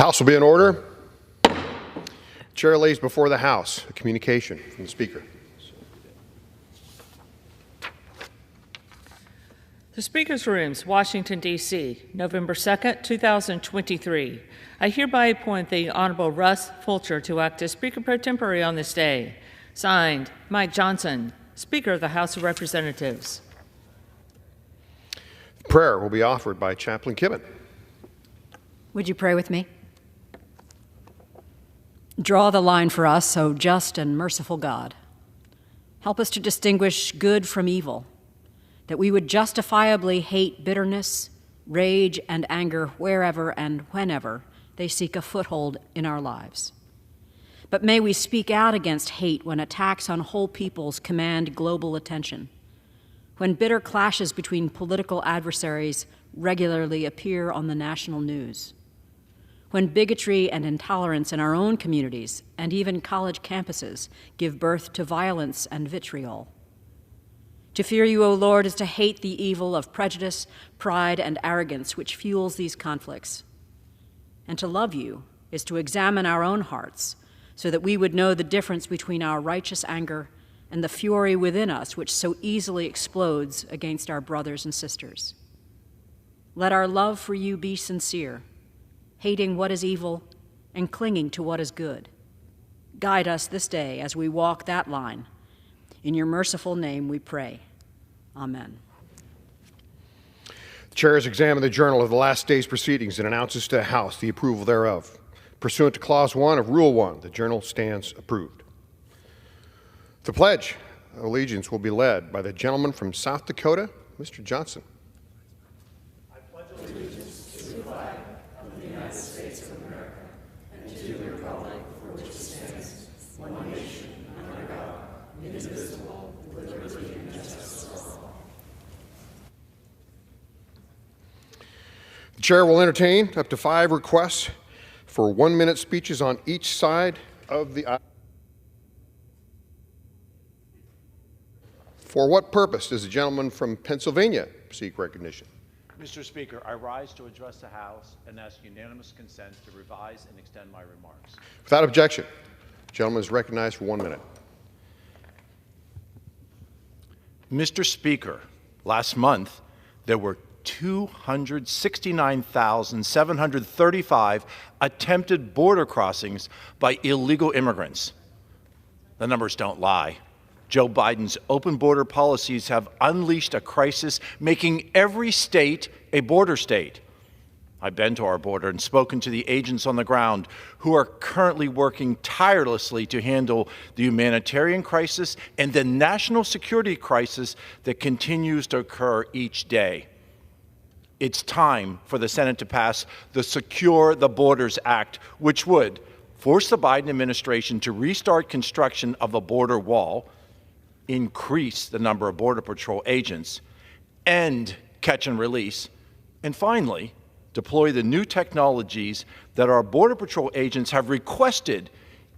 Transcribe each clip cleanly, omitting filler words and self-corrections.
House will be in order. Chair lays before the House a communication from the Speaker. The Speaker's Rooms, Washington, D.C., November 2nd, 2023. I hereby appoint the Honorable Russ Fulcher to act as Speaker pro tempore on this day. Signed, Mike Johnson, Speaker of the House of Representatives. Prayer will be offered by Chaplain Kibben. Would you pray with me? Draw the line for us, O just and merciful God. Help us to distinguish good from evil, that we would justifiably hate bitterness, rage, and anger wherever and whenever they seek a foothold in our lives. But may we speak out against hate when attacks on whole peoples command global attention, when bitter clashes between political adversaries regularly appear on the national news, when bigotry and intolerance in our own communities and even college campuses give birth to violence and vitriol. To fear you, O Lord, is to hate the evil of prejudice, pride, and arrogance which fuels these conflicts. And to love you is to examine our own hearts so that we would know the difference between our righteous anger and the fury within us which so easily explodes against our brothers and sisters. Let our love for you be sincere, hating what is evil and clinging to what is good. Guide us this day as we walk that line. In your merciful name we pray. Amen. The Chair has examined the journal of the last day's proceedings and announces to the House the approval thereof. Pursuant to Clause 1 of Rule 1, the journal stands approved. The Pledge of Allegiance will be led by the gentleman from South Dakota, Mr. Johnson. I pledge allegiance to the flag of the United States of America and to the republic for which it stands, one nation, under God, indivisible, with liberty and justice for all. The Chair will entertain up to 5 requests for 1-minute speeches on each side of the aisle. For what purpose does the gentleman from Pennsylvania seek recognition? Mr. Speaker, I rise to address the House and ask unanimous consent to revise and extend my remarks. Without objection, the gentleman is recognized for 1 minute. Mr. Speaker, last month there were 269,735 attempted border crossings by illegal immigrants. The numbers don't lie. Joe Biden's open border policies have unleashed a crisis, making every state a border state. I've been to our border and spoken to the agents on the ground who are currently working tirelessly to handle the humanitarian crisis and the national security crisis that continues to occur each day. It's time for the Senate to pass the Secure the Borders Act, which would force the Biden administration to restart construction of a border wall, increase the number of Border Patrol agents, end catch and release, and finally, deploy the new technologies that our Border Patrol agents have requested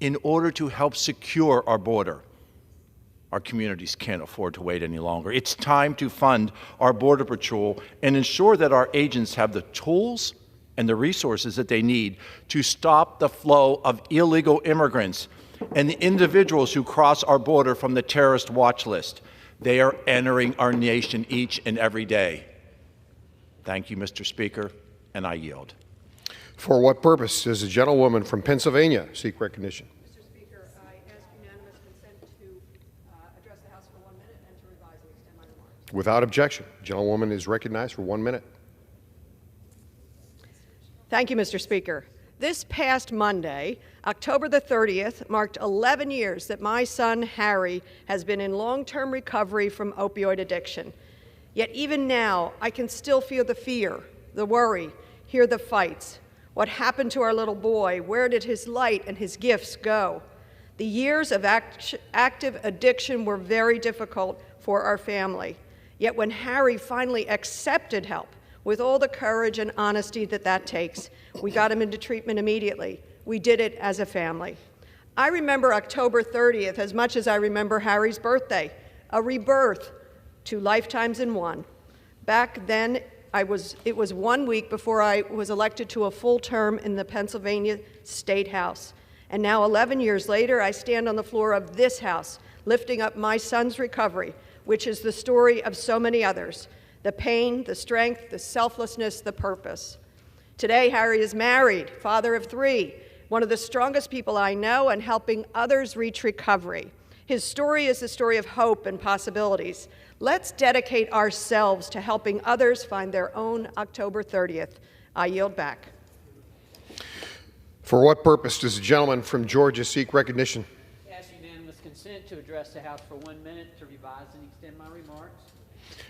in order to help secure our border. Our communities can't afford to wait any longer. It's time to fund our Border Patrol and ensure that our agents have the tools and the resources that they need to stop the flow of illegal immigrants and the individuals who cross our border from the terrorist watch list. They are entering our nation each and every day. Thank you, Mr. Speaker, and I yield. For what purpose does the gentlewoman from Pennsylvania seek recognition? Mr. Speaker, I ask unanimous consent to address the House for 1 minute and to revise and extend my remarks. Without objection, the gentlewoman is recognized for 1 minute. Thank you, Mr. Speaker. This past Monday, October the 30th, marked 11 years that my son, Harry, has been in long-term recovery from opioid addiction. Yet even now, I can still feel the fear, the worry, hear the fights. What happened to our little boy? Where did his light and his gifts go? The years of active addiction were very difficult for our family. Yet when Harry finally accepted help, with all the courage and honesty that takes, we got him into treatment immediately. We did it as a family. I remember October 30th as much as I remember Harry's birthday, a rebirth, 2 lifetimes in one. Back then, it was 1 week before I was elected to a full term in the Pennsylvania State House. And now, 11 years later, I stand on the floor of this House, lifting up my son's recovery, which is the story of so many others: the pain, the strength, the selflessness, the purpose. Today, Harry is married, father of 3, one of the strongest people I know, and helping others reach recovery. His story is the story of hope and possibilities. Let's dedicate ourselves to helping others find their own October 30th. I yield back. For what purpose does the gentleman from Georgia seek recognition? Ask unanimous consent to address the House for 1 minute to revise and extend my remarks.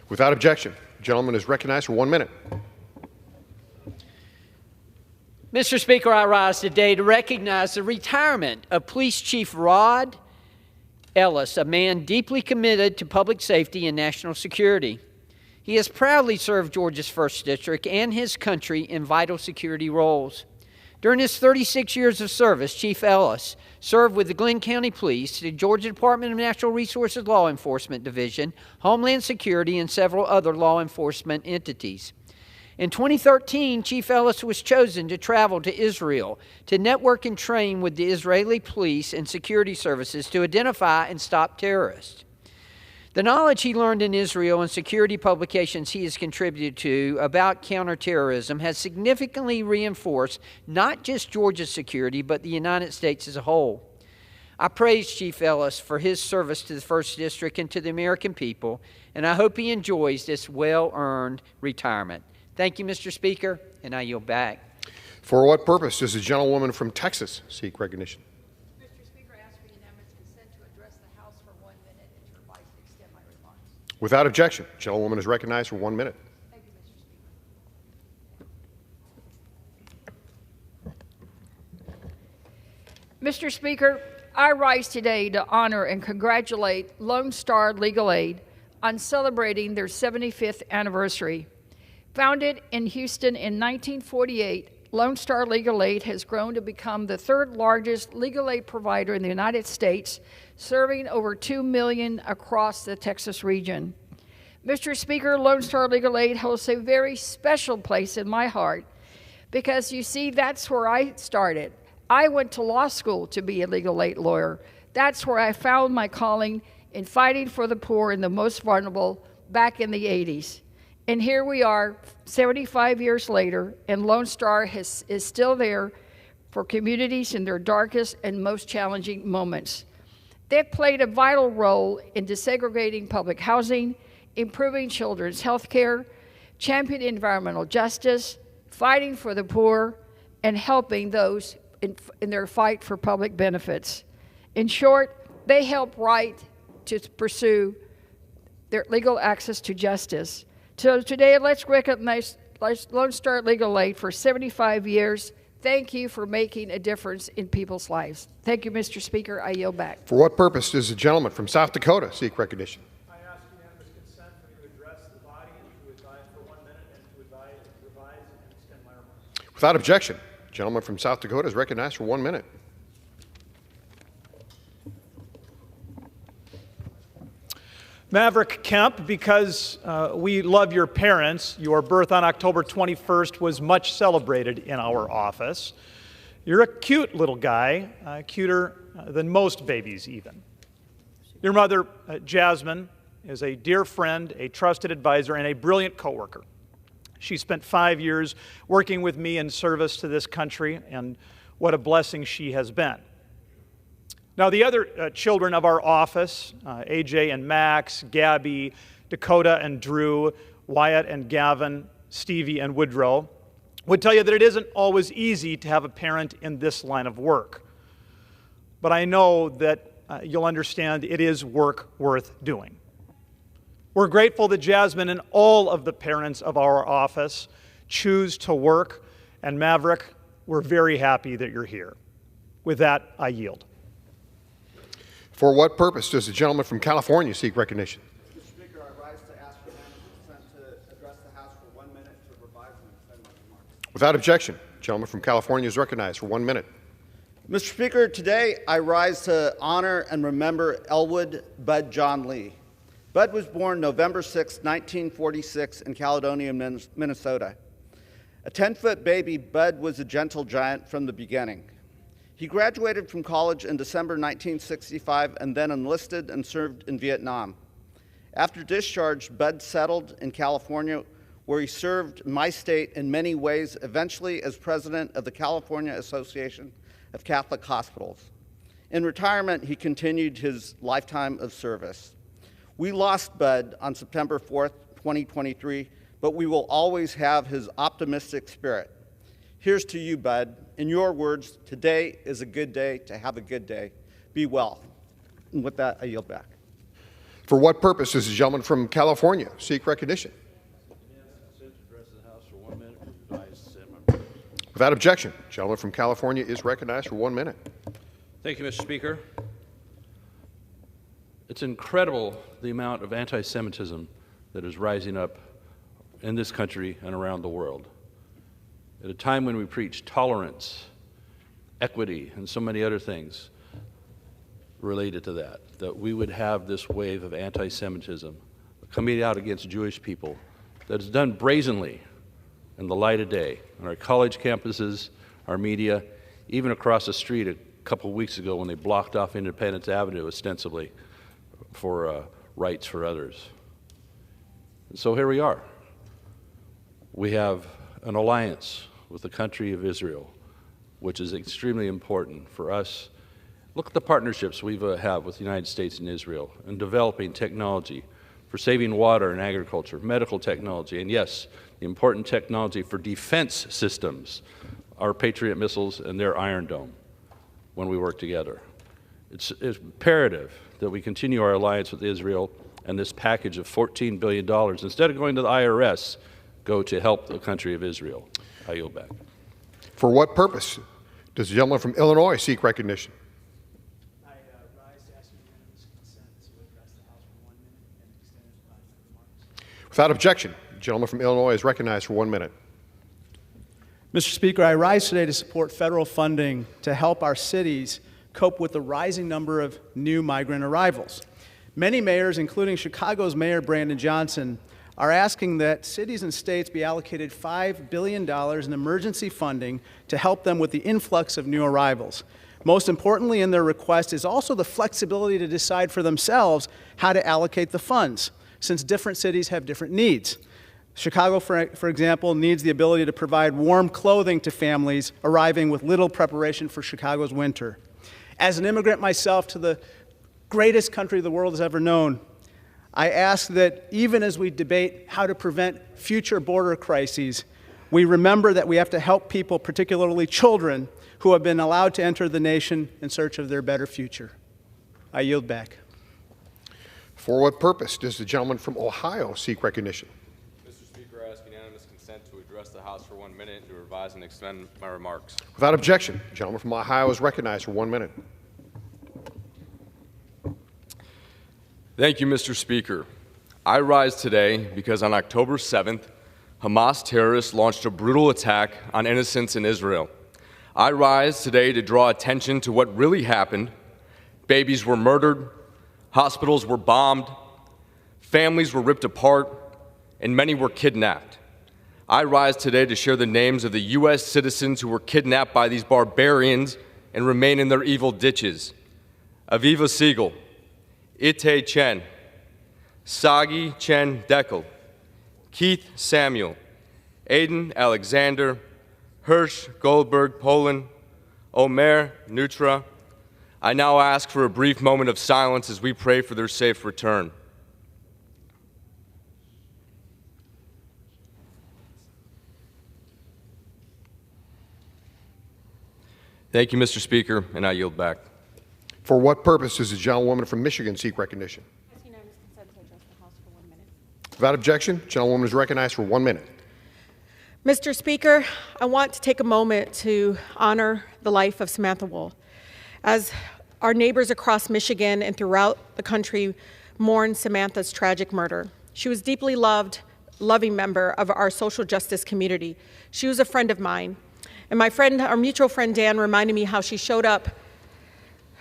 Without objection, the gentleman is recognized for 1 minute. Mr. Speaker, I rise today to recognize the retirement of Police Chief Rod Ellis, a man deeply committed to public safety and national security. He has proudly served Georgia's 1st District and his country in vital security roles. During his 36 years of service, Chief Ellis served with the Glenn County Police, the Georgia Department of Natural Resources Law Enforcement Division, Homeland Security, and several other law enforcement entities. In 2013, Chief Ellis was chosen to travel to Israel to network and train with the Israeli police and security services to identify and stop terrorists. The knowledge he learned in Israel and security publications he has contributed to about counterterrorism has significantly reinforced not just Georgia's security, but the United States as a whole. I praise Chief Ellis for his service to the 1st District and to the American people, and I hope he enjoys this well-earned retirement. Thank you, Mr. Speaker, and I yield back. For what purpose does the gentlewoman from Texas seek recognition? Mr. Speaker, I ask for unanimous consent to address the House for 1 minute and to revise and extend my remarks. Without objection, the gentlewoman is recognized for 1 minute. Thank you, Mr. Speaker. Mr. Speaker, I rise today to honor and congratulate Lone Star Legal Aid on celebrating their 75th anniversary. Founded in Houston in 1948, Lone Star Legal Aid has grown to become the 3rd largest legal aid provider in the United States, serving over 2 million across the Texas region. Mr. Speaker, Lone Star Legal Aid holds a very special place in my heart because, you see, that's where I started. I went to law school to be a legal aid lawyer. That's where I found my calling in fighting for the poor and the most vulnerable back in the 80s. And here we are, 75 years later, and Lone Star is still there for communities in their darkest and most challenging moments. They've played a vital role in desegregating public housing, improving children's health care, championing environmental justice, fighting for the poor, and helping those in their fight for public benefits. In short, they help right to pursue their legal access to justice. So today, let's recognize Lone Star Legal Aid for 75 years. Thank you for making a difference in people's lives. Thank you, Mr. Speaker. I yield back. For what purpose does the gentleman from South Dakota seek recognition? I ask unanimous consent for you to address the body and to advise for 1 minute and to revise and extend my remarks. Without objection, the gentleman from South Dakota is recognized for 1 minute. Maverick Kemp, because we love your parents, your birth on October 21st was much celebrated in our office. You're a cute little guy, cuter than most babies even. Your mother, Jasmine, is a dear friend, a trusted advisor, and a brilliant coworker. She spent 5 years working with me in service to this country, and what a blessing she has been. Now, the other children of our office, AJ and Max, Gabby, Dakota and Drew, Wyatt and Gavin, Stevie and Woodrow, would tell you that it isn't always easy to have a parent in this line of work. But I know that you'll understand it is work worth doing. We're grateful that Jasmine and all of the parents of our office choose to work, and Maverick, we're very happy that you're here. With that, I yield. For what purpose does the gentleman from California seek recognition? Mr. Speaker, I rise to ask for unanimous consent to address the House for 1 minute to revise and extend my remarks. Without objection, the gentleman from California is recognized for 1 minute. Mr. Speaker, today I rise to honor and remember Elwood Bud John Lee. Bud was born November 6, 1946 in Caledonia, Minnesota. A 10-foot baby, Bud was a gentle giant from the beginning. He graduated from college in December 1965 and then enlisted and served in Vietnam. After discharge, Bud settled in California, where he served my state in many ways, eventually as president of the California Association of Catholic Hospitals. In retirement, he continued his lifetime of service. We lost Bud on September 4th, 2023, but we will always have his optimistic spirit. Here's to you, Bud. In your words, today is a good day to have a good day. Be well. And with that, I yield back. For what purpose does the gentleman from California seek recognition? Without objection, the gentleman from California is recognized for 1 minute. Thank you, Mr. Speaker. It's incredible the amount of anti-Semitism that is rising up in this country and around the world. At a time when we preach tolerance, equity, and so many other things related to that we would have this wave of anti-Semitism coming out against Jewish people that is done brazenly in the light of day on our college campuses, our media, even across the street a couple weeks ago when they blocked off Independence Avenue ostensibly for rights for others. And so here we are. We have an alliance with the country of Israel, which is extremely important for us. Look at the partnerships we have with the United States and Israel in developing technology for saving water and agriculture, medical technology, and yes, the important technology for defense systems, our Patriot missiles and their Iron Dome, when we work together. It's imperative that we continue our alliance with Israel, and this package of $14 billion, instead of going to the IRS, go to help the country of Israel. I yield back. For what purpose does the gentleman from Illinois seek recognition? I rise to ask unanimous consent to address the House for 1 minute and extend 5 remarks. Without objection, the gentleman from Illinois is recognized for 1 minute. Mr. Speaker, I rise today to support federal funding to help our cities cope with the rising number of new migrant arrivals. Many mayors, including Chicago's Mayor Brandon Johnson, are asking that cities and states be allocated $5 billion in emergency funding to help them with the influx of new arrivals. Most importantly in their request is also the flexibility to decide for themselves how to allocate the funds, since different cities have different needs. Chicago, for example, needs the ability to provide warm clothing to families arriving with little preparation for Chicago's winter. As an immigrant myself to the greatest country the world has ever known, I ask that even as we debate how to prevent future border crises, we remember that we have to help people, particularly children, who have been allowed to enter the nation in search of their better future. I yield back. For what purpose does the gentleman from Ohio seek recognition? Mr. Speaker, I ask unanimous consent to address the House for 1 minute and to revise and extend my remarks. Without objection, the gentleman from Ohio is recognized for 1 minute. Thank you, Mr. Speaker. I rise today because on October 7th, Hamas terrorists launched a brutal attack on innocents in Israel. I rise today to draw attention to what really happened. Babies were murdered, hospitals were bombed, families were ripped apart, and many were kidnapped. I rise today to share the names of the U.S. citizens who were kidnapped by these barbarians and remain in their evil ditches. Aviva Siegel, Ite Chen, Sagi Chen Deckel, Keith Samuel, Aiden Alexander, Hirsch Goldberg Poland, Omer Nutra. I now ask for a brief moment of silence as we pray for their safe return. Thank you, Mr. Speaker, and I yield back. For what purpose does the gentlewoman from Michigan seek recognition? Without objection, the gentlewoman is recognized for 1 minute. Mr. Speaker, I want to take a moment to honor the life of Samantha Wool. As our neighbors across Michigan and throughout the country mourn Samantha's tragic murder, she was a deeply loving member of our social justice community. She was a friend of mine. And my friend, our mutual friend Dan, reminded me how she showed up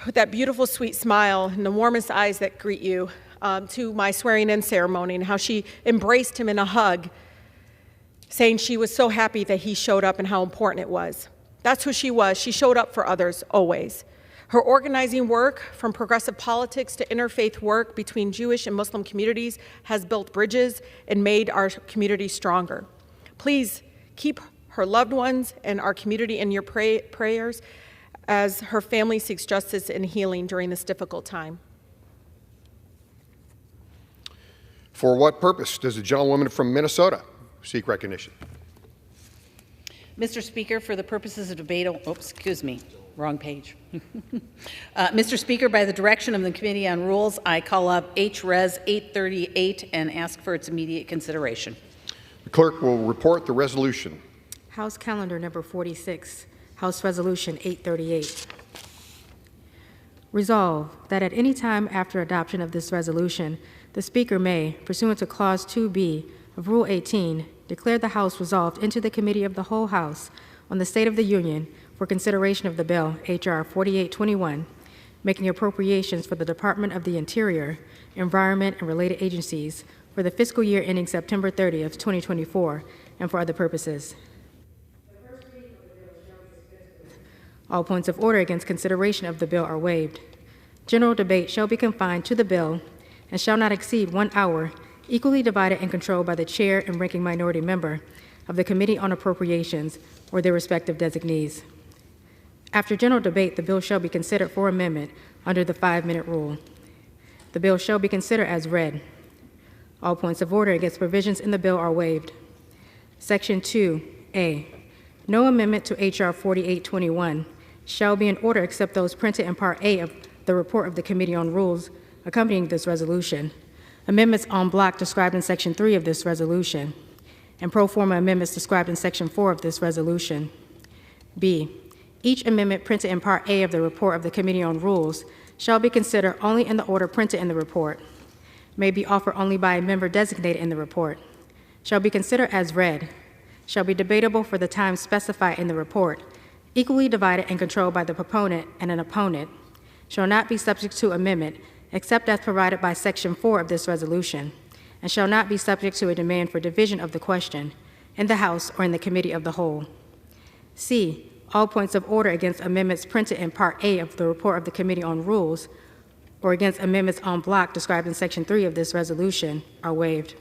with that beautiful, sweet smile and the warmest eyes that greet you to my swearing-in ceremony and how she embraced him in a hug, saying she was so happy that he showed up and how important it was. That's who she was. She showed up for others always. Her organizing work, from progressive politics to interfaith work between Jewish and Muslim communities, has built bridges and made our community stronger. Please keep her loved ones and our community in your prayers as her family seeks justice and healing during this difficult time. For what purpose does the gentlewoman from Minnesota seek recognition? Mr. Speaker, for the purposes of debate, wrong page. Mr. Speaker, by the direction of the Committee on Rules, I call up H-Res 838 and ask for its immediate consideration. The clerk will report the resolution. House Calendar Number 46, House Resolution 838. Resolve that at any time after adoption of this resolution, the Speaker may, pursuant to Clause 2B of Rule 18, declare the House resolved into the Committee of the Whole House on the State of the Union for consideration of the bill, H.R. 4821, making appropriations for the Department of the Interior, Environment, and related agencies for the fiscal year ending September 30th, 2024, and for other purposes. All points of order against consideration of the bill are waived. General debate shall be confined to the bill and shall not exceed 1 hour, equally divided and controlled by the chair and ranking minority member of the Committee on Appropriations or their respective designees. After general debate, the bill shall be considered for amendment under the 5-minute rule. The bill shall be considered as read. All points of order against provisions in the bill are waived. Section 2A. No amendment to H.R. 4821 shall be in order except those printed in Part A of the report of the Committee on Rules accompanying this resolution, amendments en bloc described in Section 3 of this resolution, and pro forma amendments described in Section 4 of this resolution. B. Each amendment printed in Part A of the report of the Committee on Rules shall be considered only in the order printed in the report, may be offered only by a member designated in the report, shall be considered as read, shall be debatable for the time specified in the report, equally divided and controlled by the proponent and an opponent, shall not be subject to amendment except as provided by Section 4 of this resolution, and shall not be subject to a demand for division of the question in the House or in the Committee of the Whole. C. All points of order against amendments printed in Part A of the report of the Committee on Rules or against amendments en bloc described in Section 3 of this resolution are waived.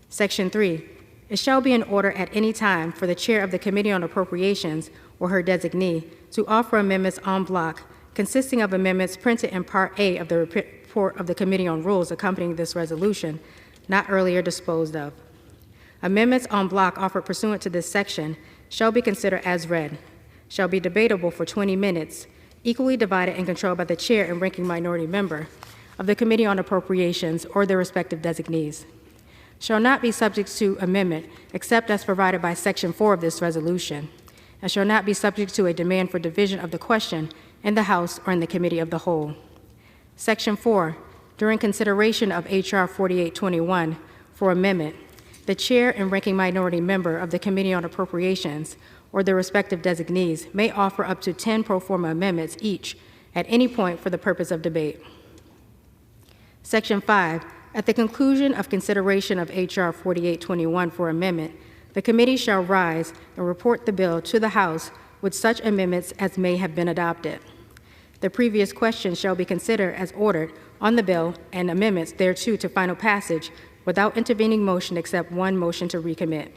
Section 3. It shall be in order at any time for the chair of the Committee on Appropriations or her designee to offer amendments en bloc consisting of amendments printed in Part A of the report of the Committee on Rules accompanying this resolution, not earlier disposed of. Amendments en bloc offered pursuant to this section shall be considered as read, shall be debatable for 20 minutes, equally divided and controlled by the chair and ranking minority member of the Committee on Appropriations or their respective designees, shall not be subject to amendment except as provided by Section 4 of this resolution, and shall not be subject to a demand for division of the question in the House or in the Committee of the Whole. Section 4. During consideration of H.R. 4821 for amendment, the chair and ranking minority member of the Committee on Appropriations or their respective designees may offer up to 10 pro forma amendments each at any point for the purpose of debate. Section 5. At the conclusion of consideration of H.R. 4821 for amendment, the committee shall rise and report the bill to the House with such amendments as may have been adopted. The previous question shall be considered as ordered on the bill and amendments thereto to final passage without intervening motion except one motion to recommit.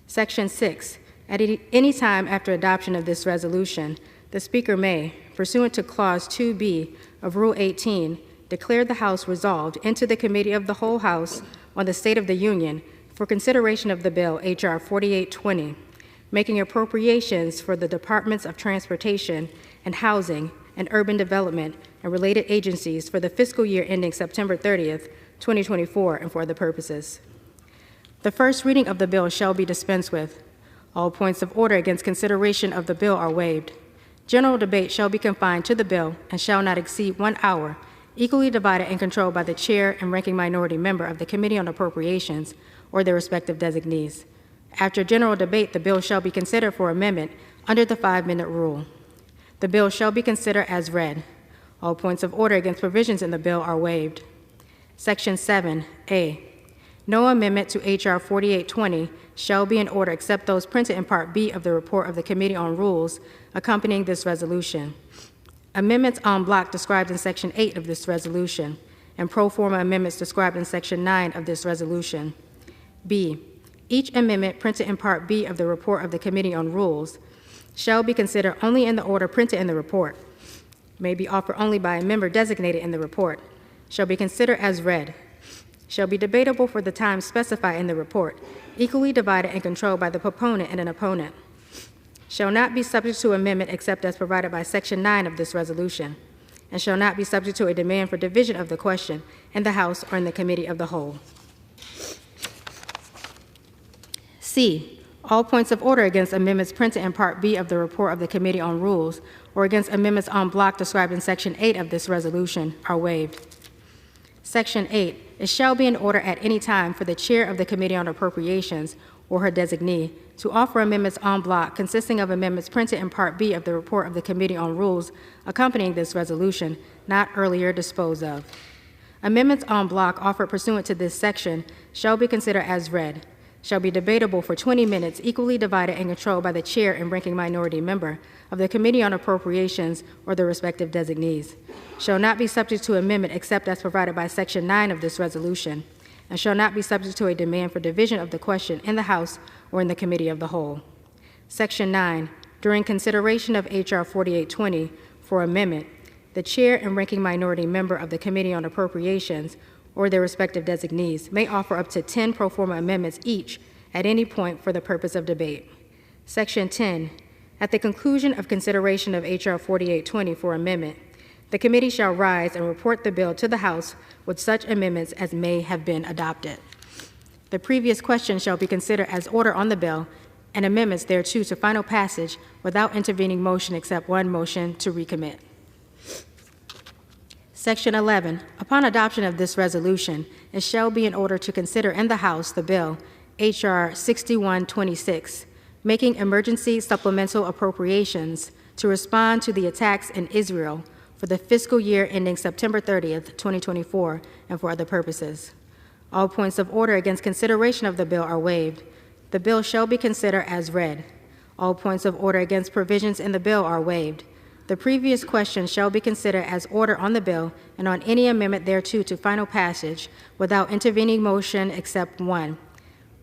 Section 6. At any time after adoption of this resolution, the Speaker may, pursuant to Clause 2B of Rule 18, declare the House resolved into the Committee of the Whole House on the State of the Union for consideration of the bill H.R. 4820, making appropriations for the Departments of Transportation and Housing and Urban Development and related agencies for the fiscal year ending September 30th, 2024, and for other purposes. The first reading of the bill shall be dispensed with. All points of order against consideration of the bill are waived. General debate shall be confined to the bill and shall not exceed 1 hour, equally divided and controlled by the chair and ranking minority member of the Committee on Appropriations or their respective designees. After general debate, the bill shall be considered for amendment under the 5-minute rule. The bill shall be considered as read. All points of order against provisions in the bill are waived. Section 7A. No amendment to H.R. 4820 shall be in order except those printed in Part B of the report of the Committee on Rules accompanying this resolution. Amendments en bloc described in Section 8 of this resolution, and pro forma amendments described in Section 9 of this resolution. B. Each amendment printed in Part B of the report of the Committee on Rules shall be considered only in the order printed in the report, may be offered only by a member designated in the report, shall be considered as read, shall be debatable for the time specified in the report, equally divided and controlled by the proponent and an opponent, shall not be subject to amendment except as provided by Section 9 of this resolution, and shall not be subject to a demand for division of the question in the House or in the Committee of the Whole. C. All points of order against amendments printed in Part B of the report of the Committee on Rules or against amendments en bloc described in Section 8 of this resolution are waived. Section 8. It shall be in order at any time for the Chair of the Committee on Appropriations or her designee to offer amendments en bloc consisting of amendments printed in Part B of the report of the Committee on Rules accompanying this resolution, not earlier disposed of. Amendments en bloc offered pursuant to this section shall be considered as read, shall be debatable for 20 minutes, equally divided and controlled by the Chair and ranking minority member of the Committee on Appropriations or the respective designees, shall not be subject to amendment except as provided by Section 9 of this resolution, and shall not be subject to a demand for division of the question in the House or in the Committee of the Whole. Section 9. During consideration of H.R. 4820 for amendment, the Chair and ranking minority member of the Committee on Appropriations or their respective designees may offer up to 10 pro forma amendments each at any point for the purpose of debate. Section 10. At the conclusion of consideration of H.R. 4820 for amendment, the committee shall rise and report the bill to the House with such amendments as may have been adopted. The previous question shall be considered as order on the bill and amendments thereto to final passage without intervening motion except one motion to recommit. Section 11. Upon adoption of this resolution, it shall be in order to consider in the House the bill H.R. 6126, making emergency supplemental appropriations to respond to the attacks in Israel for the fiscal year ending September 30th, 2024, and for other purposes. All points of order against consideration of the bill are waived. The bill shall be considered as read. All points of order against provisions in the bill are waived. The previous question shall be considered as order on the bill and on any amendment thereto to final passage without intervening motion except one.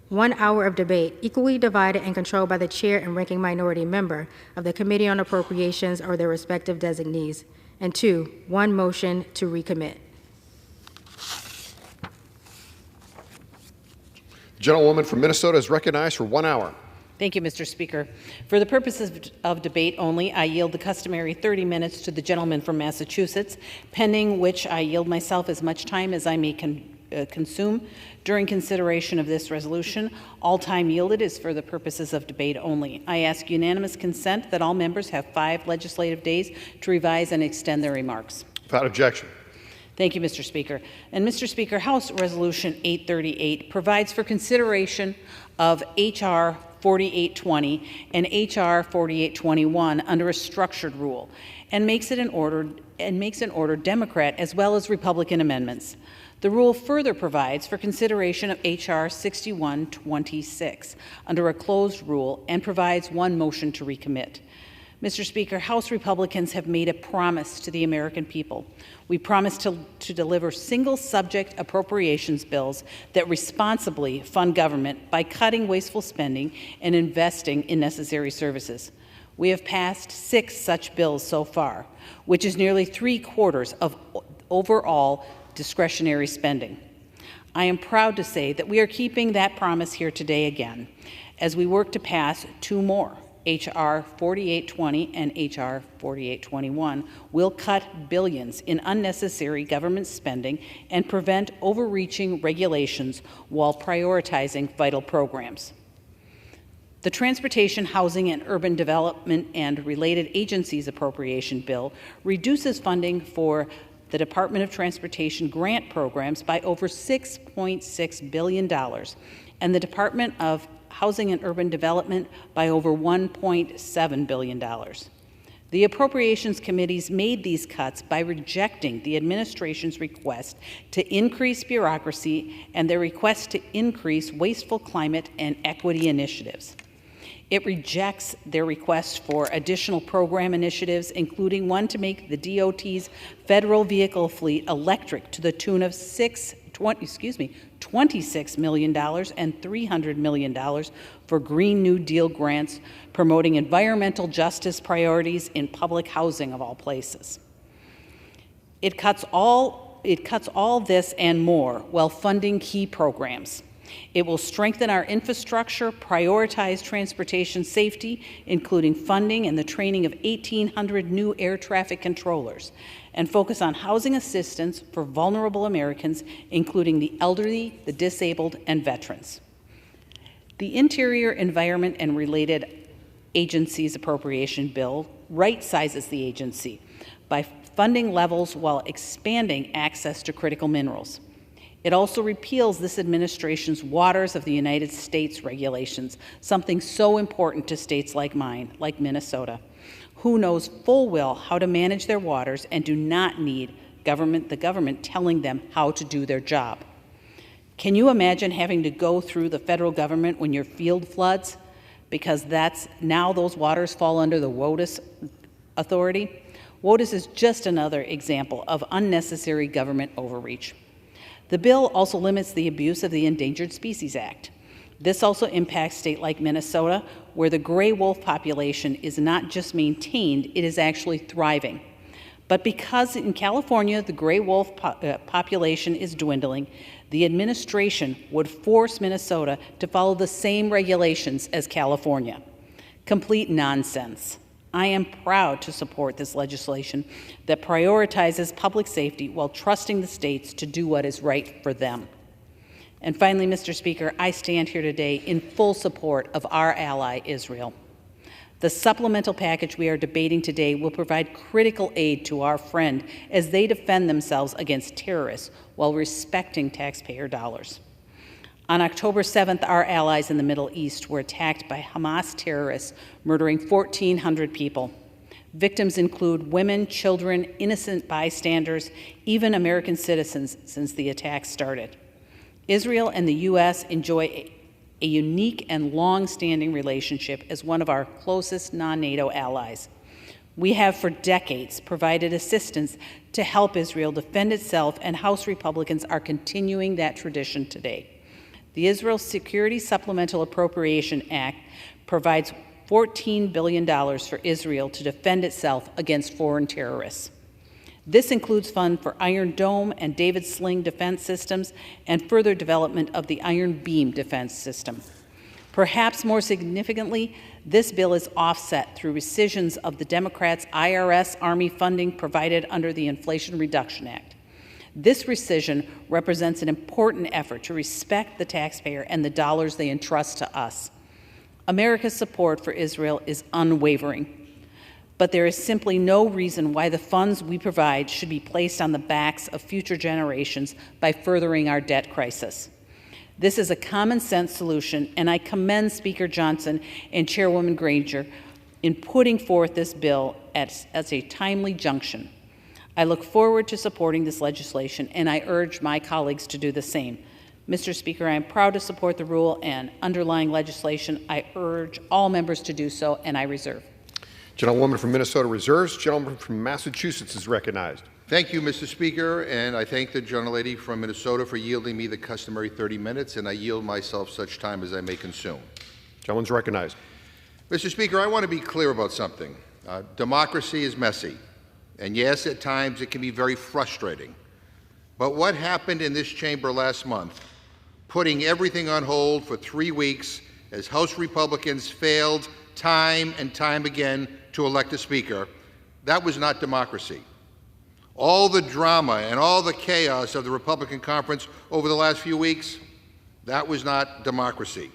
1 hour of debate, equally divided and controlled by the Chair and ranking minority member of the Committee on Appropriations or their respective designees. And 2, 1 motion to recommit. The gentlewoman from Minnesota is recognized for 1 hour. Thank you, Mr. Speaker. For the purposes of debate only, I yield the customary 30 minutes to the gentleman from Massachusetts, pending which I yield myself as much time as I may consume during consideration of this resolution. All time yielded is for the purposes of debate only. I ask unanimous consent that all members have 5 legislative days to revise and extend their remarks. Without objection. Thank you, Mr. Speaker. And Mr. Speaker, House Resolution 838 provides for consideration of H.R. 4820 and H.R. 4821 under a structured rule and makes an order Democrat as well as Republican amendments. The rule further provides for consideration of H.R. 6126 under a closed rule and provides 1 motion to recommit. Mr. Speaker, House Republicans have made a promise to the American people. We promise to deliver single-subject appropriations bills that responsibly fund government by cutting wasteful spending and investing in necessary services. We have passed 6 such bills so far, which is nearly 3/4 of overall discretionary spending. I am proud to say that we are keeping that promise here today again, as we work to pass 2 more. H.R. 4820 and H.R. 4821 will cut billions in unnecessary government spending and prevent overreaching regulations while prioritizing vital programs. The Transportation, Housing, and Urban Development and Related Agencies Appropriation Bill reduces funding for the Department of Transportation grant programs by over $6.6 billion, and the Department of Housing and Urban Development by over $1.7 billion. The Appropriations Committees made these cuts by rejecting the administration's request to increase bureaucracy and their request to increase wasteful climate and equity initiatives. It rejects their request for additional program initiatives, including one to make the DOT's federal vehicle fleet electric to the tune of $26 million and $300 million for Green New Deal grants promoting environmental justice priorities in public housing of all places. It cuts all this and more while funding key programs. It will strengthen our infrastructure, prioritize transportation safety, including funding and the training of 1,800 new air traffic controllers, and focus on housing assistance for vulnerable Americans, including the elderly, the disabled, and veterans. The Interior, Environment, and Related Agencies Appropriation Bill right-sizes the agency by funding levels while expanding access to critical minerals. It also repeals this administration's Waters of the United States regulations, something so important to states like mine, like Minnesota, who knows full well how to manage their waters and do not need the government telling them how to do their job. Can you imagine having to go through the federal government when your field floods? Because now those waters fall under the WOTUS authority. WOTUS is just another example of unnecessary government overreach. The bill also limits the abuse of the Endangered Species Act. This also impacts states like Minnesota, where the gray wolf population is not just maintained, it is actually thriving. But because in California the gray wolf population is dwindling, the administration would force Minnesota to follow the same regulations as California. Complete nonsense. I am proud to support this legislation that prioritizes public safety while trusting the states to do what is right for them. And finally, Mr. Speaker, I stand here today in full support of our ally, Israel. The supplemental package we are debating today will provide critical aid to our friend as they defend themselves against terrorists while respecting taxpayer dollars. On October 7th, our allies in the Middle East were attacked by Hamas terrorists, murdering 1,400 people. Victims include women, children, innocent bystanders, even American citizens since the attack started. Israel and the U.S. enjoy a unique and long-standing relationship as one of our closest non-NATO allies. We have for decades provided assistance to help Israel defend itself, and House Republicans are continuing that tradition today. The Israel Security Supplemental Appropriation Act provides $14 billion for Israel to defend itself against foreign terrorists. This includes funds for Iron Dome and David Sling defense systems and further development of the Iron Beam defense system. Perhaps more significantly, this bill is offset through rescissions of the Democrats' IRS Army funding provided under the Inflation Reduction Act. This rescission represents an important effort to respect the taxpayer and the dollars they entrust to us. America's support for Israel is unwavering, but there is simply no reason why the funds we provide should be placed on the backs of future generations by furthering our debt crisis. This is a common-sense solution, and I commend Speaker Johnson and Chairwoman Granger in putting forth this bill as a timely junction. I look forward to supporting this legislation, and I urge my colleagues to do the same. Mr. Speaker, I am proud to support the rule and underlying legislation. I urge all members to do so, and I reserve. Gentlewoman from Minnesota reserves. Gentleman from Massachusetts is recognized. Thank you, Mr. Speaker, and I thank the gentlelady from Minnesota for yielding me the customary 30 minutes, and I yield myself such time as I may consume. Gentleman's recognized. Mr. Speaker, I want to be clear about something. Democracy is messy, and yes, at times it can be very frustrating. But what happened in this chamber last month, putting everything on hold for 3 weeks as House Republicans failed time and time again to elect a speaker, that was not democracy. All the drama and all the chaos of the Republican conference over the last few weeks, that was not democracy.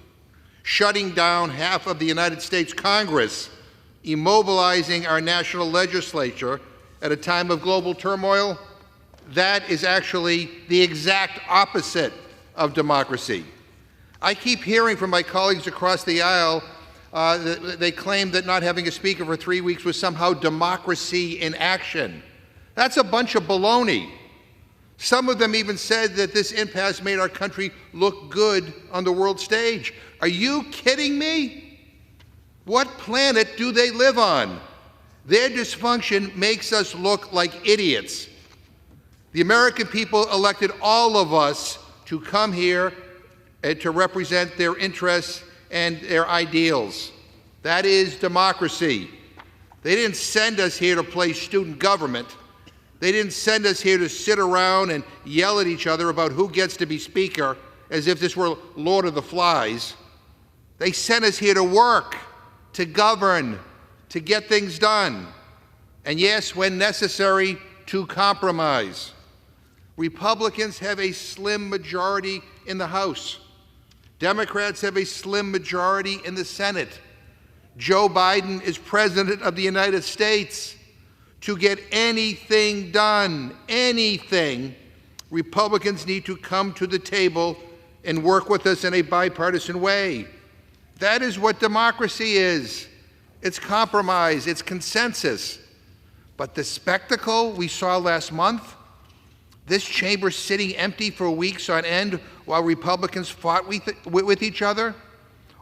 Shutting down half of the United States Congress, immobilizing our national legislature at a time of global turmoil, that is actually the exact opposite of democracy. I keep hearing from my colleagues across the aisle They claimed that not having a speaker for 3 weeks was somehow democracy in action. That's a bunch of baloney. Some of them even said that this impasse made our country look good on the world stage. Are you kidding me? What planet do they live on? Their dysfunction makes us look like idiots. The American people elected all of us to come here and to represent their interests and their ideals. That is democracy. They didn't send us here to play student government. They didn't send us here to sit around and yell at each other about who gets to be speaker as if this were Lord of the Flies. They sent us here to work, to govern, to get things done. And yes, when necessary, to compromise. Republicans have a slim majority in the House. Democrats have a slim majority in the Senate. Joe Biden is President of the United States. To get anything done, anything, Republicans need to come to the table and work with us in a bipartisan way. That is what democracy is. It's compromise, it's consensus. But the spectacle we saw last month, this chamber sitting empty for weeks on end while Republicans fought with each other,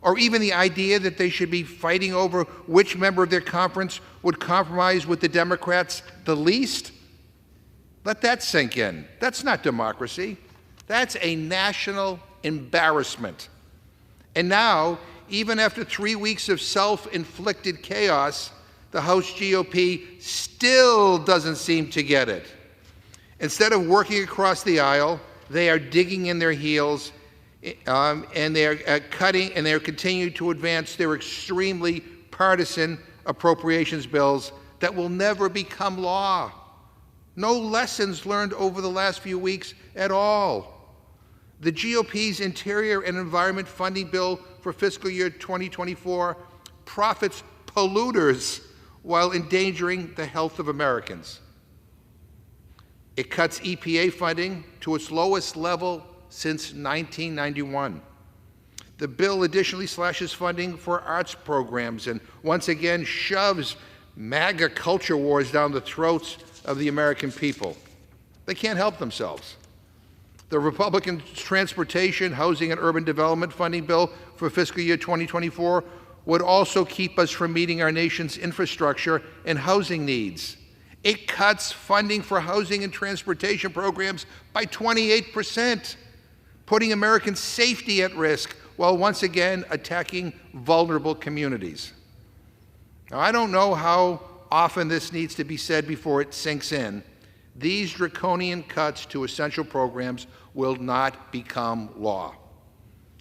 or even the idea that they should be fighting over which member of their conference would compromise with the Democrats the least, let that sink in. That's not democracy. That's a national embarrassment. And now, even after 3 weeks of self-inflicted chaos, the House GOP still doesn't seem to get it. Instead of working across the aisle, they are digging in their heels and they are cutting and they are continuing to advance their extremely partisan appropriations bills that will never become law. No lessons learned over the last few weeks at all. The GOP's Interior and Environment Funding Bill for fiscal year 2024 profits polluters while endangering the health of Americans. It cuts EPA funding to its lowest level since 1991. The bill additionally slashes funding for arts programs and once again shoves MAGA culture wars down the throats of the American people. They can't help themselves. The Republican Transportation, Housing, and Urban Development Funding Bill for fiscal year 2024 would also keep us from meeting our nation's infrastructure and housing needs. It cuts funding for housing and transportation programs by 28%, putting American safety at risk while once again attacking vulnerable communities. Now, I don't know how often this needs to be said before it sinks in. These draconian cuts to essential programs will not become law.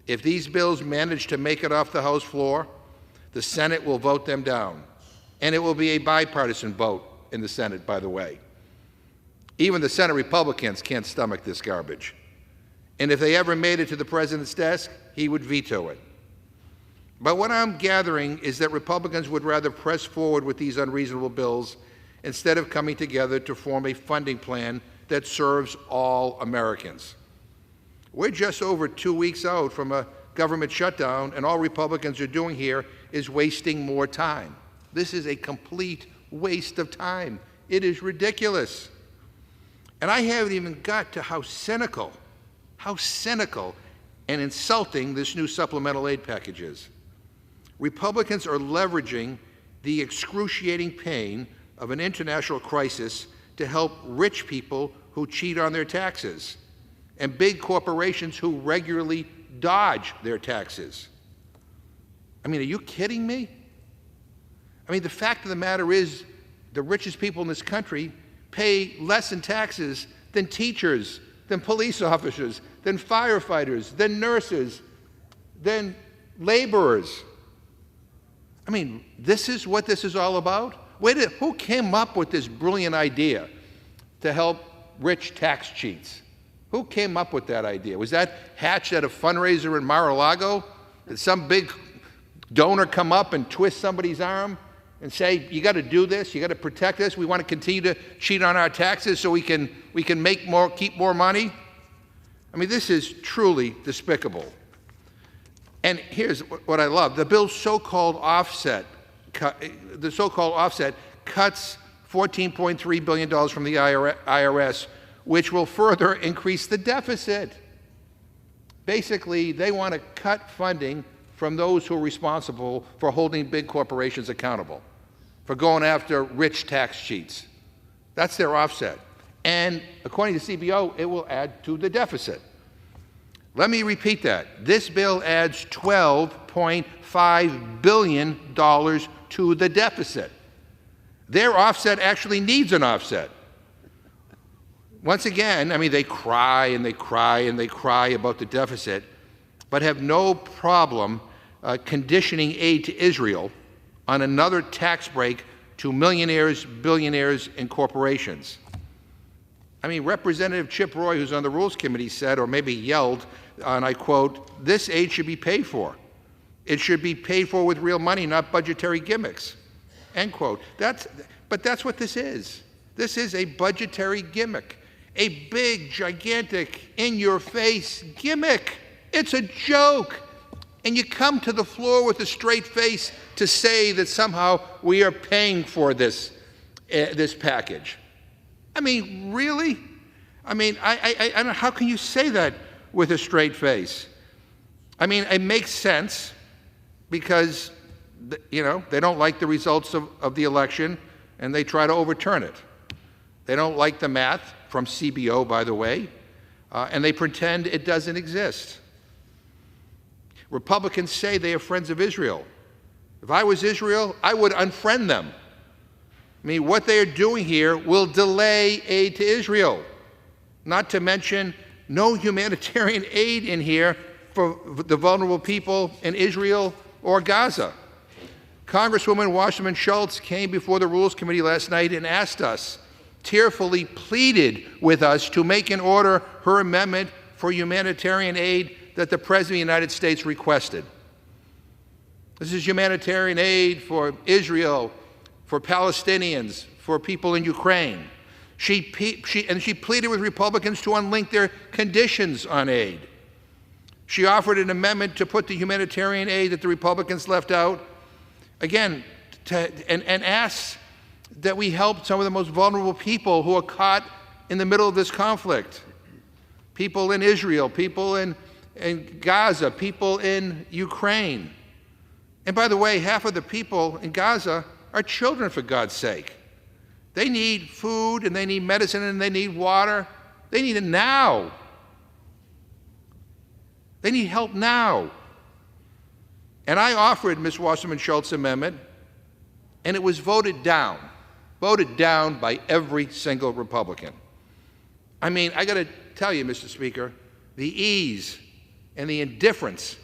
If these bills manage to make it off the House floor, the Senate will vote them down. And it will be a bipartisan vote in the Senate, by the way. Even the Senate Republicans can't stomach this garbage. And if they ever made it to the president's desk, he would veto it. But what I'm gathering is that Republicans would rather press forward with these unreasonable bills instead of coming together to form a funding plan that serves all Americans. We're just over 2 weeks out from a government shutdown, and all Republicans are doing here is wasting more time. This is a complete waste of time. It is ridiculous. And I haven't even got to how cynical and insulting this new supplemental aid package is. Republicans are leveraging the excruciating pain of an international crisis to help rich people who cheat on their taxes and big corporations who regularly dodge their taxes. I mean, are you kidding me? I mean, the fact of the matter is the richest people in this country pay less in taxes than teachers, than police officers, than firefighters, than nurses, than laborers. I mean, this is what this is all about? Who came up with this brilliant idea to help rich tax cheats? Who came up with that idea? Was that hatched at a fundraiser in Mar-a-Lago? Did some big donor come up and twist somebody's arm and say, you got to do this, you got to protect us, we want to continue to cheat on our taxes so we can make more, keep more money? I mean, this is truly despicable. And here's what I love. The bill's so-called offset, the so-called offset cuts $14.3 billion from the IRS, which will further increase the deficit. Basically, they want to cut funding from those who are responsible for holding big corporations accountable, for going after rich tax cheats. That's their offset. And according to CBO, it will add to the deficit. Let me repeat that. This bill adds $12.5 billion to the deficit. Their offset actually needs an offset. Once again, I mean, they cry and they cry and they cry about the deficit, but have no problem conditioning aid to Israel on another tax break to millionaires, billionaires, and corporations. I mean, Representative Chip Roy, who's on the Rules Committee, said, or maybe yelled, and I quote, "This aid should be paid for. It should be paid for with real money, not budgetary gimmicks," end quote. But that's what this is. This is a budgetary gimmick, a big, gigantic, in-your-face gimmick. It's a joke. And you come to the floor with a straight face to say that somehow we are paying for this package. I mean, really? I mean, I don't know, how can you say that with a straight face? I mean, it makes sense because, you know, they don't like the results of the election and they try to overturn it. They don't like the math, from CBO, by the way, and they pretend it doesn't exist. Republicans say they are friends of Israel. If I was Israel, I would unfriend them. I mean, what they are doing here will delay aid to Israel, not to mention no humanitarian aid in here for the vulnerable people in Israel or Gaza. Congresswoman Wasserman Schultz came before the Rules Committee last night and asked us, tearfully pleaded with us to make in order her amendment for humanitarian aid that the President of the United States requested. This is humanitarian aid for Israel, for Palestinians, for people in Ukraine. She pleaded with Republicans to unlink their conditions on aid. She offered an amendment to put the humanitarian aid that the Republicans left out, again, and asked that we help some of the most vulnerable people who are caught in the middle of this conflict. People in Israel, people in Gaza, people in Ukraine. And by the way, half of the people in Gaza are children, for God's sake. They need food, and they need medicine, and they need water. They need it now. They need help now. And I offered Ms. Wasserman Schultz's amendment, and it was voted down by every single Republican. I mean, I got to tell you, Mr. Speaker, the ease and the indifference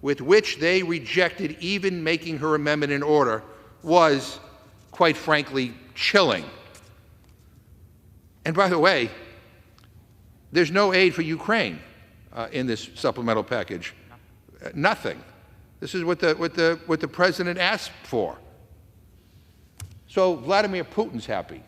with which they rejected even making her amendment in order was, quite frankly, chilling. And by the way, there's no aid for Ukraine in this supplemental package. Nothing. This is what the president asked for. So Vladimir Putin's happy.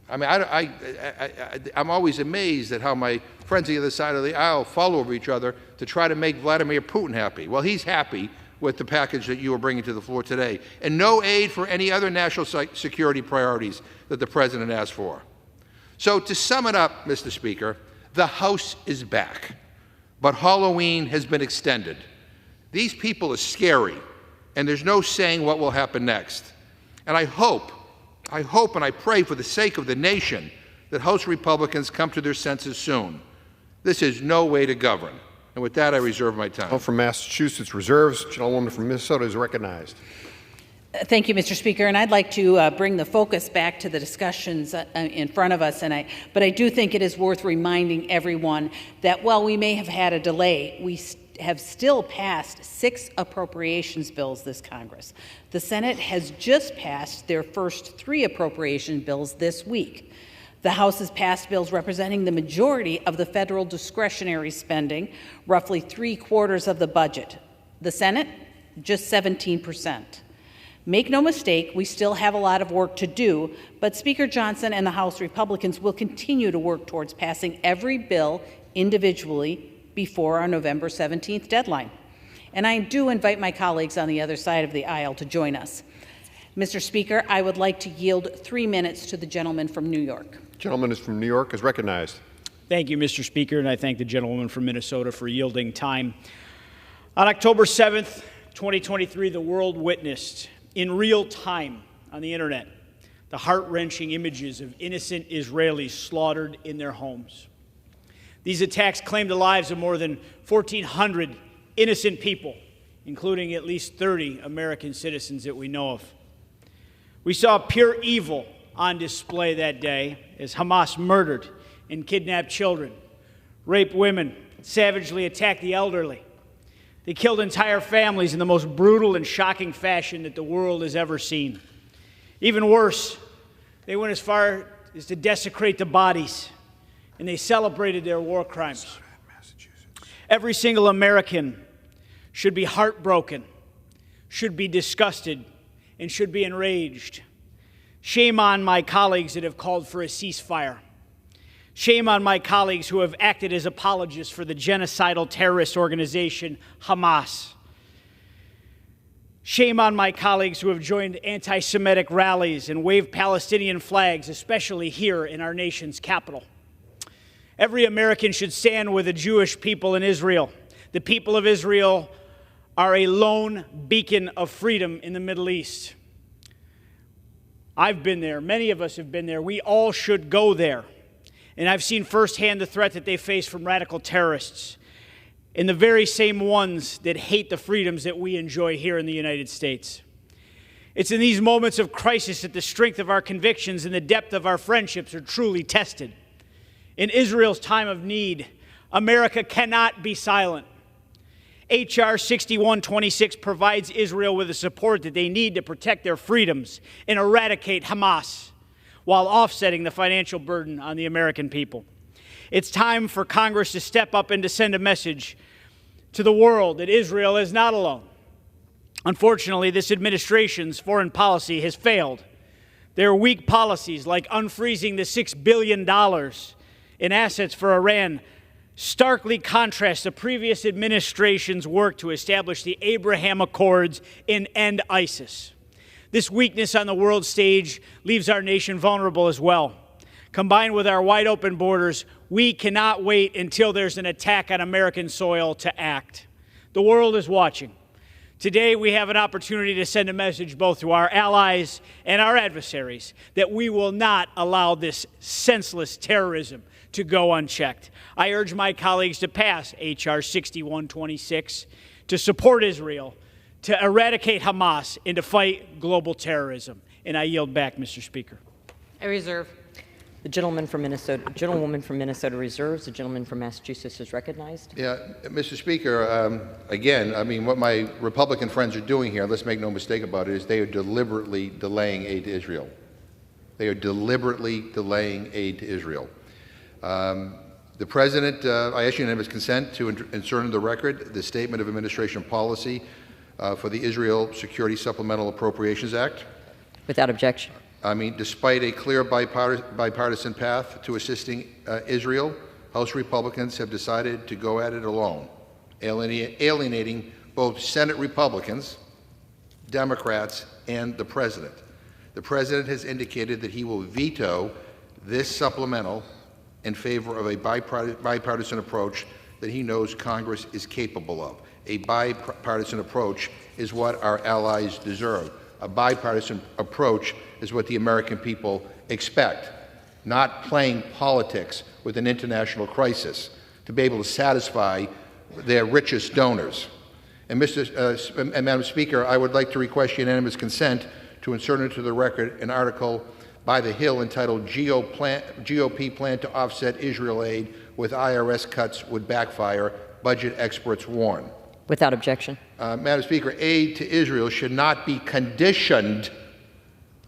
I mean, I'm always amazed at how my friends on the other side of the aisle fall over each other to try to make Vladimir Putin happy. Well, he's happy with the package that you are bringing to the floor today, and no aid for any other national security priorities that the president asked for. So to sum it up, Mr. Speaker, the House is back, but Halloween has been extended. These people are scary, and there's no saying what will happen next. And I hope and I pray for the sake of the nation that House Republicans come to their senses soon. This is no way to govern. And with that, I reserve my time. From Massachusetts reserves. Gentlewoman from Minnesota is recognized. Thank you, Mr. Speaker. And I'd like to bring the focus back to the discussions in front of us. But I do think it is worth reminding everyone that while we may have had a delay, we have still passed 6 appropriations bills this Congress. The Senate has just passed their first 3 appropriation bills this week. The House has passed bills representing the majority of the federal discretionary spending, roughly 3/4 of the budget. The Senate, just 17%. Make no mistake, we still have a lot of work to do, but Speaker Johnson and the House Republicans will continue to work towards passing every bill individually before our November 17th deadline. And I do invite my colleagues on the other side of the aisle to join us. Mr. Speaker, I would like to yield 3 minutes to the gentleman from New York. Gentleman is from New York is recognized. Thank you, Mr. Speaker, and I thank the gentlewoman from Minnesota for yielding time. On October 7th, 2023, the world witnessed in real time on the internet the heart-wrenching images of innocent Israelis slaughtered in their homes. These attacks claimed the lives of more than 1,400 innocent people, including at least 30 American citizens that we know of. We saw pure evil on display that day as Hamas murdered and kidnapped children, raped women, savagely attacked the elderly. They killed entire families in the most brutal and shocking fashion that the world has ever seen. Even worse, they went as far as to desecrate the bodies, and they celebrated their war crimes. Every single American should be heartbroken, should be disgusted, and should be enraged. Shame on my colleagues that have called for a ceasefire. Shame on my colleagues who have acted as apologists for the genocidal terrorist organization Hamas. Shame on my colleagues who have joined anti-Semitic rallies and waved Palestinian flags, especially here in our nation's capital. Every American should stand with the Jewish people in Israel. The people of Israel are a lone beacon of freedom in the Middle East. I've been there. Many of us have been there. We all should go there. And I've seen firsthand the threat that they face from radical terrorists, and the very same ones that hate the freedoms that we enjoy here in the United States. It's in these moments of crisis that the strength of our convictions and the depth of our friendships are truly tested. In Israel's time of need, America cannot be silent. H.R. 6126 provides Israel with the support that they need to protect their freedoms and eradicate Hamas, while offsetting the financial burden on the American people. It's time for Congress to step up and to send a message to the world that Israel is not alone. Unfortunately, this administration's foreign policy has failed. Their weak policies, like unfreezing the $6 billion in assets for Iran, starkly contrast the previous administration's work to establish the Abraham Accords and end ISIS. This weakness on the world stage leaves our nation vulnerable as well. Combined with our wide-open borders, we cannot wait until there's an attack on American soil to act. The world is watching. Today, we have an opportunity to send a message both to our allies and our adversaries that we will not allow this senseless terrorism to go unchecked. I urge my colleagues to pass H.R. 6126 to support Israel, to eradicate Hamas, and to fight global terrorism. And I yield back, Mr. Speaker. I reserve. The gentlewoman from Minnesota reserves. The gentleman from Massachusetts is recognized. Yeah, Mr. Speaker, again, I mean, what my Republican friends are doing here, let's make no mistake about it, is they are deliberately delaying aid to Israel. They are deliberately delaying aid to Israel. The President, I ask unanimous consent to insert into the record the Statement of Administration Policy for the Israel Security Supplemental Appropriations Act. Without objection. I mean, despite a clear bipartisan path to assisting Israel, House Republicans have decided to go at it alone, alienating both Senate Republicans, Democrats, and the President. The President has indicated that he will veto this supplemental in favor of a bipartisan approach that he knows Congress is capable of. A bipartisan approach is what our allies deserve. A bipartisan approach is what the American people expect, not playing politics with an international crisis to be able to satisfy their richest donors. And Madam Speaker, I would like to request unanimous consent to insert into the record an article by The Hill entitled GOP Plan to Offset Israel Aid with IRS Cuts Would Backfire, Budget Experts Warn. Without objection. Madam Speaker, aid to Israel should not be conditioned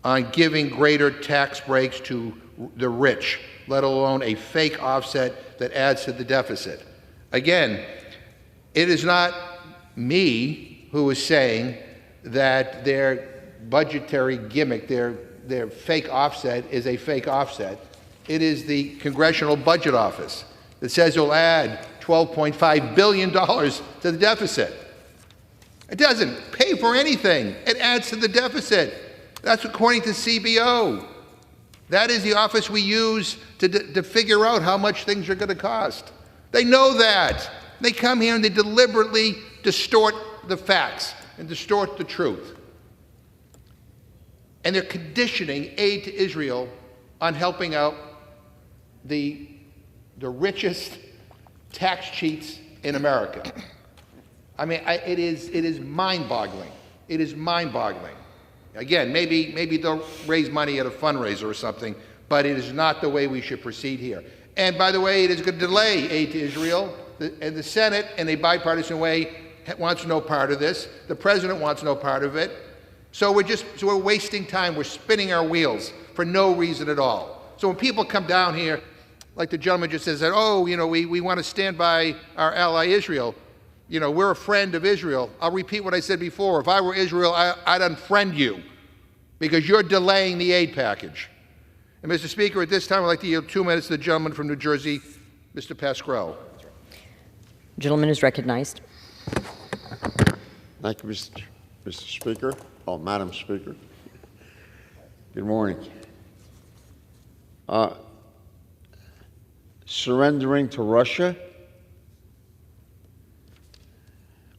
on giving greater tax breaks to the rich, let alone a fake offset that adds to the deficit. Again, it is not me who is saying that their budgetary gimmick, their fake offset is a fake offset. It is the Congressional Budget Office that says it'll add $12.5 billion to the deficit. It doesn't pay for anything. It adds to the deficit. That's according to CBO. That is the office we use to figure out how much things are going to cost. They know that. They come here and they deliberately distort the facts and distort the truth. And they're conditioning aid to Israel on helping out the richest tax cheats in America. I mean, it is mind-boggling. It is mind-boggling. Again, maybe they'll raise money at a fundraiser or something, but it is not the way we should proceed here. And by the way, it is going to delay aid to Israel. And the Senate, in a bipartisan way, wants no part of this. The president wants no part of it. So we're wasting time. We're spinning our wheels for no reason at all. So when people come down here, like the gentleman just says that, oh, you know, we want to stand by our ally Israel. You know, we're a friend of Israel. I'll repeat what I said before. If I were Israel, I'd unfriend you because you're delaying the aid package. And Mr. Speaker, at this time, I'd like to yield 2 minutes to the gentleman from New Jersey, Mr. Pascrell. Gentleman is recognized. Thank you, Mr. Speaker. Oh, Madam Speaker. Good morning. Surrendering to Russia?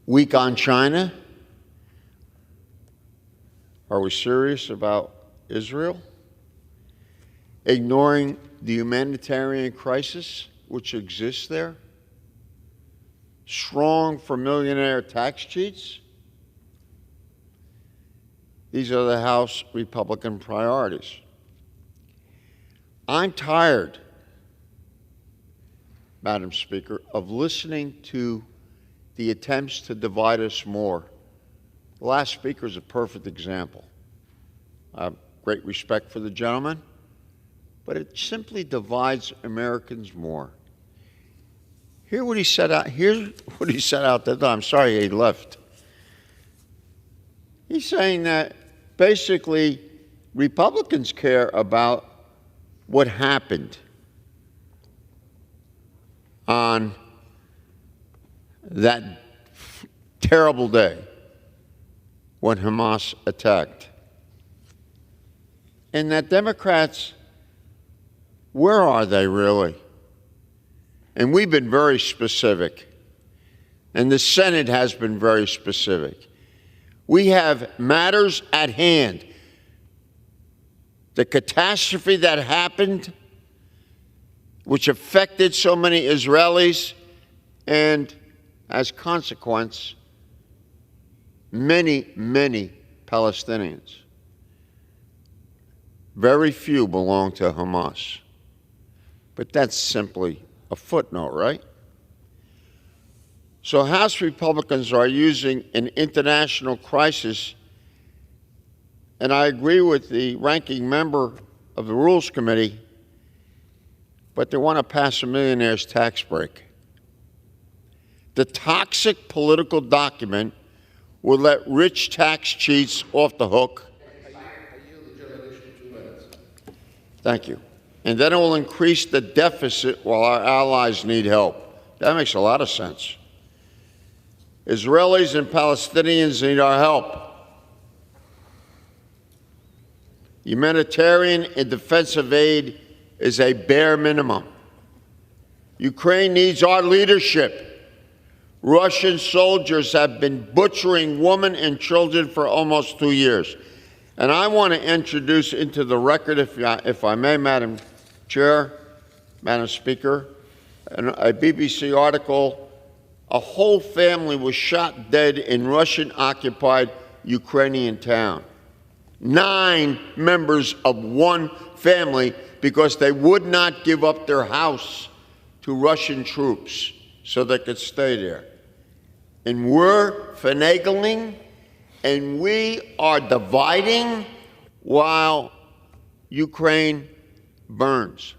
Weak on China? Are we serious about Israel? Ignoring the humanitarian crisis which exists there? Strong for millionaire tax cheats? These are the House Republican priorities. I'm tired, Madam Speaker, of listening to the attempts to divide us more. The last speaker is a perfect example. I have great respect for the gentleman, but it simply divides Americans more. Here's what he said out there. I'm sorry he left. He's saying that basically Republicans care about what happened on that terrible day when Hamas attacked. And that Democrats, where are they really? And we've been very specific. And the Senate has been very specific. We have matters at hand. The catastrophe that happened, which affected so many Israelis, and as a consequence, many, many Palestinians. Very few belong to Hamas. But that's simply a footnote, right? So House Republicans are using an international crisis, and I agree with the ranking member of the Rules Committee, but they want to pass a millionaire's tax break. The toxic political document will let rich tax cheats off the hook. Thank you. And then it will increase the deficit while our allies need help. That makes a lot of sense. Israelis and Palestinians need our help. Humanitarian and defensive aid is a bare minimum. Ukraine needs our leadership. Russian soldiers have been butchering women and children for almost 2 years. And I want to introduce into the record, if I may, Madam Chair, Madam Speaker, a BBC article. A whole family was shot dead in Russian-occupied Ukrainian town. 9 members of one family because they would not give up their house to Russian troops so they could stay there. And we're finagling, and we are dividing while Ukraine burns.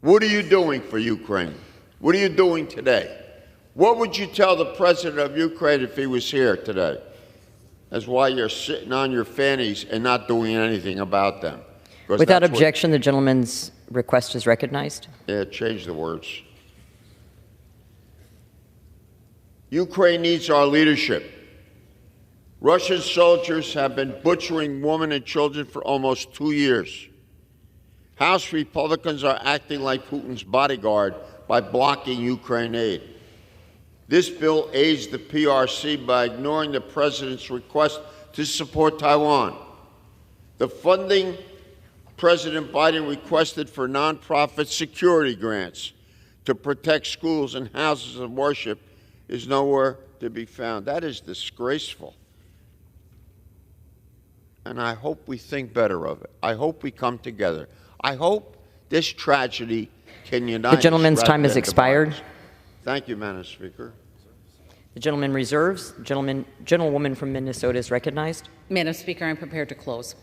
What are you doing for Ukraine? What are you doing today? What would you tell the president of Ukraine if he was here today? That's why you're sitting on your fannies and not doing anything about them. Without objection, the gentleman's request is recognized. Yeah, change the words. Ukraine needs our leadership. Russian soldiers have been butchering women and children for almost 2 years. House Republicans are acting like Putin's bodyguard by blocking Ukraine aid. This bill aids the PRC by ignoring the president's request to support Taiwan. The funding President Biden requested for nonprofit security grants to protect schools and houses of worship is nowhere to be found. That is disgraceful. And I hope we think better of it. I hope we come together. I hope this tragedy can unite. The gentleman's time has expired. Thank you, Madam Speaker. The gentleman reserves. Gentlewoman from Minnesota is recognized. Madam Speaker, I'm prepared to close.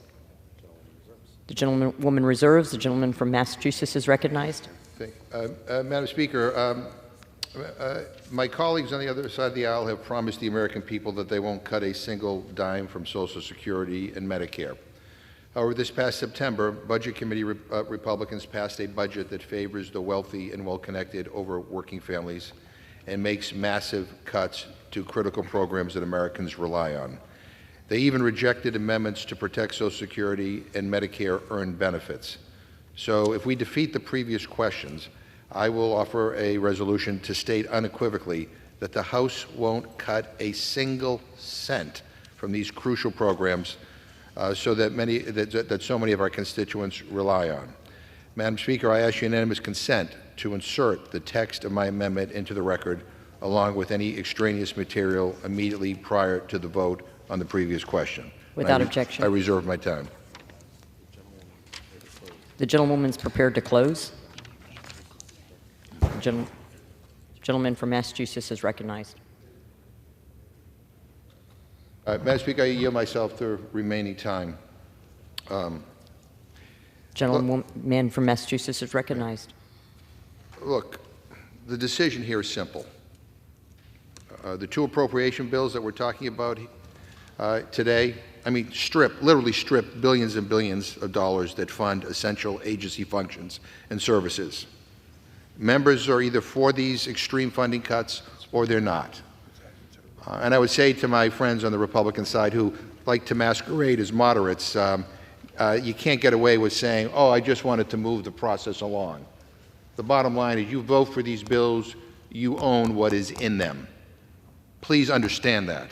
The gentlewoman reserves. The gentleman from Massachusetts is recognized. Madam Speaker, my colleagues on the other side of the aisle have promised the American people that they won't cut a single dime from Social Security and Medicare. However, this past September, Budget Committee Republicans passed a budget that favors the wealthy and well-connected over working families and makes massive cuts to critical programs that Americans rely on. They even rejected amendments to protect Social Security and Medicare earned benefits. So if we defeat the previous questions, I will offer a resolution to state unequivocally that the House won't cut a single cent from these crucial programs that so many of our constituents rely on. Madam Speaker, I ask unanimous consent to insert the text of my amendment into the record, along with any extraneous material immediately prior to the vote on the previous question. Without objection. I reserve my time. The gentlewoman's prepared to close. The gentleman from Massachusetts is recognized. Madam Speaker, I yield myself the remaining time. Gentleman from Massachusetts is recognized. Look, the decision here is simple. The two appropriation bills that we're talking about today, literally strip billions and billions of dollars that fund essential agency functions and services. Members are either for these extreme funding cuts or they're not. And I would say to my friends on the Republican side who like to masquerade as moderates, you can't get away with saying, oh, I just wanted to move the process along. The bottom line is you vote for these bills, you own what is in them. Please understand that.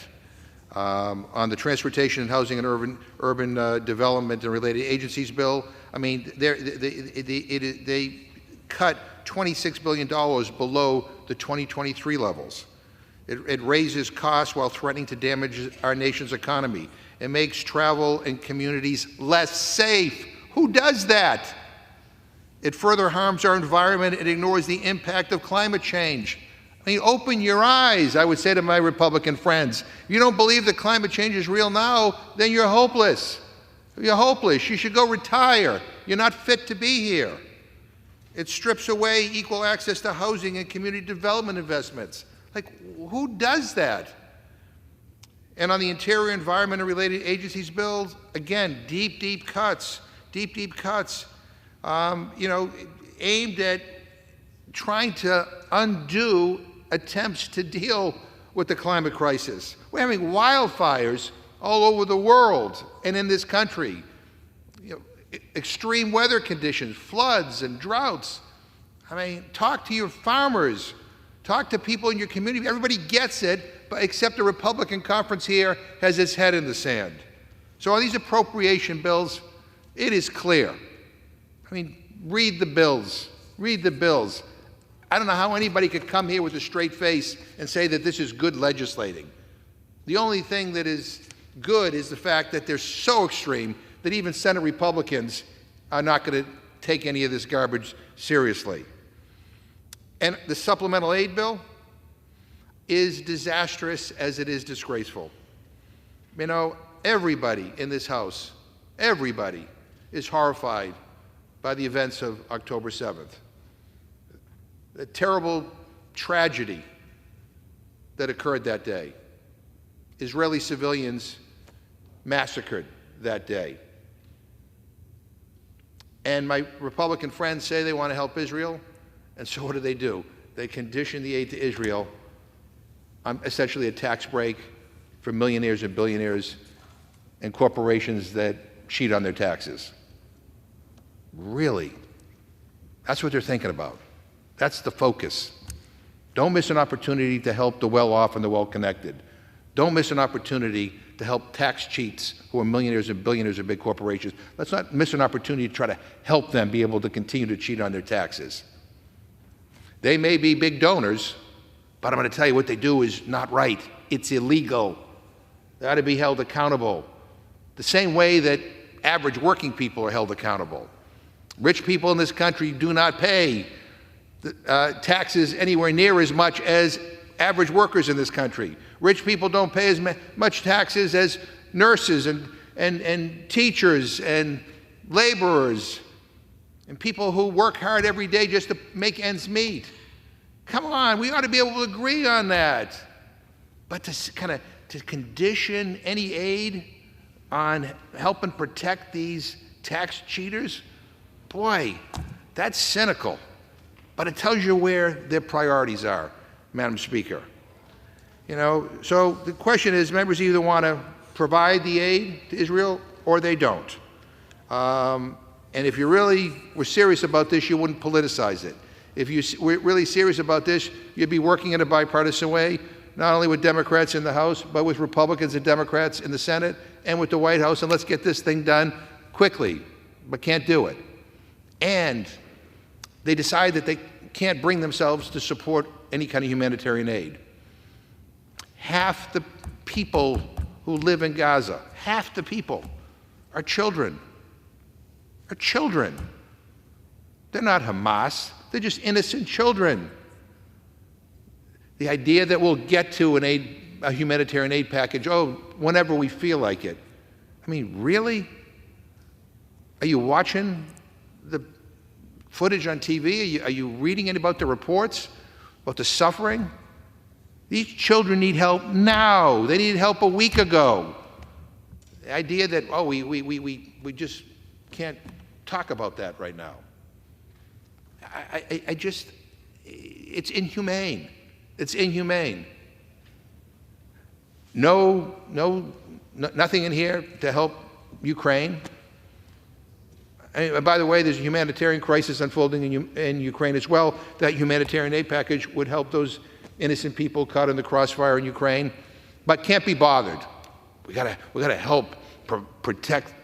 On the Transportation and Housing and Urban Development and Related Agencies bill, they cut $26 billion below the 2023 levels. It raises costs while threatening to damage our nation's economy. It makes travel and communities less safe. Who does that? It further harms our environment and ignores the impact of climate change. Open your eyes, I would say to my Republican friends. If you don't believe that climate change is real now, then you're hopeless. You're hopeless. You should go retire. You're not fit to be here. It strips away equal access to housing and community development investments. Who does that? And on the Interior, Environment, and Related Agencies bills, again, deep cuts, aimed at trying to undo attempts to deal with the climate crisis. We're having wildfires all over the world and in this country. Extreme weather conditions, floods and droughts. Talk to your farmers. Talk to people in your community. Everybody gets it, but except the Republican conference here has its head in the sand. So on these appropriation bills, it is clear. Read the bills. Read the bills. I don't know how anybody could come here with a straight face and say that this is good legislating. The only thing that is good is the fact that they're so extreme that even Senate Republicans are not going to take any of this garbage seriously. And the supplemental aid bill is disastrous as it is disgraceful. Everybody in this House, everybody is horrified by the events of October 7th. The terrible tragedy that occurred that day. Israeli civilians massacred that day. And my Republican friends say they want to help Israel, and so what do? They condition the aid to Israel on essentially a tax break for millionaires and billionaires and corporations that cheat on their taxes. Really? That's what they're thinking about. That's the focus. Don't miss an opportunity to help the well-off and the well-connected. Don't miss an opportunity to help tax cheats who are millionaires and billionaires or big corporations. Let's not miss an opportunity to try to help them be able to continue to cheat on their taxes. They may be big donors, but I'm going to tell you what they do is not right. It's illegal. They ought to be held accountable. The same way that average working people are held accountable. Rich people in this country do not pay taxes anywhere near as much as average workers in this country. Rich people don't pay as much taxes as nurses and teachers and laborers and people who work hard every day just to make ends meet. Come on, we ought to be able to agree on that. But to condition any aid on helping protect these tax cheaters, boy, that's cynical. But it tells you where their priorities are, Madam Speaker. You know, so the question is, members either want to provide the aid to Israel or they don't. And if you really were serious about this, you wouldn't politicize it. If you were really serious about this, you'd be working in a bipartisan way, not only with Democrats in the House, but with Republicans and Democrats in the Senate and with the White House, and let's get this thing done quickly, but can't do it. And they decide that they can't bring themselves to support any kind of humanitarian aid. Half the people who live in Gaza, half the people, are children. Are children. They're not Hamas. They're just innocent children. The idea that we'll get to a humanitarian aid package, whenever we feel like it. I mean, really? Are you watching the footage on TV? Are you reading about the reports about the suffering? These children need help now. They needed help a week ago. The idea that, we just can't talk about that right now. It's inhumane. It's inhumane. Nothing in here to help Ukraine. And by the way, there's a humanitarian crisis unfolding in Ukraine as well. That humanitarian aid package would help those innocent people caught in the crossfire in Ukraine, but can't be bothered. We gotta help protect,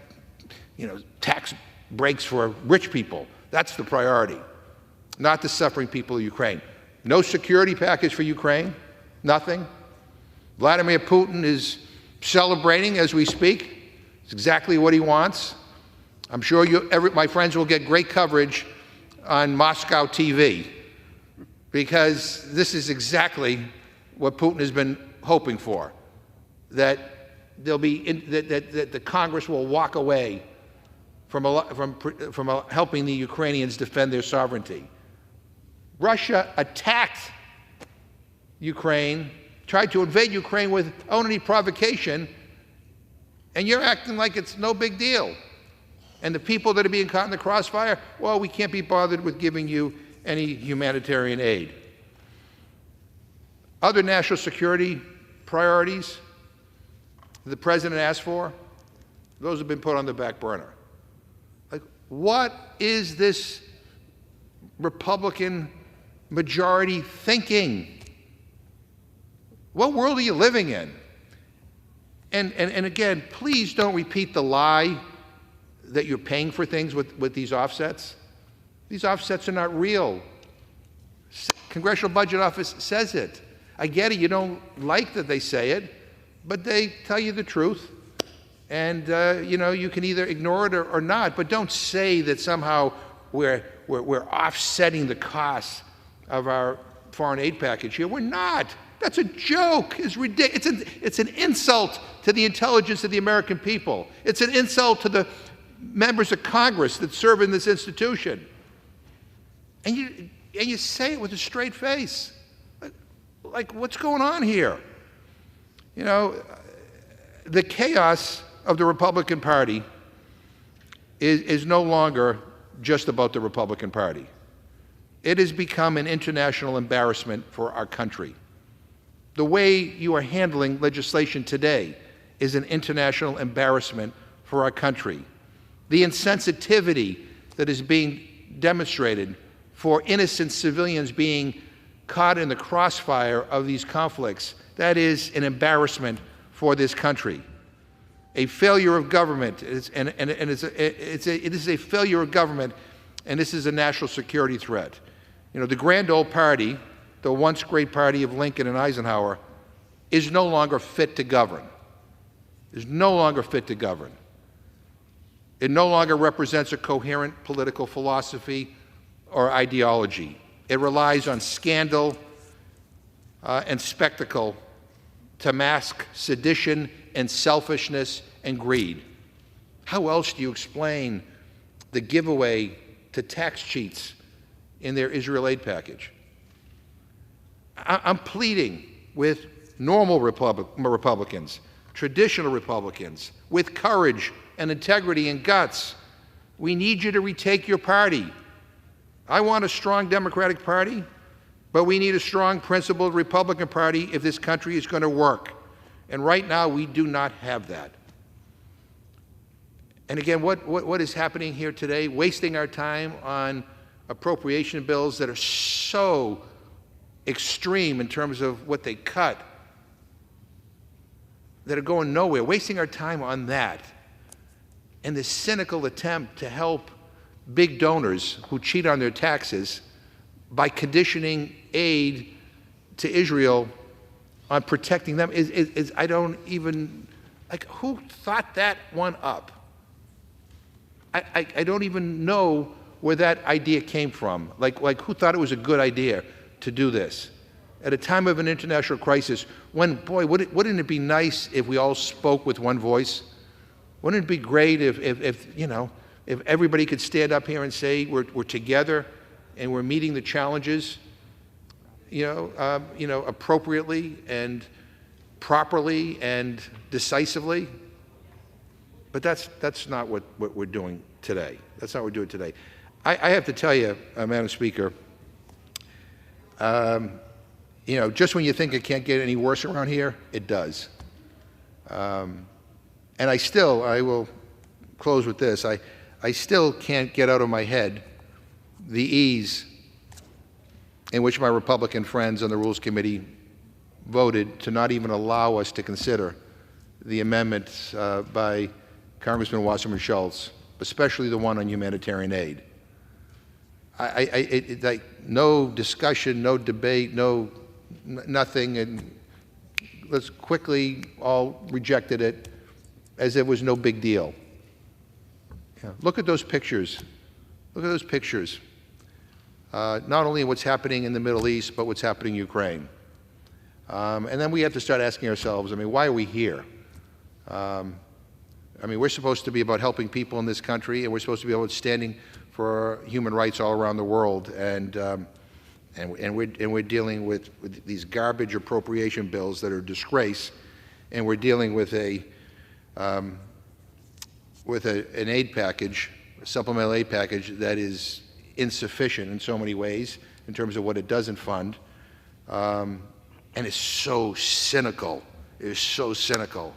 tax breaks for rich people. That's the priority, not the suffering people of Ukraine. No security package for Ukraine, nothing. Vladimir Putin is celebrating as we speak. It's exactly what he wants. I'm sure my friends will get great coverage on Moscow TV, because this is exactly what Putin has been hoping for, that that the Congress will walk away from helping the Ukrainians defend their sovereignty. Russia attacked Ukraine, tried to invade Ukraine without any provocation, and you're acting like it's no big deal. And the people that are being caught in the crossfire, well, we can't be bothered with giving you any humanitarian aid. Other national security priorities the president asked for, those have been put on the back burner. Like, what is this Republican majority thinking? What world are you living in? And again, please don't repeat the lie that you're paying for things with these offsets. These offsets are not real. Congressional Budget Office says it. I get it, you don't like that they say it, but they tell you the truth. And you can either ignore it or not, but don't say that somehow we're offsetting the costs of our foreign aid package here. We're not. That's a joke. It's ridiculous. It's an insult to the intelligence of the American people. It's an insult to the members of Congress that serve in this institution. And you say it with a straight face. Like, what's going on here? The chaos of the Republican Party is no longer just about the Republican Party. It has become an international embarrassment for our country. The way you are handling legislation today is an international embarrassment for our country. The insensitivity that is being demonstrated for innocent civilians being caught in the crossfire of these conflicts, that is an embarrassment for this country. A failure of government, it is a failure of government, and this is a national security threat. You know, the grand old party, the once great party of Lincoln and Eisenhower, is no longer fit to govern. Is no longer fit to govern. It no longer represents a coherent political philosophy or ideology. It relies on scandal and spectacle to mask sedition and selfishness and greed. How else do you explain the giveaway to tax cheats in their Israel aid package? I'm pleading with normal Republicans, traditional Republicans, with courage and integrity and guts. We need you to retake your party. I want a strong Democratic Party, but we need a strong, principled Republican Party if this country is going to work. And right now, we do not have that. And again, what is happening here today? Wasting our time on appropriation bills that are so extreme in terms of what they cut, that are going nowhere. Wasting our time on that. And this cynical attempt to help big donors who cheat on their taxes by conditioning aid to Israel on protecting them is I don't even, like, who thought that one up? I don't even know where that idea came from. Like who thought it was a good idea to do this? At a time of an international crisis, when, boy, wouldn't it be nice if we all spoke with one voice? Wouldn't it be great if everybody could stand up here and say we're together and we're meeting the challenges, appropriately and properly and decisively? But that's not what we're doing today. That's not what we're doing today. I have to tell you, Madam Speaker, just when you think it can't get any worse around here, it does. And I will close with this. I still can't get out of my head the ease in which my Republican friends on the Rules Committee voted to not even allow us to consider the amendment by Congressman Wasserman Schultz, especially the one on humanitarian aid. No discussion, no debate, nothing, and let's quickly all rejected it as if it was no big deal. Yeah. Look at those pictures. Look at those pictures. Not only what's happening in the Middle East, but what's happening in Ukraine. And then we have to start asking ourselves, why are we here? We're supposed to be about helping people in this country, and we're supposed to be about standing for human rights all around the world. And we're dealing with these garbage appropriation bills that are a disgrace, and we're dealing with an aid package, a supplemental aid package that is insufficient in so many ways in terms of what it doesn't fund, and it's so cynical. It is so cynical.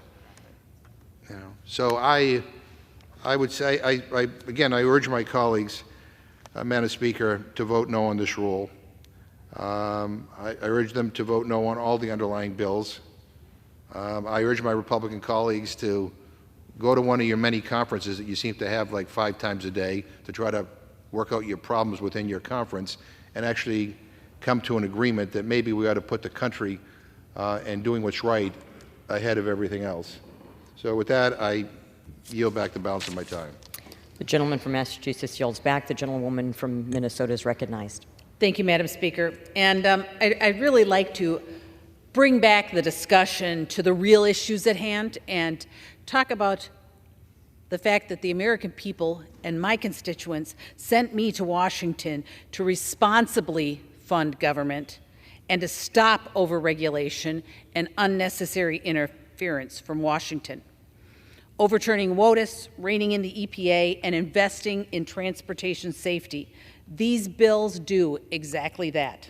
So I would say, again, I urge my colleagues, Madam Speaker, to vote no on this rule. I urge them to vote no on all the underlying bills. I urge my Republican colleagues to go to one of your many conferences that you seem to have like 5 times a day to try to work out your problems within your conference and actually come to an agreement that maybe we ought to put the country and doing what's right ahead of everything else. So with that, I yield back the balance of my time. The gentleman from Massachusetts yields back. The gentlewoman from Minnesota is recognized. Thank you, Madam Speaker. And I'd really like to bring back the discussion to the real issues at hand and talk about the fact that the American people and my constituents sent me to Washington to responsibly fund government and to stop overregulation and unnecessary interference from Washington. Overturning WOTUS, reining in the EPA, and investing in transportation safety. These bills do exactly that.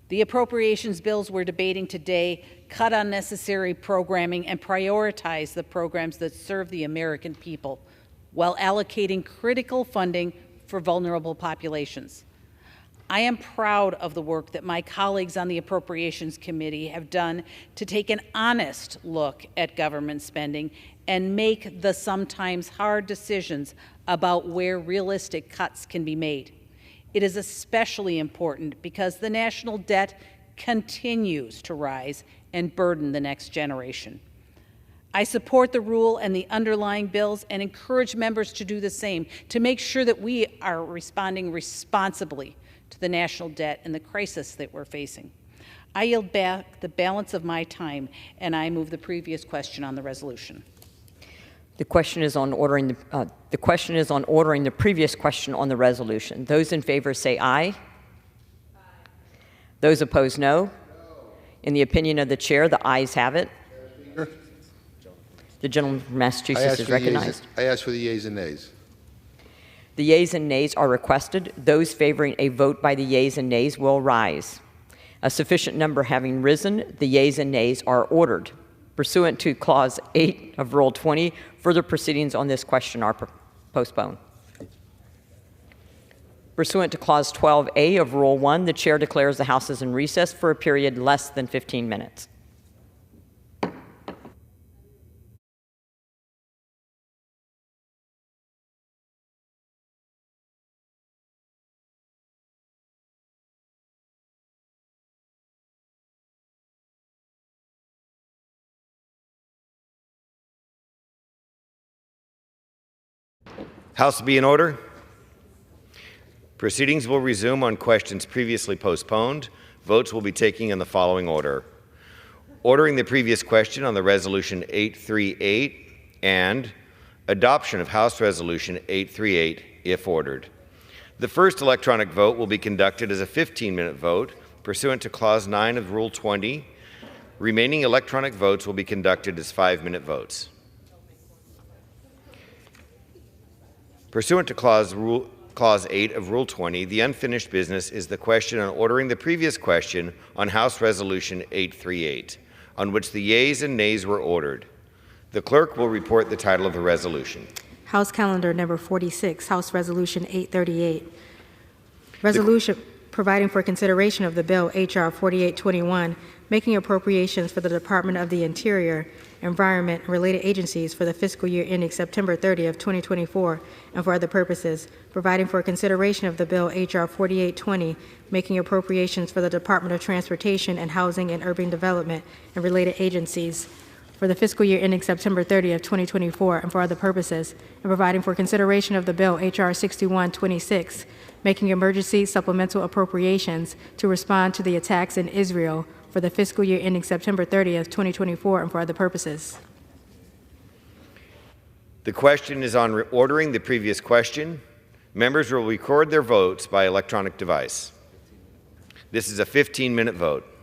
The appropriations bills we're debating today cut unnecessary programming and prioritize the programs that serve the American people while allocating critical funding for vulnerable populations. I am proud of the work that my colleagues on the Appropriations Committee have done to take an honest look at government spending and make the sometimes hard decisions about where realistic cuts can be made. It is especially important because the national debt continues to rise and burden the next generation. I support the rule and the underlying bills and encourage members to do the same to make sure that we are responding responsibly to the national debt and the crisis that we're facing. I yield back the balance of my time, and I move the previous question on the resolution. The question is on ordering the previous question on the resolution. Those in favor say aye. Those opposed, no. In the opinion of the chair, the ayes have it. The gentleman from Massachusetts is recognized. I ask for the yeas and nays. The yeas and nays are requested. Those favoring a vote by the yeas and nays will rise. A sufficient number having risen, the yeas and nays are ordered. Pursuant to Clause 8 of Rule 20, further proceedings on this question are postponed. Pursuant to Clause 12A of Rule 1, the chair declares the House is in recess for a period less than 15 minutes. House will be in order. Proceedings will resume on questions previously postponed. Votes will be taken in the following order. Ordering the previous question on the Resolution 838 and adoption of House Resolution 838 if ordered. The first electronic vote will be conducted as a 15-minute vote pursuant to Clause 9 of Rule 20. Remaining electronic votes will be conducted as 5-minute votes. Pursuant to Clause 8 of Rule 20, the unfinished business is the question on ordering the previous question on House Resolution 838, on which the yeas and nays were ordered. The clerk will report the title of the resolution. House Calendar Number 46, House Resolution 838. Resolution providing for consideration of the bill H.R. 4821, making appropriations for the Department of the Interior, Environment, and related agencies for the fiscal year ending September 30th, 2024, and for other purposes, providing for consideration of the bill H.R. 4820, making appropriations for the Department of Transportation and Housing and Urban Development and related agencies for the fiscal year ending September 30th, 2024, and for other purposes, and providing for consideration of the bill H.R. 6126, making emergency supplemental appropriations to respond to the attacks in Israel for the fiscal year ending September 30th, 2024, and for other purposes. The question is on ordering the previous question. Members will record their votes by electronic device. This is a 15-minute vote.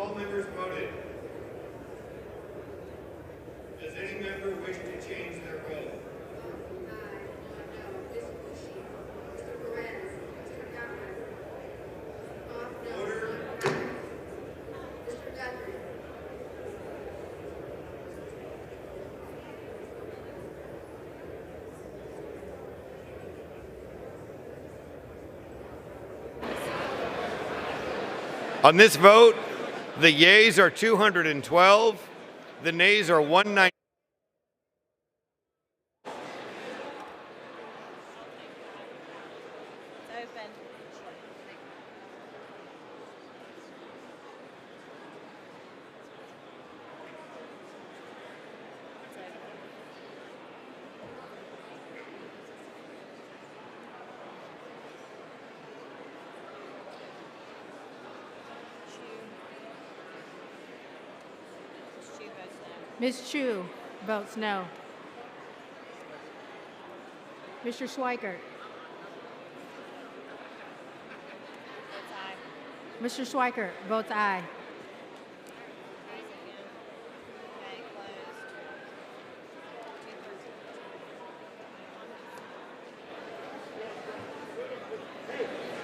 all members voted? Does any member wish to change their vote? On this vote, the yeas are 212, the nays are 190. Ms. Chu votes no. Mr. Schweikert. Mr. Schweikert votes aye.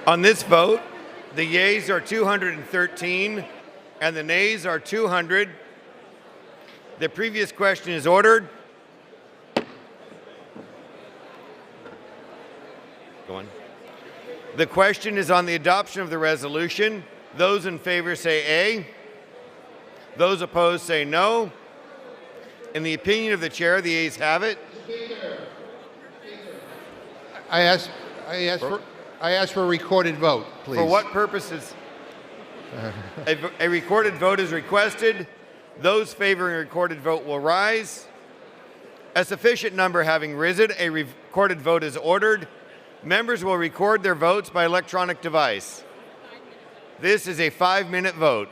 On this vote, the yeas are 213 and the nays are 200. The previous question is ordered. Go on. The question is on the adoption of the resolution. Those in favor say aye. Those opposed say no. In the opinion of the chair, the ayes have it. I ask for a recorded vote, please. For what purposes? A recorded vote is requested. Those favoring a recorded vote will rise. A sufficient number having risen, a recorded vote is ordered. Members will record their votes by electronic device. This is a 5-minute vote.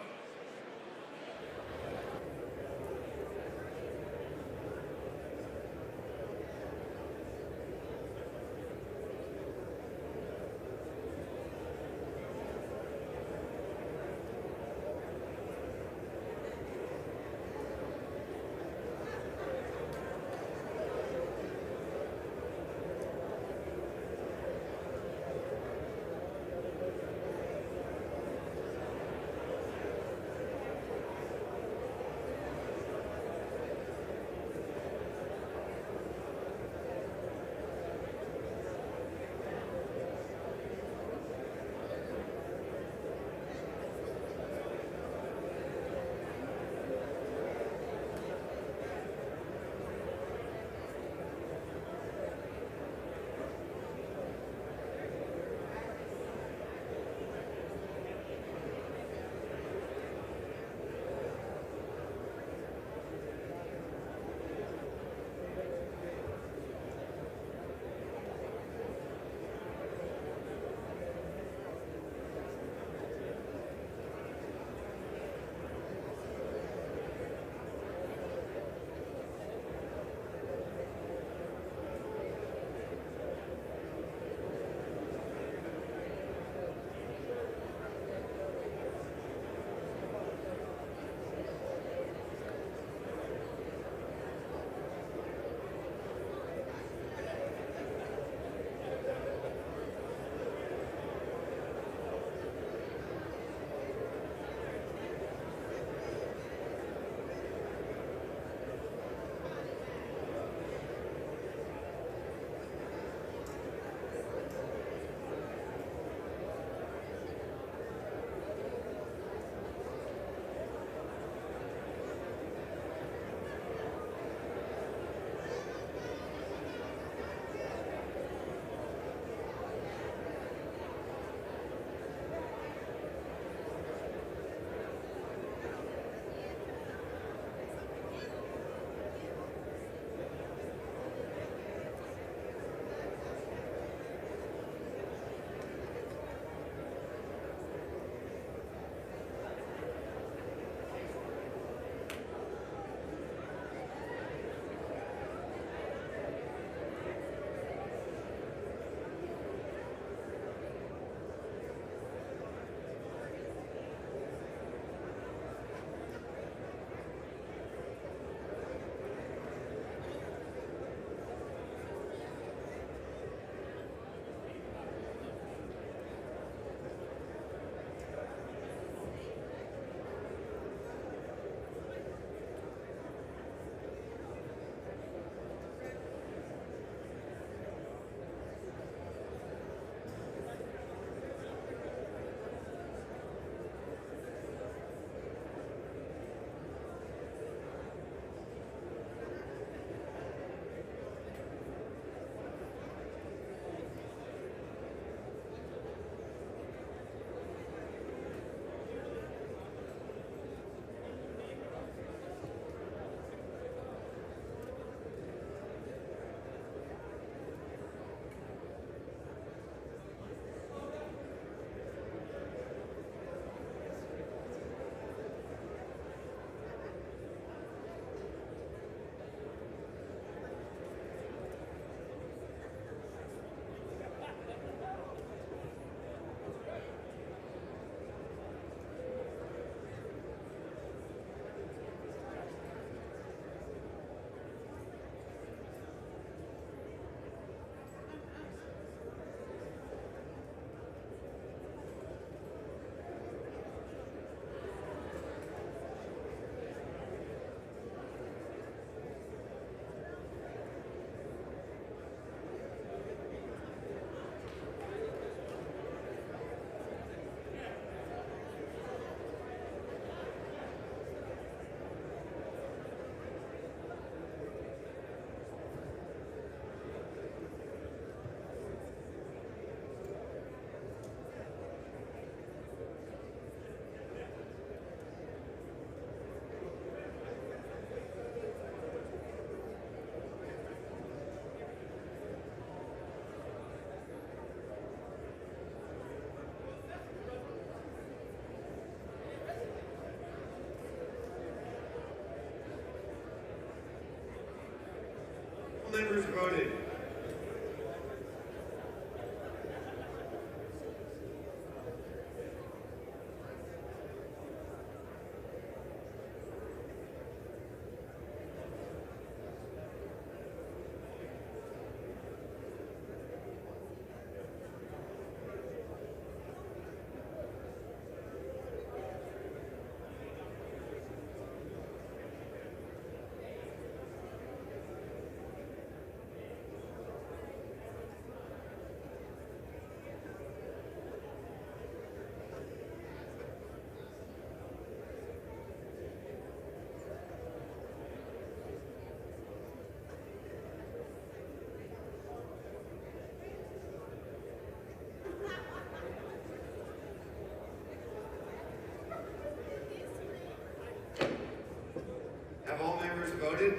voted?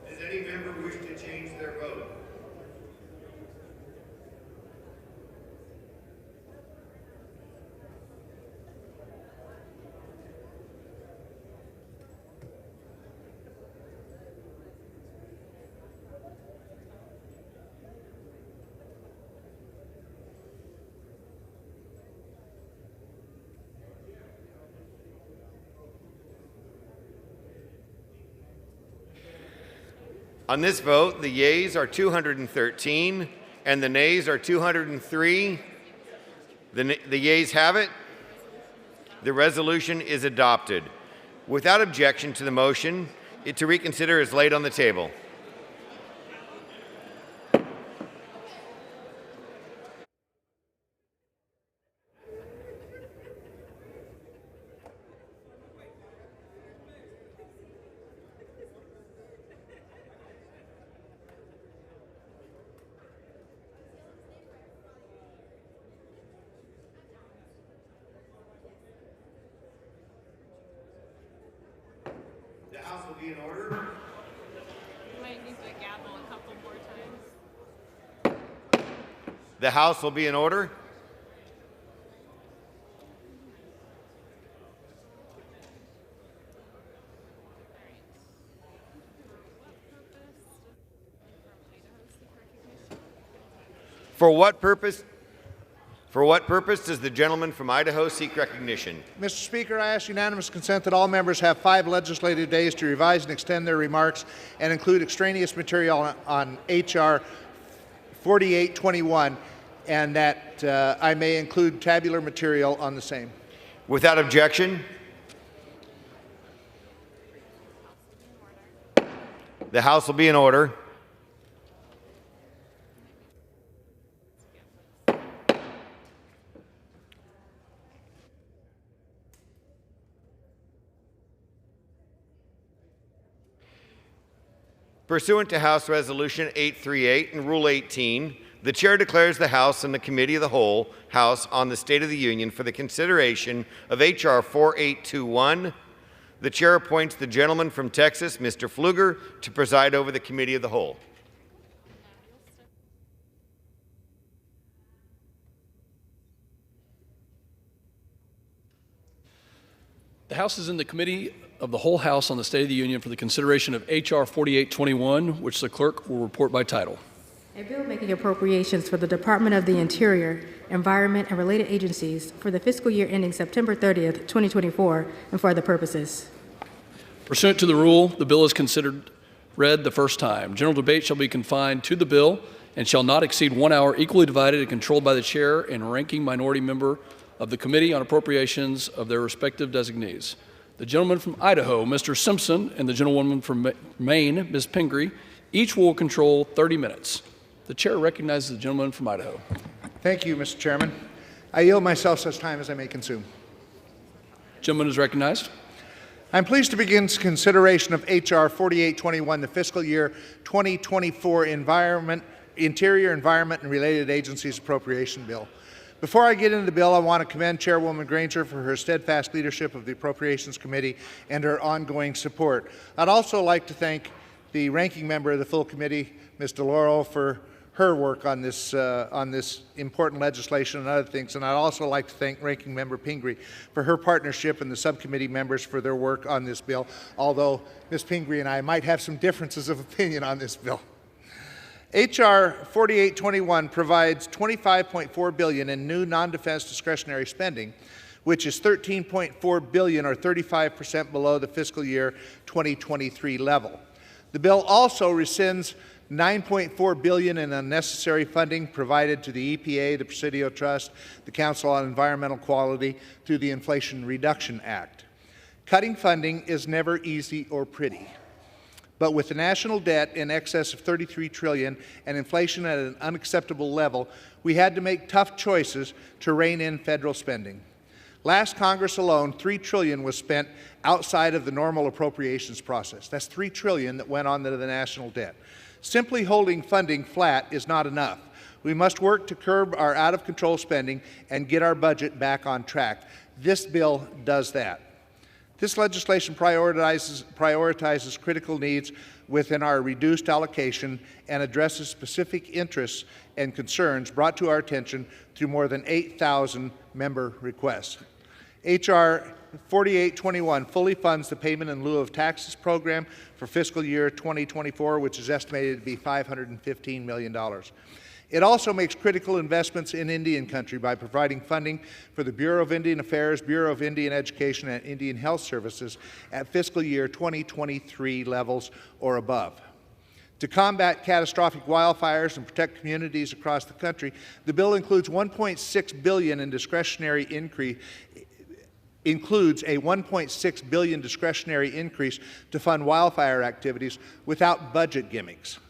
Does any member wish to change their vote? On this vote, the yeas are 213 and the nays are 203. The yeas have it. The resolution is adopted. Without objection to the motion, to reconsider is laid on the table. The House will be in order. You might need the gavel a couple more times. The House will be in order. For what purpose? For what purpose does the gentleman from Idaho seek recognition? Mr. Speaker, I ask unanimous consent that all members have 5 legislative days to revise and extend their remarks and include extraneous material on H.R. 4821, and that I may include tabular material on the same. Without objection, the House will be in order. Pursuant to House Resolution 838 and Rule 18, the Chair declares the House and the Committee of the Whole House on the State of the Union for the consideration of H.R. 4821. The Chair appoints the gentleman from Texas, Mr. Pfluger, to preside over the Committee of the Whole. The House is in the Committee of the Whole House on the State of the Union for the consideration of H.R. 4821, which the clerk will report by title. A bill making appropriations for the Department of the Interior, Environment, and related agencies for the fiscal year ending September 30th, 2024, and for other purposes. Pursuant to the rule, the bill is considered read the first time. General debate shall be confined to the bill and shall not exceed 1 hour, equally divided and controlled by the chair and ranking minority member of the Committee on Appropriations of their respective designees. The gentleman from Idaho, Mr. Simpson, and the gentlewoman from Maine, Ms. Pingree, each will control 30 minutes. The chair recognizes the gentleman from Idaho. Thank you, Mr. Chairman. I yield myself such time as I may consume. Gentleman is recognized. I'm pleased to begin consideration of H.R. 4821, the fiscal year 2024 Interior, Environment, and Related Agencies Appropriation Bill. Before I get into the bill, I want to commend Chairwoman Granger for her steadfast leadership of the Appropriations Committee and her ongoing support. I'd also like to thank the ranking member of the full committee, Ms. DeLauro, for her work on this important legislation and other things. And I'd also like to thank Ranking Member Pingree for her partnership and the subcommittee members for their work on this bill, although Ms. Pingree and I might have some differences of opinion on this bill. H.R. 4821 provides $25.4 billion in new non-defense discretionary spending, which is $13.4 billion or 35% below the fiscal year 2023 level. The bill also rescinds $9.4 billion in unnecessary funding provided to the EPA, the Presidio Trust, the Council on Environmental Quality through the Inflation Reduction Act. Cutting funding is never easy or pretty. But with the national debt in excess of $33 trillion and inflation at an unacceptable level, we had to make tough choices to rein in federal spending. Last Congress alone, $3 trillion was spent outside of the normal appropriations process. That's $3 trillion that went on to the national debt. Simply holding funding flat is not enough. We must work to curb our out-of-control spending and get our budget back on track. This bill does that. This legislation prioritizes critical needs within our reduced allocation and addresses specific interests and concerns brought to our attention through more than 8,000 member requests. H.R. 4821 fully funds the payment in lieu of taxes program for fiscal year 2024, which is estimated to be $515 million. It also makes critical investments in Indian country by providing funding for the Bureau of Indian Affairs, Bureau of Indian Education, and Indian Health Services at fiscal year 2023 levels or above. To combat catastrophic wildfires and protect communities across the country, the bill includes $1.6 billion in discretionary increase includes a $1.6 billion discretionary increase to fund wildfire activities without budget gimmicks.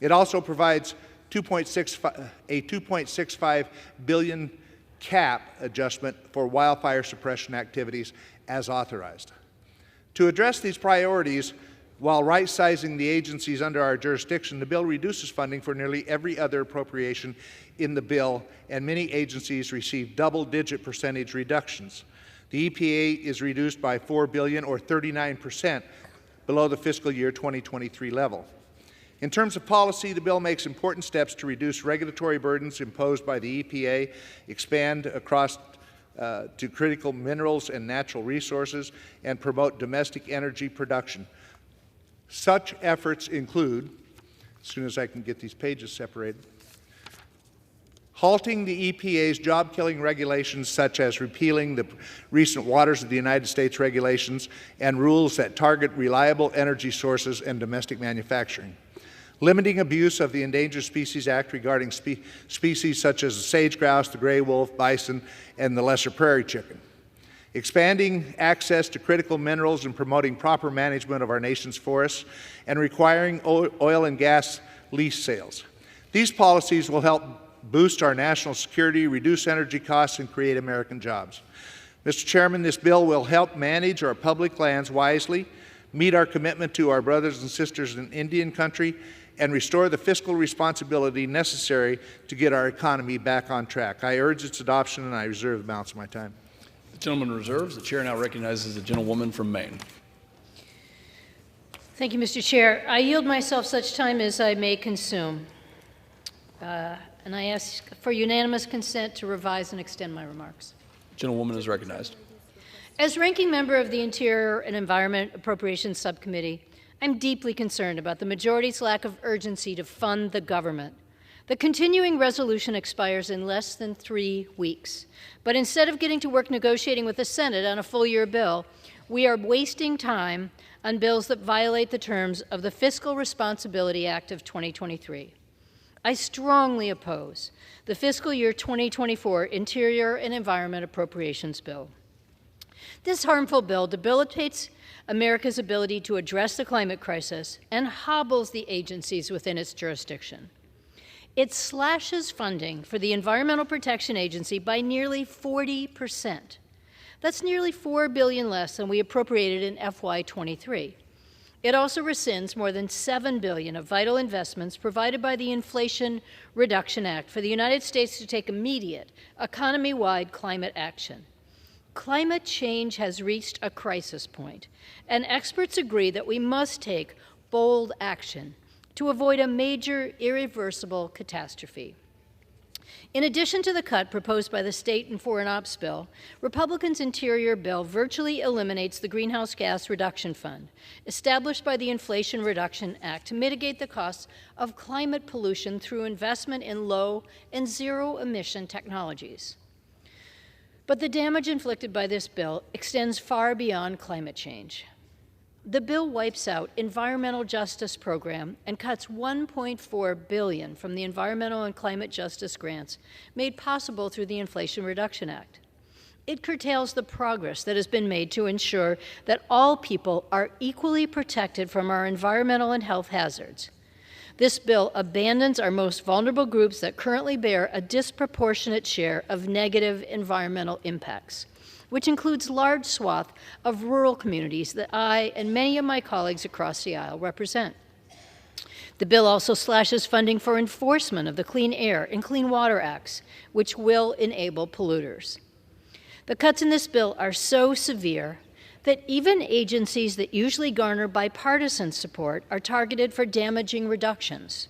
It also provides a $2.65 billion cap adjustment for wildfire suppression activities as authorized. To address these priorities, while right-sizing the agencies under our jurisdiction, the bill reduces funding for nearly every other appropriation in the bill, and many agencies receive double-digit percentage reductions. The EPA is reduced by $4 billion, or 39%, below the fiscal year 2023 level. In terms of policy, the bill makes important steps to reduce regulatory burdens imposed by the EPA, expand across to critical minerals and natural resources, and promote domestic energy production. Such efforts include, as soon as I can get these pages separated, halting the EPA's job-killing regulations, such as repealing the recent Waters of the United States regulations and rules that target reliable energy sources and domestic manufacturing. Limiting abuse of the Endangered Species Act regarding species such as the sage grouse, the gray wolf, bison, and the lesser prairie chicken. Expanding access to critical minerals and promoting proper management of our nation's forests, and requiring oil and gas lease sales. These policies will help boost our national security, reduce energy costs, and create American jobs. Mr. Chairman, this bill will help manage our public lands wisely, meet our commitment to our brothers and sisters in Indian country, and restore the fiscal responsibility necessary to get our economy back on track. I urge its adoption, and I reserve the balance of my time. The gentleman reserves. The chair now recognizes the gentlewoman from Maine. Thank you, Mr. Chair. I yield myself such time as I may consume. And I ask for unanimous consent to revise and extend my remarks. Gentlewoman is recognized. As ranking member of the Interior and Environment Appropriations Subcommittee, I'm deeply concerned about the majority's lack of urgency to fund the government. The continuing resolution expires in less than 3 weeks. But instead of getting to work negotiating with the Senate on a full-year bill, we are wasting time on bills that violate the terms of the Fiscal Responsibility Act of 2023. I strongly oppose the fiscal year 2024 Interior and Environment Appropriations Bill. This harmful bill debilitates America's ability to address the climate crisis and hobbles the agencies within its jurisdiction. It slashes funding for the Environmental Protection Agency by nearly 40%. That's nearly $4 billion less than we appropriated in FY23. It also rescinds more than $7 billion of vital investments provided by the Inflation Reduction Act for the United States to take immediate, economy-wide climate action. Climate change has reached a crisis point, and experts agree that we must take bold action to avoid a major, irreversible catastrophe. In addition to the cut proposed by the State and Foreign Ops Bill, Republicans' Interior Bill virtually eliminates the Greenhouse Gas Reduction Fund, established by the Inflation Reduction Act to mitigate the costs of climate pollution through investment in low and zero-emission technologies. But the damage inflicted by this bill extends far beyond climate change. The bill wipes out environmental justice program and cuts $1.4 billion from the environmental and climate justice grants made possible through the Inflation Reduction Act. It curtails the progress that has been made to ensure that all people are equally protected from our environmental and health hazards. This bill abandons our most vulnerable groups that currently bear a disproportionate share of negative environmental impacts, which includes large swath of rural communities that I and many of my colleagues across the aisle represent. The bill also slashes funding for enforcement of the Clean Air and Clean Water Acts, which will enable polluters. The cuts in this bill are so severe that even agencies that usually garner bipartisan support are targeted for damaging reductions.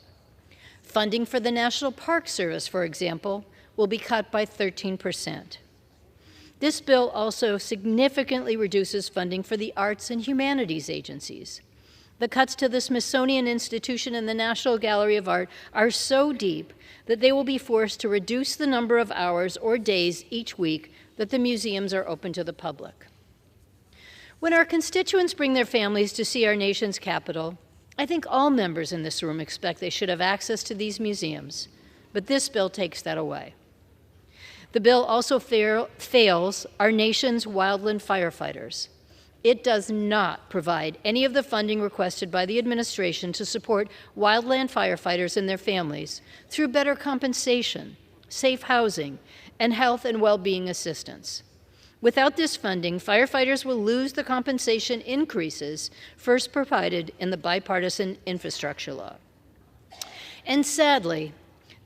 Funding for the National Park Service, for example, will be cut by 13%. This bill also significantly reduces funding for the arts and humanities agencies. The cuts to the Smithsonian Institution and the National Gallery of Art are so deep that they will be forced to reduce the number of hours or days each week that the museums are open to the public. When our constituents bring their families to see our nation's capital, I think all members in this room expect they should have access to these museums, but this bill takes that away. The bill also fails our nation's wildland firefighters. It does not provide any of the funding requested by the administration to support wildland firefighters and their families through better compensation, safe housing, and health and well-being assistance. Without this funding, firefighters will lose the compensation increases first provided in the bipartisan infrastructure law. And sadly,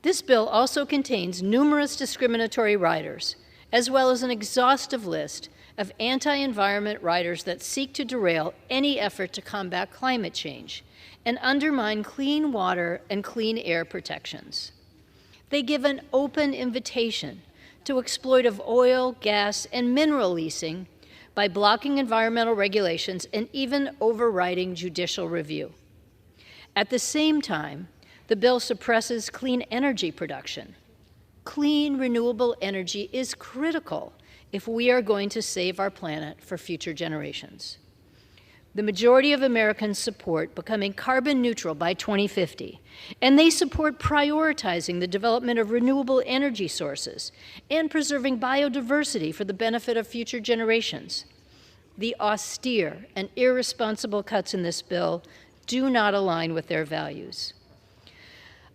this bill also contains numerous discriminatory riders, as well as an exhaustive list of anti-environment riders that seek to derail any effort to combat climate change and undermine clean water and clean air protections. They give an open invitation to exploitive oil, gas, and mineral leasing by blocking environmental regulations and even overriding judicial review. At the same time, the bill suppresses clean energy production. Clean, renewable energy is critical if we are going to save our planet for future generations. The majority of Americans support becoming carbon neutral by 2050, and they support prioritizing the development of renewable energy sources and preserving biodiversity for the benefit of future generations. The austere and irresponsible cuts in this bill do not align with their values.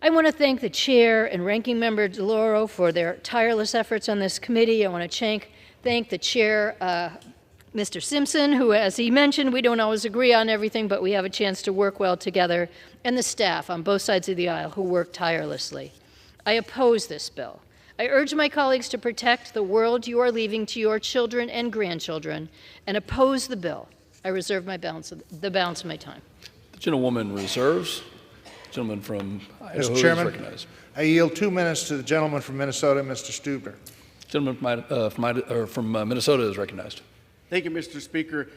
I want to thank the chair and ranking member DeLauro for their tireless efforts on this committee. I want to thank the chair, Mr. Simpson, who, as he mentioned, we don't always agree on everything, but we have a chance to work well together, and the staff on both sides of the aisle who work tirelessly. I oppose this bill. I urge my colleagues to protect the world you are leaving to your children and grandchildren and oppose the bill. I reserve the balance of my time. The gentlewoman reserves. Gentleman from Idaho Mr. Chairman, is recognized. I yield 2 minutes to the gentleman from Minnesota, Mr. Stuebner. Gentleman from Minnesota is recognized. Thank you, Mr. Speaker.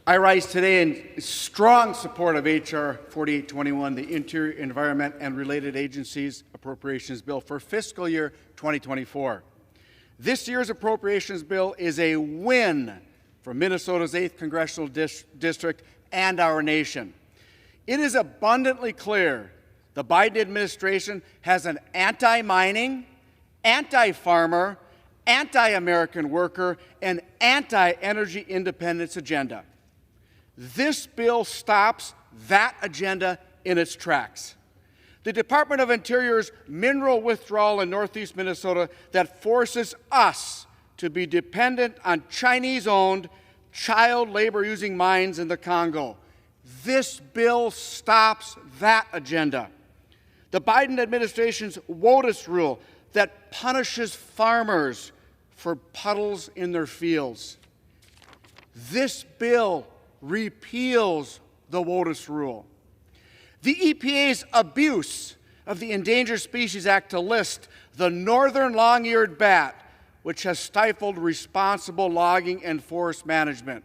I rise today in strong support of H.R. 4821, the Interior, Environment, and Related Agencies Appropriations Bill for fiscal year 2024. This year's appropriations bill is a win for Minnesota's 8th Congressional District and our nation. It is abundantly clear the Biden administration has an anti-mining, anti-farmer, anti-American worker, and anti-energy independence agenda. This bill stops that agenda in its tracks. The Department of Interior's mineral withdrawal in northeast Minnesota that forces us to be dependent on Chinese-owned, child labor-using mines in the Congo. This bill stops that agenda. The Biden administration's WOTUS rule that punishes farmers for puddles in their fields. This bill repeals the WOTUS rule. The EPA's abuse of the Endangered Species Act to list the northern long-eared bat, which has stifled responsible logging and forest management.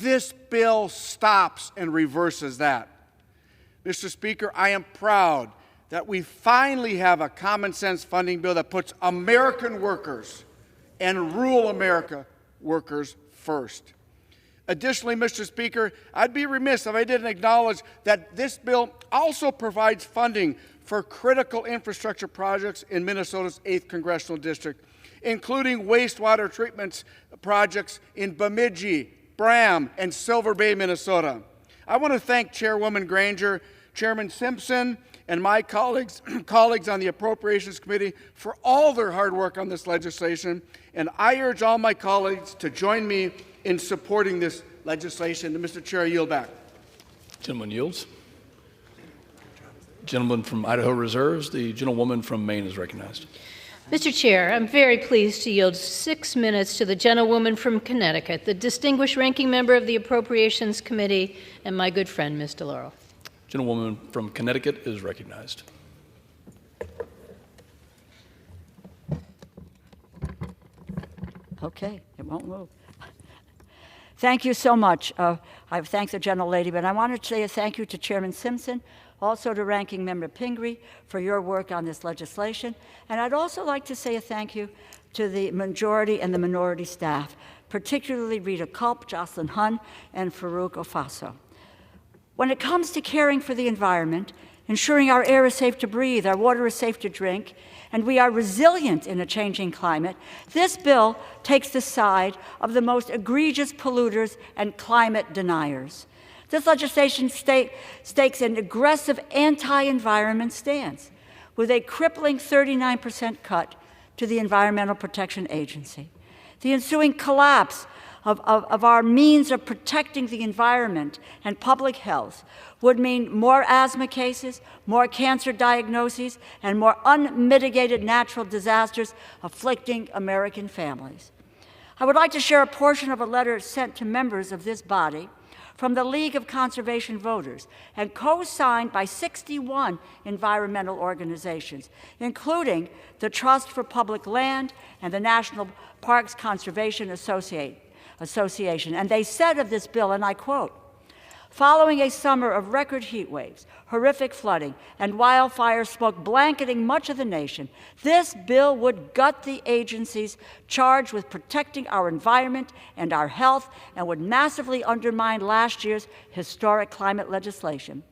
This bill stops and reverses that. Mr. Speaker, I am proud that we finally have a common sense funding bill that puts American workers and rural America workers first. Additionally, Mr. Speaker, I'd be remiss if I didn't acknowledge that this bill also provides funding for critical infrastructure projects in Minnesota's 8th Congressional District, including wastewater treatment projects in Bemidji, Bram, and Silver Bay, Minnesota. I want to thank Chairwoman Granger, Chairman Simpson, and my colleagues on the Appropriations Committee for all their hard work on this legislation, and I urge all my colleagues to join me in supporting this legislation. And Mr. Chair, I yield back. Gentleman yields. Gentleman from Idaho reserves. The gentlewoman from Maine is recognized. Mr. Chair, I'm very pleased to yield 6 minutes to the gentlewoman from Connecticut, the distinguished ranking member of the Appropriations Committee, and my good friend, Ms. DeLauro. Gentlewoman from Connecticut is recognized. Okay, it won't move. Thank you so much. I thank the gentlelady, but I wanted to say a thank you to Chairman Simpson, also to Ranking Member Pingree for your work on this legislation. And I'd also like to say a thank you to the majority and the minority staff, particularly Rita Culp, Jocelyn Hunn, and Farouk Ofaso. When it comes to caring for the environment, ensuring our air is safe to breathe, our water is safe to drink, and we are resilient in a changing climate, this bill takes the side of the most egregious polluters and climate deniers. This legislation stakes an aggressive anti-environment stance with a crippling 39% cut to the Environmental Protection Agency. The ensuing collapse of our means of protecting the environment and public health would mean more asthma cases, more cancer diagnoses, and more unmitigated natural disasters afflicting American families. I would like to share a portion of a letter sent to members of this body from the League of Conservation Voters and co-signed by 61 environmental organizations, including the Trust for Public Land and the National Parks Conservation Association. And they said of this bill, and I quote, "Following a summer of record heat waves, horrific flooding, and wildfire smoke blanketing much of the nation, this bill would gut the agencies charged with protecting our environment and our health and would massively undermine last year's historic climate legislation.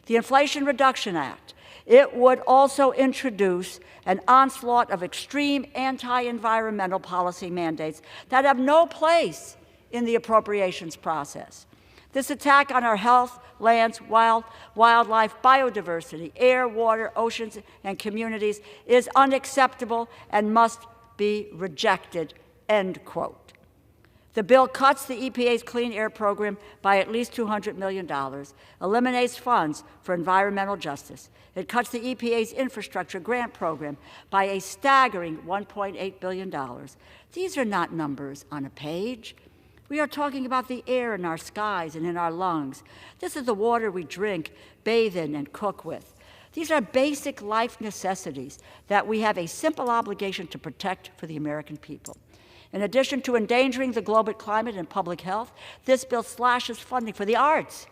The Inflation Reduction Act, it would also introduce an onslaught of extreme anti-environmental policy mandates that have no place in the appropriations process. This attack on our health, lands, wildlife, biodiversity, air, water, oceans, and communities is unacceptable and must be rejected," end quote. The bill cuts the EPA's Clean Air Program by at least $200 million, eliminates funds for environmental justice. It cuts the EPA's Infrastructure Grant Program by a staggering $1.8 billion. These are not numbers on a page. We are talking about the air in our skies and in our lungs. This is the water we drink, bathe in, and cook with. These are basic life necessities that we have a simple obligation to protect for the American people. In addition to endangering the global climate and public health, this bill slashes funding for the arts,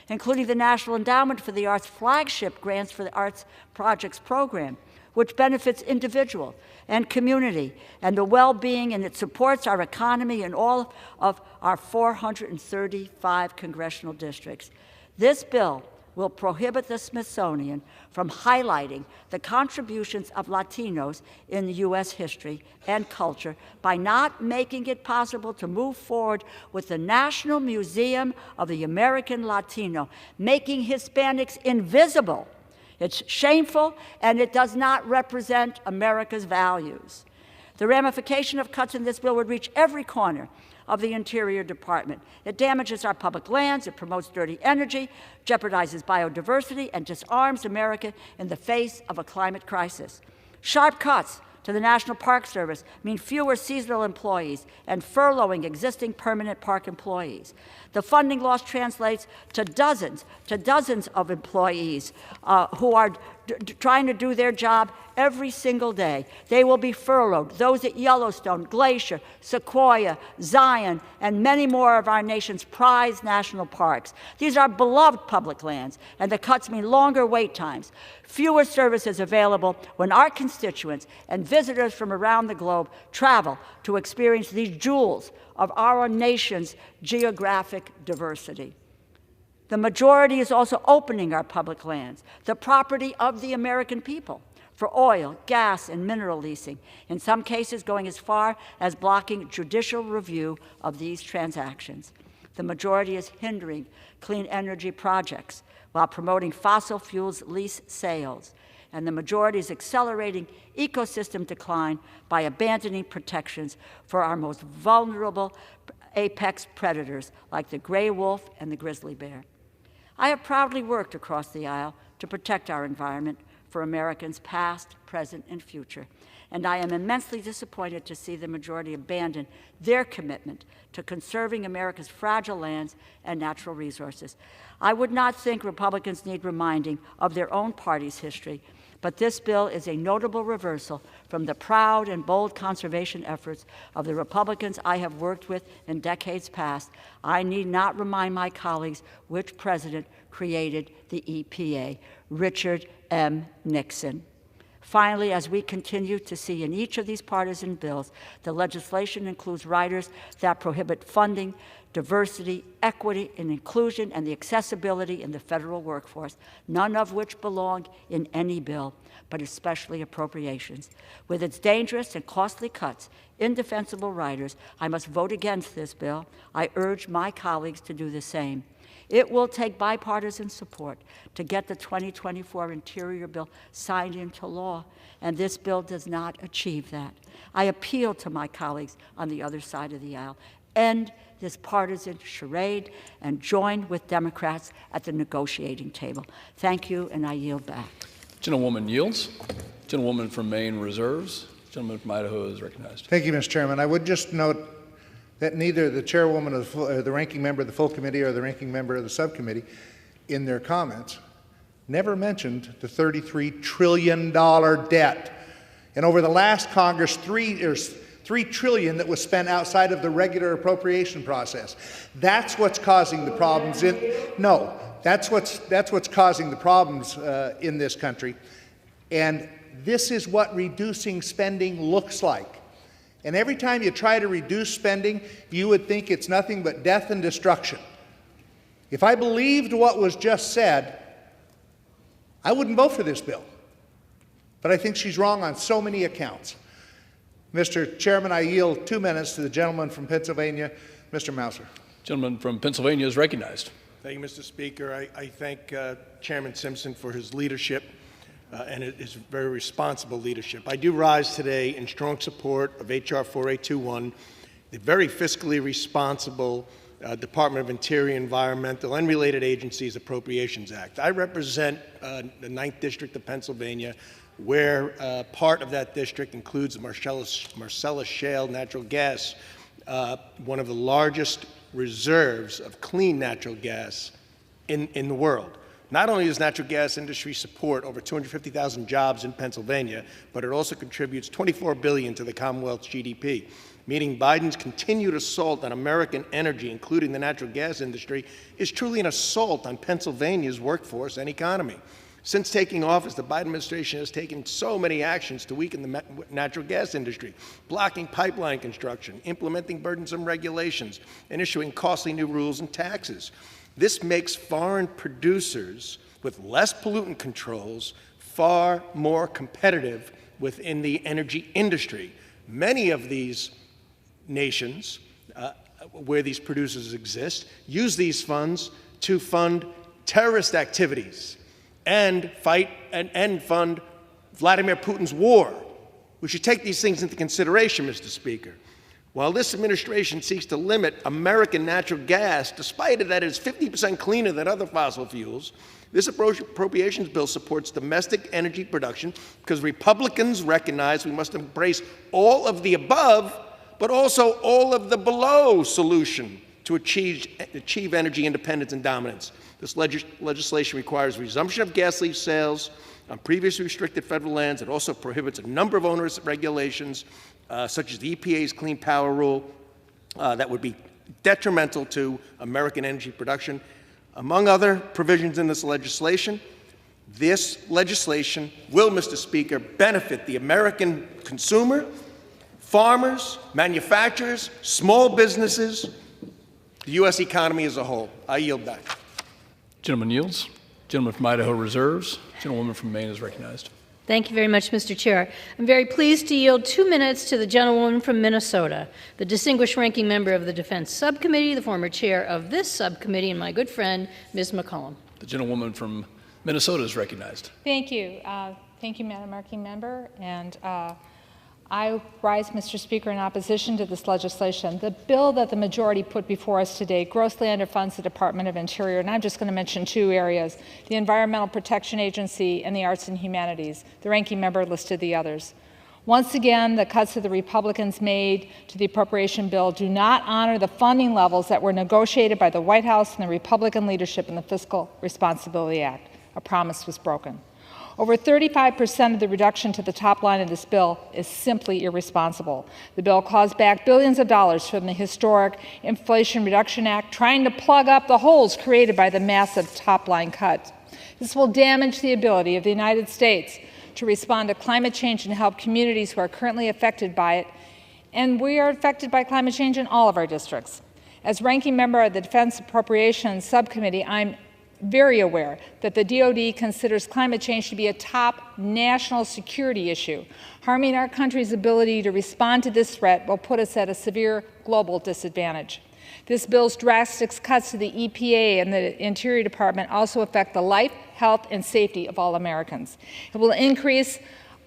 including the National Endowment for the Arts flagship Grants for the Arts Projects program, which benefits individual and community and the well-being, and it supports our economy in all of our 435 congressional districts. This bill will prohibit the Smithsonian from highlighting the contributions of Latinos in U.S. history and culture by not making it possible to move forward with the National Museum of the American Latino, making Hispanics invisible. It's shameful, and it does not represent America's values. The ramification of cuts in this bill would reach every corner of the Interior Department. It damages our public lands, it promotes dirty energy, jeopardizes biodiversity, and disarms America in the face of a climate crisis. Sharp cuts to the National Park Service mean fewer seasonal employees and furloughing existing permanent park employees. The funding loss translates to dozens of employees who are trying to do their job every single day. They will be furloughed. Those at Yellowstone, Glacier, Sequoia, Zion, and many more of our nation's prized national parks. These are beloved public lands, and the cuts mean longer wait times, fewer services available when our constituents and visitors from around the globe travel to experience these jewels of our nation's geographic diversity. The majority is also opening our public lands, the property of the American people, for oil, gas, and mineral leasing, in some cases going as far as blocking judicial review of these transactions. The majority is hindering clean energy projects while promoting fossil fuels lease sales. And the majority is accelerating ecosystem decline by abandoning protections for our most vulnerable apex predators like the gray wolf and the grizzly bear. I have proudly worked across the aisle to protect our environment for Americans past, present, and future. And I am immensely disappointed to see the majority abandon their commitment to conserving America's fragile lands and natural resources. I would not think Republicans need reminding of their own party's history, but this bill is a notable reversal from the proud and bold conservation efforts of the Republicans I have worked with in decades past. I need not remind my colleagues which president created the EPA, Richard M. Nixon. Finally, as we continue to see in each of these partisan bills, the legislation includes riders that prohibit funding, diversity, equity, and inclusion, and the accessibility in the federal workforce, none of which belong in any bill, but especially appropriations. With its dangerous and costly cuts, indefensible riders, I must vote against this bill. I urge my colleagues to do the same. It will take bipartisan support to get the 2024 Interior Bill signed into law, and this bill does not achieve that. I appeal to my colleagues on the other side of the aisle. End this partisan charade and join with Democrats at the negotiating table. Thank you, and I yield back. Gentlewoman yields. Gentlewoman from Maine reserves. Gentleman from Idaho is recognized. Thank you, Mr. Chairman. I would just note that neither the chairwoman of the ranking member of the full committee or the ranking member of the subcommittee in their comments never mentioned the $33 trillion debt. And over the last Congress, $3 trillion that was spent outside of the regular appropriation process. That's what's causing the problems that's what's causing the problems in this country. And this is what reducing spending looks like. And every time you try to reduce spending, you would think it's nothing but death and destruction. If I believed what was just said, I wouldn't vote for this bill. But I think she's wrong on so many accounts. Mr. Chairman, I yield 2 minutes to the gentleman from Pennsylvania, Mr. Mouser. Gentleman from Pennsylvania is recognized. Thank you, Mr. Speaker. I thank Chairman Simpson for his leadership and his very responsible leadership. I do rise today in strong support of H.R. 4821, the very fiscally responsible Department of Interior, Environmental, and Related Agencies Appropriations Act. I represent the 9th District of Pennsylvania, where part of that district includes the Marcellus Shale natural gas, one of the largest reserves of clean natural gas in the world. Not only does natural gas industry support over 250,000 jobs in Pennsylvania, but it also contributes $24 billion to the Commonwealth's GDP, meaning Biden's continued assault on American energy, including the natural gas industry, is truly an assault on Pennsylvania's workforce and economy. Since taking office, the Biden administration has taken so many actions to weaken the natural gas industry, blocking pipeline construction, implementing burdensome regulations, and issuing costly new rules and taxes. This makes foreign producers with less pollutant controls far more competitive within the energy industry. Many of these nations where these producers exist use these funds to fund terrorist activities and fight and fund Vladimir Putin's war. We should take these things into consideration, Mr. Speaker. While this administration seeks to limit American natural gas, despite that it is 50% cleaner than other fossil fuels, this appropriations bill supports domestic energy production because Republicans recognize we must embrace all of the above, but also all of the below solution to achieve energy independence and dominance. This legislation requires resumption of gas lease sales on previously restricted federal lands. It also prohibits a number of onerous regulations, such as the EPA's Clean Power Rule, that would be detrimental to American energy production. Among other provisions in this legislation will, Mr. Speaker, benefit the American consumer, farmers, manufacturers, small businesses, the U.S. economy as a whole. I yield back. Gentleman yields. Gentleman from Idaho reserves. Gentlewoman from Maine is recognized. Thank you very much, Mr. Chair. I'm very pleased to yield 2 minutes to the gentlewoman from Minnesota, the distinguished ranking member of the Defense Subcommittee, the former chair of this subcommittee, and my good friend, Ms. McCollum. The gentlewoman from Minnesota is recognized. Thank you. Thank you, Madam Ranking Member. And I rise, Mr. Speaker, in opposition to this legislation. The bill that the majority put before us today grossly underfunds the Department of Interior, and I'm just going to mention two areas, the Environmental Protection Agency and the Arts and Humanities. The ranking member listed the others. Once again, the cuts that the Republicans made to the appropriation bill do not honor the funding levels that were negotiated by the White House and the Republican leadership in the Fiscal Responsibility Act. A promise was broken. Over 35% of the reduction to the top line of this bill is simply irresponsible. The bill claws back billions of dollars from the historic Inflation Reduction Act, trying to plug up the holes created by the massive top line cut. This will damage the ability of the United States to respond to climate change and help communities who are currently affected by it. And we are affected by climate change in all of our districts. As ranking member of the Defense Appropriations Subcommittee, I'm very aware that the DoD considers climate change to be a top national security issue. Harming our country's ability to respond to this threat will put us at a severe global disadvantage. This bill's drastic cuts to the EPA and the Interior Department also affect the life, health, and safety of all Americans. It will increase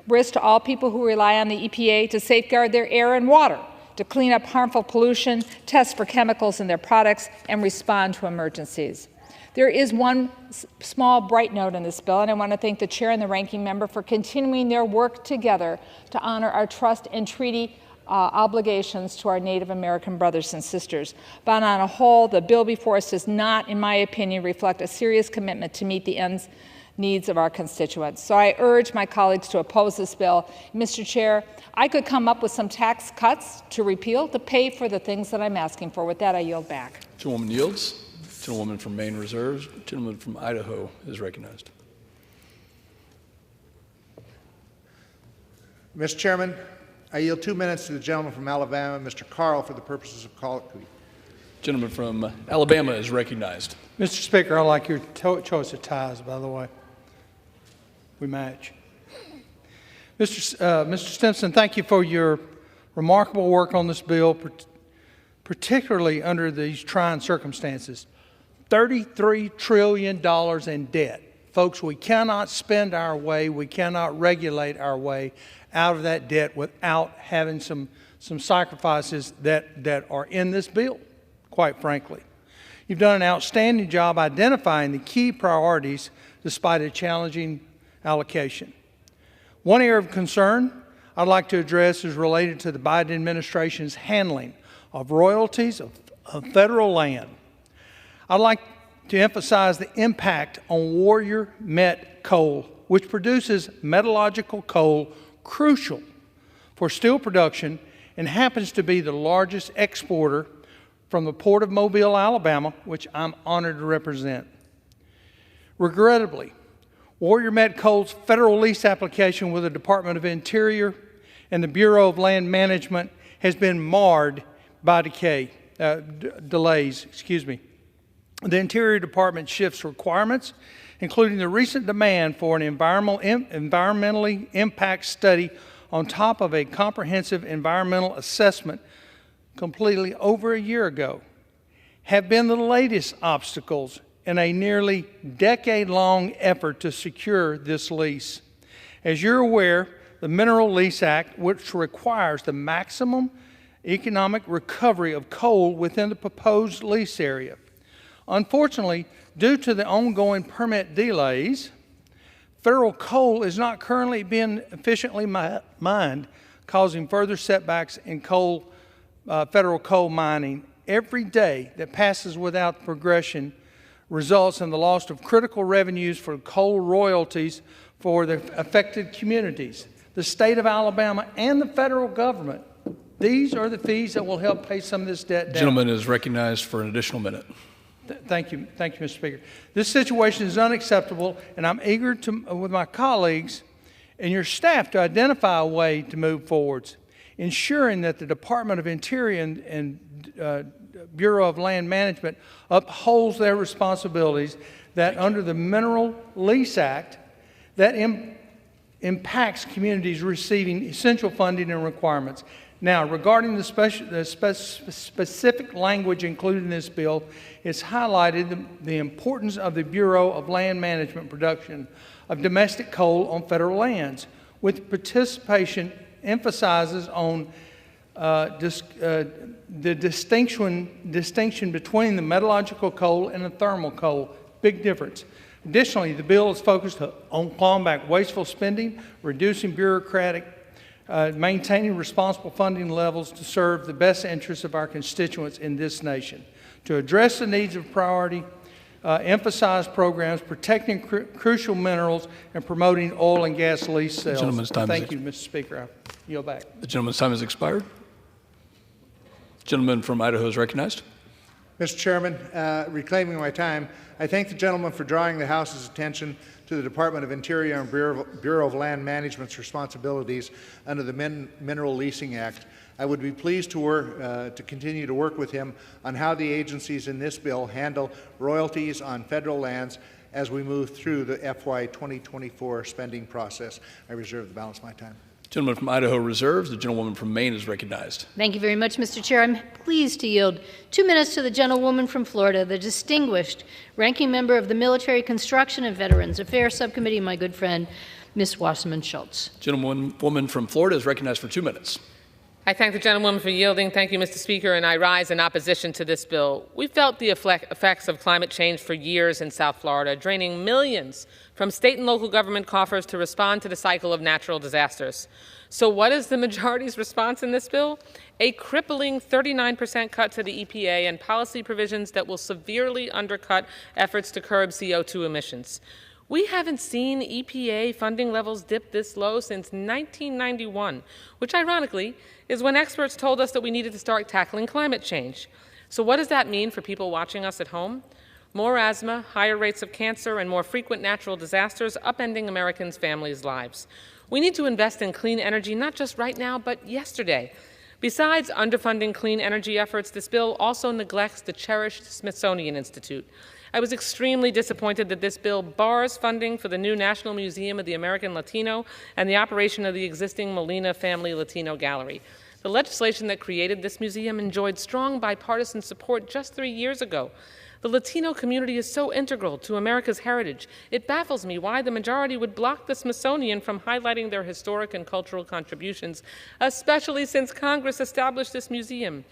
risk to all people who rely on the EPA to safeguard their air and water, to clean up harmful pollution, test for chemicals in their products, and respond to emergencies. There is one small bright note in this bill, and I want to thank the chair and the ranking member for continuing their work together to honor our trust and treaty obligations to our Native American brothers and sisters. But on a whole, the bill before us does not, in my opinion, reflect a serious commitment to meet the needs of our constituents. So I urge my colleagues to oppose this bill. Mr. Chair, I could come up with some tax cuts to repeal to pay for the things that I'm asking for. With that, I yield back. Gentlewoman yields. Gentlewoman from Maine reserves. Gentleman from Idaho is recognized. Mr. Chairman, I yield 2 minutes to the gentleman from Alabama, Mr. Carl, for the purposes of colloquy. Gentleman from Alabama is recognized. Mr. Speaker, I like your choice of ties, by the way. We match. Mr. Stimson, thank you for your remarkable work on this bill, particularly under these trying circumstances. $33 trillion in debt. Folks, we cannot spend our way, we cannot regulate our way out of that debt without having some sacrifices that are in this bill, quite frankly. You've done an outstanding job identifying the key priorities despite a challenging allocation. One area of concern I'd like to address is related to the Biden administration's handling of royalties of federal land. I'd like to emphasize the impact on Warrior Met Coal, which produces metallurgical coal crucial for steel production and happens to be the largest exporter from the Port of Mobile, Alabama, which I'm honored to represent. Regrettably, Warrior Met Coal's federal lease application with the Department of Interior and the Bureau of Land Management has been marred by delays. The Interior Department shifts requirements, including the recent demand for an environmentally impact study on top of a comprehensive environmental assessment completely over a year ago, have been the latest obstacles in a nearly decade-long effort to secure this lease. As you're aware, the Mineral Lease Act, which requires the maximum economic recovery of coal within the proposed lease area. Unfortunately, due to the ongoing permit delays, federal coal is not currently being efficiently mined, causing further setbacks in federal coal mining. Every day that passes without progression results in the loss of critical revenues for coal royalties for the affected communities. The state of Alabama and the federal government, these are the fees that will help pay some of this debt down. Gentleman is recognized for an additional minute. Thank you, Mr. Speaker. This situation is unacceptable, and I'm eager with my colleagues and your staff to identify a way to move forwards, ensuring that the Department of Interior and Bureau of Land Management upholds their responsibilities, that under the Mineral Lease Act, that impacts communities receiving essential funding and requirements. Now, regarding the specific language included in this bill, it's highlighted the importance of the Bureau of Land Management production of domestic coal on federal lands, with participation emphasizes on the distinction between the metallurgical coal and the thermal coal. Big difference. Additionally, the bill is focused on clawing back wasteful spending, reducing bureaucratic, maintaining responsible funding levels to serve the best interests of our constituents in this nation. To address the needs of priority, emphasize programs protecting crucial minerals and promoting oil and gas lease sales. Thank you, Mr. Speaker. I yield back. The gentleman's time has expired. The gentleman from Idaho is recognized. Mr. Chairman, reclaiming my time, I thank the gentleman for drawing the House's attention to the Department of Interior and Bureau of Land Management's responsibilities under the Mineral Leasing Act. I would be pleased to continue to work with him on how the agencies in this bill handle royalties on federal lands as we move through the FY 2024 spending process. I reserve the balance of my time. Gentleman from Idaho reserves. The gentlewoman from Maine is recognized. Thank you very much, Mr. Chair. I'm pleased to yield 2 minutes to the gentlewoman from Florida, the distinguished ranking member of the Military Construction and Veterans Affairs Subcommittee, my good friend, Ms. Wasserman Schultz. Gentlewoman from Florida is recognized for 2 minutes. I thank the gentlewoman for yielding. Thank you, Mr. Speaker, and I rise in opposition to this bill. We felt the effects of climate change for years in South Florida, draining millions from state and local government coffers to respond to the cycle of natural disasters. So what is the majority's response in this bill? A crippling 39% cut to the EPA and policy provisions that will severely undercut efforts to curb CO2 emissions. We haven't seen EPA funding levels dip this low since 1991, which ironically is when experts told us that we needed to start tackling climate change. So what does that mean for people watching us at home? More asthma, higher rates of cancer, and more frequent natural disasters upending Americans' families' lives. We need to invest in clean energy not just right now, but yesterday. Besides underfunding clean energy efforts, this bill also neglects the cherished Smithsonian Institute. I was extremely disappointed that this bill bars funding for the new National Museum of the American Latino and the operation of the existing Molina Family Latino Gallery. The legislation that created this museum enjoyed strong bipartisan support just 3 years ago. The Latino community is so integral to America's heritage. It baffles me why the majority would block the Smithsonian from highlighting their historic and cultural contributions, especially since Congress established this museum.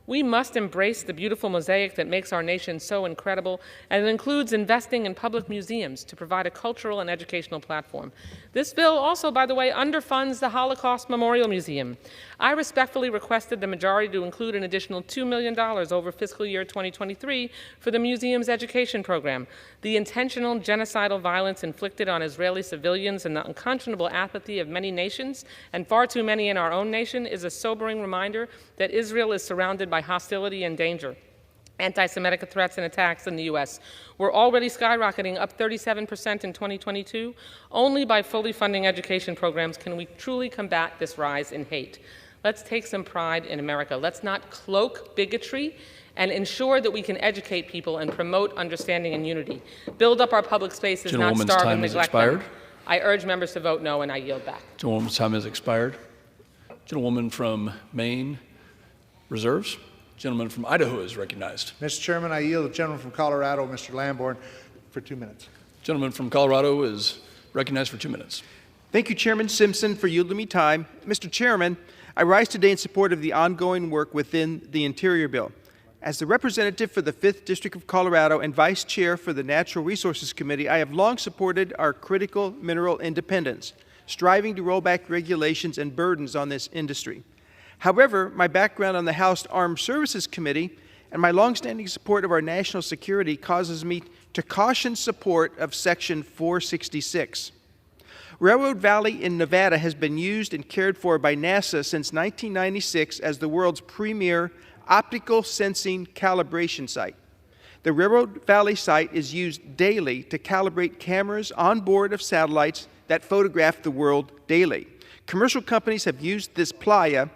We must embrace the beautiful mosaic that makes our nation so incredible, and it includes investing in public museums to provide a cultural and educational platform. This bill also, by the way, underfunds the Holocaust Memorial Museum. I respectfully requested the majority to include an additional $2 million over fiscal year 2023 for the museum's education program. The intentional genocidal violence inflicted on Israeli civilians and the unconscionable apathy of many nations, and far too many in our own nation, is a sobering reminder that Israel is surrounded by hostility and danger. Anti-Semitic threats and attacks in the U.S. were already skyrocketing, up 37% in 2022. Only by fully funding education programs can we truly combat this rise in hate. Let's take some pride in America. Let's not cloak bigotry and ensure that we can educate people and promote understanding and unity. Build up our public spaces, not starve and neglect them. I urge members to vote no, and I yield back. Gentlewoman's time has expired. Gentlewoman from Maine reserves. Gentleman from Idaho is recognized. Mr. Chairman, I yield the gentleman from Colorado, Mr. Lamborn, for 2 minutes. Gentleman from Colorado is recognized for 2 minutes. Thank you, Chairman Simpson, for yielding me time. Mr. Chairman, I rise today in support of the ongoing work within the Interior Bill. As the representative for the 5th District of Colorado and Vice Chair for the Natural Resources Committee, I have long supported our critical mineral independence, striving to roll back regulations and burdens on this industry. However, my background on the House Armed Services Committee and my longstanding support of our national security causes me to caution support of Section 466. Railroad Valley in Nevada has been used and cared for by NASA since 1996 as the world's premier optical sensing calibration site. The Railroad Valley site is used daily to calibrate cameras on board of satellites that photograph the world daily. Commercial companies have used this playa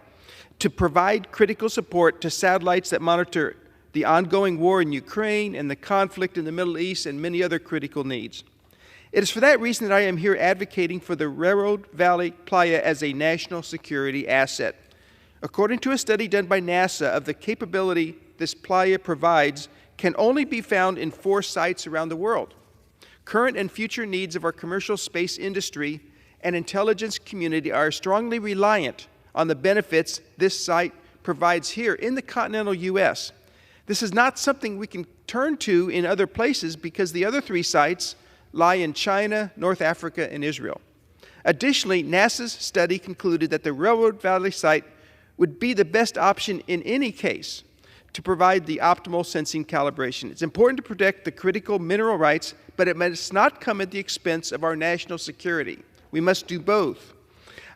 to provide critical support to satellites that monitor the ongoing war in Ukraine and the conflict in the Middle East and many other critical needs. It is for that reason that I am here advocating for the Railroad Valley Playa as a national security asset. According to a study done by NASA of the capability this playa provides can only be found in 4 sites around the world. Current and future needs of our commercial space industry and intelligence community are strongly reliant on the benefits this site provides here in the continental U.S. This is not something we can turn to in other places because the other 3 sites lie in China, North Africa, and Israel. Additionally, NASA's study concluded that the Railroad Valley site would be the best option in any case to provide the optimal sensing calibration. It's important to protect the critical mineral rights, but it must not come at the expense of our national security. We must do both.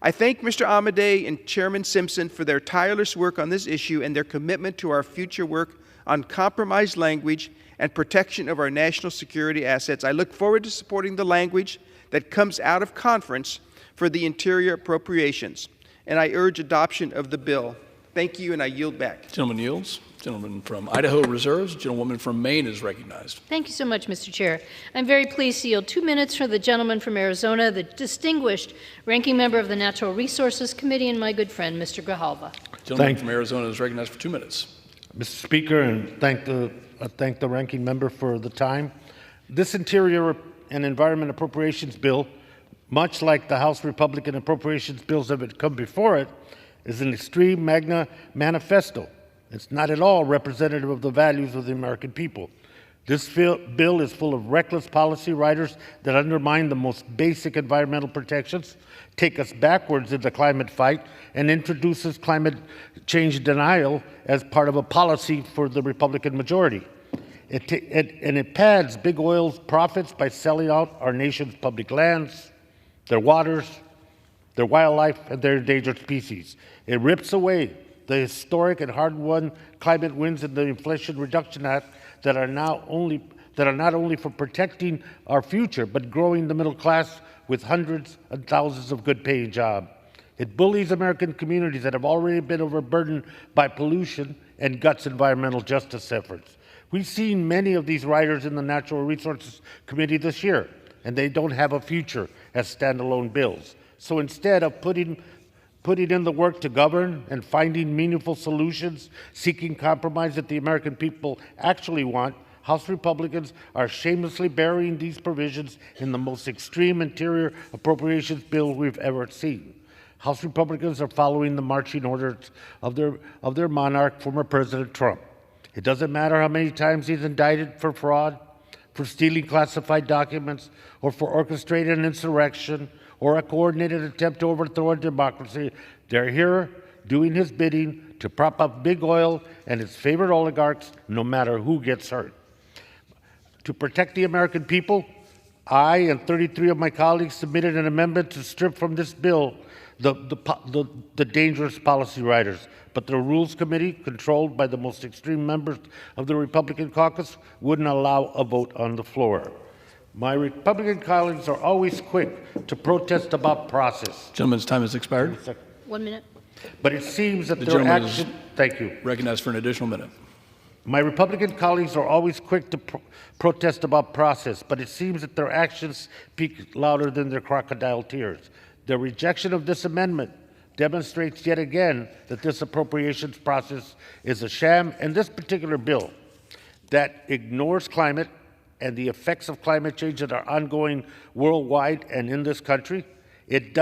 I thank Mr. Amodei and Chairman Simpson for their tireless work on this issue and their commitment to our future work on compromised language and protection of our national security assets. I look forward to supporting the language that comes out of conference for the Interior Appropriations, and I urge adoption of the bill. Thank you, and I yield back. Gentleman yields. Gentleman from Idaho reserves. Gentlewoman from Maine is recognized. Thank you so much, Mr. Chair. I'm very pleased to yield 2 minutes for the gentleman from Arizona, the distinguished ranking member of the Natural Resources Committee, and my good friend, Mr. Grijalva. Gentleman from Arizona is recognized for 2 minutes. Mr. Speaker, and thank the ranking member for the time. This Interior and Environment Appropriations Bill, much like the House Republican appropriations bills that have come before it, is an extreme magna manifesto. It's not at all representative of the values of the American people. This bill is full of reckless policy riders that undermine the most basic environmental protections, take us backwards in the climate fight, and introduces climate change denial as part of a policy for the Republican majority. It pads big oil's profits by selling out our nation's public lands, their waters, their wildlife, and their endangered species. It rips away the historic and hard-won climate wins in the Inflation Reduction Act that are not only for protecting our future, but growing the middle class with hundreds and thousands of good-paying jobs. It bullies American communities that have already been overburdened by pollution and guts environmental justice efforts. We've seen many of these riders in the Natural Resources Committee this year, and they don't have a future as standalone bills. So instead of putting in the work to govern and finding meaningful solutions, seeking compromise that the American people actually want, House Republicans are shamelessly burying these provisions in the most extreme interior appropriations bill we've ever seen. House Republicans are following the marching orders of their monarch, former President Trump. It doesn't matter how many times he's indicted for fraud, for stealing classified documents, or for orchestrating an insurrection, or a coordinated attempt to overthrow a democracy. They're here doing his bidding to prop up big oil and its favorite oligarchs, no matter who gets hurt. To protect the American people, I and 33 of my colleagues submitted an amendment to strip from this bill the dangerous policy riders. But the Rules Committee, controlled by the most extreme members of the Republican caucus, wouldn't allow a vote on the floor. My Republican colleagues are always quick to protest about process. Gentleman's time has expired. 1 minute. But it seems that The their gentleman action... is Thank you. recognized for an additional minute. My Republican colleagues are always quick to protest about process, but it seems that their actions speak louder than their crocodile tears. Their rejection of this amendment demonstrates yet again that this appropriations process is a sham, and this particular bill that ignores climate and the effects of climate change that are ongoing worldwide and in this country. It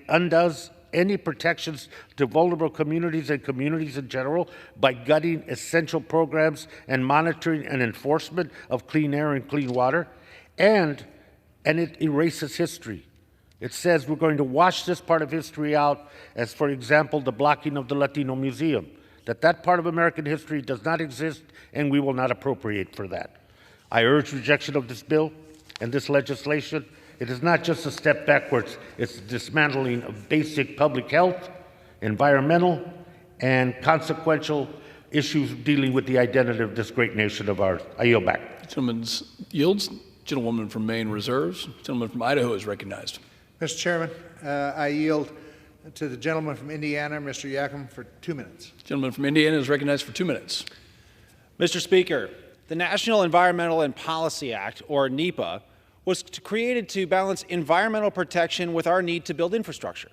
undoes any protections to vulnerable communities and communities in general by gutting essential programs and monitoring and enforcement of clean air and clean water, and it erases history. It says we're going to wash this part of history out, as, for example, the blocking of the Latino Museum, that part of American history does not exist, and we will not appropriate for that. I urge rejection of this bill and this legislation. It is not just a step backwards, it's the dismantling of basic public health, environmental, and consequential issues dealing with the identity of this great nation of ours. I yield back. Gentleman's yields. Gentlewoman from Maine reserves. Gentleman from Idaho is recognized. Mr. Chairman, I yield to the gentleman from Indiana, Mr. Yakum, for 2 minutes. Gentleman from Indiana is recognized for 2 minutes. Mr. Speaker, the National Environmental and Policy Act, or NEPA, was created to balance environmental protection with our need to build infrastructure.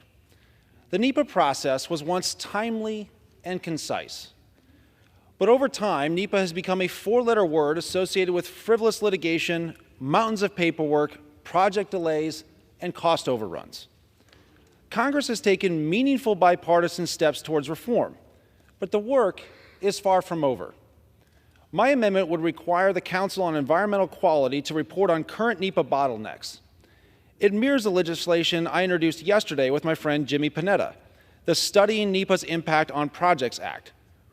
The NEPA process was once timely and concise. But over time, NEPA has become a four-letter word associated with frivolous litigation, mountains of paperwork, project delays, and cost overruns. Congress has taken meaningful bipartisan steps towards reform, but the work is far from over. My amendment would require the Council on Environmental Quality to report on current NEPA bottlenecks. It mirrors the legislation I introduced yesterday with my friend Jimmy Panetta, the Studying NEPA's Impact on Projects Act,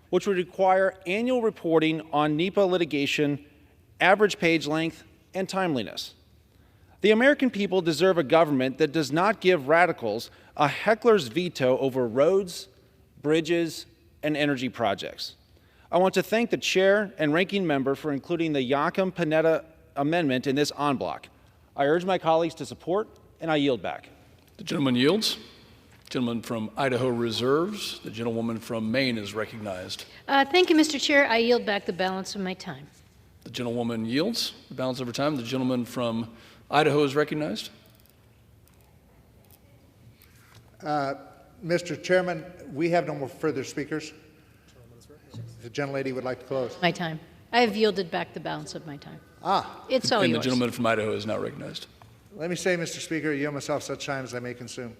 which would require annual reporting on NEPA litigation, average page length, and timeliness. The American people deserve a government that does not give radicals a heckler's veto over roads, bridges, and energy projects. I want to thank the Chair and Ranking Member for including the Yakim-Panetta amendment in this en bloc. I urge my colleagues to support, and I yield back. The gentleman yields. The gentleman from Idaho reserves. The gentlewoman from Maine is recognized. Thank you, Mr. Chair. I yield back the balance of my time. The gentlewoman yields the balance of her time. The gentleman from Idaho is recognized. Mr. Chairman, we have no more further speakers. The gentlelady would like to close. My time. I have yielded back the balance of my time. It's all And yours. the gentleman from Idaho is now recognized. Let me say, Mr. Speaker, I yield myself such time as I may consume.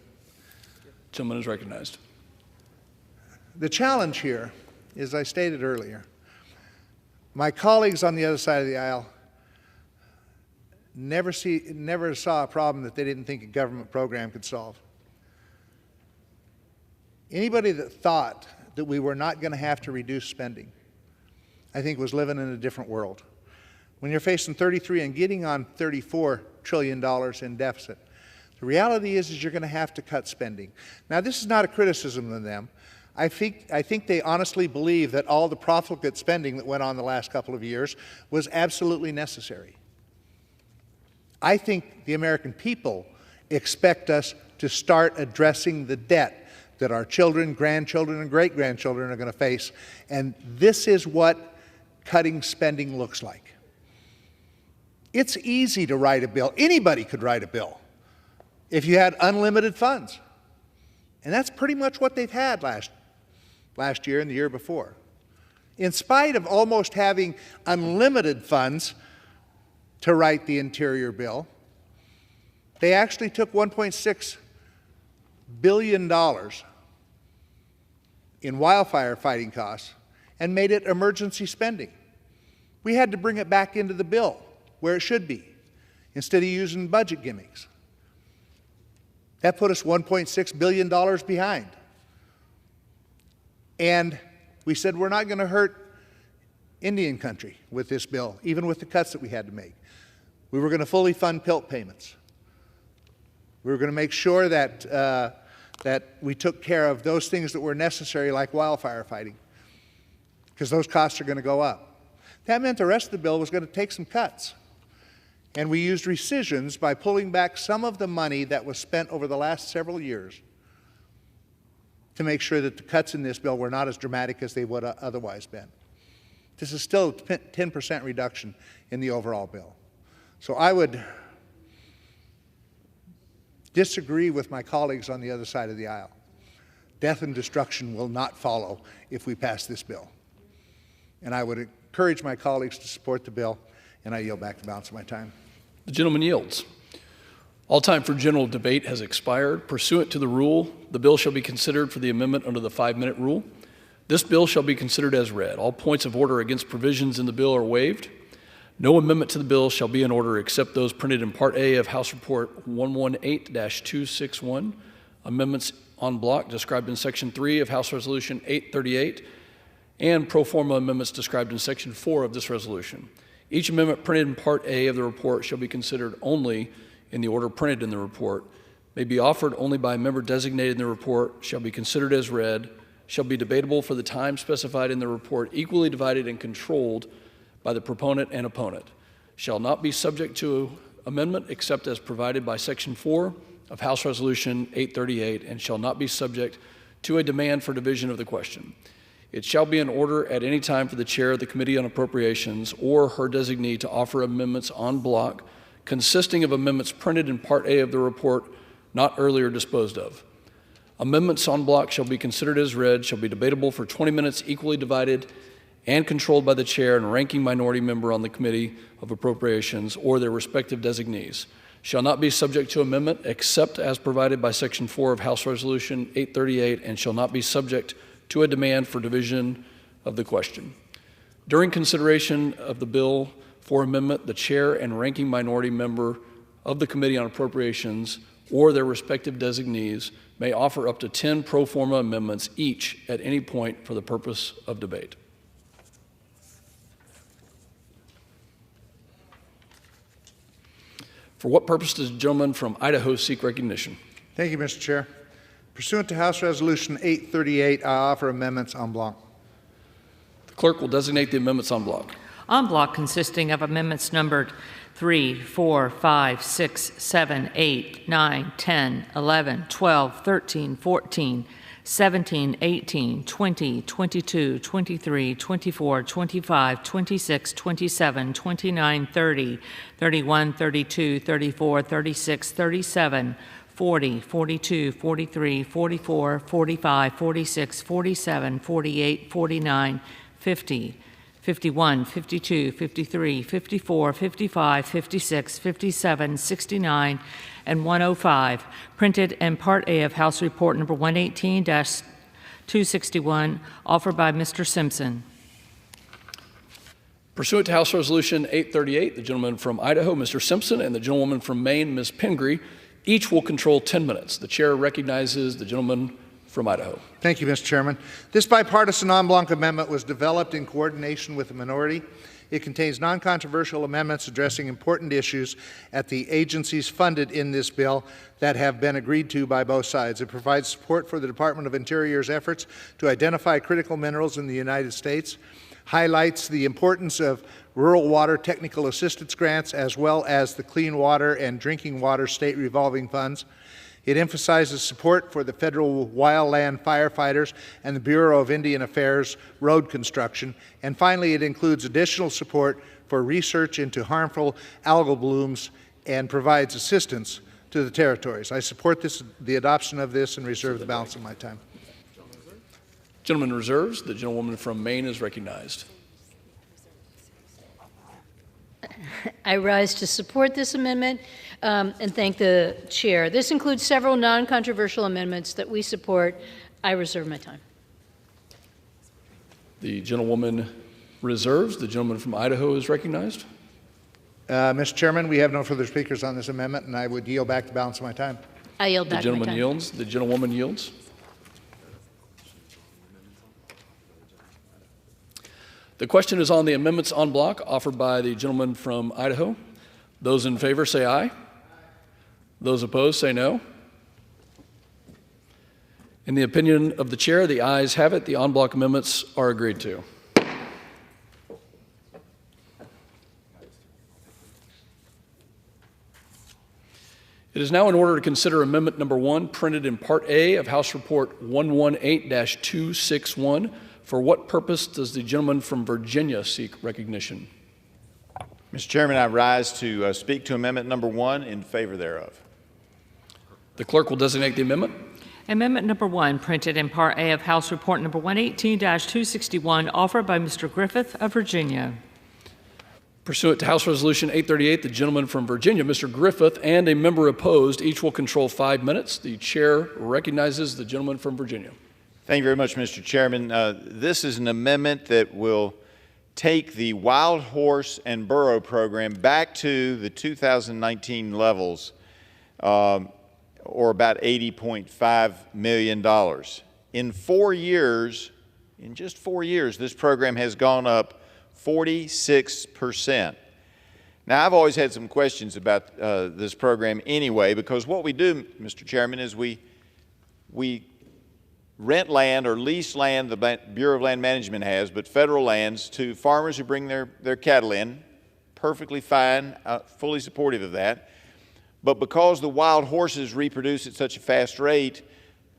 Gentleman is recognized. The challenge here, as I stated earlier, my colleagues on the other side of the aisle never saw a problem that they didn't think a government program could solve. Anybody that thought that we were not going to have to reduce spending, I think was living in a different world. When you're facing 33 and getting on $34 trillion in deficit, the reality is you're going to have to cut spending. Now, this is not a criticism of them. I think they honestly believe that all the profligate spending that went on the last couple of years was absolutely necessary. I think the American people expect us to start addressing the debt that our children, grandchildren, and great-grandchildren are going to face. And this is what cutting spending looks like. It's easy to write a bill. Anybody could write a bill if you had unlimited funds. And that's pretty much what they've had last year and the year before. In spite of almost having unlimited funds to write the Interior bill, they actually took $1.6 billion in wildfire fighting costs and made it emergency spending. We had to bring it back into the bill where it should be instead of using budget gimmicks. That put us $1.6 billion behind. And we said we're not going to hurt Indian country with this bill, even with the cuts that we had to make. We were going to fully fund PILT payments. We were going to make sure that we took care of those things that were necessary, like wildfire fighting, because those costs are going to go up. That meant the rest of the bill was going to take some cuts. And we used rescissions by pulling back some of the money that was spent over the last several years to make sure that the cuts in this bill were not as dramatic as they would have otherwise been. This is still a 10% reduction in the overall bill. So I would disagree with my colleagues on the other side of the aisle. Death and destruction will not follow if we pass this bill. And I would encourage my colleagues to support the bill, and I yield back the balance of my time. The gentleman yields. All time for general debate has expired. Pursuant to the rule, the bill shall be considered for the amendment under the 5-minute rule. This bill shall be considered as read. All points of order against provisions in the bill are waived. No amendment to the bill shall be in order except those printed in Part A of House Report 118-261, amendments en bloc described in Section 3 of House Resolution 838, and pro forma amendments described in Section 4 of this resolution. Each amendment printed in Part A of the report shall be considered only in the order printed in the report, may be offered only by a member designated in the report, shall be considered as read, shall be debatable for the time specified in the report, equally divided and controlled by the proponent and opponent, shall not be subject to amendment except as provided by Section 4 of House Resolution 838, and shall not be subject to a demand for division of the question. It shall be in order at any time for the chair of the Committee on Appropriations or her designee to offer amendments en bloc consisting of amendments printed in Part A of the report not earlier disposed of. Amendments en bloc shall be considered as read, shall be debatable for 20 minutes, equally divided and controlled by the chair and ranking minority member on the Committee of Appropriations or their respective designees, shall not be subject to amendment except as provided by Section 4 of House Resolution 838 and shall not be subject to a demand for division of the question. During consideration of the bill for amendment, the chair and ranking minority member of the Committee on Appropriations or their respective designees may offer up to 10 pro forma amendments each at any point for the purpose of debate. For what purpose does the gentleman from Idaho seek recognition? Thank you, Mr. Chair. Pursuant to House Resolution 838, I offer amendments en bloc. The clerk will designate the amendments en bloc. En bloc consisting of amendments numbered 3, 4, 5, 6, 7, 8, 9, 10, 11, 12, 13, 14, 17, 18, 20, 22, 23, 24, 25, 26, 27, 29, 30, 31, 32, 34, 36, 37, 40, 42, 43, 44, 45, 46, 47, 48, 49, 50, 51, 52, 53, 54, 55, 56, 57, 69, and 105, printed in Part A of House Report Number 118-261, offered by Mr. Simpson. Pursuant to House Resolution 838, the gentleman from Idaho, Mr. Simpson, and the gentlewoman from Maine, Ms. Pingree, each will control 10 minutes. The chair recognizes the gentleman from Idaho. Thank you, Mr. Chairman. This bipartisan en bloc amendment was developed in coordination with the minority. It contains non-controversial amendments addressing important issues at the agencies funded in this bill that have been agreed to by both sides. It provides support for the Department of Interior's efforts to identify critical minerals in the United States, highlights the importance of rural water technical assistance grants, as well as the Clean Water and Drinking Water State Revolving Funds. It emphasizes support for the federal wildland firefighters and the Bureau of Indian Affairs road construction. And finally, it includes additional support for research into harmful algal blooms and provides assistance to the territories. I support the adoption of this and reserve the balance of my time. Gentleman reserves. The gentlewoman from Maine is recognized. I rise to support this amendment and thank the chair. This includes several non-controversial amendments that we support. I reserve my time. The gentlewoman reserves. The gentleman from Idaho is recognized. Mr. Chairman, we have no further speakers on this amendment, and I would yield back the balance of my time. I yield back my time. The gentleman yields. The gentlewoman yields. The question is on the amendments en bloc offered by the gentleman from Idaho. Those in favor say aye. Those opposed say no. In the opinion of the chair, the ayes have it. The en bloc amendments are agreed to. It is now in order to consider amendment number 1, printed in Part A of House Report 118-261. For what purpose does the gentleman from Virginia seek recognition? Mr. Chairman, I rise to speak to amendment number 1 in favor thereof. The clerk will designate the amendment. Amendment number 1, printed in Part A of House Report Number 118-261, offered by Mr. Griffith of Virginia. Pursuant to House Resolution 838, the gentleman from Virginia, Mr. Griffith, and a member opposed, each will control 5 minutes. The chair recognizes the gentleman from Virginia. Thank you very much, Mr. Chairman. This is an amendment that will take the wild horse and burro program back to the 2019 levels, or about $80.5 million. In 4 years, in just 4 years, this program has gone up 46%. Now, I've always had some questions about this program anyway, because what we do, Mr. Chairman, is we rent land or lease land the Bureau of Land Management has, but federal lands, to farmers who bring their cattle in. Perfectly fine, fully supportive of that. But because the wild horses reproduce at such a fast rate,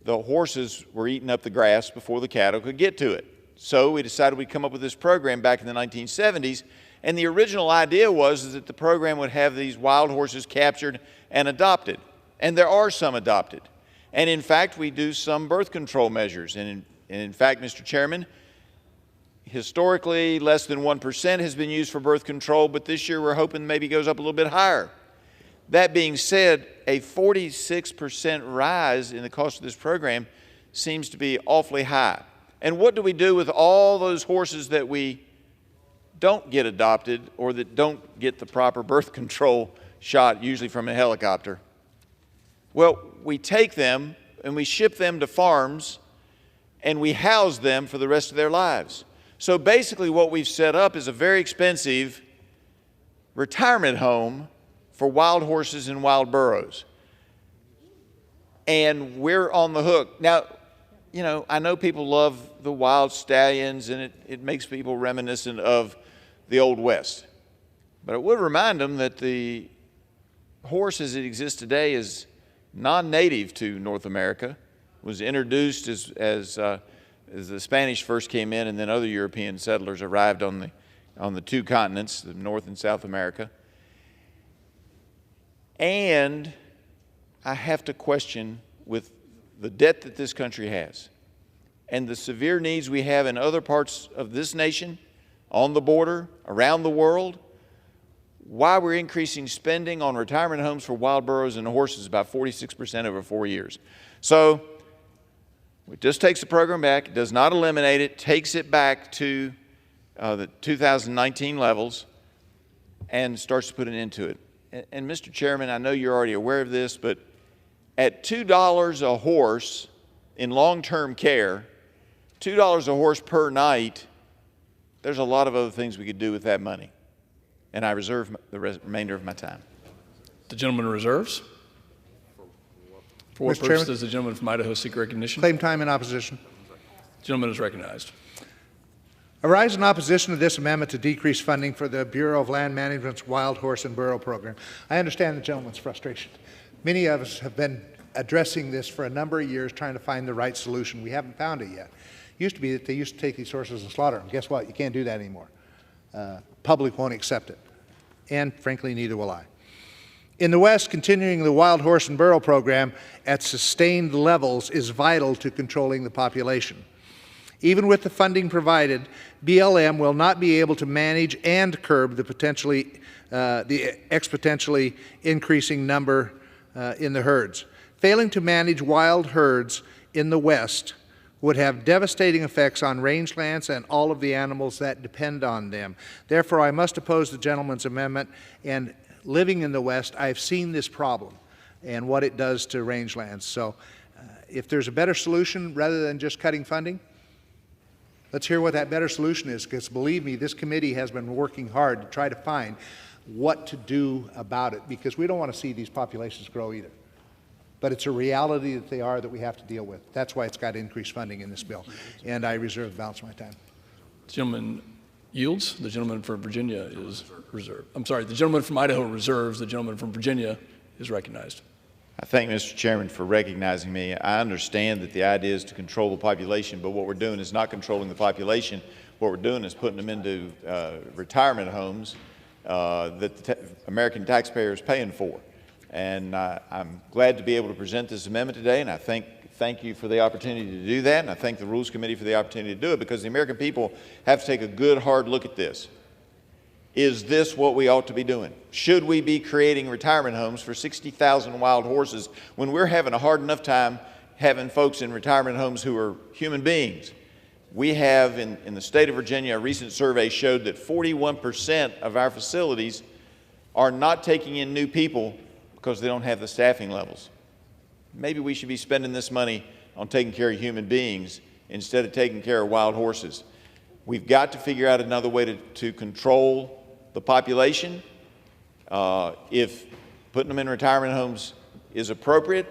the horses were eating up the grass before the cattle could get to it. So we decided we'd come up with this program back in the 1970s, and the original idea was that the program would have these wild horses captured and adopted. And there are some adopted. And in fact, we do some birth control measures. And in fact, Mr. Chairman, historically, less than 1% has been used for birth control, but this year we're hoping maybe it goes up a little bit higher. That being said, a 46% rise in the cost of this program seems to be awfully high. And what do we do with all those horses that we don't get adopted or that don't get the proper birth control shot, usually from a helicopter? Well, we take them and we ship them to farms and we house them for the rest of their lives. So basically what we've set up is a very expensive retirement home for wild horses and wild burros. And we're on the hook. Now, you know, I know people love the wild stallions and it makes people reminiscent of the Old West. But I would remind them that the horse as it exists today is non-native to North America, was introduced as the Spanish first came in and then other European settlers arrived on the two continents, the North and South America. And I have to question, with the debt that this country has and the severe needs we have in other parts of this nation, on the border, around the world, why we're increasing spending on retirement homes for wild burros and horses about 46% over 4 years. So it just takes the program back, it does not eliminate it, takes it back to the 2019 levels and starts to put an end to it. And Mr. Chairman, I know you're already aware of this, but at $2 a horse in long-term care, $2 a horse per night, there's a lot of other things we could do with that money. And I reserve the remainder of my time. The gentleman reserves. For what purpose does the gentleman from Idaho seek recognition? Claim time in opposition. The gentleman is recognized. I rise in opposition to this amendment to decrease funding for the Bureau of Land Management's Wild Horse and Burro program. I understand the gentleman's frustration. Many of us have been addressing this for a number of years, trying to find the right solution. We haven't found it yet. It used to be that they used to take these horses and slaughter them. Guess what? You can't do that anymore. Public won't accept it. And frankly, neither will I. In the West, continuing the Wild Horse and Burro program at sustained levels is vital to controlling the population. Even with the funding provided, BLM will not be able to manage and curb the exponentially increasing number in the herds. Failing to manage wild herds in the West would have devastating effects on rangelands and all of the animals that depend on them. Therefore, I must oppose the gentleman's amendment. And living in the West, I've seen this problem and what it does to rangelands. So if there's a better solution rather than just cutting funding, let's hear what that better solution is, because believe me, this committee has been working hard to try to find what to do about it, because we don't want to see these populations grow either. But it's a reality that they are that we have to deal with. That's why it's got increased funding in this bill. And I reserve the balance of my time. The gentleman yields. The gentleman from Virginia is reserved. I'm sorry, the gentleman from Idaho reserves. The gentleman from Virginia is recognized. I thank Mr. Chairman for recognizing me. I understand that the idea is to control the population, but what we're doing is not controlling the population. What we're doing is putting them into retirement homes that the American taxpayer is paying for. And I'm glad to be able to present this amendment today, and I thank you for the opportunity to do that, and I thank the Rules Committee for the opportunity to do it, because the American people have to take a good, hard look at this. Is this what we ought to be doing? Should we be creating retirement homes for 60,000 wild horses when we're having a hard enough time having folks in retirement homes who are human beings? We have, in the state of Virginia, a recent survey showed that 41% of our facilities are not taking in new people because they don't have the staffing levels. Maybe we should be spending this money on taking care of human beings instead of taking care of wild horses. We've got to figure out another way to control the population. If putting them in retirement homes is appropriate,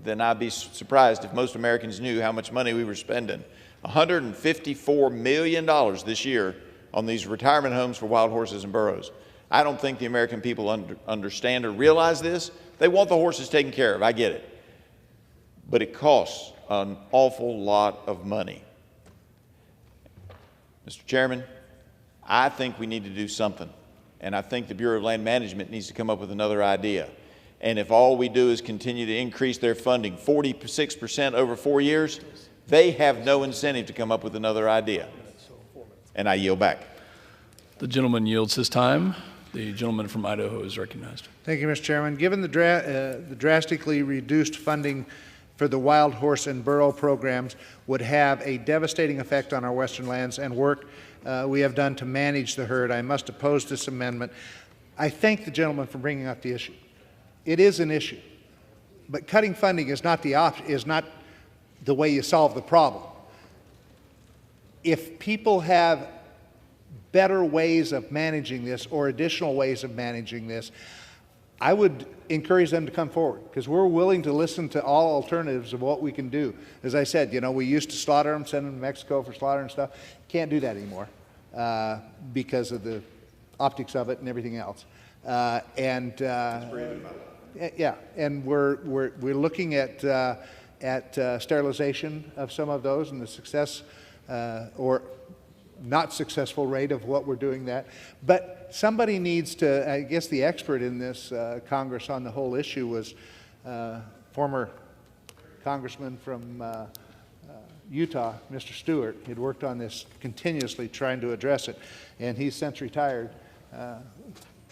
then I'd be surprised if most Americans knew how much money we were spending. $154 million this year on these retirement homes for wild horses and burros. I don't think the American people understand or realize this. They want the horses taken care of, I get it. But it costs an awful lot of money. Mr. Chairman, I think we need to do something. And I think the Bureau of Land Management needs to come up with another idea. And if all we do is continue to increase their funding 46% over 4 years, they have no incentive to come up with another idea. And I yield back. The gentleman yields his time. The gentleman from Idaho is recognized. Thank you, Mr. Chairman. Given the drastically reduced funding for the wild horse and burro programs would have a devastating effect on our western lands and work we have done to manage the herd, I must oppose this amendment. I thank the gentleman for bringing up the issue. It is an issue, but cutting funding is not the way you solve the problem. If people have better ways of managing this or additional ways of managing this, I would encourage them to come forward, because we're willing to listen to all alternatives of what we can do. As I said, you know, we used to slaughter them, send them to Mexico for slaughter and stuff. Can't do that anymore because of the optics of it and everything else. Yeah, and we're looking at sterilization of some of those and the success or not successful rate of what we're doing that. But somebody needs to, I guess the expert in this Congress on the whole issue was former Congressman from Utah, Mr. Stewart. He'd worked on this continuously trying to address it, and he's since retired.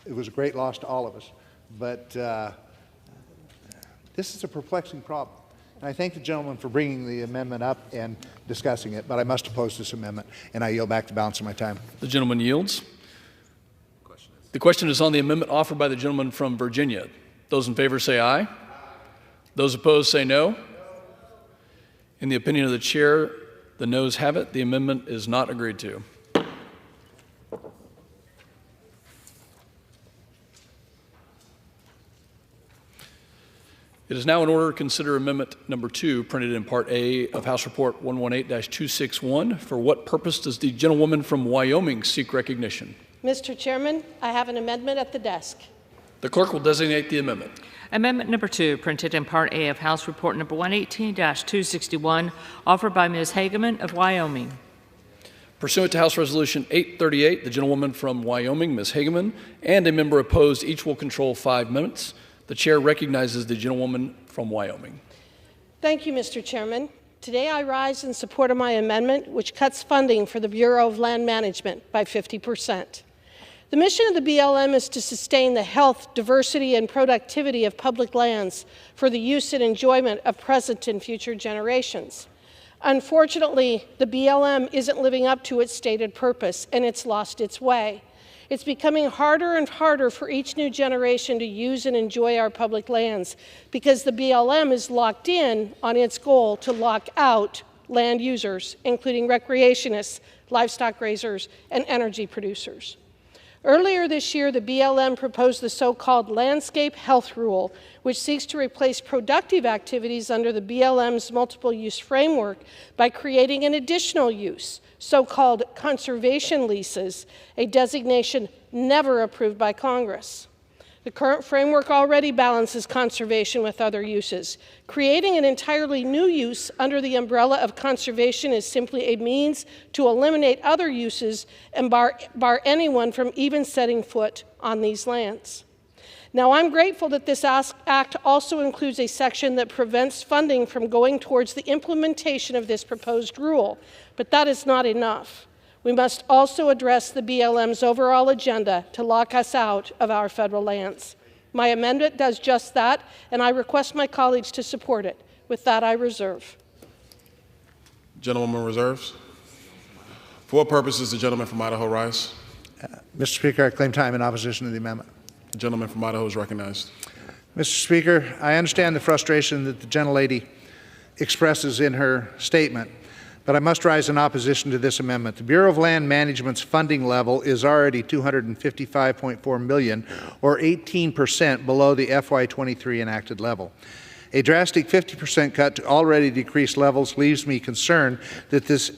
It was a great loss to all of us. But this is a perplexing problem. And I thank the gentleman for bringing the amendment up and discussing it, but I must oppose this amendment, and I yield back the balance of my time. The gentleman yields. The question is on the amendment offered by the gentleman from Virginia. Those in favor say aye. Those opposed say no. In the opinion of the chair, the noes have it. The amendment is not agreed to. It is now in order to consider amendment number 2, printed in Part A of House Report 118-261. For what purpose does the gentlewoman from Wyoming seek recognition? Mr. Chairman, I have an amendment at the desk. The clerk will designate the amendment. Amendment number 2, printed in Part A of House Report number 118-261, offered by Ms. Hageman of Wyoming. Pursuant to House Resolution 838, the gentlewoman from Wyoming, Ms. Hageman, and a member opposed, each will control 5 minutes. The chair recognizes the gentlewoman from Wyoming. Thank you, Mr. Chairman. Today I rise in support of my amendment, which cuts funding for the Bureau of Land Management by 50%. The mission of the BLM is to sustain the health, diversity, and productivity of public lands for the use and enjoyment of present and future generations. Unfortunately, the BLM isn't living up to its stated purpose, and it's lost its way. It's becoming harder and harder for each new generation to use and enjoy our public lands because the BLM is locked in on its goal to lock out land users, including recreationists, livestock raisers, and energy producers. Earlier this year, the BLM proposed the so-called Landscape Health Rule, which seeks to replace productive activities under the BLM's multiple use framework by creating an additional use, so-called conservation leases, a designation never approved by Congress. The current framework already balances conservation with other uses. Creating an entirely new use under the umbrella of conservation is simply a means to eliminate other uses and bar anyone from even setting foot on these lands. Now, I'm grateful that this act also includes a section that prevents funding from going towards the implementation of this proposed rule, but that is not enough. We must also address the BLM's overall agenda to lock us out of our federal lands. My amendment does just that, and I request my colleagues to support it. With that, I reserve. Gentlewoman reserves. For what purpose does the gentleman from Idaho rise? Mr. Speaker, I claim time in opposition to the amendment. The gentleman from Idaho is recognized. Mr. Speaker, I understand the frustration that the gentlelady expresses in her statement, but I must rise in opposition to this amendment. The Bureau of Land Management's funding level is already $255.4 million, or 18% below the FY23 enacted level. A drastic 50% cut to already decreased levels leaves me concerned that this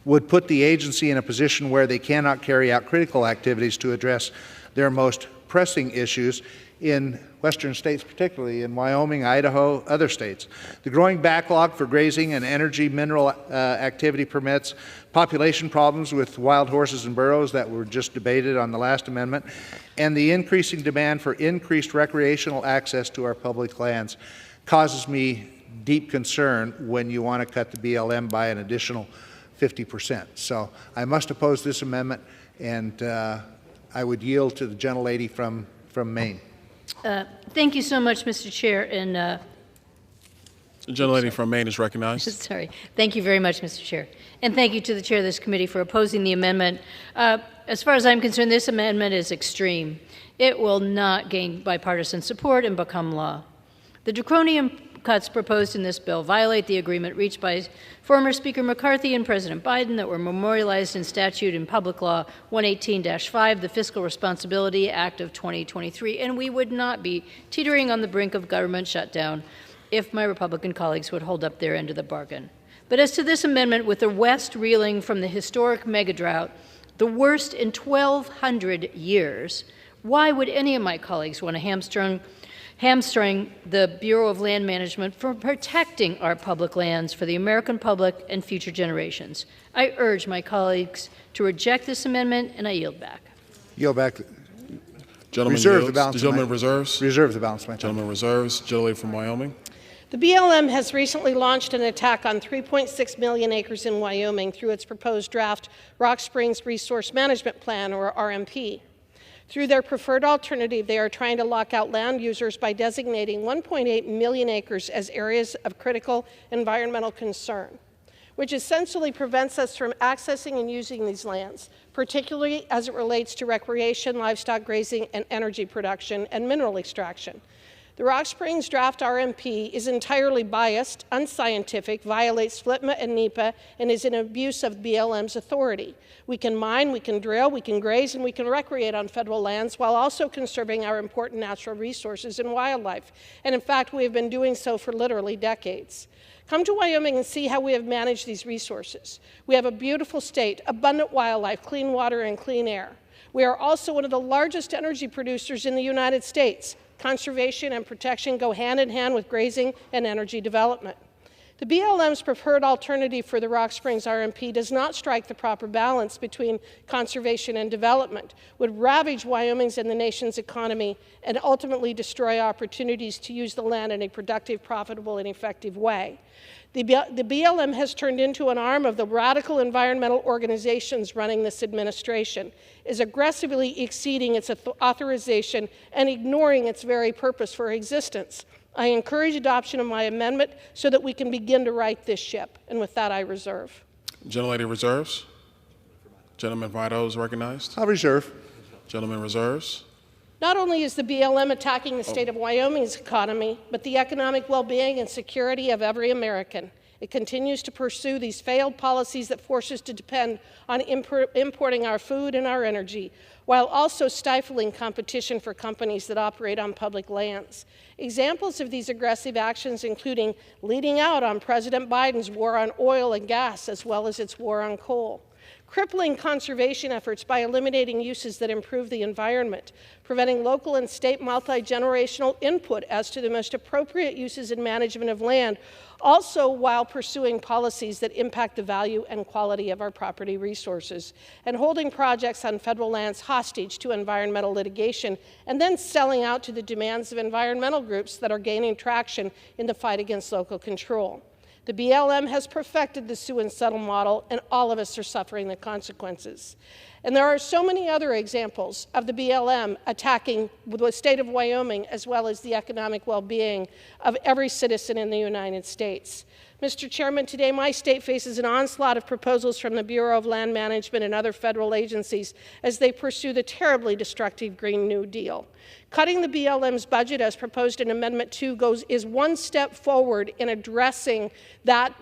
would put the agency in a position where they cannot carry out critical activities to address their most pressing issues in western states, particularly in Wyoming, Idaho, other states. The growing backlog for grazing and energy mineral activity permits, population problems with wild horses and burros that were just debated on the last amendment, and the increasing demand for increased recreational access to our public lands causes me deep concern when you want to cut the BLM by an additional 50%. So I must oppose this amendment, and I would yield to the gentlelady from Maine. Thank you so much, Mr. Chair. And The gentlelady from Maine is recognized. sorry. Thank you very much, Mr. Chair. And thank you to the chair of this committee for opposing the amendment. As far as I'm concerned, this amendment is extreme. It will not gain bipartisan support and become law. The draconian cuts proposed in this bill violate the agreement reached by former Speaker McCarthy and President Biden that were memorialized in statute in Public Law 118-5, the Fiscal Responsibility Act of 2023, and we would not be teetering on the brink of government shutdown if my Republican colleagues would hold up their end of the bargain. But as to this amendment, with the West reeling from the historic megadrought, the worst in 1,200 years, why would any of my colleagues want to hamstring the Bureau of Land Management from protecting our public lands for the American public and future generations? I urge my colleagues to reject this amendment, and I yield back. Yield back. Gentleman reserve yields. the balance. The gentleman reserves. Reserve the balance of my time. Gentleman reserves. Gentlelady from Wyoming. The BLM has recently launched an attack on 3.6 million acres in Wyoming through its proposed draft Rock Springs Resource Management Plan, or RMP. Through their preferred alternative, they are trying to lock out land users by designating 1.8 million acres as areas of critical environmental concern, which essentially prevents us from accessing and using these lands, particularly as it relates to recreation, livestock grazing, and energy production and mineral extraction. The Rock Springs draft RMP is entirely biased, unscientific, violates FLTMA and NEPA, and is an abuse of BLM's authority. We can mine, we can drill, we can graze, and we can recreate on federal lands while also conserving our important natural resources and wildlife. And in fact, we have been doing so for literally decades. Come to Wyoming and see how we have managed these resources. We have a beautiful state, abundant wildlife, clean water, and clean air. We are also one of the largest energy producers in the United States. Conservation and protection go hand in hand with grazing and energy development. The BLM's preferred alternative for the Rock Springs RMP does not strike the proper balance between conservation and development, would ravage Wyoming's and the nation's economy, and ultimately destroy opportunities to use the land in a productive, profitable, and effective way. The BLM has turned into an arm of the radical environmental organizations running this administration, is aggressively exceeding its authorization and ignoring its very purpose for existence. I encourage adoption of my amendment so that we can begin to right this ship. And with that, I reserve. Gentlelady reserves. Gentleman from Idaho is recognized. I'll reserve. Gentleman reserves. Not only is the BLM attacking the state of Wyoming's economy, but the economic well-being and security of every American. It continues to pursue these failed policies that force us to depend on importing our food and our energy, while also stifling competition for companies that operate on public lands. Examples of these aggressive actions including leading out on President Biden's war on oil and gas, as well as its war on coal. Crippling conservation efforts by eliminating uses that improve the environment, preventing local and state multi-generational input as to the most appropriate uses and management of land, also while pursuing policies that impact the value and quality of our property resources, and holding projects on federal lands hostage to environmental litigation, and then selling out to the demands of environmental groups that are gaining traction in the fight against local control. The BLM has perfected the sue and settle model, and all of us are suffering the consequences. And there are so many other examples of the BLM attacking the state of Wyoming as well as the economic well-being of every citizen in the United States. Mr. Chairman, today my state faces an onslaught of proposals from the Bureau of Land Management and other federal agencies as they pursue the terribly destructive Green New Deal. Cutting the BLM's budget as proposed in Amendment 2 is one step forward in addressing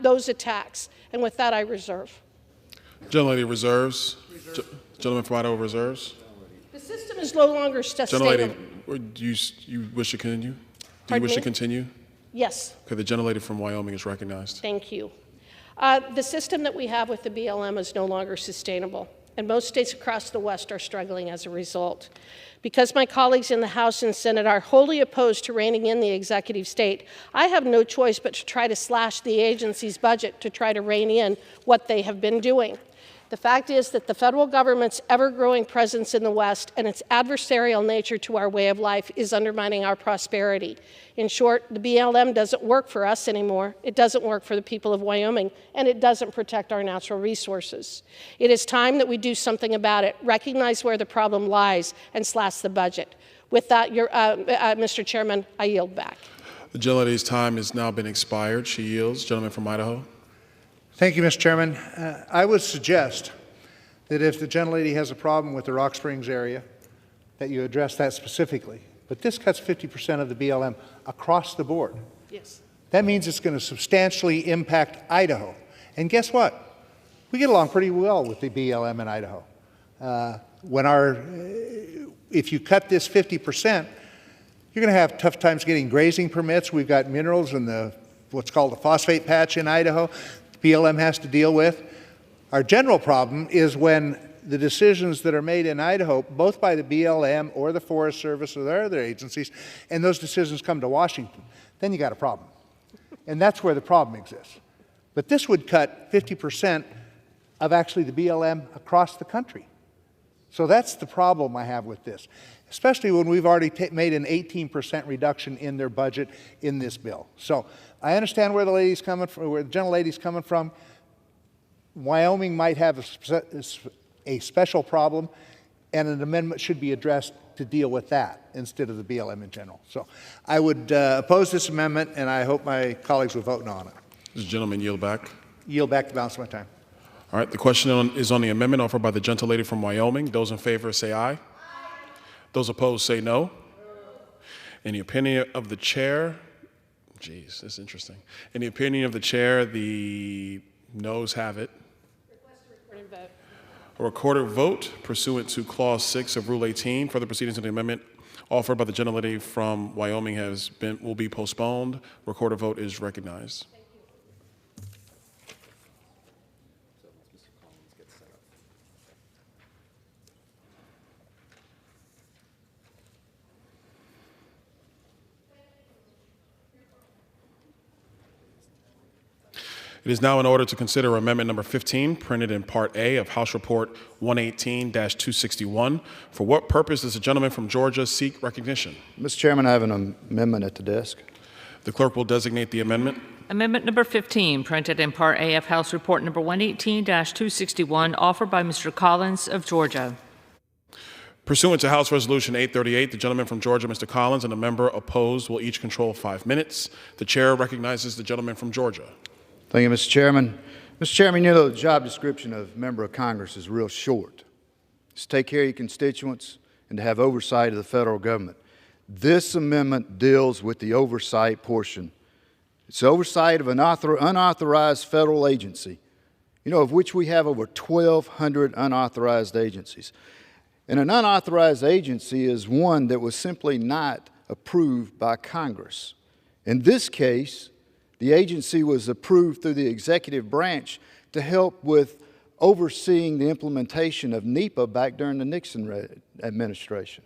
those attacks. And with that, I reserve. Gentlelady reserves. Gentleman from Idaho reserves. The system is no longer sustainable. Gentlelady, do you wish to continue? Do Pardon you wish me? to continue? Yes. Okay, the gentlelady from Wyoming is recognized. Thank you. The system that we have with the BLM is no longer sustainable, and most states across the West are struggling as a result. Because my colleagues in the House and Senate are wholly opposed to reining in the executive state, I have no choice but to try to slash the agency's budget to try to rein in what they have been doing. The fact is that the federal government's ever-growing presence in the West and its adversarial nature to our way of life is undermining our prosperity. In short, the BLM doesn't work for us anymore. It doesn't work for the people of Wyoming, and it doesn't protect our natural resources. It is time that we do something about it, recognize where the problem lies, and slash the budget. With that, Mr. Chairman, I yield back. The gentlelady's time has now been expired. She yields. Gentleman from Idaho. Thank you, Mr. Chairman. I would suggest that if the gentlelady has a problem with the Rock Springs area, that you address that specifically. But this cuts 50% of the BLM across the board. Yes. That means it's going to substantially impact Idaho. And guess what? We get along pretty well with the BLM in Idaho. If you cut this 50%, you're going to have tough times getting grazing permits. We've got minerals in what's called the phosphate patch in Idaho. BLM has to deal with. Our general problem is when the decisions that are made in Idaho, both by the BLM or the Forest Service or their other agencies, and those decisions come to Washington, then you got a problem. And that's where the problem exists. But this would cut 50% of actually the BLM across the country. So that's the problem I have with this, especially when we've already made an 18% reduction in their budget in this bill. So I understand where the gentlelady's coming from. Wyoming might have a special problem, and an amendment should be addressed to deal with that instead of the BLM in general. So I would oppose this amendment, and I hope my colleagues will vote no on it. Does the gentleman yield back? Yield back the balance of my time. All right, the question is on the amendment offered by the gentlelady from Wyoming. Those in favor say aye. Those opposed say no. In the opinion of the chair, geez, that's interesting. In the opinion of the chair, the noes have it. A recorded vote pursuant to Clause 6 of Rule 18. Further proceedings of the amendment offered by the gentlelady from Wyoming will be postponed. Recorded vote is recognized. It is now in order to consider Amendment Number 15, printed in Part A of House Report 118-261. For what purpose does the gentleman from Georgia seek recognition? Mr. Chairman, I have an amendment at the desk. The clerk will designate the amendment. Amendment number 15, printed in Part A of House Report number 118-261, offered by Mr. Collins of Georgia. Pursuant to House Resolution 838, the gentleman from Georgia, Mr. Collins, and a member opposed will each control 5 minutes. The chair recognizes the gentleman from Georgia. Thank you, Mr. Chairman. Mr. Chairman, you know the job description of member of Congress is real short. It's to take care of your constituents and to have oversight of the federal government. This amendment deals with the oversight portion. It's oversight of an unauthorized federal agency, of which we have over 1,200 unauthorized agencies. And an unauthorized agency is one that was simply not approved by Congress. In this case, the agency was approved through the executive branch to help with overseeing the implementation of NEPA back during the Nixon administration.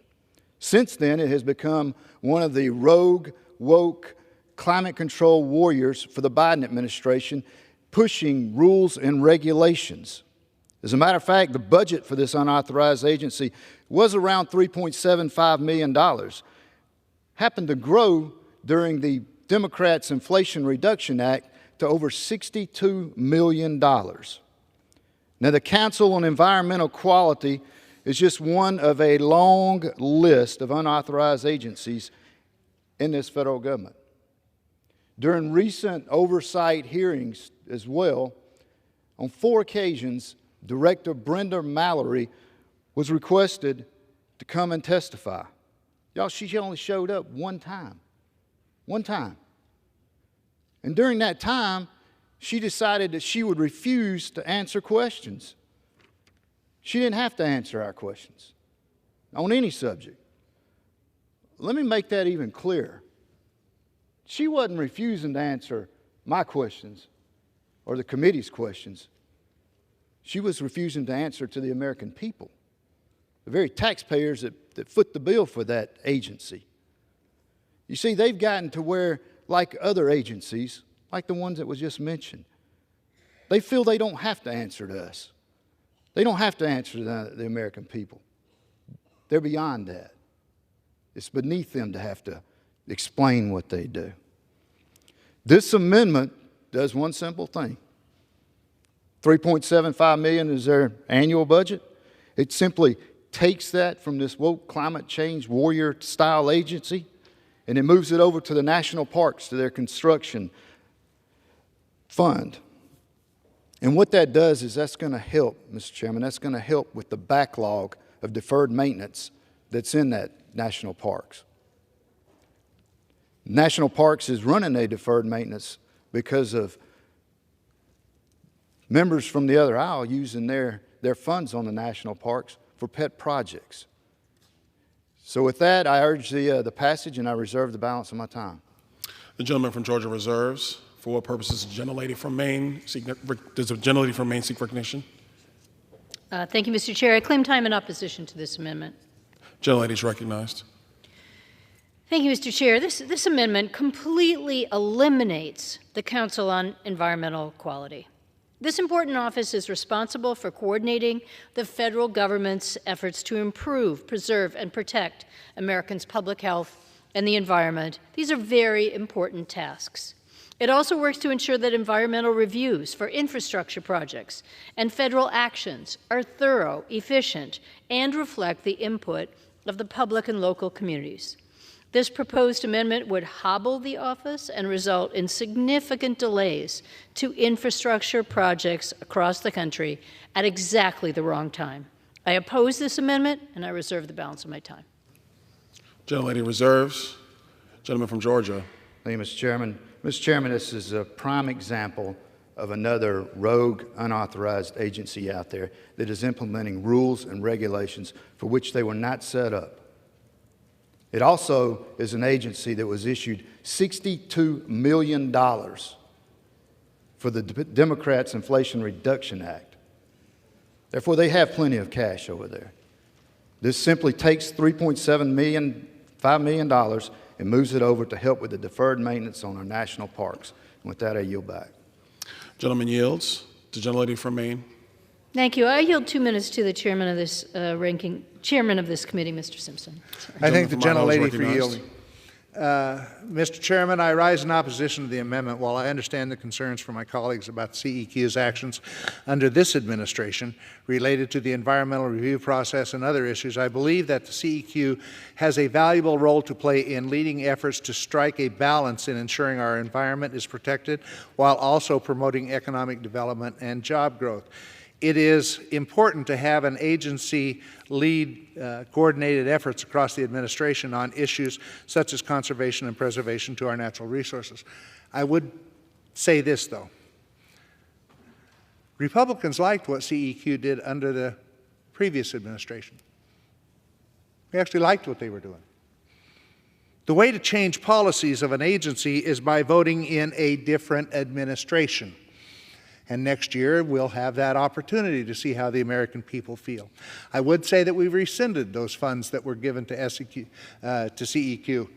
Since then, it has become one of the rogue, woke, climate control warriors for the Biden administration, pushing rules and regulations. As a matter of fact, the budget for this unauthorized agency was around $3.75 million. Happened to grow during the Democrats' Inflation Reduction Act to over $62 million. Now, the Council on Environmental Quality is just one of a long list of unauthorized agencies in this federal government. During recent oversight hearings as well, on 4 occasions, Director Brenda Mallory was requested to come and testify. Y'all, she only showed up one time. One time. And during that time, she decided that she would refuse to answer questions. She didn't have to answer our questions on any subject. Let me make that even clearer. She wasn't refusing to answer my questions or the committee's questions. She was refusing to answer to the American people, the very taxpayers that foot the bill for that agency. You see, they've gotten to where, like other agencies, like the ones that was just mentioned, they feel they don't have to answer to us. They don't have to answer to the American people. They're beyond that. It's beneath them to have to explain what they do. This amendment does one simple thing. $3.75 million is their annual budget. It simply takes that from this woke climate change warrior style agency and it moves it over to the national parks, to their construction fund. And what that does is that's going to help, Mr. Chairman, that's going to help with the backlog of deferred maintenance that's in that national parks. National Parks is running a deferred maintenance because of members from the other aisle using their funds on the national parks for pet projects. So with that, I urge the passage, and I reserve the balance of my time. The gentleman from Georgia reserves. For what purposes does the gentlelady from Maine seek recognition? Thank you, Mr. Chair. I claim time in opposition to this amendment. Gentlelady is recognized. Thank you, Mr. Chair. This amendment completely eliminates the Council on Environmental Quality. This important office is responsible for coordinating the federal government's efforts to improve, preserve, and protect Americans' public health and the environment. These are very important tasks. It also works to ensure that environmental reviews for infrastructure projects and federal actions are thorough, efficient, and reflect the input of the public and local communities. This proposed amendment would hobble the office and result in significant delays to infrastructure projects across the country at exactly the wrong time. I oppose this amendment, and I reserve the balance of my time. Gentlelady reserves. Gentleman from Georgia. Thank you, Mr. Chairman. Mr. Chairman, this is a prime example of another rogue, unauthorized agency out there that is implementing rules and regulations for which they were not set up. It also is an agency that was issued $62 million for the Democrats' Inflation Reduction Act. Therefore, they have plenty of cash over there. This simply takes $5 million and moves it over to help with the deferred maintenance on our national parks. And with that, I yield back. Gentleman yields. The gentlelady from Maine. Thank you. I yield 2 minutes to the chairman of this chairman of this committee, Mr. Simpson. Sorry. I thank the gentlelady for yielding. Mr. Chairman, I rise in opposition to the amendment. While I understand the concerns from my colleagues about CEQ's actions under this administration related to the environmental review process and other issues, I believe that the CEQ has a valuable role to play in leading efforts to strike a balance in ensuring our environment is protected while also promoting economic development and job growth. It is important to have an agency lead coordinated efforts across the administration on issues such as conservation and preservation to our natural resources. I would say this, though. Republicans liked what CEQ did under the previous administration. We actually liked what they were doing. The way to change policies of an agency is by voting in a different administration. And next year, we'll have that opportunity to see how the American people feel. I would say that we've rescinded those funds that were given to CEQ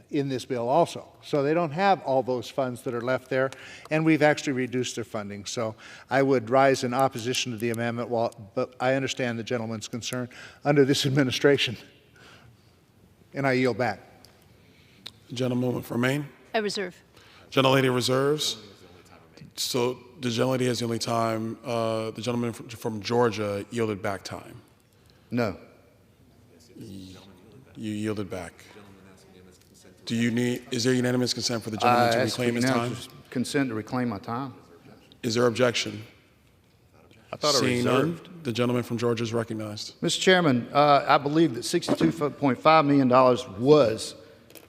in this bill also. So they don't have all those funds that are left there, and we've actually reduced their funding. So I would rise in opposition to the amendment, but I understand the gentleman's concern under this administration. And I yield back. Gentleman from Maine. I reserve. Gentlelady reserves. So the gentlelady has the only time. The gentleman from Georgia yielded back time. No. You yielded back. Do you need? Is there unanimous consent for the gentleman to reclaim his time? Consent to reclaim my time. Is there objection? I thought I Seeing reserved. none, the gentleman from Georgia is recognized. Mr. Chairman, I believe that $62.5 million was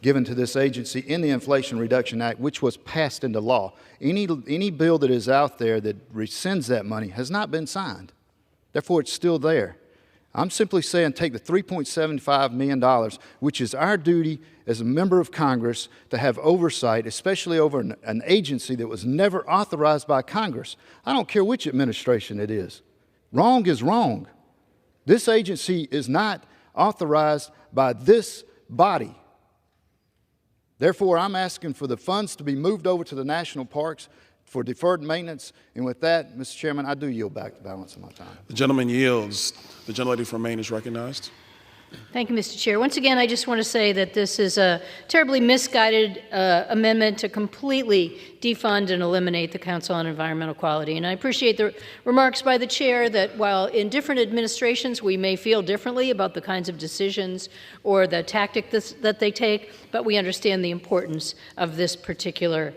given to this agency in the Inflation Reduction Act, which was passed into law. Any bill that is out there that rescinds that money has not been signed. Therefore, it's still there. I'm simply saying take the $3.75 million, which is our duty as a member of Congress to have oversight, especially over an agency that was never authorized by Congress. I don't care which administration it is. Wrong is wrong. This agency is not authorized by this body. Therefore, I'm asking for the funds to be moved over to the national parks, for deferred maintenance. And with that, Mr. Chairman, I do yield back the balance of my time. The gentleman yields. The gentlelady from Maine is recognized. Thank you, Mr. Chair. Once again, I just want to say that this is a terribly misguided amendment to completely defund and eliminate the Council on Environmental Quality. And I appreciate the remarks by the chair that while in different administrations we may feel differently about the kinds of decisions or the tactic that they take, but we understand the importance of this particular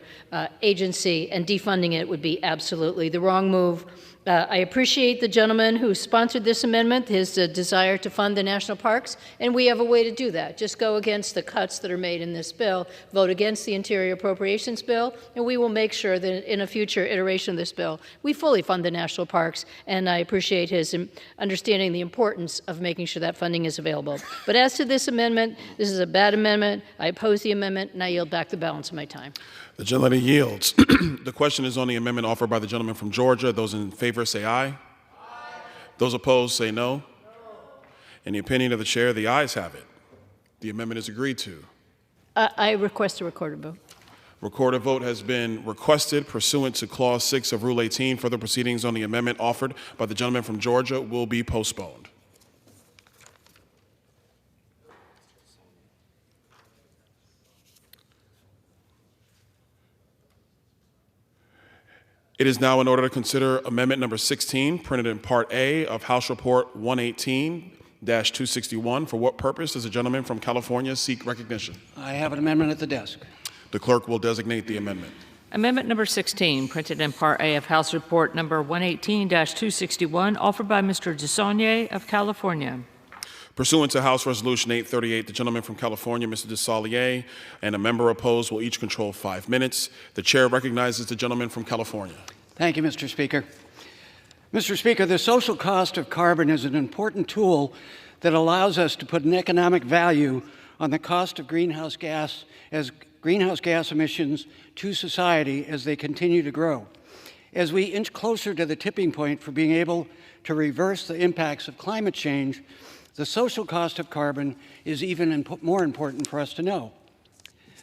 agency, and defunding it would be absolutely the wrong move. I appreciate the gentleman who sponsored this amendment, his desire to fund the national parks, and we have a way to do that. Just go against the cuts that are made in this bill, vote against the Interior Appropriations Bill, and we will make sure that in a future iteration of this bill, we fully fund the national parks, and I appreciate his understanding the importance of making sure that funding is available. But as to this amendment, this is a bad amendment. I oppose the amendment, and I yield back the balance of my time. The gentlelady yields. The question is on the amendment offered by the gentleman from Georgia. Those in favor say aye. Aye. Those opposed say no. No. In the opinion of the chair, the ayes have it. The amendment is agreed to. I request a recorded vote. Recorded vote has been requested pursuant to Clause 6 of Rule 18. Further proceedings on the amendment offered by the gentleman from Georgia will be postponed. It is now in order to consider amendment number 16, printed in Part A of House Report 118-261. For what purpose does the gentleman from California seek recognition? I have an amendment at the desk. The clerk will designate the amendment. Amendment number 16, printed in Part A of House Report number 118-261, offered by Mr. DeSaulnier of California. Pursuant to House Resolution 838, the gentleman from California, Mr. DeSaulnier, and a member opposed will each control 5 minutes. The chair recognizes the gentleman from California. Thank you, Mr. Speaker. Mr. Speaker, the social cost of carbon is an important tool that allows us to put an economic value on the cost of greenhouse gas emissions to society as they continue to grow. As we inch closer to the tipping point for being able to reverse the impacts of climate change, the social cost of carbon is even more important for us to know.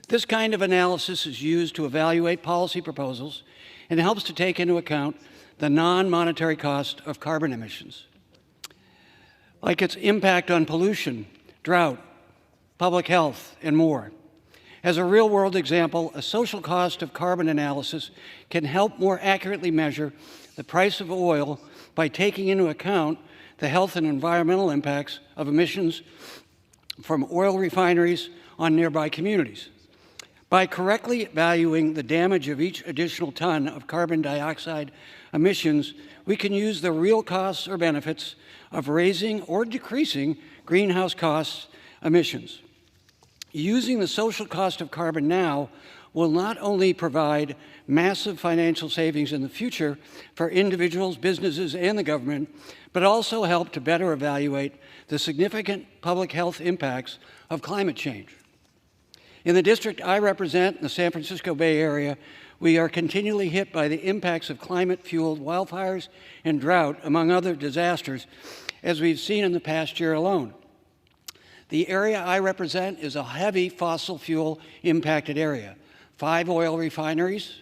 This kind of analysis is used to evaluate policy proposals and helps to take into account the non-monetary cost of carbon emissions, like its impact on pollution, drought, public health, and more. As a real-world example, a social cost of carbon analysis can help more accurately measure the price of oil by taking into account the health and environmental impacts of emissions from oil refineries on nearby communities. By correctly valuing the damage of each additional ton of carbon dioxide emissions, we can use the real costs or benefits of raising or decreasing greenhouse gas emissions. Using the social cost of carbon now will not only provide massive financial savings in the future for individuals, businesses, and the government, but also help to better evaluate the significant public health impacts of climate change. In the district I represent, in the San Francisco Bay Area, we are continually hit by the impacts of climate-fueled wildfires and drought, among other disasters, as we've seen in the past year alone. The area I represent is a heavy fossil fuel impacted area. 5 oil refineries.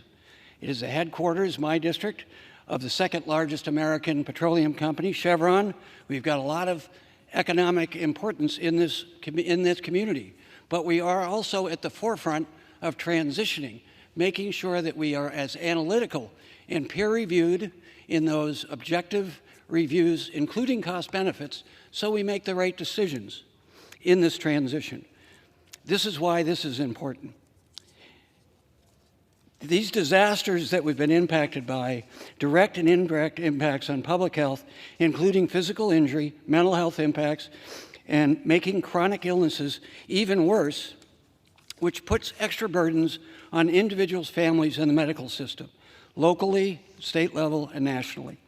It is the headquarters, my district, of the second largest American petroleum company, Chevron. We've got a lot of economic importance in this community. But we are also at the forefront of transitioning, making sure that we are as analytical and peer-reviewed in those objective reviews, including cost benefits, so we make the right decisions in this transition. This is why this is important. These disasters that we've been impacted by, direct and indirect impacts on public health, including physical injury, mental health impacts, and making chronic illnesses even worse, which puts extra burdens on individuals, families, and the medical system, locally, state level, and nationally.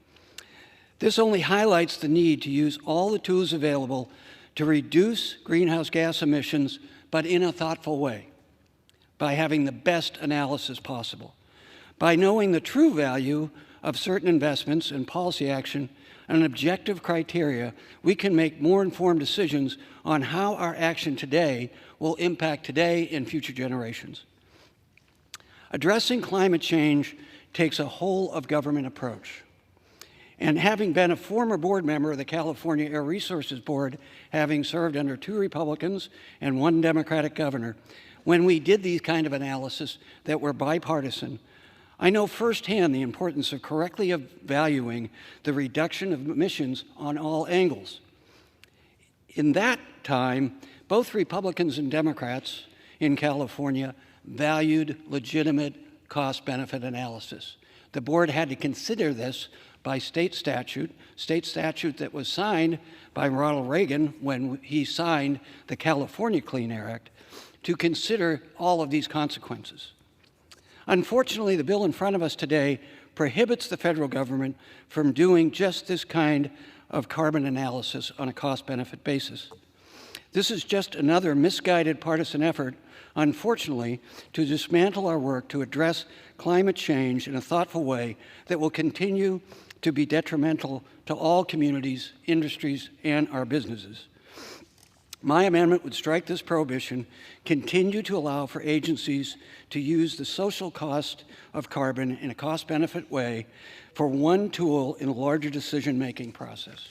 This only highlights the need to use all the tools available to reduce greenhouse gas emissions, but in a thoughtful way, by having the best analysis possible, by knowing the true value of certain investments and policy action and objective criteria. We can make more informed decisions on how our action today will impact today and future generations. Addressing climate change takes a whole of government approach. And having been a former board member of the California Air Resources Board, having served under 2 Republicans and 1 Democratic governor, when we did these kind of analysis that were bipartisan, I know firsthand the importance of correctly evaluating the reduction of emissions on all angles. In that time, both Republicans and Democrats in California valued legitimate cost-benefit analysis. The board had to consider this by state statute that was signed by Ronald Reagan when he signed the California Clean Air Act, to consider all of these consequences. Unfortunately, the bill in front of us today prohibits the federal government from doing just this kind of carbon analysis on a cost-benefit basis. This is just another misguided partisan effort, unfortunately, to dismantle our work to address climate change in a thoughtful way that will continue to be detrimental to all communities, industries, and our businesses. My amendment would strike this prohibition, continue to allow for agencies to use the social cost of carbon in a cost-benefit way for one tool in a larger decision-making process.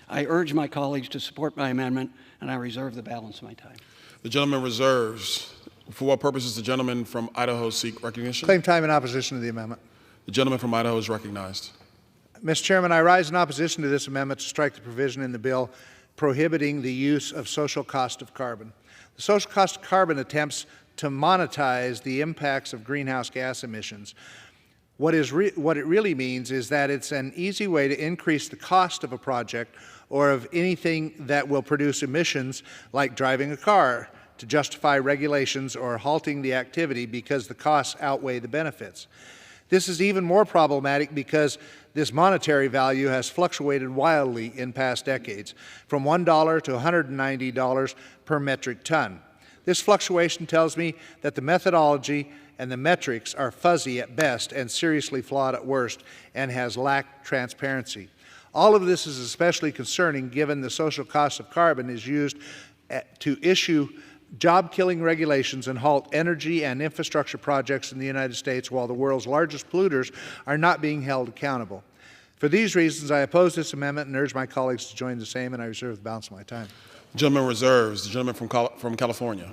I urge my colleagues to support my amendment, and I reserve the balance of my time. The gentleman reserves. For what purpose does the gentleman from Idaho seek recognition? Claim time in opposition to the amendment. The gentleman from Idaho is recognized. Mr. Chairman, I rise in opposition to this amendment to strike the provision in the bill prohibiting the use of social cost of carbon. The social cost of carbon attempts to monetize the impacts of greenhouse gas emissions. What it really means is that it's an easy way to increase the cost of a project or of anything that will produce emissions, like driving a car, to justify regulations or halting the activity because the costs outweigh the benefits. This is even more problematic because this monetary value has fluctuated wildly in past decades, from $1 to $190 per metric ton. This fluctuation tells me that the methodology and the metrics are fuzzy at best and seriously flawed at worst, and has lacked transparency. All of this is especially concerning given the social cost of carbon is used to issue job-killing regulations and halt energy and infrastructure projects in the United States, while the world's largest polluters are not being held accountable. For these reasons, I oppose this amendment and urge my colleagues to join the same, and I reserve the balance of my time. The gentleman reserves. The gentleman from California.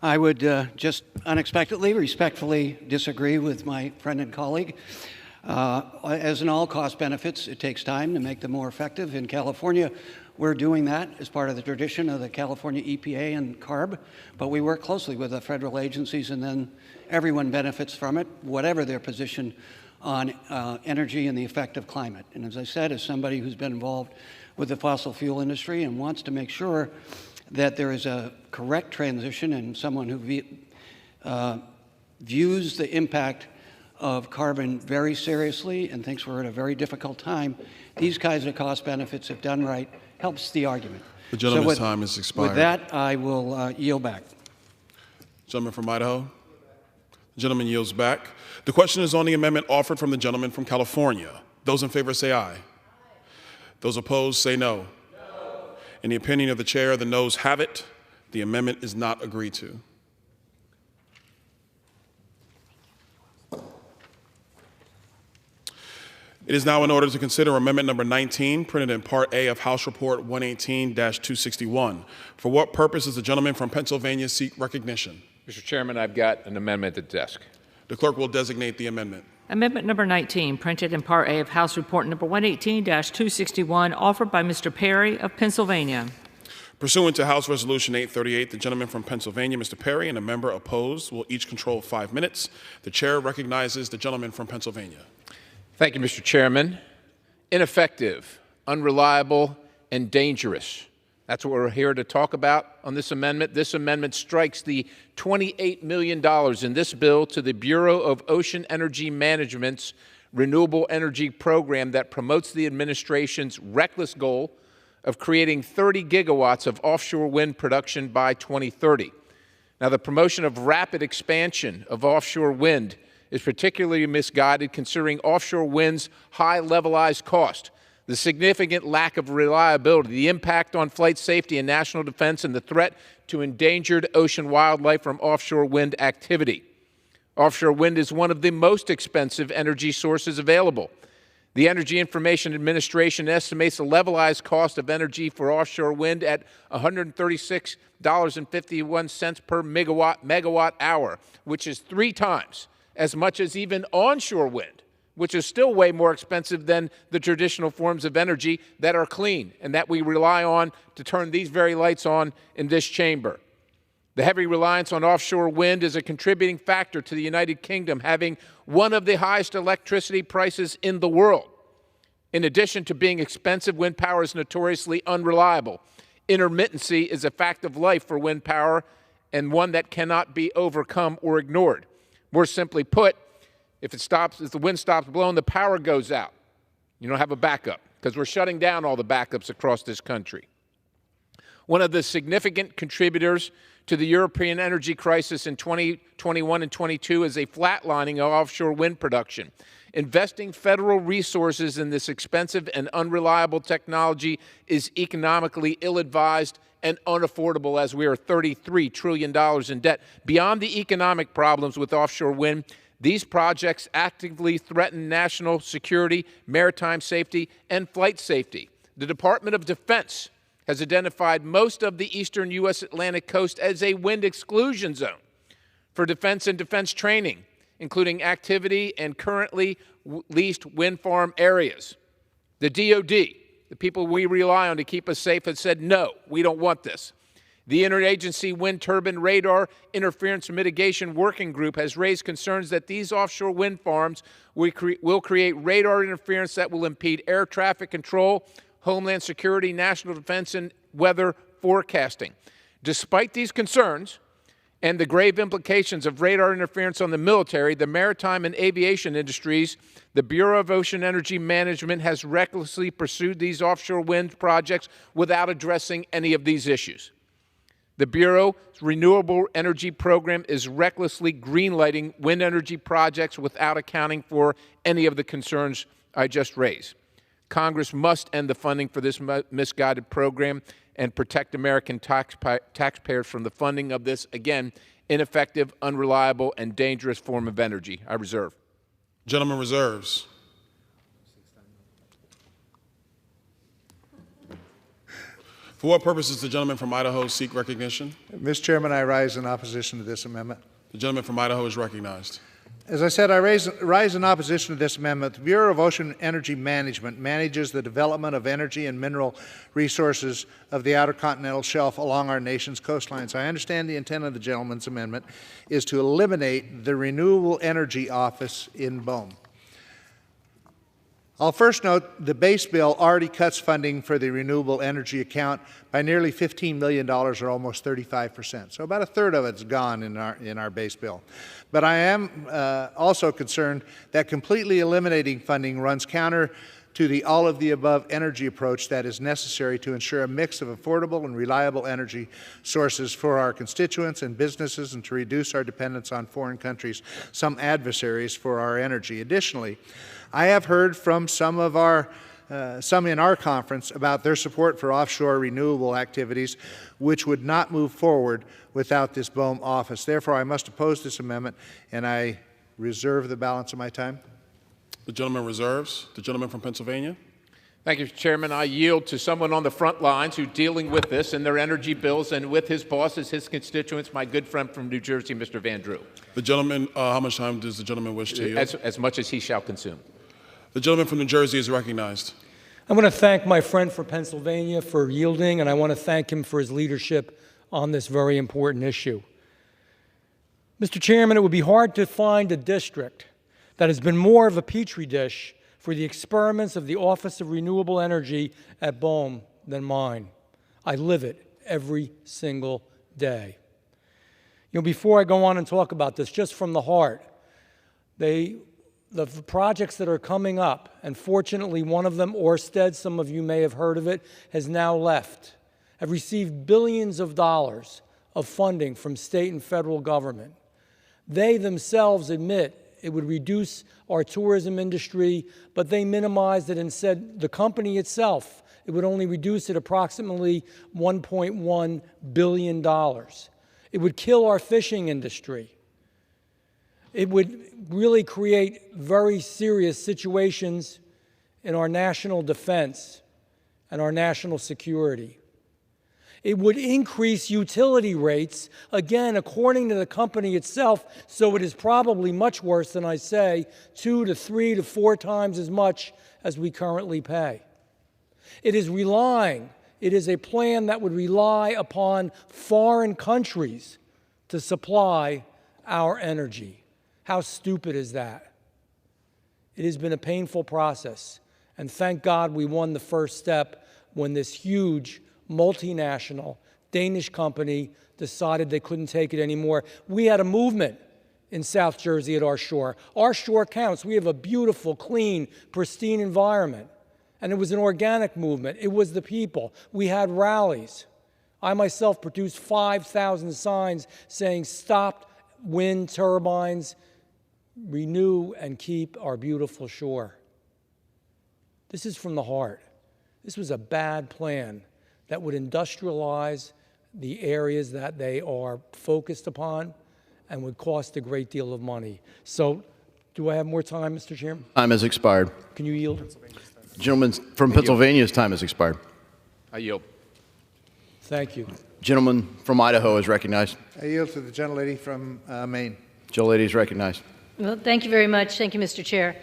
I would just unexpectedly, respectfully disagree with my friend and colleague. As in all cost benefits, it takes time to make them more effective. In California, we're doing that as part of the tradition of the California EPA and CARB, but we work closely with the federal agencies, and then everyone benefits from it, whatever their position on energy and the effect of climate. And as I said, as somebody who's been involved with the fossil fuel industry and wants to make sure that there is a correct transition, and someone who views the impact of carbon very seriously and thinks we're at a very difficult time, these kinds of cost benefits, if done right, helps the argument. The gentleman's time has expired. With that, I will yield back. Gentleman from Idaho. The gentleman yields back. The question is on the amendment offered from the gentleman from California. Those in favor say aye. Those opposed say no. In the opinion of the chair, the noes have it. The amendment is not agreed to. It is now in order to consider amendment number 19, printed in Part A of House Report 118-261. For what purpose does the gentleman from Pennsylvania seek recognition? Mr. Chairman, I've got an amendment at the desk. The clerk will designate the amendment. Amendment number 19, printed in Part A of House Report number 118-261, offered by Mr. Perry of Pennsylvania. Pursuant to House Resolution 838, the gentleman from Pennsylvania, Mr. Perry, and a member opposed will each control 5 minutes. The chair recognizes the gentleman from Pennsylvania. Thank you, Mr. Chairman. Ineffective, unreliable, and dangerous. That's what we're here to talk about on this amendment. This amendment strikes the $28 million in this bill to the Bureau of Ocean Energy Management's renewable energy program that promotes the administration's reckless goal of creating 30 gigawatts of offshore wind production by 2030. Now, the promotion of rapid expansion of offshore wind is particularly misguided considering offshore wind's high levelized cost, the significant lack of reliability, the impact on flight safety and national defense, and the threat to endangered ocean wildlife from offshore wind activity. Offshore wind is one of the most expensive energy sources available. The Energy Information Administration estimates the levelized cost of energy for offshore wind at $136.51 per megawatt hour, which is 3 times as much as even onshore wind, which is still way more expensive than the traditional forms of energy that are clean and that we rely on to turn these very lights on in this chamber. The heavy reliance on offshore wind is a contributing factor to the United Kingdom having one of the highest electricity prices in the world. In addition to being expensive, wind power is notoriously unreliable. Intermittency is a fact of life for wind power and one that cannot be overcome or ignored. More simply put, if the wind stops blowing, the power goes out. You don't have a backup because we're shutting down all the backups across this country. One of the significant contributors to the European energy crisis in 2021 and 22 is a flatlining of offshore wind production. Investing federal resources in this expensive and unreliable technology is economically ill-advised and unaffordable, as we are $33 trillion in debt. Beyond the economic problems with offshore wind, these projects actively threaten national security, maritime safety, and flight safety. The Department of Defense has identified most of the eastern U.S. Atlantic coast as a wind exclusion zone for defense and defense training, including activity and currently leased wind farm areas. The DoD, the people we rely on to keep us safe, has said, no, we don't want this. The Interagency Wind Turbine Radar Interference Mitigation Working Group has raised concerns that these offshore wind farms will create radar interference that will impede air traffic control, homeland security, national defense, and weather forecasting. Despite these concerns and the grave implications of radar interference on the military, the maritime and aviation industries, the Bureau of Ocean Energy Management has recklessly pursued these offshore wind projects without addressing any of these issues. The Bureau's renewable energy program is recklessly greenlighting wind energy projects without accounting for any of the concerns I just raised. Congress must end the funding for this misguided program and protect American taxpayers from the funding of this, again, ineffective, unreliable, and dangerous form of energy. I reserve. Gentleman reserves. For what purpose does the gentleman from Idaho seek recognition? Mr. Chairman, I rise in opposition to this amendment. The gentleman from Idaho is recognized. As I said, I rise in opposition to this amendment. The Bureau of Ocean Energy Management manages the development of energy and mineral resources of the Outer Continental Shelf along our nation's coastlines. I understand the intent of the gentleman's amendment is to eliminate the Renewable Energy Office in BOEM. I'll first note the base bill already cuts funding for the renewable energy account by nearly $15 million, or almost 35%. So about a third of it's gone in our base bill. But I am also concerned that completely eliminating funding runs counter to the all-of-the-above energy approach that is necessary to ensure a mix of affordable and reliable energy sources for our constituents and businesses and to reduce our dependence on foreign countries, some adversaries for our energy. Additionally, I have heard from some in our conference about their support for offshore renewable activities, which would not move forward without this BOEM office. Therefore, I must oppose this amendment, and I reserve the balance of my time. The gentleman reserves. The gentleman from Pennsylvania. Thank you, Mr. Chairman. I yield to someone on the front lines who's dealing with this and their energy bills, and with his bosses, his constituents, my good friend from New Jersey, Mr. Van Drew. The gentleman, how much time does the gentleman wish to yield? As much as he shall consume. The gentleman from New Jersey is recognized. I want to thank my friend from Pennsylvania for yielding, and I want to thank him for his leadership on this very important issue. Mr. Chairman, it would be hard to find a district that has been more of a petri dish for the experiments of the Office of Renewable Energy at BOEM than mine. I live it every single day. You know, before I go on and talk about this, just from the heart, the projects that are coming up, and fortunately one of them, Ørsted, some of you may have heard of it, has now left, have received billions of dollars of funding from state and federal government. They themselves admit it would reduce our tourism industry, but they minimized it and said the company itself, it would only reduce it approximately $1.1 billion. It would kill our fishing industry. It would really create very serious situations in our national defense and our national security. It would increase utility rates, again, according to the company itself, so it is probably much worse than I say, 2 to 3 to 4 times as much as we currently pay. It is a plan that would rely upon foreign countries to supply our energy. How stupid is that? It has been a painful process, and thank God we won the first step when this huge multinational Danish company decided they couldn't take it anymore. We had a movement in South Jersey at our shore. Our shore counts. We have a beautiful, clean, pristine environment. And it was an organic movement. It was the people. We had rallies. I myself produced 5,000 signs saying, "Stop wind turbines, renew and keep our beautiful shore." This is from the heart. This was a bad plan that would industrialize the areas that they are focused upon and would cost a great deal of money. So, do I have more time, Mr. Chairman? Time has expired. Can you yield? Gentleman from Pennsylvania's time has expired. I yield. Thank you. Gentleman from Idaho is recognized. I yield to the gentlelady from Maine. Gentlelady is recognized. Well, thank you very much. Thank you, Mr. Chair.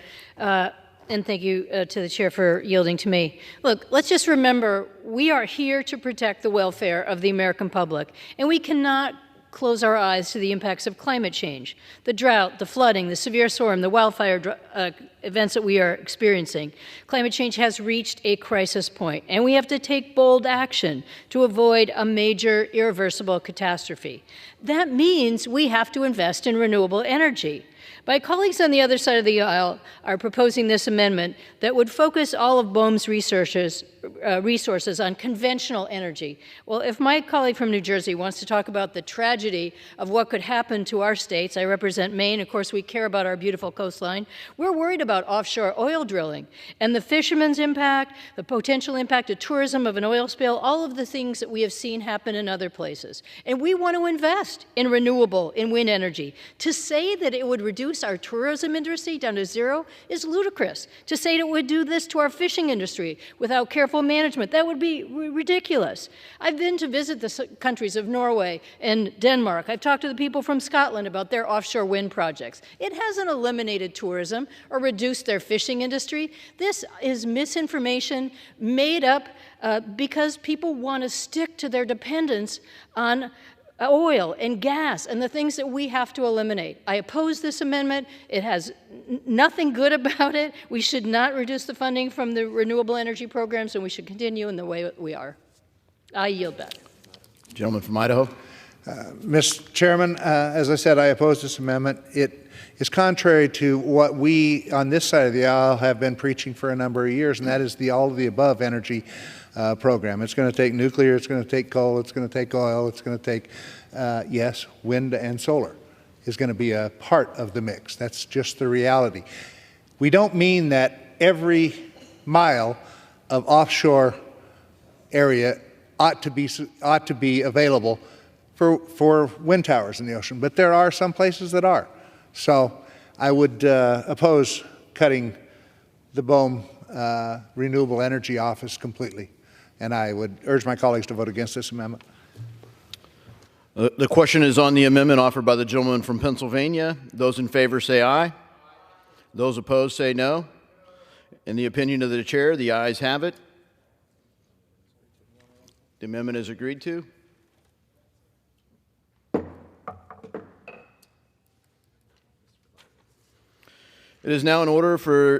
And thank you to the chair for yielding to me. Look, let's just remember, we are here to protect the welfare of the American public, and we cannot close our eyes to the impacts of climate change, the drought, the flooding, the severe storm, the wildfire events that we are experiencing. Climate change has reached a crisis point, and we have to take bold action to avoid a major irreversible catastrophe. That means we have to invest in renewable energy. My colleagues on the other side of the aisle are proposing this amendment that would focus all of BOEM's resources on conventional energy. Well, if my colleague from New Jersey wants to talk about the tragedy of what could happen to our states, I represent Maine, of course we care about our beautiful coastline, we're worried about offshore oil drilling and the fishermen's impact, the potential impact of tourism of an oil spill, all of the things that we have seen happen in other places. And we want to invest in renewable, in wind energy. To say that it would reduce our tourism industry down to zero is ludicrous. To say that it would do this to our fishing industry without careful management, that would be ridiculous. I've been to visit the countries of Norway and Denmark. I've talked to the people from Scotland about their offshore wind projects. It hasn't eliminated tourism or reduced their fishing industry. This is misinformation made up because people want to stick to their dependence on oil and gas and the things that we have to eliminate. I oppose this amendment. It has nothing good about it. We should not reduce the funding from the renewable energy programs, and we should continue in the way we are. I yield back. Gentleman from Idaho. Mr. Chairman, as I said, I oppose this amendment. It is contrary to what we on this side of the aisle have been preaching for a number of years, and that is the all-of-the-above energy program. It's going to take nuclear, it's going to take coal, it's going to take oil, it's going to take, yes, wind and solar is going to be a part of the mix. That's just the reality. We don't mean that every mile of offshore area ought to be available for wind towers in the ocean, but there are some places that are. So I would oppose cutting the BOEM Renewable Energy Office completely, and I would urge my colleagues to vote against this amendment. The question is on the amendment offered by the gentleman from Pennsylvania. Those in favor say aye. Those opposed say no. In the opinion of the chair, the ayes have it. The amendment is agreed to. It is now in order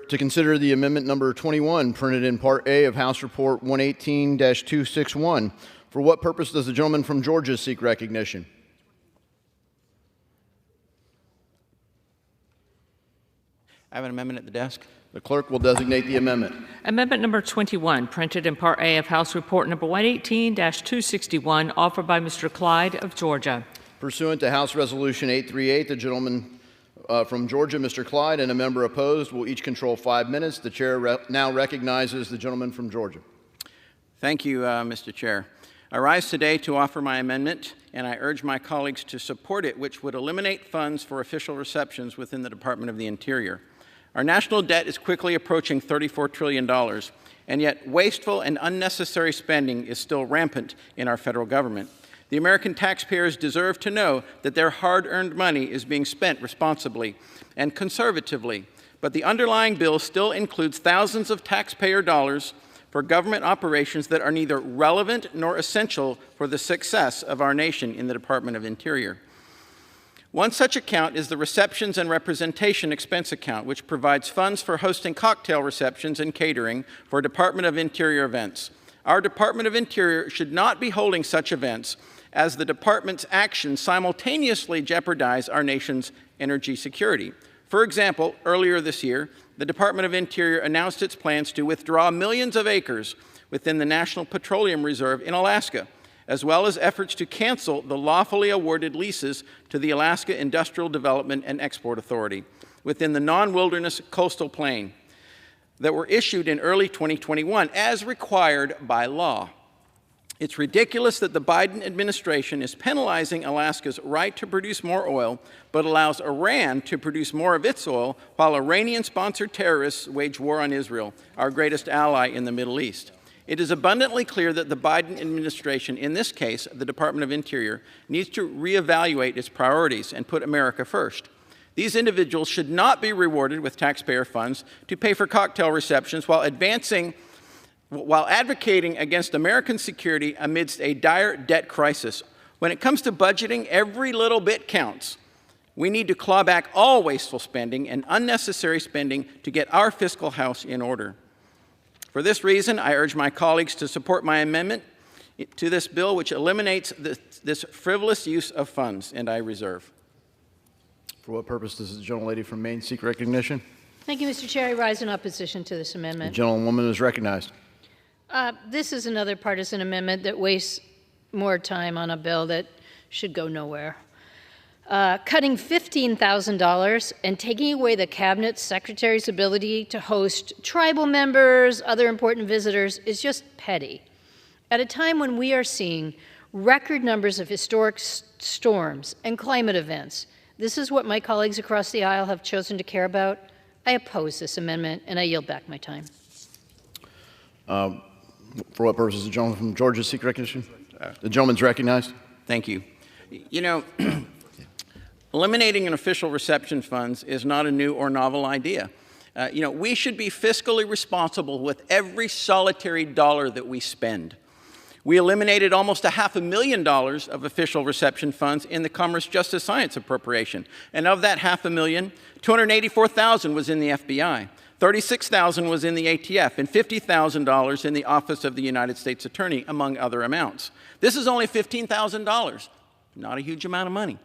to consider the amendment number 21, printed in Part A of House Report 118-261. For what purpose does the gentleman from Georgia seek recognition? I have an amendment at the desk. The clerk will designate the amendment. Amendment number 21, printed in Part A of House Report number 118-261, offered by Mr. Clyde of Georgia. Pursuant to House Resolution 838, the gentleman from Georgia, Mr. Clyde, and a member opposed will each control 5 minutes. The chair now recognizes the gentleman from Georgia. Thank you, Mr. Chair. I rise today to offer my amendment, and I urge my colleagues to support it, which would eliminate funds for official receptions within the Department of the Interior. Our national debt is quickly approaching $34 trillion, and yet wasteful and unnecessary spending is still rampant in our federal government. The American taxpayers deserve to know that their hard-earned money is being spent responsibly and conservatively, but the underlying bill still includes thousands of taxpayer dollars for government operations that are neither relevant nor essential for the success of our nation in the Department of Interior. One such account is the Receptions and Representation Expense Account, which provides funds for hosting cocktail receptions and catering for Department of Interior events. Our Department of Interior should not be holding such events, as the department's actions simultaneously jeopardize our nation's energy security. For example, earlier this year, the Department of Interior announced its plans to withdraw millions of acres within the National Petroleum Reserve in Alaska, as well as efforts to cancel the lawfully awarded leases to the Alaska Industrial Development and Export Authority within the non-wilderness coastal plain that were issued in early 2021 as required by law. It's ridiculous that the Biden administration is penalizing Alaska's right to produce more oil, but allows Iran to produce more of its oil while Iranian-sponsored terrorists wage war on Israel, our greatest ally in the Middle East. It is abundantly clear that the Biden administration, in this case, the Department of Interior, needs to reevaluate its priorities and put America first. These individuals should not be rewarded with taxpayer funds to pay for cocktail receptions while advocating against American security amidst a dire debt crisis. When it comes to budgeting, every little bit counts. We need to claw back all wasteful spending and unnecessary spending to get our fiscal house in order. For this reason, I urge my colleagues to support my amendment to this bill, which eliminates this frivolous use of funds, and I reserve. For what purpose does the gentlelady from Maine seek recognition? Thank you, Mr. Chair. I rise in opposition to this amendment. The gentlewoman is recognized. This is another partisan amendment that wastes more time on a bill that should go nowhere. Cutting $15,000 and taking away the cabinet secretary's ability to host tribal members, other important visitors, is just petty. At a time when we are seeing record numbers of historic storms and climate events, this is what my colleagues across the aisle have chosen to care about. I oppose this amendment, and I yield back my time. For what purpose does the gentleman from Georgia seek recognition? The gentleman's recognized. Thank you. You know, eliminating an official reception funds is not a new or novel idea. We should be fiscally responsible with every solitary dollar that we spend. We eliminated almost $500,000 of official reception funds in the Commerce, Justice, Science appropriation. And of that $500,000, $284,000 was in the FBI. $36,000 was in the ATF, and $50,000 in the Office of the United States Attorney, among other amounts. This is only $15,000, not a huge amount of money.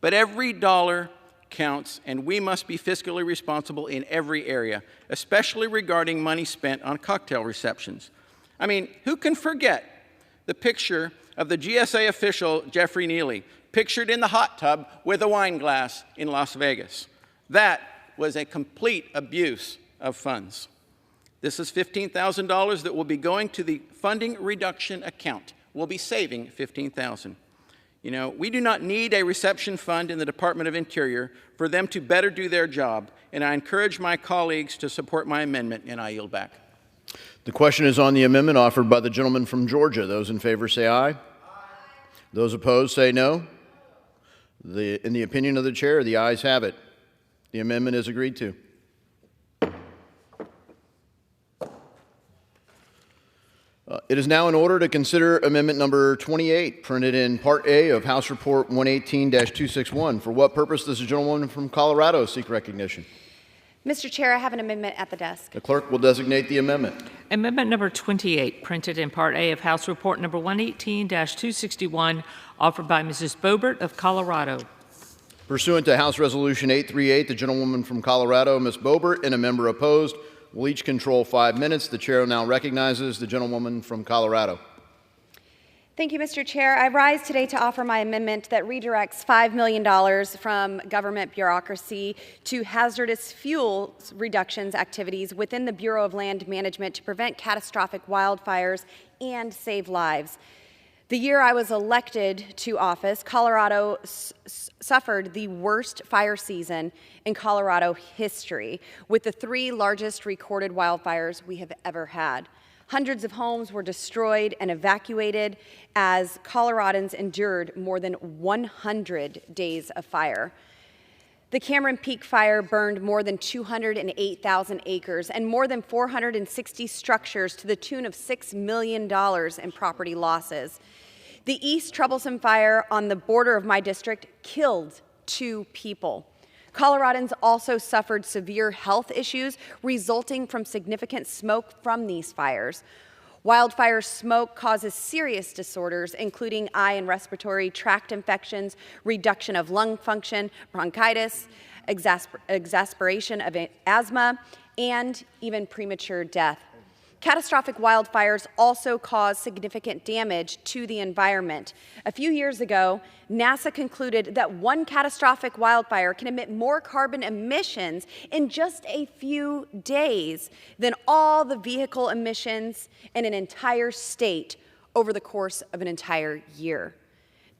But every dollar counts, and we must be fiscally responsible in every area, especially regarding money spent on cocktail receptions. I mean, who can forget the picture of the GSA official Jeffrey Neely, pictured in the hot tub with a wine glass in Las Vegas? That was a complete abuse of funds. This is $15,000 that will be going to the funding reduction account. We'll be saving $15,000. We do not need a reception fund in the Department of Interior for them to better do their job, and I encourage my colleagues to support my amendment, and I yield back. The question is on the amendment offered by the gentleman from Georgia. Those in favor say aye. Aye. Those opposed say no. In the opinion of the chair, the ayes have it. The amendment is agreed to. It is now in order to consider Amendment Number 28, printed in Part A of House Report 118-261. For what purpose does the gentlewoman from Colorado seek recognition? Mr. Chair, I have an amendment at the desk. The clerk will designate the amendment. Amendment number 28, printed in Part A of House Report number 118-261, offered by Mrs. Boebert of Colorado. Pursuant to House Resolution 838, the gentlewoman from Colorado, Ms. Boebert, and a member opposed will each control 5 minutes. The chair now recognizes the gentlewoman from Colorado. Thank you, Mr. Chair. I rise today to offer my amendment that redirects $5 million from government bureaucracy to hazardous fuel reductions activities within the Bureau of Land Management to prevent catastrophic wildfires and save lives. The year I was elected to office, Colorado suffered the worst fire season in Colorado history, with the 3 largest recorded wildfires we have ever had. Hundreds of homes were destroyed and evacuated as Coloradans endured more than 100 days of fire. The Cameron Peak Fire burned more than 208,000 acres and more than 460 structures to the tune of $6 million in property losses. The East Troublesome Fire on the border of my district killed 2 people. Coloradans also suffered severe health issues resulting from significant smoke from these fires. Wildfire smoke causes serious disorders, including eye and respiratory tract infections, reduction of lung function, bronchitis, exacerbation of asthma, and even premature death. Catastrophic wildfires also cause significant damage to the environment. A few years ago, NASA concluded that one catastrophic wildfire can emit more carbon emissions in just a few days than all the vehicle emissions in an entire state over the course of an entire year.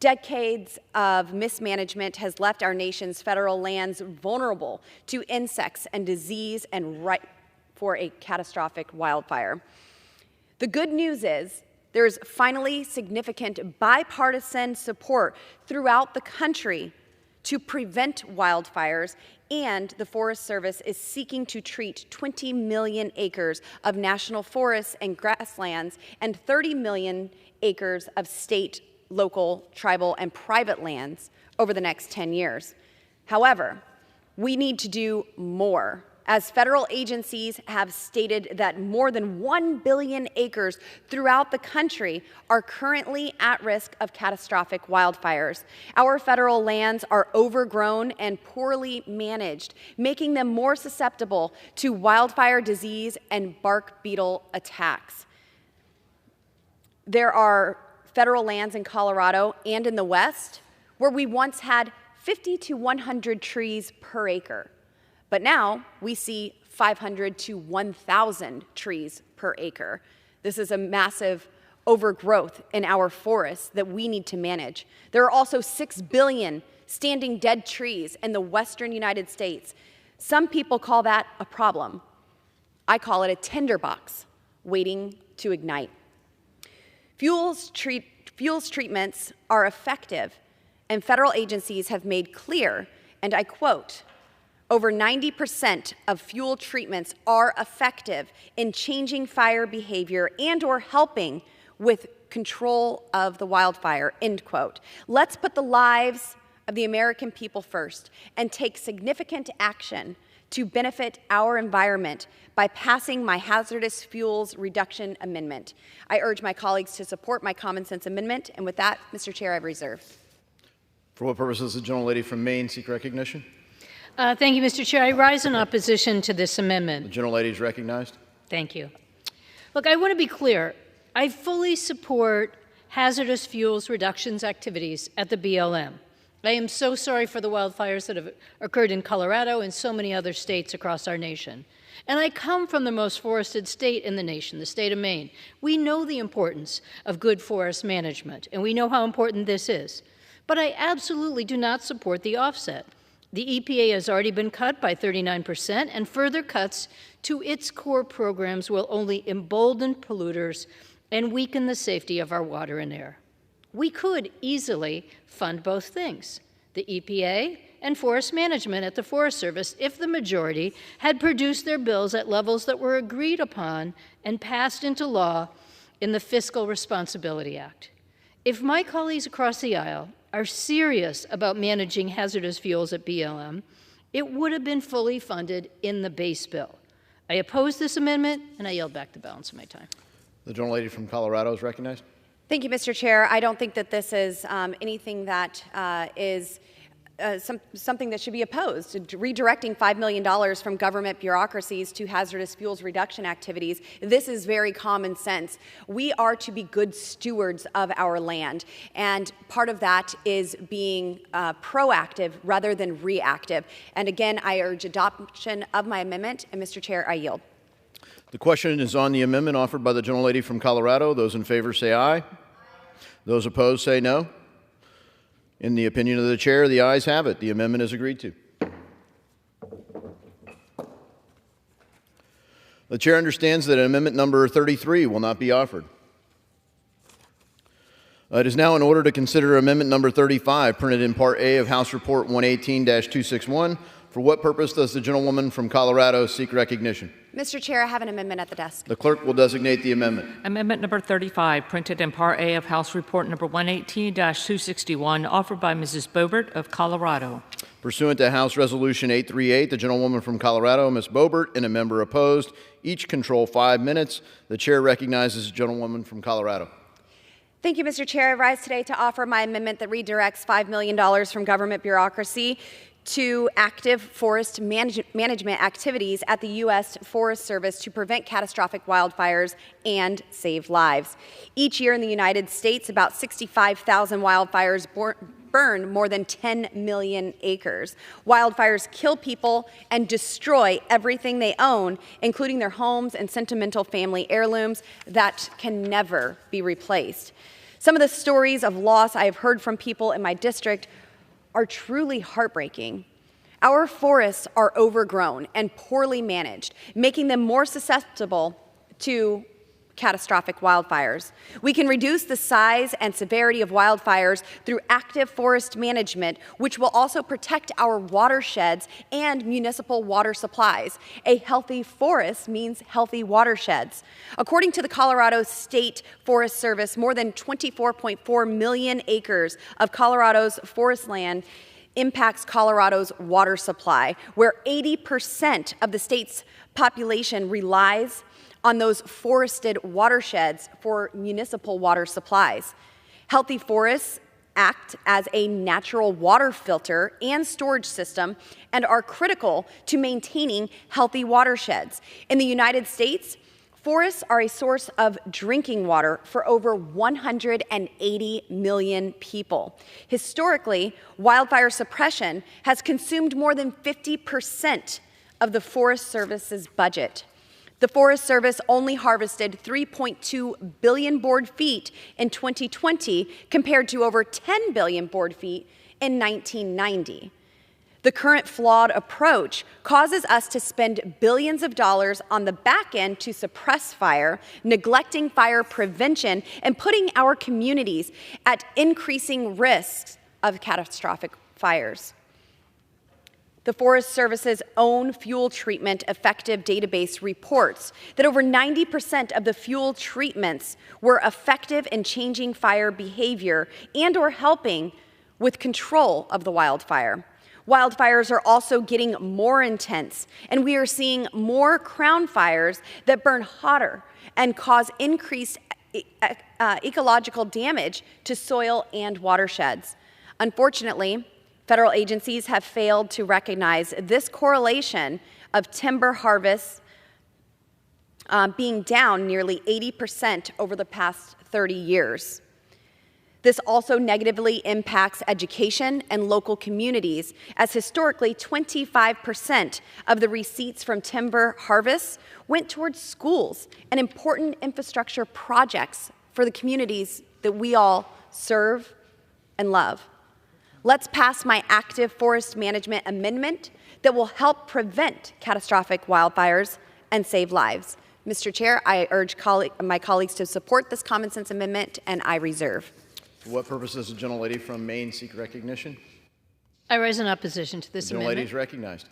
Decades of mismanagement has left our nation's federal lands vulnerable to insects and disease and ripe for a catastrophic wildfire. The good news is there's finally significant bipartisan support throughout the country to prevent wildfires, and the Forest Service is seeking to treat 20 million acres of national forests and grasslands and 30 million acres of state, local, tribal, and private lands over the next 10 years. However, we need to do more, as federal agencies have stated that more than 1 billion acres throughout the country are currently at risk of catastrophic wildfires. Our federal lands are overgrown and poorly managed, making them more susceptible to wildfire disease and bark beetle attacks. There are federal lands in Colorado and in the West where we once had 50 to 100 trees per acre. But now we see 500 to 1,000 trees per acre. This is a massive overgrowth in our forests that we need to manage. There are also 6 billion standing dead trees in the western United States. Some people call that a problem. I call it a tinderbox waiting to ignite. Fuels treatments are effective, and federal agencies have made clear, and I quote, over 90% of fuel treatments are effective in changing fire behavior and or helping with control of the wildfire, end quote. Let's put the lives of the American people first and take significant action to benefit our environment by passing my hazardous fuels reduction amendment. I urge my colleagues to support my common sense amendment, and with that, Mr. Chair, I have reserved. For what purposes does the gentlelady from Maine seek recognition? Thank you, Mr. Chair. I rise in opposition to this amendment. The gentlelady is recognized. Thank you. Look, I want to be clear. I fully support hazardous fuels reductions activities at the BLM. I am so sorry for the wildfires that have occurred in Colorado and so many other states across our nation. And I come from the most forested state in the nation, the state of Maine. We know the importance of good forest management, and we know how important this is. But I absolutely do not support the offset. The EPA has already been cut by 39%, and further cuts to its core programs will only embolden polluters and weaken the safety of our water and air. We could easily fund both things, the EPA and forest management at the Forest Service, if the majority had produced their bills at levels that were agreed upon and passed into law in the Fiscal Responsibility Act. If my colleagues across the aisle are serious about managing hazardous fuels at BLM, it would have been fully funded in the base bill. I oppose this amendment, and I yield back the balance of my time. The gentlelady from Colorado is recognized. Thank you, Mr. Chair. I don't think that this is anything that is something that should be opposed. Redirecting $5 million from government bureaucracies to hazardous fuels reduction activities, this is very common sense. We are to be good stewards of our land, and part of that is being proactive rather than reactive. And again, I urge adoption of my amendment, and Mr. Chair, I yield. The question is on the amendment offered by the gentlelady from Colorado. Those in favor say aye. Those opposed say no. In the opinion of the chair, the ayes have it. The amendment is agreed to. The chair understands that amendment number 33 will not be offered. It is now in order to consider amendment number 35, printed in Part A of House Report 118-261. For what purpose does the gentlewoman from Colorado seek recognition? Mr. Chair, I have an amendment at the desk. The clerk will designate the amendment. Amendment number 35, printed in Part A of House Report number 118-261, offered by Mrs. Boebert of Colorado. Pursuant to House Resolution 838, the gentlewoman from Colorado, Ms. Boebert, and a member opposed, each control 5 minutes. The chair recognizes the gentlewoman from Colorado. Thank you, Mr. Chair. I rise today to offer my amendment that redirects $5 million from government bureaucracy to active forest management activities at the U.S. Forest Service to prevent catastrophic wildfires and save lives. Each year in the United States, about 65,000 wildfires burn more than 10 million acres. Wildfires kill people and destroy everything they own, including their homes and sentimental family heirlooms that can never be replaced. Some of the stories of loss I have heard from people in my district are truly heartbreaking. Our forests are overgrown and poorly managed, making them more susceptible to catastrophic wildfires. We can reduce the size and severity of wildfires through active forest management, which will also protect our watersheds and municipal water supplies. A healthy forest means healthy watersheds. According to the Colorado State Forest Service, more than 24.4 million acres of Colorado's forest land impacts Colorado's water supply, where 80% of the state's population relies on those forested watersheds for municipal water supplies. Healthy forests act as a natural water filter and storage system and are critical to maintaining healthy watersheds. In the United States, forests are a source of drinking water for over 180 million people. Historically, wildfire suppression has consumed more than 50% of the Forest Service's budget. The Forest Service only harvested 3.2 billion board feet in 2020 compared to over 10 billion board feet in 1990. The current flawed approach causes us to spend billions of dollars on the back end to suppress fire, neglecting fire prevention, and putting our communities at increasing risks of catastrophic fires. The Forest Service's own fuel treatment effective database reports that over 90% of the fuel treatments were effective in changing fire behavior and or helping with control of the wildfire. Wildfires are also getting more intense, and we are seeing more crown fires that burn hotter and cause increased ecological damage to soil and watersheds. Unfortunately, federal agencies have failed to recognize this correlation of timber harvests being down nearly 80% over the past 30 years. This also negatively impacts education and local communities, as historically 25% of the receipts from timber harvests went towards schools and important infrastructure projects for the communities that we all serve and love. Let's pass my active forest management amendment that will help prevent catastrophic wildfires and save lives. Mr. Chair, I urge my colleagues to support this common sense amendment, and I reserve. For what purpose does the gentlelady from Maine seek recognition? I rise in opposition to this amendment. The gentlelady is recognized.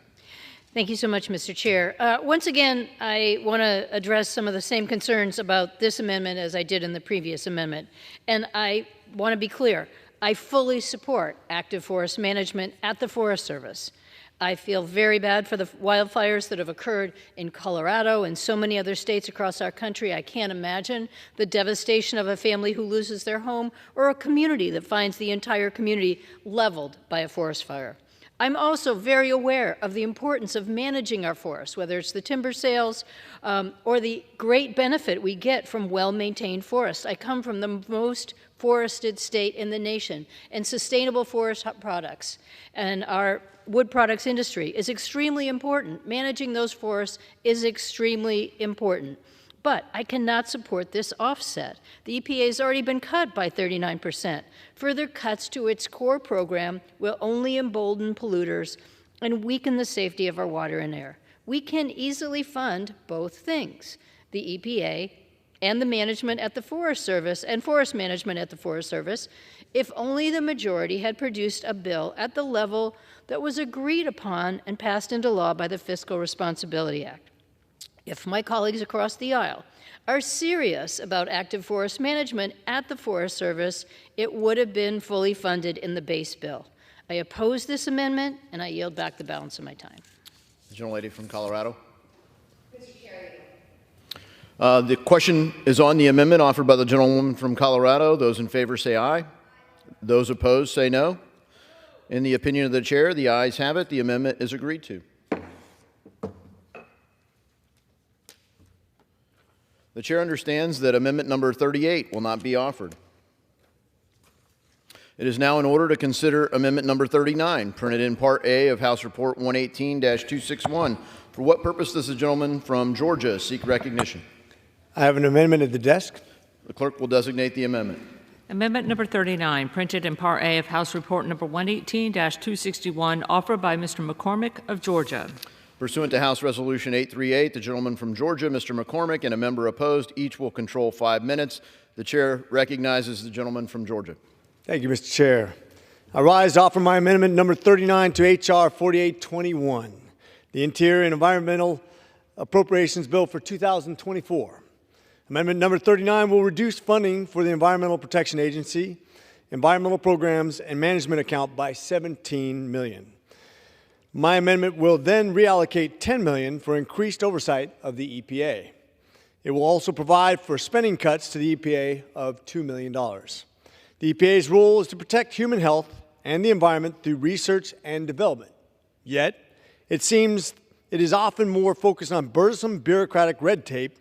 Thank you so much, Mr. Chair. Once again, I want to address some of the same concerns about this amendment as I did in the previous amendment. And I want to be clear. I fully support active forest management at the Forest Service. I feel very bad for the wildfires that have occurred in Colorado and so many other states across our country. I can't imagine the devastation of a family who loses their home or a community that finds the entire community leveled by a forest fire. I'm also very aware of the importance of managing our forests, whether it's the timber sales or the great benefit we get from well-maintained forests. I come from the most forested state in the nation, and sustainable forest products and our wood products industry is extremely important. Managing those forests is extremely important. But I cannot support this offset. The EPA has already been cut by 39%. Further cuts to its core program will only embolden polluters and weaken the safety of our water and air. We can easily fund both things, the EPA and the management at the Forest Service and forest management at the Forest Service, if only the majority had produced a bill at the level that was agreed upon and passed into law by the Fiscal Responsibility Act. If my colleagues across the aisle are serious about active forest management at the Forest Service, it would have been fully funded in the base bill. I oppose this amendment, and I yield back the balance of my time. The gentlelady from Colorado. The question is on the amendment offered by the gentlewoman from Colorado. Those in favor say aye. Those opposed say no. In the opinion of the chair, the ayes have it. The amendment is agreed to. The chair understands that amendment number 38 will not be offered. It is now in order to consider amendment number 39, printed in Part A of House Report 118-261. For what purpose does the gentleman from Georgia seek recognition? I have an amendment at the desk. The clerk will designate the amendment. Amendment number 39, printed in Part A of House Report number 118-261, offered by Mr. McCormick of Georgia. Pursuant to House Resolution 838, the gentleman from Georgia, Mr. McCormick, and a member opposed, each will control 5 minutes. The chair recognizes the gentleman from Georgia. Thank you, Mr. Chair. I rise to offer my amendment number 39 to H.R. 4821, the Interior and Environmental Appropriations Bill for 2024. Amendment number 39 will reduce funding for the Environmental Protection Agency, environmental programs, and management account by $17 million. My amendment will then reallocate $10 million for increased oversight of the EPA. It will also provide for spending cuts to the EPA of $2 million. The EPA's role is to protect human health and the environment through research and development. Yet, it seems it is often more focused on burdensome bureaucratic red tape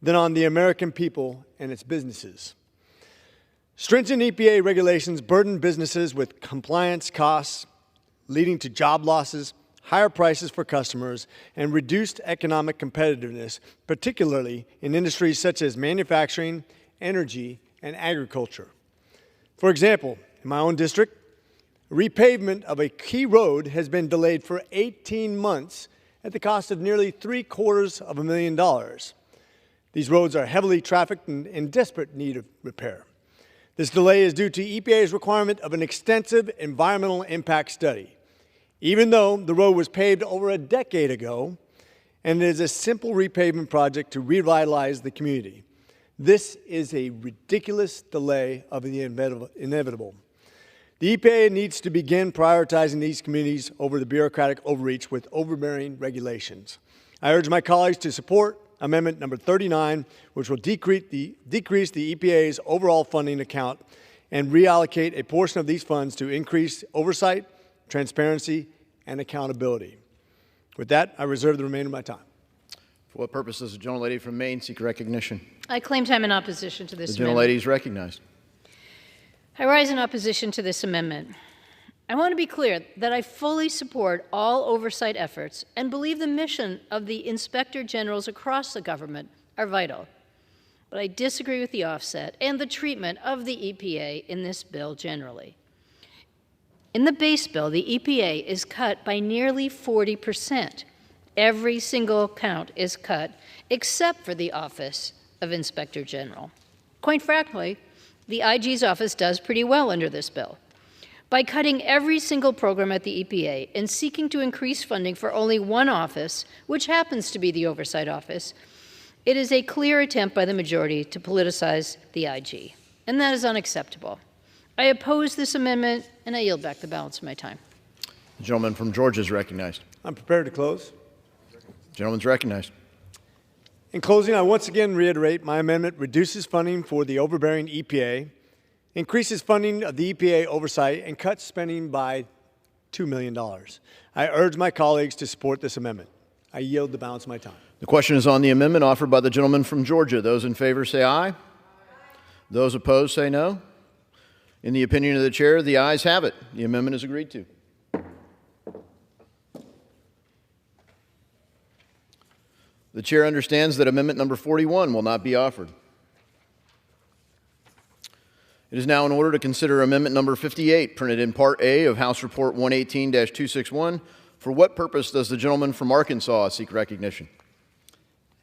than on the American people and its businesses. Stringent EPA regulations burden businesses with compliance costs, leading to job losses, higher prices for customers, and reduced economic competitiveness, particularly in industries such as manufacturing, energy, and agriculture. For example, in my own district, repavement of a key road has been delayed for 18 months at the cost of nearly $750,000. These roads are heavily trafficked and in desperate need of repair. This delay is due to EPA's requirement of an extensive environmental impact study, even though the road was paved over a decade ago and it is a simple repavement project to revitalize the community. This is a ridiculous delay of the inevitable. The EPA needs to begin prioritizing these communities over the bureaucratic overreach with overbearing regulations. I urge my colleagues to support Amendment number 39, which will decrease the EPA's overall funding account and reallocate a portion of these funds to increase oversight, transparency, and accountability. With that, I reserve the remainder of my time. For what purpose does the gentlelady from Maine seek recognition? I claim time in opposition to this The amendment. gentlelady is recognized. I rise in opposition to this amendment. I want to be clear that I fully support all oversight efforts and believe the mission of the Inspector Generals across the government are vital. But I disagree with the offset and the treatment of the EPA in this bill generally. In the base bill, the EPA is cut by nearly 40%. Every single count is cut, except for the Office of Inspector General. Quite frankly, the IG's office does pretty well under this bill. By cutting every single program at the EPA and seeking to increase funding for only one office, which happens to be the Oversight Office, it is a clear attempt by the majority to politicize the IG, and that is unacceptable. I oppose this amendment, and I yield back the balance of my time. The gentleman from Georgia is recognized. I'm prepared to close. The gentleman's recognized. In closing, I once again reiterate my amendment reduces funding for the overbearing EPA, increases funding of the EPA oversight, and cuts spending by $2 million. I urge my colleagues to support this amendment. I yield the balance of my time. The question is on the amendment offered by the gentleman from Georgia. Those in favor say aye. Those opposed say no. In the opinion of the chair, the ayes have it. The amendment is agreed to. The chair understands that amendment number 41 will not be offered. It is now in order to consider amendment number 58, printed in Part A of House Report 118-261. For what purpose does the gentleman from Arkansas seek recognition?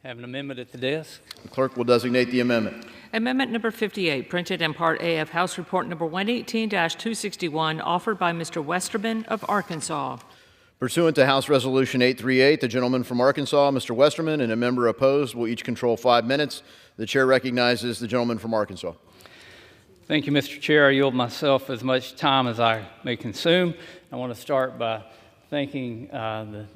Have an amendment at the desk. The clerk will designate the amendment. Amendment number 58, printed in Part A of House Report number 118-261, offered by Mr. Westerman of Arkansas. Pursuant to House Resolution 838, the gentleman from Arkansas, Mr. Westerman, and a member opposed will each control 5 minutes. The chair recognizes the gentleman from Arkansas. Thank you, Mr. Chair. I yield myself as much time as I may consume. I want to start by thanking the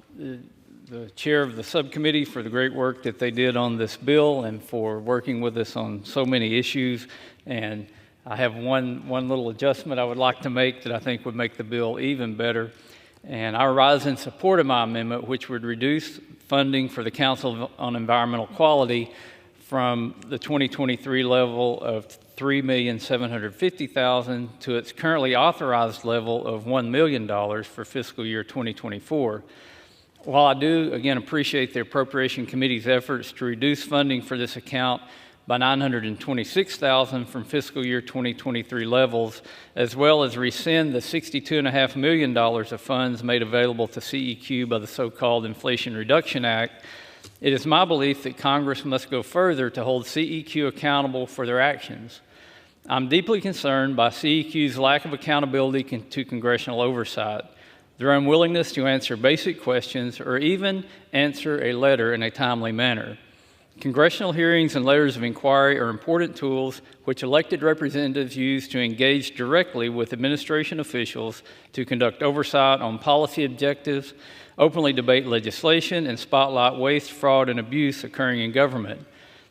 chair of the subcommittee for the great work that they did on this bill and for working with us on so many issues. And I have one little adjustment I would like to make that I think would make the bill even better. And I rise in support of my amendment, which would reduce funding for the Council on Environmental Quality from the 2023 level of $3,750,000 to its currently authorized level of $1 million for fiscal year 2024. While I do, again, appreciate the Appropriation Committee's efforts to reduce funding for this account by $926,000 from fiscal year 2023 levels, as well as rescind the $62.5 million of funds made available to CEQ by the so-called Inflation Reduction Act, it is my belief that Congress must go further to hold CEQ accountable for their actions. I'm deeply concerned by CEQ's lack of accountability to congressional oversight, their unwillingness to answer basic questions or even answer a letter in a timely manner. Congressional hearings and letters of inquiry are important tools which elected representatives use to engage directly with administration officials to conduct oversight on policy objectives, openly debate legislation, and spotlight waste, fraud, and abuse occurring in government.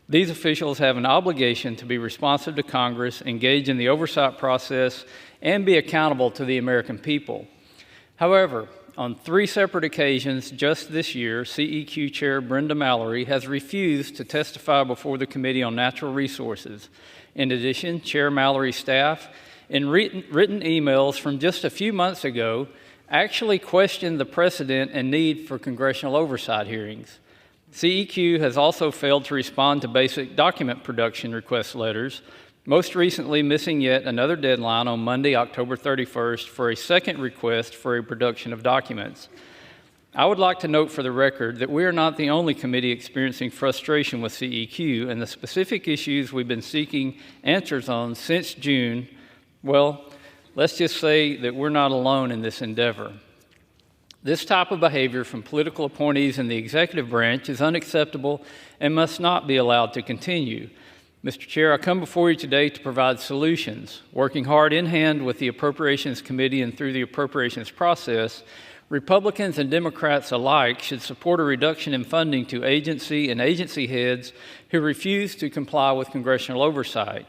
These officials have an obligation to be responsive to Congress, engage in the oversight process, and be accountable to the American people. However, on 3 separate occasions just this year, CEQ Chair Brenda Mallory has refused to testify before the Committee on Natural Resources. In addition, Chair Mallory's staff, in written emails from just a few months ago, actually questioned the precedent and need for congressional oversight hearings. CEQ has also failed to respond to basic document production request letters, most recently missing yet another deadline on Monday, October 31st, for a second request for a production of documents. I would like to note for the record that we are not the only committee experiencing frustration with CEQ, and the specific issues we've been seeking answers on since June, well, let's just say that we're not alone in this endeavor. This type of behavior from political appointees in the executive branch is unacceptable and must not be allowed to continue. Mr. Chair, I come before you today to provide solutions. Working hard in hand with the Appropriations Committee and through the appropriations process, Republicans and Democrats alike should support a reduction in funding to agency and agency heads who refuse to comply with congressional oversight.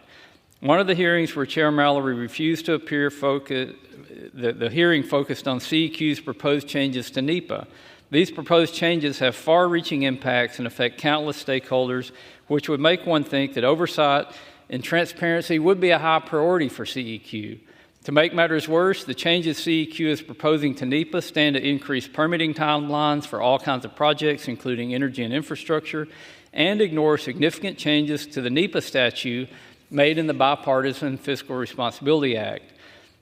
One of the hearings where Chair Mallory refused to appear, the hearing focused on CEQ's proposed changes to NEPA. These proposed changes have far-reaching impacts and affect countless stakeholders, which would make one think that oversight and transparency would be a high priority for CEQ. To make matters worse, the changes CEQ is proposing to NEPA stand to increase permitting timelines for all kinds of projects, including energy and infrastructure, and ignore significant changes to the NEPA statute made in the Bipartisan Fiscal Responsibility Act.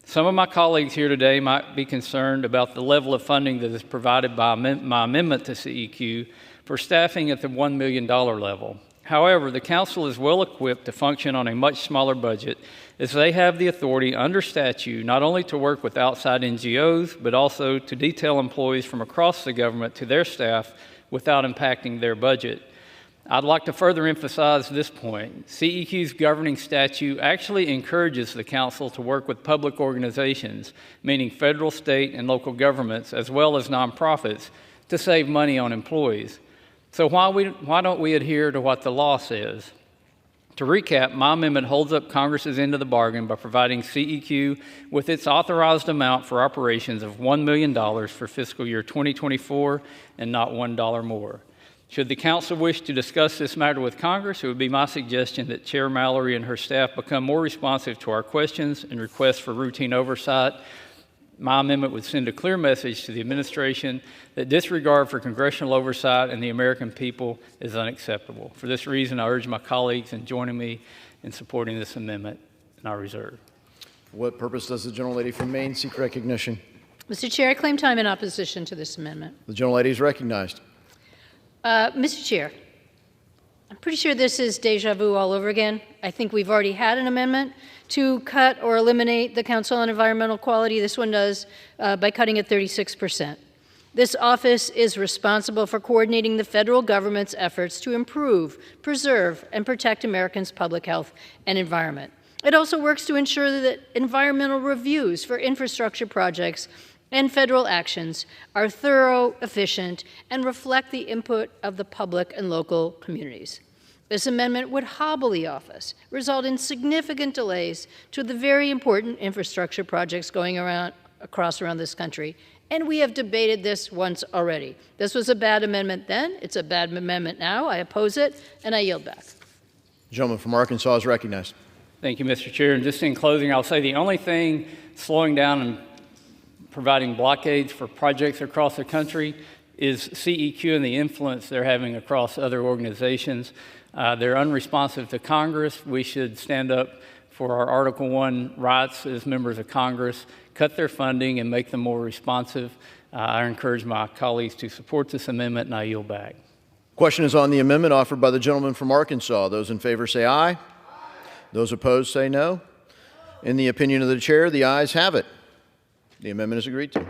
Some of my colleagues here today might be concerned about the level of funding that is provided by my amendment to CEQ for staffing at the $1 million level. However, the Council is well equipped to function on a much smaller budget, as they have the authority under statute not only to work with outside NGOs, but also to detail employees from across the government to their staff without impacting their budget. I'd like to further emphasize this point. CEQ's governing statute actually encourages the Council to work with public organizations, meaning federal, state, and local governments, as well as nonprofits, to save money on employees. So why don't we adhere to what the law says? To recap, my amendment holds up Congress's end of the bargain by providing CEQ with its authorized amount for operations of $1 million for fiscal year 2024 and not $1 more. Should the Council wish to discuss this matter with Congress, it would be my suggestion that Chair Mallory and her staff become more responsive to our questions and requests for routine oversight. My amendment would send a clear message to the administration that disregard for congressional oversight and the American people is unacceptable. For this reason, I urge my colleagues in joining me in supporting this amendment, and I reserve. For what purpose does the gentlelady from Maine seek recognition? Mr. Chair, I claim time in opposition to this amendment. The gentlelady is recognized. Mr. Chair, I'm pretty sure this is deja vu all over again. I think we've already had an amendment to cut or eliminate the Council on Environmental Quality. This one does by cutting it 36%. This office is responsible for coordinating the federal government's efforts to improve, preserve, and protect Americans' public health and environment. It also works to ensure that environmental reviews for infrastructure projects and federal actions are thorough, efficient, and reflect the input of the public and local communities. This amendment would hobble the office, result in significant delays to the very important infrastructure projects going across this country, and we have debated this once already. This was a bad amendment then, it's a bad amendment now. I oppose it, and I yield back. The gentleman from Arkansas is recognized. Thank you, Mr. Chair. And just in closing, I'll say the only thing slowing down and providing blockades for projects across the country is CEQ and the influence they're having across other organizations. They're unresponsive to Congress. We should stand up for our Article I rights as members of Congress, cut their funding, and make them more responsive. I encourage my colleagues to support this amendment, and I yield back. Question is on the amendment offered by the gentleman from Arkansas. Those in favor say aye. Aye. Those opposed say no. In the opinion of the chair, the ayes have it. The amendment is agreed to.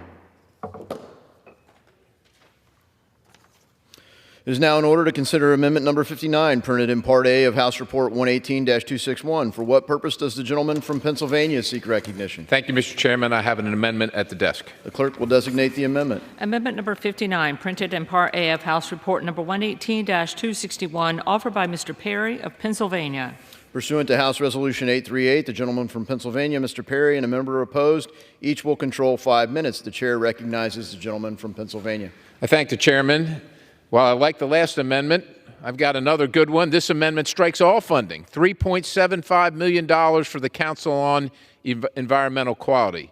It is now in order to consider Amendment Number 59, printed in Part A of House Report 118-261. For what purpose does the gentleman from Pennsylvania seek recognition? Thank you, Mr. Chairman. I have an amendment at the desk. The clerk will designate the amendment. Amendment number 59, printed in Part A of House Report number 118-261, offered by Mr. Perry of Pennsylvania. Pursuant to House Resolution 838, the gentleman from Pennsylvania, Mr. Perry, and a member opposed, each will control 5 minutes. The chair recognizes the gentleman from Pennsylvania. I thank the chairman. While I like the last amendment, I've got another good one. This amendment strikes all funding, $3.75 million for the Council on Environmental Quality.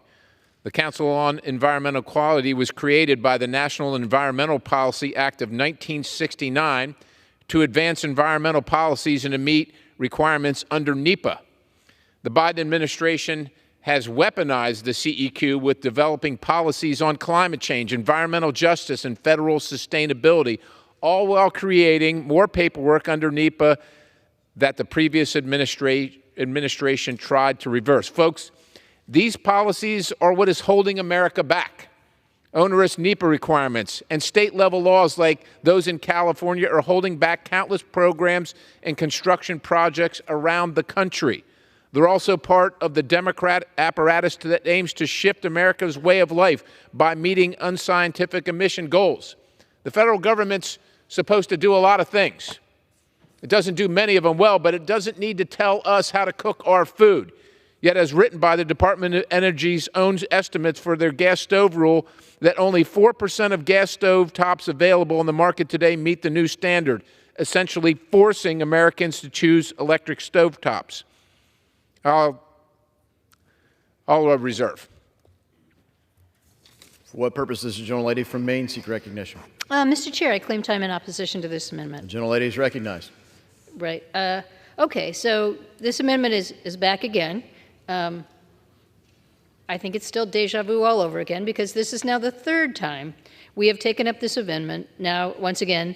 The Council on Environmental Quality was created by the National Environmental Policy Act of 1969 to advance environmental policies and to meet requirements under NEPA. The Biden administration has weaponized the CEQ with developing policies on climate change, environmental justice, and federal sustainability, all while creating more paperwork under NEPA that the previous administration tried to reverse. Folks, these policies are what is holding America back. Onerous NEPA requirements and state-level laws like those in California are holding back countless programs and construction projects around the country. They're also part of the Democrat apparatus that aims to shift America's way of life by meeting unscientific emission goals. The federal government's supposed to do a lot of things. It doesn't do many of them well, but it doesn't need to tell us how to cook our food. Yet, as written by the Department of Energy's own estimates for their gas stove rule, that only 4% of gas stove tops available in the market today meet the new standard, essentially forcing Americans to choose electric stove tops. I'll reserve. For what purpose does the gentlelady from Maine seek recognition? Mr. Chair, I claim time in opposition to this amendment. The gentlelady is recognized. Right. Okay, so this amendment is back again. I think it's still deja vu all over again because this is now the third time we have taken up this amendment, now once again,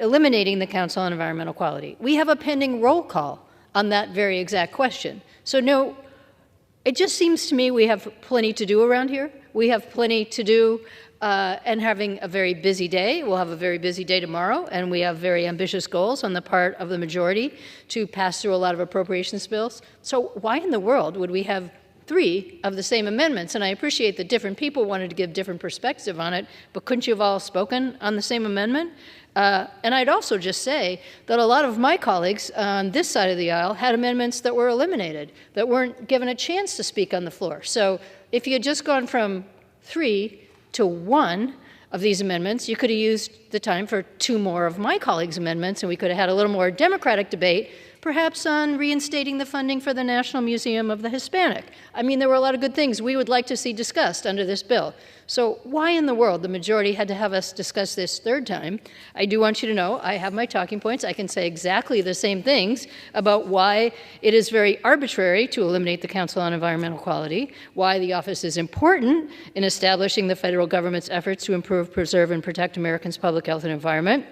eliminating the Council on Environmental Quality. We have a pending roll call on that very exact question. So no, it just seems to me we have plenty to do around here. We have plenty to do and having a very busy day. We'll have a very busy day tomorrow, and we have very ambitious goals on the part of the majority to pass through a lot of appropriations bills. So why in the world would we have 3 of the same amendments? And I appreciate that different people wanted to give different perspective on it, but couldn't you have all spoken on the same amendment? And I'd also just say that a lot of my colleagues on this side of the aisle had amendments that were eliminated, that weren't given a chance to speak on the floor. So if you had just gone from 3 to 1 of these amendments, you could have used the time for two more of my colleagues' amendments, and we could have had a little more democratic debate, perhaps on reinstating the funding for the National Museum of the Hispanic. I mean, there were a lot of good things we would like to see discussed under this bill. So why in the world the majority had to have us discuss this third time? I do want you to know I have my talking points. I can say exactly the same things about why it is very arbitrary to eliminate the Council on Environmental Quality, why the office is important in establishing the federal government's efforts to improve, preserve, and protect Americans' public health and environment.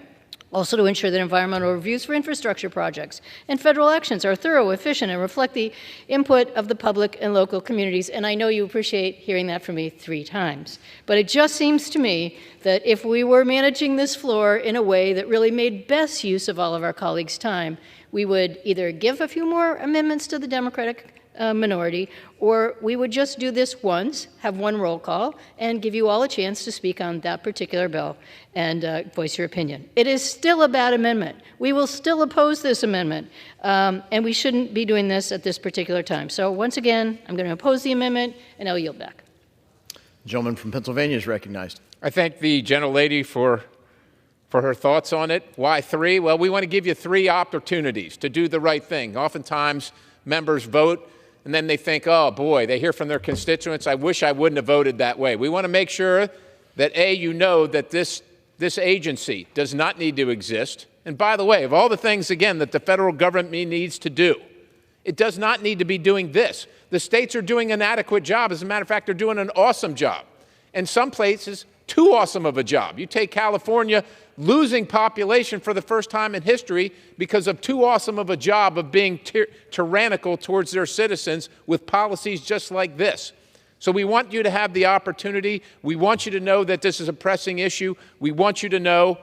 Also to ensure that environmental reviews for infrastructure projects and federal actions are thorough, efficient, and reflect the input of the public and local communities. And I know you appreciate hearing that from me 3 times. But it just seems to me that if we were managing this floor in a way that really made best use of all of our colleagues' time, we would either give a few more amendments to the Democratic minority, or we would just do this once, have one roll call, and give you all a chance to speak on that particular bill and voice your opinion. It is still a bad amendment. We will still oppose this amendment, and we shouldn't be doing this at this particular time. So once again, I'm going to oppose the amendment, and I'll yield back. The gentleman from Pennsylvania is recognized. I thank the gentlelady for her thoughts on it. Why 3? Well, we want to give you 3 opportunities to do the right thing. Oftentimes, members vote, and then they think, oh, boy, they hear from their constituents, I wish I wouldn't have voted that way. We want to make sure that, A, you know that this agency does not need to exist. And by the way, of all the things, again, that the federal government needs to do, it does not need to be doing this. The states are doing an adequate job. As a matter of fact, they're doing an awesome job. In some places, too awesome of a job. You take California, losing population for the first time in history because of too awesome of a job of being tyrannical towards their citizens with policies just like this. So we want you to have the opportunity. We want you to know that this is a pressing issue. We want you to know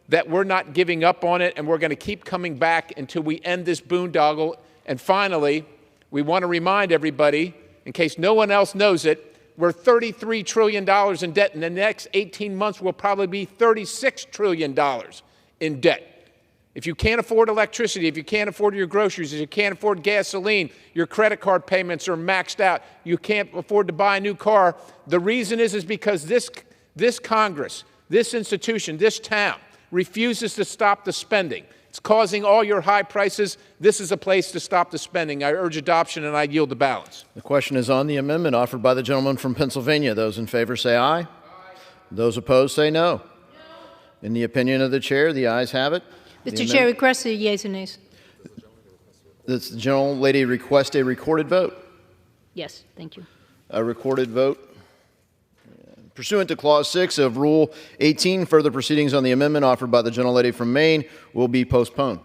that we're not giving up on it, and we're going to keep coming back until we end this boondoggle. And finally, we want to remind everybody, in case no one else knows it, we're $33 trillion in debt. In the next 18 months, we'll probably be $36 trillion in debt. If you can't afford electricity, if you can't afford your groceries, if you can't afford gasoline, your credit card payments are maxed out, you can't afford to buy a new car, the reason is because this Congress, this institution, this town refuses to stop the spending. It's causing all your high prices. This is a place to stop the spending. I urge adoption, and I yield the balance. The question is on the amendment offered by the gentleman from Pennsylvania. Those in favor say aye. Aye. Those opposed say no. In the opinion of the chair, the ayes have it. Mr. Chair, request the yeas and nays. The gentlelady request a recorded vote. Yes, thank you. A recorded vote. Pursuant to Clause 6 of Rule 18, further proceedings on the amendment offered by the gentlelady from Maine will be postponed.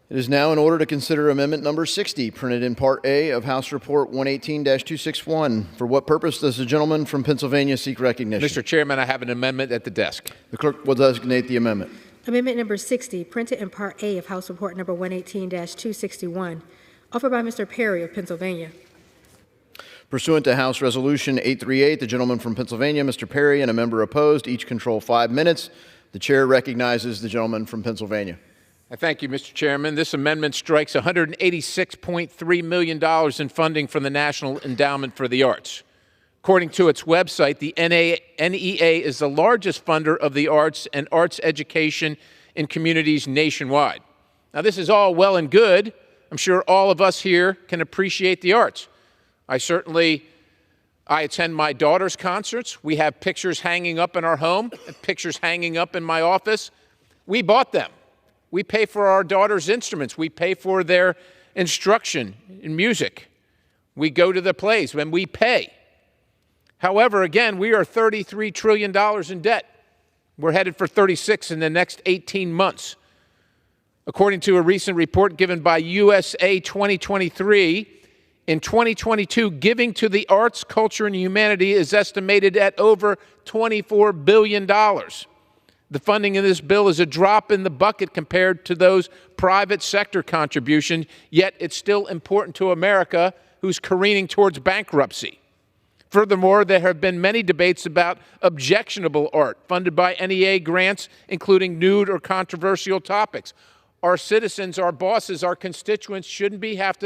It is now in order to consider Amendment Number 60, printed in Part A of House Report 118-261. For what purpose does the gentleman from Pennsylvania seek recognition? Mr. Chairman, I have an amendment at the desk. The clerk will designate the amendment. Amendment Number 60, printed in Part A of House Report Number 118-261. Offered by Mr. Perry of Pennsylvania. Pursuant to House Resolution 838, the gentleman from Pennsylvania, Mr. Perry, and a member opposed, each control 5 minutes. The chair recognizes the gentleman from Pennsylvania. I thank you, Mr. Chairman. This amendment strikes $186.3 million in funding from the National Endowment for the Arts. According to its website, the NEA is the largest funder of the arts and arts education in communities nationwide. Now, this is all well and good. I'm sure all of us here can appreciate the arts. I attend my daughter's concerts. We have pictures hanging up in our home, pictures hanging up in my office. We bought them. We pay for our daughter's instruments. We pay for their instruction in music. We go to the plays when we pay. However, again, we are $33 trillion in debt. We're headed for 36 in the next 18 months. According to a recent report given by USA 2023, in 2022, giving to the arts, culture, and humanity is estimated at over $24 billion. The funding in this bill is a drop in the bucket compared to those private sector contributions, yet it's still important to America, who's careening towards bankruptcy. Furthermore, there have been many debates about objectionable art funded by NEA grants, including nude or controversial topics. our citizens, our bosses, our constituents shouldn't have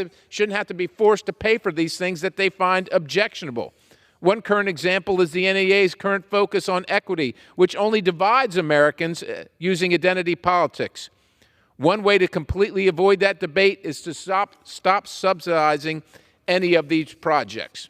to be forced to pay for these things that they find objectionable. One current example is the NEA's current focus on equity, which only divides Americans using identity politics. One way to completely avoid that debate is to stop subsidizing any of these projects.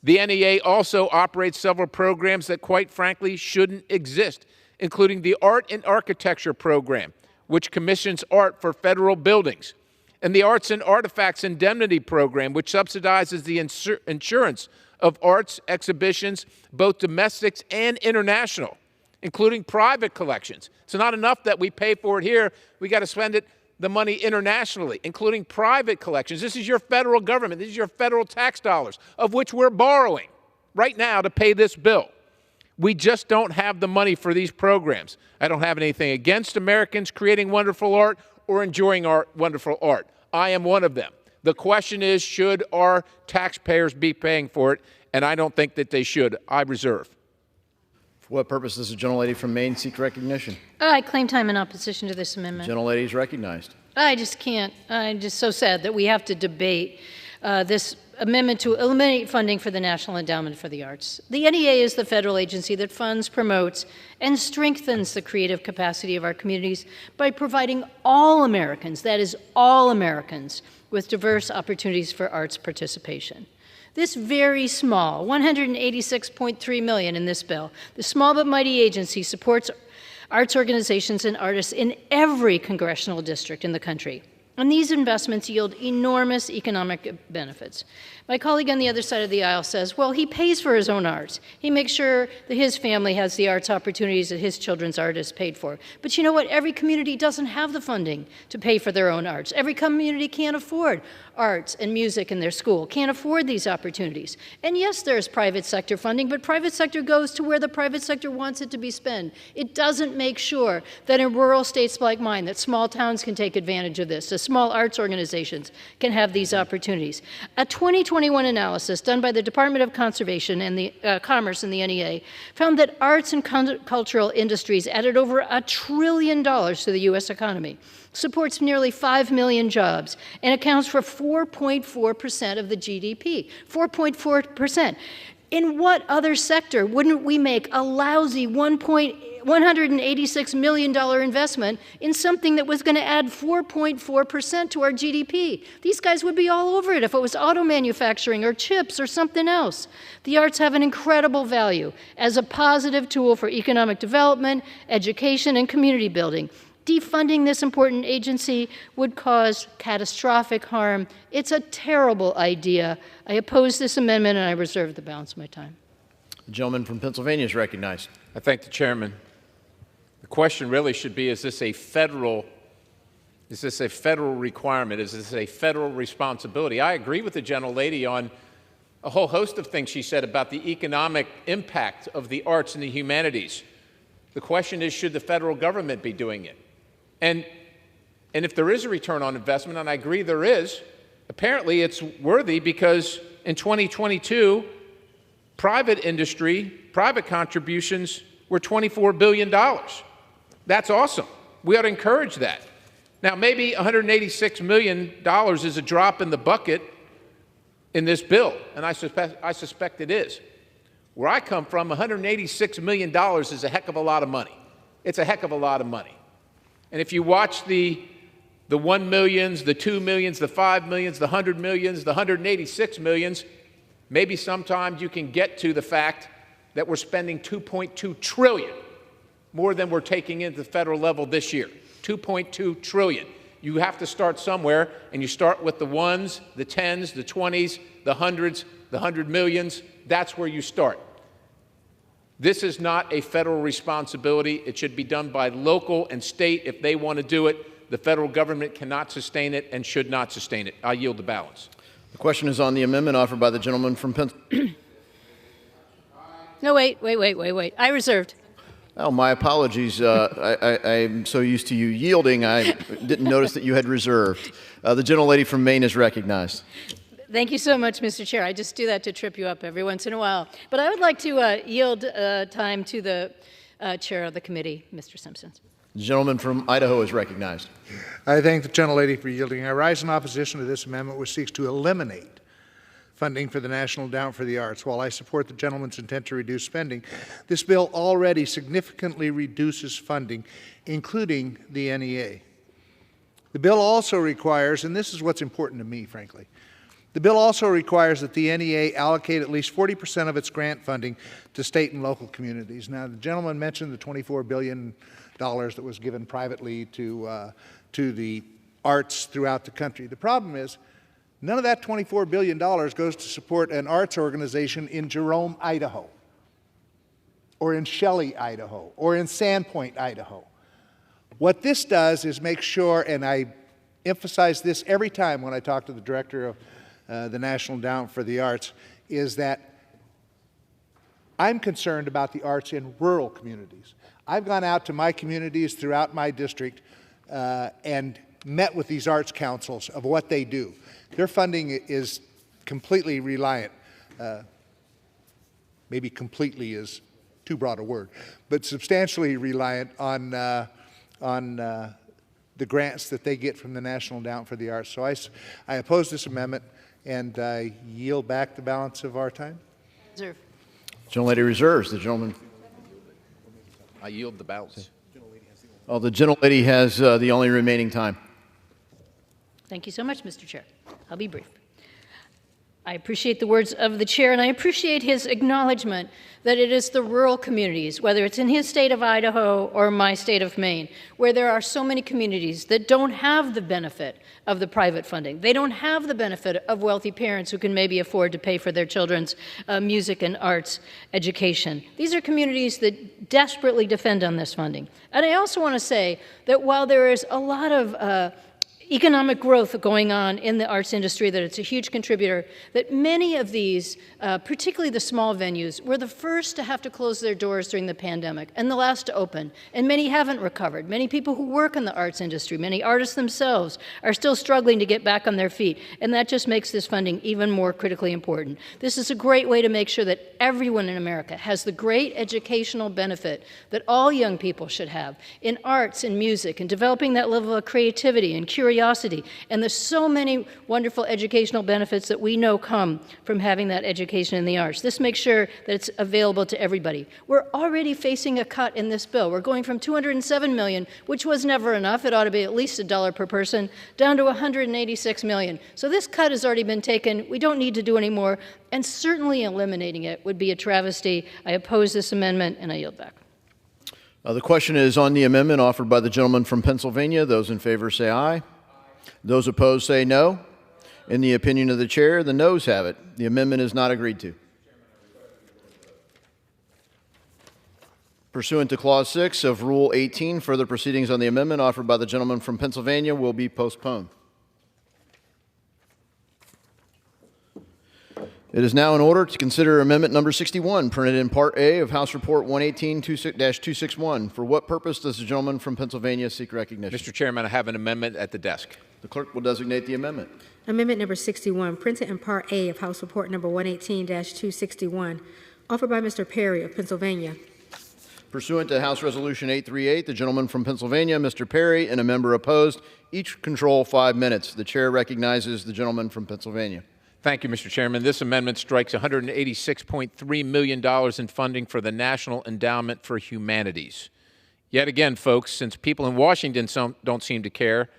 The NEA also operates several programs that, quite frankly, shouldn't exist, including the Art and Architecture Program, which commissions art for federal buildings, and the Arts and Artifacts Indemnity Program, which subsidizes the insurance of arts exhibitions, both domestics and international, including private collections. It's not enough that we pay for it here. We got to spend the money internationally, including private collections. This is your federal government. This is your federal tax dollars, of which we're borrowing right now to pay this bill. We just don't have the money for these programs. I don't have anything against Americans creating wonderful art or enjoying wonderful art. I am one of them. The question is, should our taxpayers be paying for it? And I don't think that they should. I reserve. For what purpose does the gentlelady from Maine seek recognition? I claim time in opposition to this amendment. Gentlelady is recognized. I just can't. I'm just so sad that we have to debate this amendment to eliminate funding for the National Endowment for the Arts. The NEA is the federal agency that funds, promotes, and strengthens the creative capacity of our communities by providing all Americans, that is all Americans, with diverse opportunities for arts participation. This very small, $186.3 million in this bill, the small but mighty agency supports arts organizations and artists in every congressional district in the country. And these investments yield enormous economic benefits. My colleague on the other side of the aisle says, well, he pays for his own arts. He makes sure that his family has the arts opportunities that his children's art is paid for. But you know what? Every community doesn't have the funding to pay for their own arts. Every community can't afford arts and music in their school, can't afford these opportunities. And yes, there's private sector funding, but private sector goes to where the private sector wants it to be spent. It doesn't make sure that in rural states like mine, that small towns can take advantage of this, that small arts organizations can have these opportunities. A 2021 analysis done by the Department of Conservation and the Commerce and the NEA found that arts and cultural industries added over $1 trillion to the U.S. economy, supports nearly 5 million jobs, and accounts for 4.4% of the GDP. 4.4%. In what other sector wouldn't we make a lousy $186 million investment in something that was going to add 4.4% to our GDP? These guys would be all over it if it was auto manufacturing or chips or something else. The arts have an incredible value as a positive tool for economic development, education, and community building. Defunding this important agency would cause catastrophic harm. It's a terrible idea. I oppose this amendment, and I reserve the balance of my time. The gentleman from Pennsylvania is recognized. I thank the chairman. The question really should be, is this a federal requirement? Is this a federal responsibility? I agree with the gentlelady on a whole host of things she said about the economic impact of the arts and the humanities. The question is, should the federal government be doing it? And if there is a return on investment, and I agree there is, apparently it's worthy because in 2022, private industry, private contributions were $24 billion. That's awesome. We ought to encourage that. Now, maybe $186 million is a drop in the bucket in this bill, and I suspect it is. Where I come from, $186 million is a heck of a lot of money. It's a heck of a lot of money. And if you watch the 1 millions, the 2 millions, the 5 millions, the 100 millions, the 186 millions, maybe sometimes you can get to the fact that we're spending $2.2 trillion more than we're taking into the federal level this year. $2.2 trillion. You have to start somewhere, and you start with the ones, the tens, the 20s, the hundreds, the 100 millions. That's where you start. This is not a federal responsibility. It should be done by local and state if they want to do it. The federal government cannot sustain it and should not sustain it. I yield the balance. The question is on the amendment offered by the gentleman from Pennsylvania. No, wait. I reserved. Oh, my apologies. I'm so used to you yielding, I didn't notice that you had reserved. The gentlelady from Maine is recognized. Thank you so much, Mr. Chair. I just do that to trip you up every once in a while. But I would like to yield time to the chair of the committee, Mr. Simpson. The gentleman from Idaho is recognized. I thank the gentlelady for yielding. I rise in opposition to this amendment, which seeks to eliminate funding for the National Endowment for the Arts. While I support the gentleman's intent to reduce spending, this bill already significantly reduces funding, including the NEA. The bill also requires, and this is what's important to me, frankly, the bill also requires that the NEA allocate at least 40% of its grant funding to state and local communities. Now, the gentleman mentioned the $24 billion that was given privately to the arts throughout the country. The problem is, none of that $24 billion goes to support an arts organization in Jerome, Idaho, or in Shelley, Idaho, or in Sandpoint, Idaho. What this does is make sure, and I emphasize this every time when I talk to the director of the National Endowment for the Arts, is that I'm concerned about the arts in rural communities. I've gone out to my communities throughout my district and met with these arts councils of what they do. Their funding is completely reliant, maybe completely is too broad a word, but substantially reliant on the grants that they get from the National Endowment for the Arts. So I oppose this amendment, and I yield back the balance of our time. Reserve. Gentlelady reserves. The gentleman. I yield the balance. Oh, the gentlelady has the only remaining time. Thank you so much, Mr. Chair. I'll be brief. I appreciate the words of the chair, and I appreciate his acknowledgement that it is the rural communities, whether it's in his state of Idaho or my state of Maine, where there are so many communities that don't have the benefit of the private funding. They don't have the benefit of wealthy parents who can maybe afford to pay for their children's music and arts education. These are communities that desperately depend on this funding. And I also want to say that while there is a lot of economic growth going on in the arts industry, that it's a huge contributor, that many of these, particularly the small venues, were the first to have to close their doors during the pandemic and the last to open, and many haven't recovered. Many people who work in the arts industry, many artists themselves, are still struggling to get back on their feet, and that just makes this funding even more critically important. This is a great way to make sure that everyone in America has the great educational benefit that all young people should have in arts and music, and developing that level of creativity and curiosity. And there's so many wonderful educational benefits that we know come from having that education in the arts. This makes sure that it's available to everybody. We're already facing a cut in this bill. We're going from $207 million, which was never enough, it ought to be at least $1 per person, down to $186 million. So this cut has already been taken. We don't need to do any more, and certainly eliminating it would be a travesty. I oppose this amendment, and I yield back. The question is on the amendment offered by the gentleman from Pennsylvania. Those in favor say aye. Those opposed say no. In the opinion of the chair, the noes have it. The amendment is not agreed to. Pursuant to Clause 6 of Rule 18, further proceedings on the amendment offered by the gentleman from Pennsylvania will be postponed. It is now in order to consider Amendment Number 61, printed in Part A of House Report 118-261. For what purpose does the gentleman from Pennsylvania seek recognition? Mr. Chairman, I have an amendment at the desk. The clerk will designate the amendment. Amendment number 61, printed in Part A of House Report number 118-261, offered by Mr. Perry of Pennsylvania. Pursuant to House Resolution 838, the gentleman from Pennsylvania, Mr. Perry, and a member opposed, each control 5 minutes. The chair recognizes the gentleman from Pennsylvania. Thank you, Mr. Chairman. This amendment strikes $186.3 million in funding for the National Endowment for Humanities. Yet again, folks, since people in Washington don't seem to care,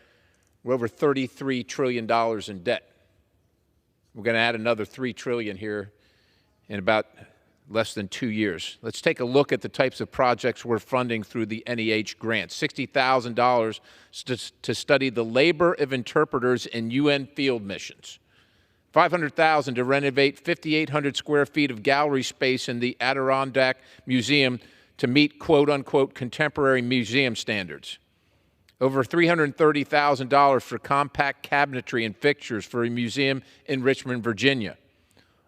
we're over $33 trillion in debt. We're going to add another $3 trillion here in about less than 2 years. Let's take a look at the types of projects we're funding through the NEH grant. $60,000 to study the labor of interpreters in UN field missions. $500,000 to renovate 5,800 square feet of gallery space in the Adirondack Museum to meet quote-unquote contemporary museum standards. Over $330,000 for compact cabinetry and fixtures for a museum in Richmond, Virginia.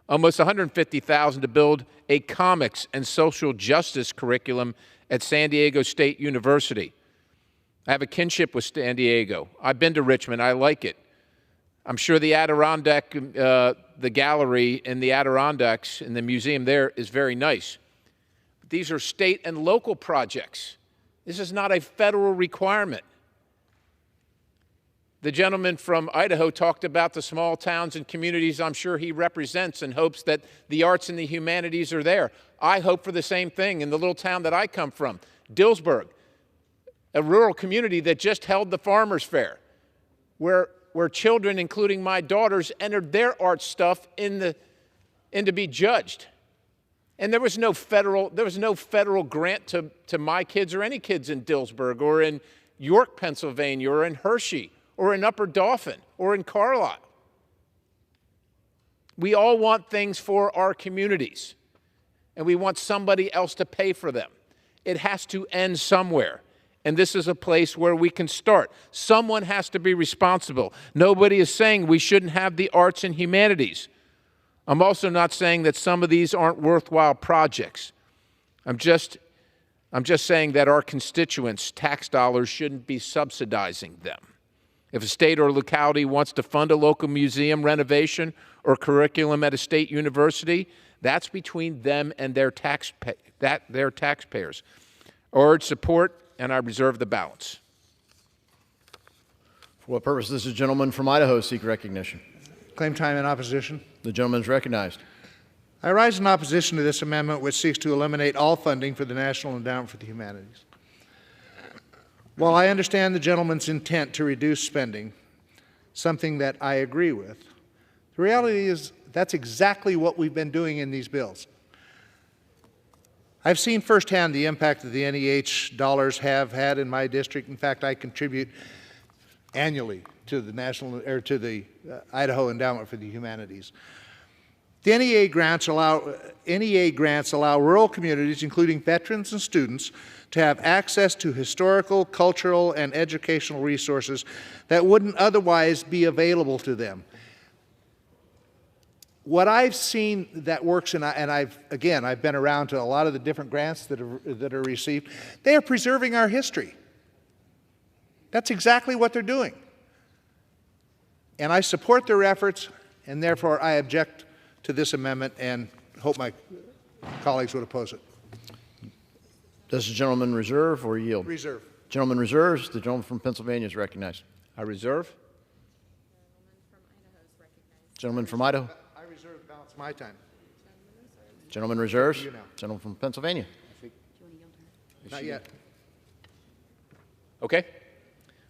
Almost $150,000 to build a comics and social justice curriculum at San Diego State University. I have a kinship with San Diego. I've been to Richmond. I like it. I'm sure the Adirondack, the gallery in the Adirondacks in the museum there is very nice. But these are state and local projects. This is not a federal requirement. The gentleman from Idaho talked about the small towns and communities I'm sure he represents and hopes that the arts and the humanities are there. I hope for the same thing in the little town that I come from, Dillsburg, a rural community that just held the Farmers Fair, where children, including my daughters, entered their art stuff in to be judged. And there was no federal grant to my kids or any kids in Dillsburg or in York, Pennsylvania, or in Hershey, or in Upper Dauphin, or in Carlisle. We all want things for our communities, and we want somebody else to pay for them. It has to end somewhere, and this is a place where we can start. Someone has to be responsible. Nobody is saying we shouldn't have the arts and humanities. I'm also not saying that some of these aren't worthwhile projects. I'm just saying that our constituents' tax dollars shouldn't be subsidizing them. If a state or locality wants to fund a local museum renovation or curriculum at a state university, that's between them and their taxpayers. I urge support, and I reserve the balance. For what purpose does the gentleman from Idaho seek recognition? Claim time in opposition. The gentleman is recognized. I rise in opposition to this amendment, which seeks to eliminate all funding for the National Endowment for the Humanities. While I understand the gentleman's intent to reduce spending, something that I agree with, the reality is that's exactly what we've been doing in these bills. I've seen firsthand the impact that the NEH dollars have had in my district. In fact, I contribute annually to the Idaho Endowment for the Humanities. The NEA grants allow rural communities, including veterans and students, to have access to historical, cultural, and educational resources that wouldn't otherwise be available to them. What I've seen that works, and I've been around to a lot of the different grants that are received, they are preserving our history. That's exactly what they're doing. And I support their efforts, and therefore I object to this amendment and hope my colleagues would oppose it. Does the gentleman reserve or yield? Reserve. Gentleman reserves. The gentleman from Pennsylvania is recognized. I reserve. Gentleman from Idaho. I reserve the balance of my time. Gentleman reserves. Gentleman from Pennsylvania. Not yet. Okay.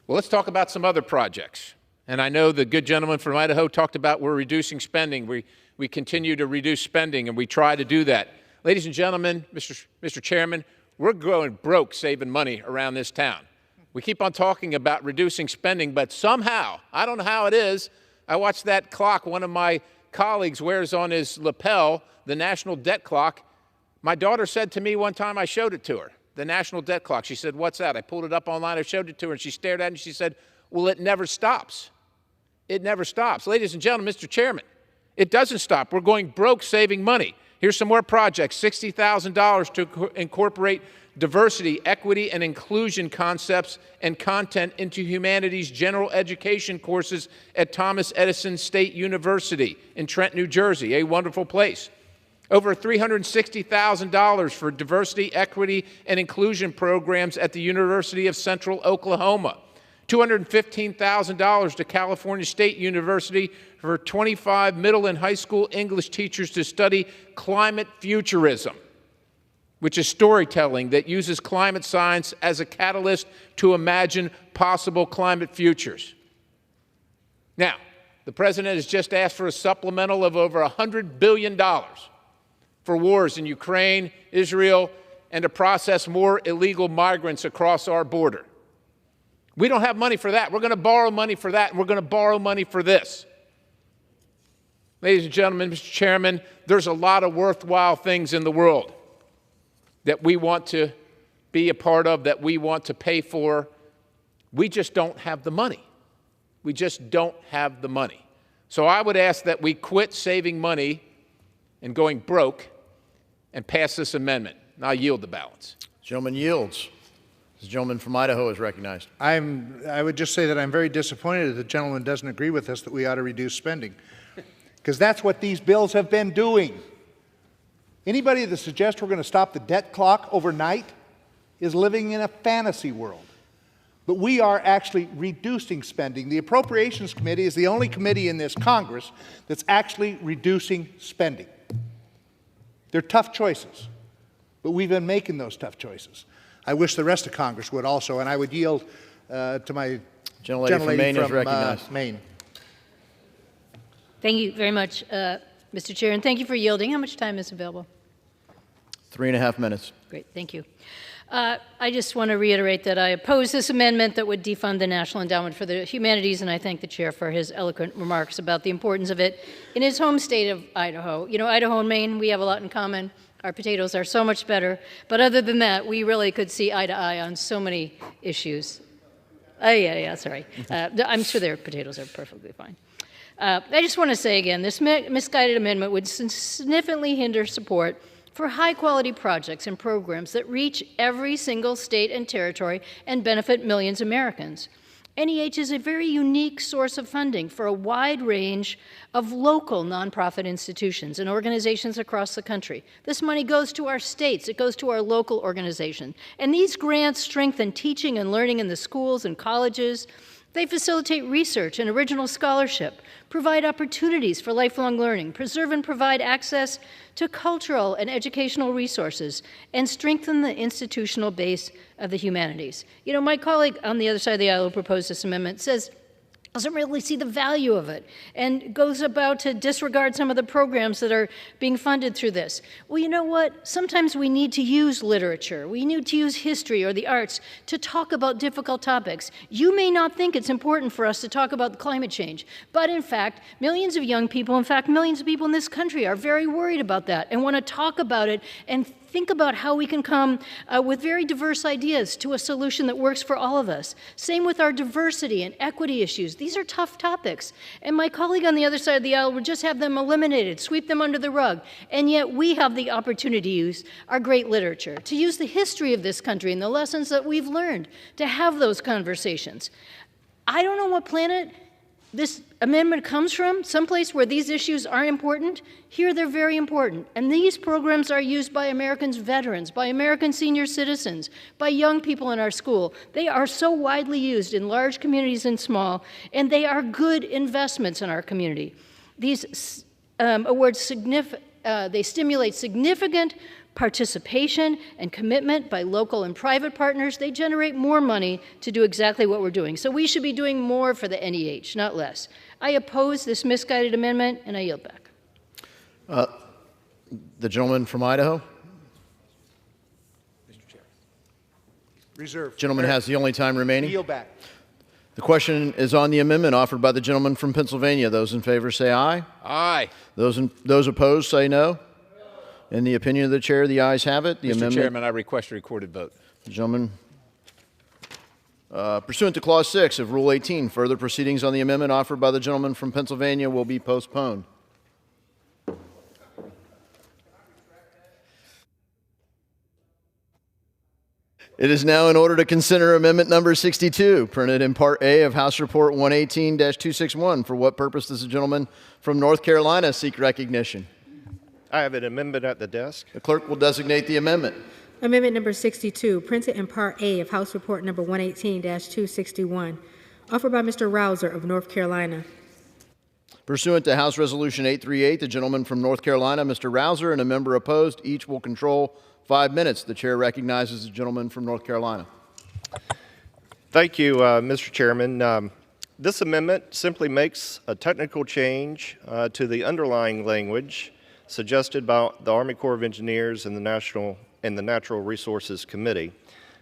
Well, let's talk about some other projects. And I know the good gentleman from Idaho talked about we're reducing spending. We continue to reduce spending, and we try to do that. Ladies and gentlemen, Mr. Chairman, we're going broke saving money around this town. We keep on talking about reducing spending, but somehow, I don't know how it is, I watched that clock one of my colleagues wears on his lapel, the national debt clock. My daughter said to me one time, I showed it to her, the national debt clock. She said, "What's that?" I pulled it up online, I showed it to her, and she stared at it, and she said, "Well, it never stops." It never stops. Ladies and gentlemen, Mr. Chairman, it doesn't stop. We're going broke saving money. Here's some more projects, $60,000 to incorporate diversity, equity, and inclusion concepts and content into humanities general education courses at Thomas Edison State University in Trent, New Jersey, a wonderful place. Over $360,000 for diversity, equity, and inclusion programs at the University of Central Oklahoma. $215,000 to California State University for 25 middle and high school English teachers to study climate futurism, which is storytelling that uses climate science as a catalyst to imagine possible climate futures. Now, the President has just asked for a supplemental of over $100 billion for wars in Ukraine, Israel, and to process more illegal migrants across our border. We don't have money for that. We're going to borrow money for that, and we're going to borrow money for this. Ladies and gentlemen, Mr. Chairman, there's a lot of worthwhile things in the world that we want to be a part of, that we want to pay for. We just don't have the money. We just don't have the money. So I would ask that we quit saving money and going broke and pass this amendment. And I'll yield the balance. Gentleman yields. The gentleman from Idaho is recognized. I would just say that I'm very disappointed that the gentleman doesn't agree with us that we ought to reduce spending, because that's what these bills have been doing. Anybody that suggests we're going to stop the debt clock overnight is living in a fantasy world. But we are actually reducing spending. The Appropriations Committee is the only committee in this Congress that's actually reducing spending. They're tough choices, but we've been making those tough choices. I wish the rest of Congress would also, and I would yield to my gentlelady from Maine is from recognized. Maine. Thank you very much, Mr. Chair, and thank you for yielding. How much time is available? 3.5 minutes. Great, thank you. I just want to reiterate that I oppose this amendment that would defund the National Endowment for the Humanities, and I thank the chair for his eloquent remarks about the importance of it in his home state of Idaho. You know, Idaho and Maine, we have a lot in common. Our potatoes are so much better. But other than that, we really could see eye to eye on so many issues. Sorry. I'm sure their potatoes are perfectly fine. I just want to say again, this misguided amendment would significantly hinder support for high-quality projects and programs that reach every single state and territory and benefit millions of Americans. NEH is a very unique source of funding for a wide range of local nonprofit institutions and organizations across the country. This money goes to our states, it goes to our local organization. And these grants strengthen teaching and learning in the schools and colleges. They facilitate research and original scholarship, provide opportunities for lifelong learning, preserve and provide access to cultural and educational resources, and strengthen the institutional base of the humanities. You know, my colleague on the other side of the aisle who proposed this amendment doesn't really see the value of it and goes about to disregard some of the programs that are being funded through this. Well, you know what? Sometimes we need to use literature. We need to use history or the arts to talk about difficult topics. You may not think it's important for us to talk about climate change, but in fact, millions of young people, in fact, millions of people in this country are very worried about that and want to talk about it and think about how we can come with very diverse ideas to a solution that works for all of us. Same with our diversity and equity issues. These are tough topics. And my colleague on the other side of the aisle would just have them eliminated, sweep them under the rug. And yet we have the opportunity to use our great literature, to use the history of this country and the lessons that we've learned, to have those conversations. I don't know what planet this amendment comes from, someplace where these issues are important. Here they're very important. And these programs are used by Americans' veterans, by American senior citizens, by young people in our school. They are so widely used in large communities and small, and they are good investments in our community. These awards they stimulate significant participation and commitment by local and private partners. They generate more money to do exactly what we're doing. So we should be doing more for the NEH, not less. I oppose this misguided amendment, and I yield back. The gentleman from Idaho. Mr. Chair. Reserve. Gentleman has the only time remaining. Yield back. The question is on the amendment offered by the gentleman from Pennsylvania. Those in favor say aye. Aye. Those opposed say no. In the opinion of the chair, the ayes have it. The Mr. amendment. Chairman, I request a recorded vote. Gentleman. Pursuant to Clause 6 of Rule 18, further proceedings on the amendment offered by the gentleman from Pennsylvania will be postponed. It is now in order to consider amendment number 62, printed in Part A of House Report 118-261. For what purpose does the gentleman from North Carolina seek recognition? I have an amendment at the desk. The clerk will designate the amendment. Amendment number 62, printed in Part A of House Report number 118-261, offered by Mr. Rouser of North Carolina. Pursuant to House Resolution 838, the gentleman from North Carolina, Mr. Rouser, and a member opposed, each will control 5 minutes. The chair recognizes the gentleman from North Carolina. Thank you, Mr. Chairman. This amendment simply makes a technical change to the underlying language suggested by the Army Corps of Engineers and the Natural Resources Committee.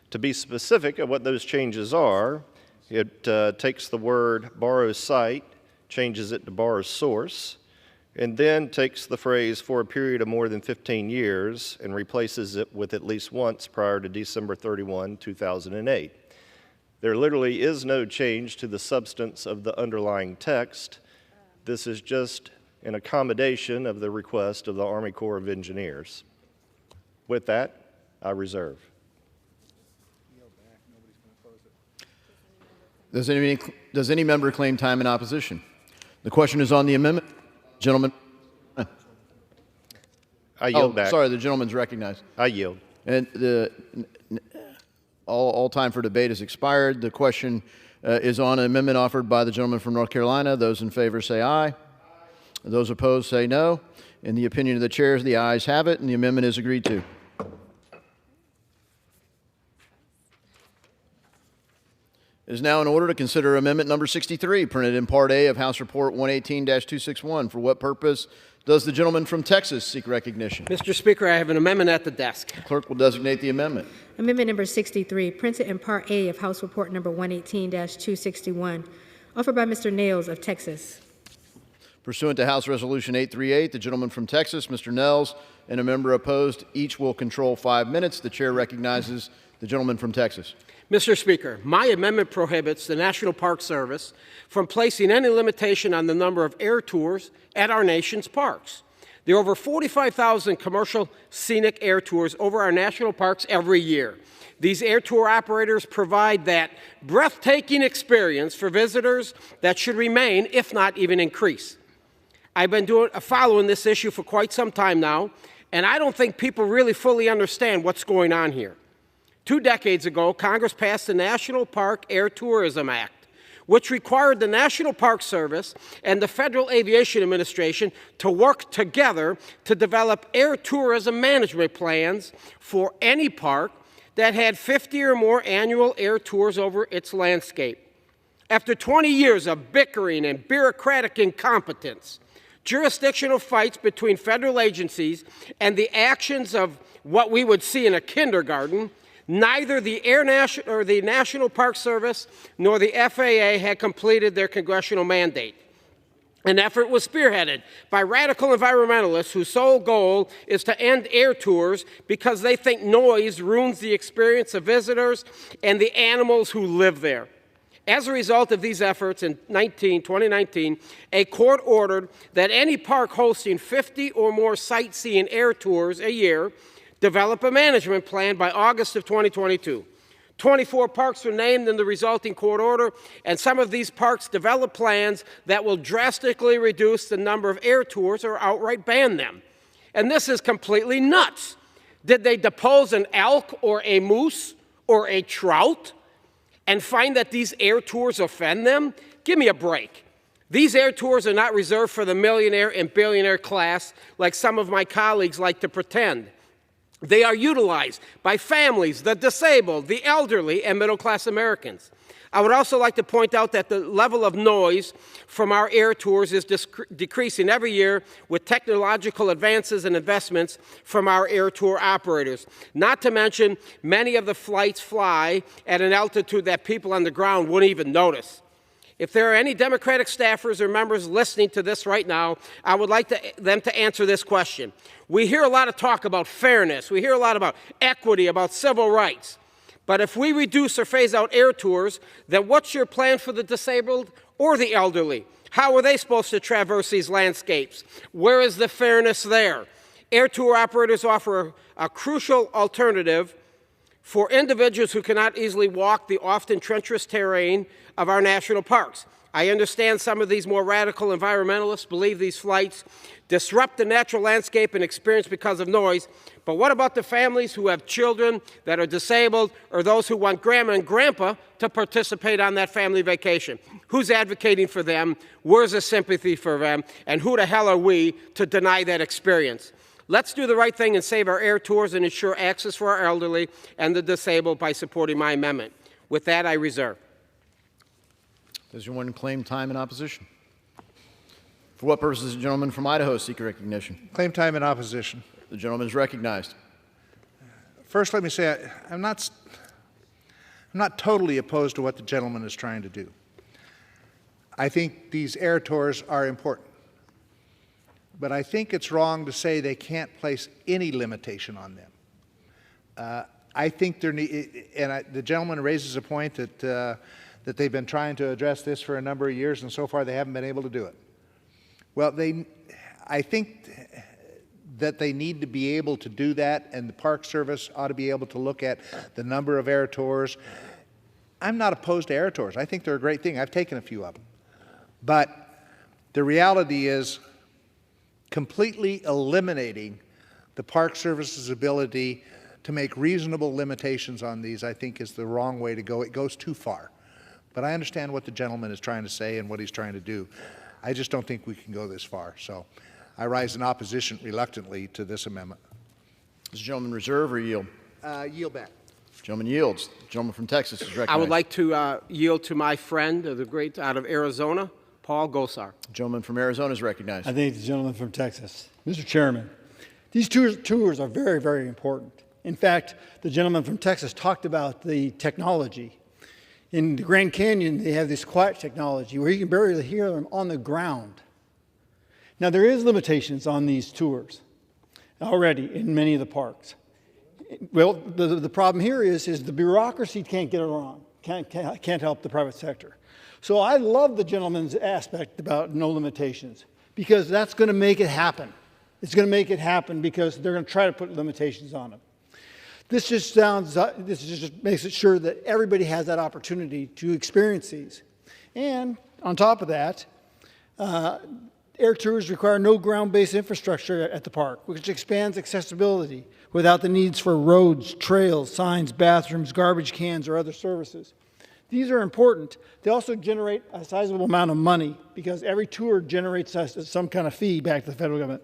To be specific of what those changes are, it takes the word borrow site, changes it to borrow source, and then takes the phrase for a period of more than 15 years and replaces it with at least once prior to December 31, 2008. There literally is no change to the substance of the underlying text. This is just an accommodation of the request of the Army Corps of Engineers. With that, I reserve. Does any member claim time in opposition? The question is on the amendment. Gentleman. I yield back. Sorry, the gentleman's recognized. I yield. And All time for debate has expired. The question is on an amendment offered by the gentleman from North Carolina. Those in favor say aye. Those opposed say no. In the opinion of the chairs, the ayes have it, and the amendment is agreed to. It is now in order to consider amendment number 63, printed in Part A of House Report 118-261. For what purpose does the gentleman from Texas seek recognition? Mr. Speaker, I have an amendment at the desk. The clerk will designate the amendment. Amendment number 63, printed in Part A of House Report number 118-261, offered by Mr. Nails of Texas. Pursuant to House Resolution 838, the gentleman from Texas, Mr. Nels, and a member opposed, each will control 5 minutes. The chair recognizes the gentleman from Texas. Mr. Speaker, my amendment prohibits the National Park Service from placing any limitation on the number of air tours at our nation's parks. There are over 45,000 commercial scenic air tours over our national parks every year. These air tour operators provide that breathtaking experience for visitors that should remain, if not even increase. I've been following this issue for quite some time now, and I don't think people really fully understand what's going on here. 2 decades ago, Congress passed the National Park Air Tourism Act, which required the National Park Service and the Federal Aviation Administration to work together to develop air tourism management plans for any park that had 50 or more annual air tours over its landscape. After 20 years of bickering and bureaucratic incompetence, jurisdictional fights between federal agencies, and the actions of what we would see in a kindergarten, neither the National Park Service nor the FAA had completed their congressional mandate. An effort was spearheaded by radical environmentalists whose sole goal is to end air tours because they think noise ruins the experience of visitors and the animals who live there. As a result of these efforts, in 2019, a court ordered that any park hosting 50 or more sightseeing air tours a year develop a management plan by August of 2022. 24 parks were named in the resulting court order, and some of these parks developed plans that will drastically reduce the number of air tours or outright ban them. And this is completely nuts. Did they depose an elk or a moose or a trout and find that these air tours offend them? Give me a break. These air tours are not reserved for the millionaire and billionaire class like some of my colleagues like to pretend. They are utilized by families, the disabled, the elderly, and middle-class Americans. I would also like to point out that the level of noise from our air tours is decreasing every year with technological advances and investments from our air tour operators. Not to mention, many of the flights fly at an altitude that people on the ground wouldn't even notice. If there are any Democratic staffers or members listening to this right now, I would like them to answer this question. We hear a lot of talk about fairness. We hear a lot about equity, about civil rights. But if we reduce or phase out air tours, then what's your plan for the disabled or the elderly? How are they supposed to traverse these landscapes? Where is the fairness there? Air tour operators offer a crucial alternative for individuals who cannot easily walk the often treacherous terrain of our national parks. I understand some of these more radical environmentalists believe these flights disrupt the natural landscape and experience because of noise, but what about the families who have children that are disabled or those who want grandma and grandpa to participate on that family vacation? Who's advocating for them? Where's the sympathy for them? And who the hell are we to deny that experience? Let's do the right thing and save our air tours and ensure access for our elderly and the disabled by supporting my amendment. With that, I reserve. Does anyone claim time in opposition? For what purpose does the gentleman from Idaho seek recognition? Claim time in opposition. The gentleman is recognized. First, let me say I'm not totally opposed to what the gentleman is trying to do. I think these air tours are important. But I think it's wrong to say they can't place any limitation on them. I think the gentleman raises a point that they've been trying to address this for a number of years, and so far they haven't been able to do it. Well, I think that they need to be able to do that, and the Park Service ought to be able to look at the number of air tours. I'm not opposed to air tours. I think they're a great thing. I've taken a few of them. But the reality is, completely eliminating the Park Service's ability to make reasonable limitations on these, I think, is the wrong way to go. It goes too far. But I understand what the gentleman is trying to say and what he's trying to do. I just don't think we can go this far. So I rise in opposition reluctantly to this amendment. Does the gentleman reserve or yield? Yield back. Gentleman yields. The gentleman from Texas is recognized. I would like to yield to my friend, the great out of Arizona, Paul Gosar. The gentleman from Arizona is recognized. I think the gentleman from Texas. Mr. Chairman, these tours are very, very important. In fact, the gentleman from Texas talked about the technology. In the Grand Canyon, they have this quiet technology where you can barely hear them on the ground. Now, there is limitations on these tours already in many of the parks. Well, the problem here is the bureaucracy can't get it wrong, can't help the private sector. So I love the gentleman's aspect about no limitations, because that's going to make it happen. It's going to make it happen because they're going to try to put limitations on it. This just makes it sure that everybody has that opportunity to experience these. And on top of that, air tours require no ground-based infrastructure at the park, which expands accessibility without the needs for roads, trails, signs, bathrooms, garbage cans, or other services. These are important. They also generate a sizable amount of money because every tour generates some kind of fee back to the federal government.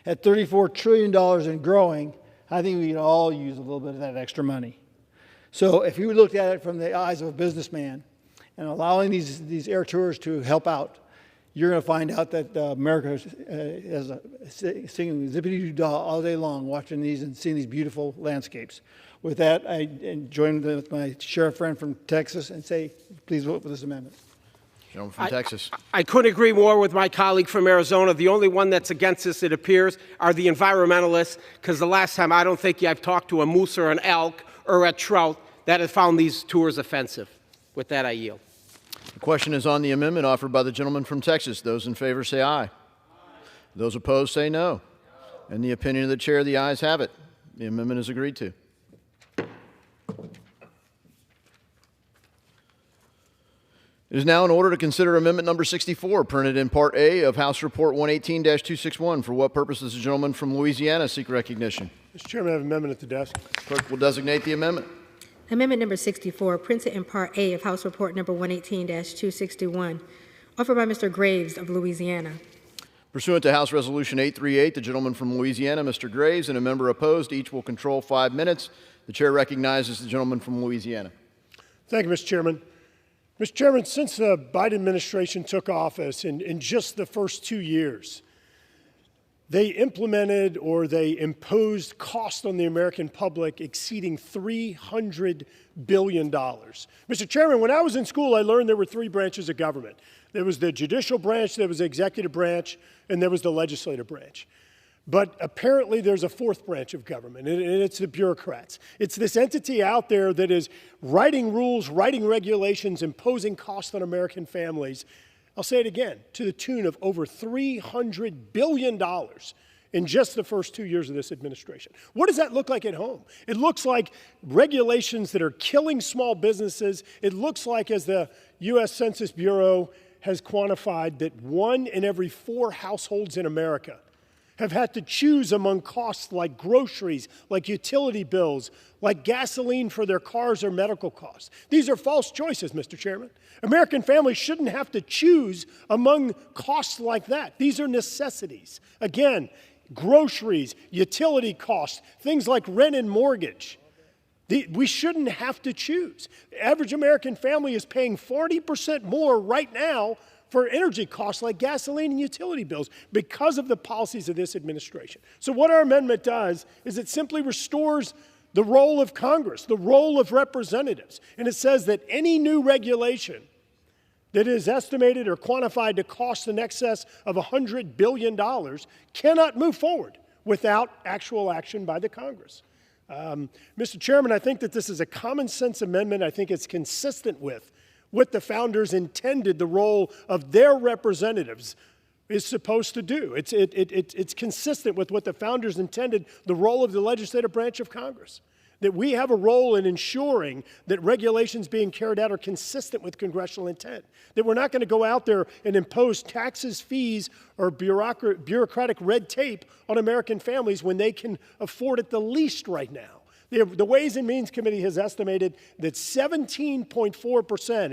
At $34 trillion and growing, I think we can all use a little bit of that extra money. So if you looked at it from the eyes of a businessman and allowing these air tours to help out, you're going to find out that America is singing zippity-doo-dah all day long, watching these and seeing these beautiful landscapes. With that, I join with my sheriff friend from Texas and say, please vote for this amendment. Gentleman from Texas. I couldn't agree more with my colleague from Arizona. The only one that's against this, it appears, are the environmentalists, because the last time I don't think I've talked to a moose or an elk or a trout that have found these tours offensive. With that, I yield. The question is on the amendment offered by the gentleman from Texas. Those in favor say aye. Aye. Those opposed say no. In the opinion of the chair, the ayes have it. The amendment is agreed to. It is now in order to consider amendment number 64, printed in Part A of House Report 118-261. For what purpose does the gentleman from Louisiana seek recognition? Mr. Chairman, I have an amendment at the desk. Clerk will designate the amendment. Amendment number 64, printed in Part A of House Report number 118-261, offered by Mr. Graves of Louisiana. Pursuant to House Resolution 838, the gentleman from Louisiana, Mr. Graves, and a member opposed, each will control 5 minutes. The chair recognizes the gentleman from Louisiana. Thank you, Mr. Chairman. Mr. Chairman, since the Biden administration took office in just the first 2 years, they implemented or they imposed cost on the American public exceeding $300 billion. Mr. Chairman, when I was in school, I learned there were 3 branches of government. There was the judicial branch, there was the executive branch, and there was the legislative branch. But apparently there's a 4th branch of government, and it's the bureaucrats. It's this entity out there that is writing rules, writing regulations, imposing costs on American families. I'll say it again, to the tune of over $300 billion in just the first 2 years of this administration. What does that look like at home? It looks like regulations that are killing small businesses. It looks like, as the U.S. Census Bureau has quantified, that 1 in every 4 households in America have had to choose among costs like groceries, like utility bills, like gasoline for their cars or medical costs. These are false choices, Mr. Chairman. American families shouldn't have to choose among costs like that. These are necessities. Again, groceries, utility costs, things like rent and mortgage. We shouldn't have to choose. The average American family is paying 40% more right now for energy costs like gasoline and utility bills because of the policies of this administration. So what our amendment does is it simply restores the role of Congress, the role of representatives. And it says that any new regulation that is estimated or quantified to cost in excess of $100 billion cannot move forward without actual action by the Congress. Mr. Chairman, I think that this is a common sense amendment. I think it's consistent with what the founders intended the role of their representatives is supposed to do. It's consistent with what the founders intended the role of the legislative branch of Congress, that we have a role in ensuring that regulations being carried out are consistent with congressional intent, that we're not going to go out there and impose taxes, fees, or bureaucratic red tape on American families when they can afford it the least right now. The Ways and Means Committee has estimated that 17.4%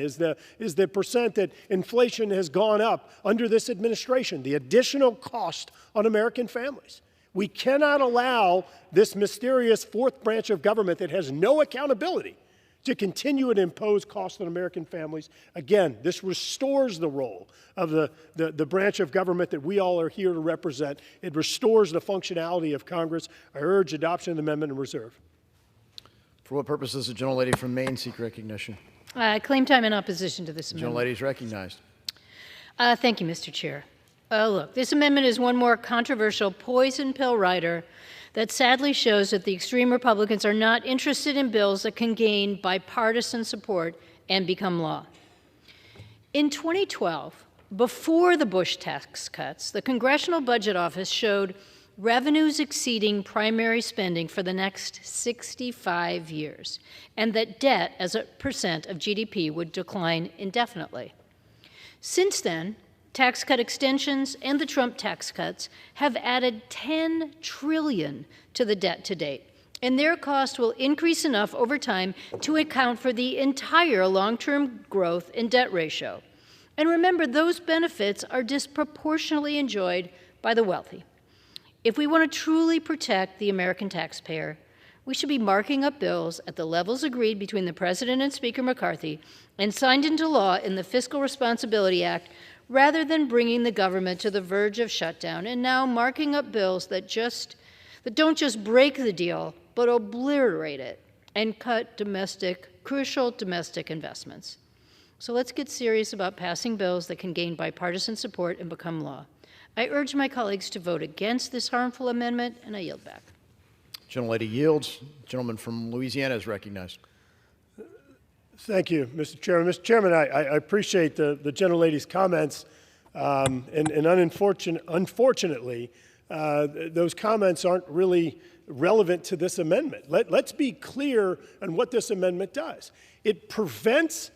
is the percent that inflation has gone up under this administration, the additional cost on American families. We cannot allow this mysterious fourth branch of government that has no accountability to continue to impose costs on American families. Again, this restores the role of the branch of government that we all are here to represent. It restores the functionality of Congress. I urge adoption of the amendment and reserve. For what purpose does the gentlelady from Maine seek recognition? Claim time in opposition to this The amendment. gentlelady is recognized. Thank you, Mr. Chair. Look, this amendment is one more controversial poison pill rider that sadly shows that the extreme Republicans are not interested in bills that can gain bipartisan support and become law. In 2012, before the Bush tax cuts, the Congressional Budget Office showed revenues exceeding primary spending for the next 65 years, and that debt as a percent of GDP would decline indefinitely. Since then, tax cut extensions and the Trump tax cuts have added $10 trillion to the debt to date, and their cost will increase enough over time to account for the entire long-term growth in debt ratio. And remember, those benefits are disproportionately enjoyed by the wealthy. If we want to truly protect the American taxpayer, we should be marking up bills at the levels agreed between the President and Speaker McCarthy and signed into law in the Fiscal Responsibility Act, rather than bringing the government to the verge of shutdown and now marking up bills that don't just break the deal, but obliterate it and cut crucial domestic investments. So let's get serious about passing bills that can gain bipartisan support and become law. I urge my colleagues to vote against this harmful amendment, and I yield back. Gentlelady yields. The gentleman from Louisiana is recognized. Thank you, Mr. Chairman. Mr. Chairman, I appreciate the gentlelady's comments, and unfortunately, those comments aren't really relevant to this amendment. Let's be clear on what this amendment does. It prevents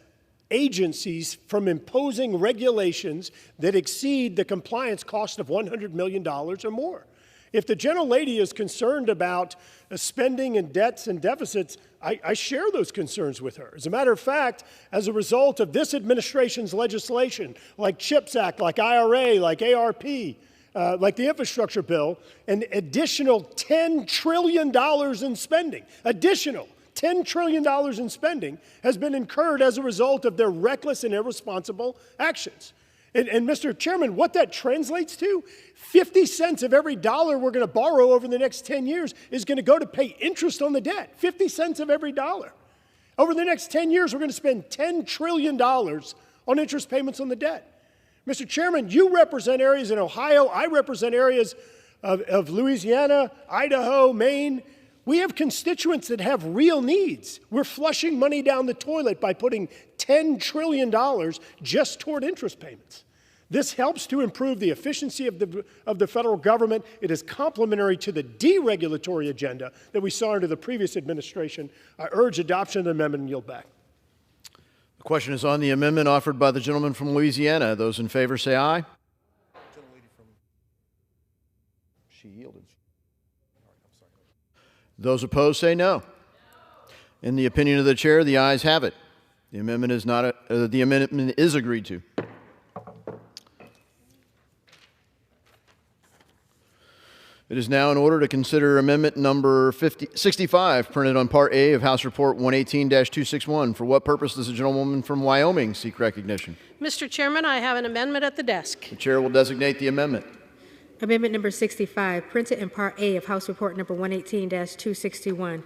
agencies from imposing regulations that exceed the compliance cost of $100 million or more. If the gentlelady is concerned about spending and debts and deficits, I share those concerns with her. As a matter of fact, as a result of this administration's legislation, like CHIPS Act, like IRA, like ARP, like the infrastructure bill, an additional $10 trillion in spending, additional $10 trillion in spending has been incurred as a result of their reckless and irresponsible actions. And Mr. Chairman, what that translates to, 50 cents of every dollar we're going to borrow over the next 10 years is going to go to pay interest on the debt. 50 cents of every dollar. Over the next 10 years, we're going to spend $10 trillion on interest payments on the debt. Mr. Chairman, you represent areas in Ohio. I represent areas of Louisiana, Idaho, Maine. We have constituents that have real needs. We're flushing money down the toilet by putting $10 trillion just toward interest payments. This helps to improve the efficiency of the federal government. It is complementary to the deregulatory agenda that we saw under the previous administration. I urge adoption of the amendment and yield back. The question is on the amendment offered by the gentleman from Louisiana. Those in favor say aye. She yielded. Those opposed say no. In the opinion of the chair, the ayes have it. The amendment is agreed to. It is now in order to consider amendment number 65, printed on Part A of House Report 118-261. For what purpose does the gentlewoman from Wyoming seek recognition? Mr. Chairman, I have an amendment at the desk. The chair will designate the amendment. Amendment number 65, printed in Part A of House Report number 118-261,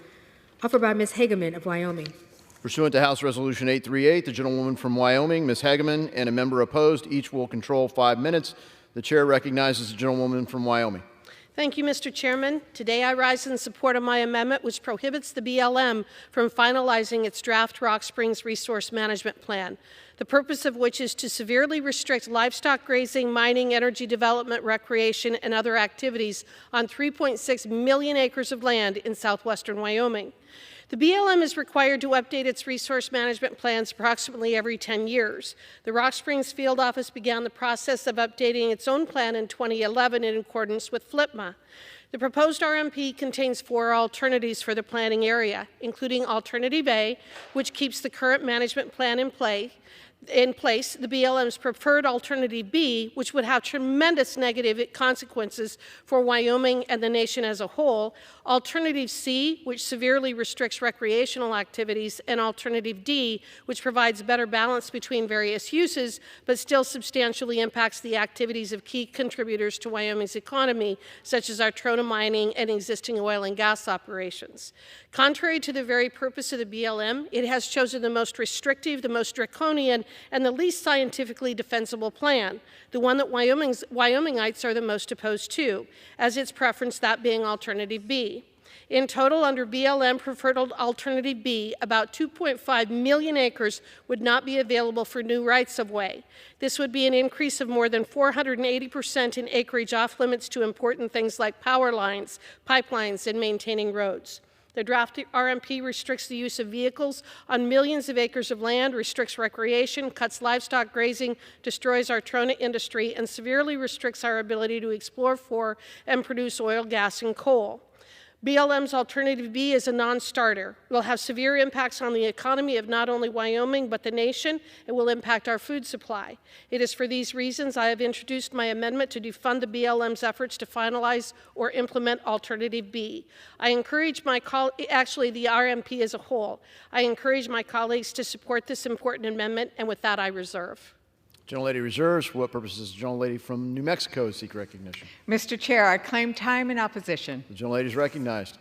offered by Ms. Hageman of Wyoming. Pursuant to House Resolution 838, the gentlewoman from Wyoming, Ms. Hageman, and a member opposed, each will control 5 minutes. The chair recognizes the gentlewoman from Wyoming. Thank you, Mr. Chairman. Today I rise in support of my amendment, which prohibits the BLM from finalizing its draft Rock Springs Resource Management Plan, the purpose of which is to severely restrict livestock grazing, mining, energy development, recreation, and other activities on 3.6 million acres of land in southwestern Wyoming. The BLM is required to update its resource management plans approximately every 10 years. The Rock Springs Field Office began the process of updating its own plan in 2011 in accordance with FLIPMA. The proposed RMP contains 4 alternatives for the planning area, including Alternative A, which keeps the current management plan in place, the BLM's preferred Alternative B, which would have tremendous negative consequences for Wyoming and the nation as a whole, Alternative C, which severely restricts recreational activities, and Alternative D, which provides better balance between various uses, but still substantially impacts the activities of key contributors to Wyoming's economy, such as our trona mining and existing oil and gas operations. Contrary to the very purpose of the BLM, it has chosen the most restrictive, the most draconian, and the least scientifically defensible plan, the one that Wyomingites are the most opposed to, as its preference that being Alternative B. In total, under BLM preferred Alternative B, about 2.5 million acres would not be available for new rights-of-way. This would be an increase of more than 480% in acreage off-limits to important things like power lines, pipelines, and maintaining roads. The draft RMP restricts the use of vehicles on millions of acres of land, restricts recreation, cuts livestock grazing, destroys our trona industry, and severely restricts our ability to explore for and produce oil, gas, and coal. BLM's Alternative B is a non-starter. It will have severe impacts on the economy of not only Wyoming, but the nation. It will impact our food supply. It is for these reasons I have introduced my amendment to defund the BLM's efforts to finalize or implement Alternative B. I encourage the RMP as a whole. I encourage my colleagues to support this important amendment, and with that, I reserve. Gentlelady reserves. For what purpose does the gentlelady from New Mexico seek recognition? Mr. Chair, I claim time in opposition. The gentlelady is recognized.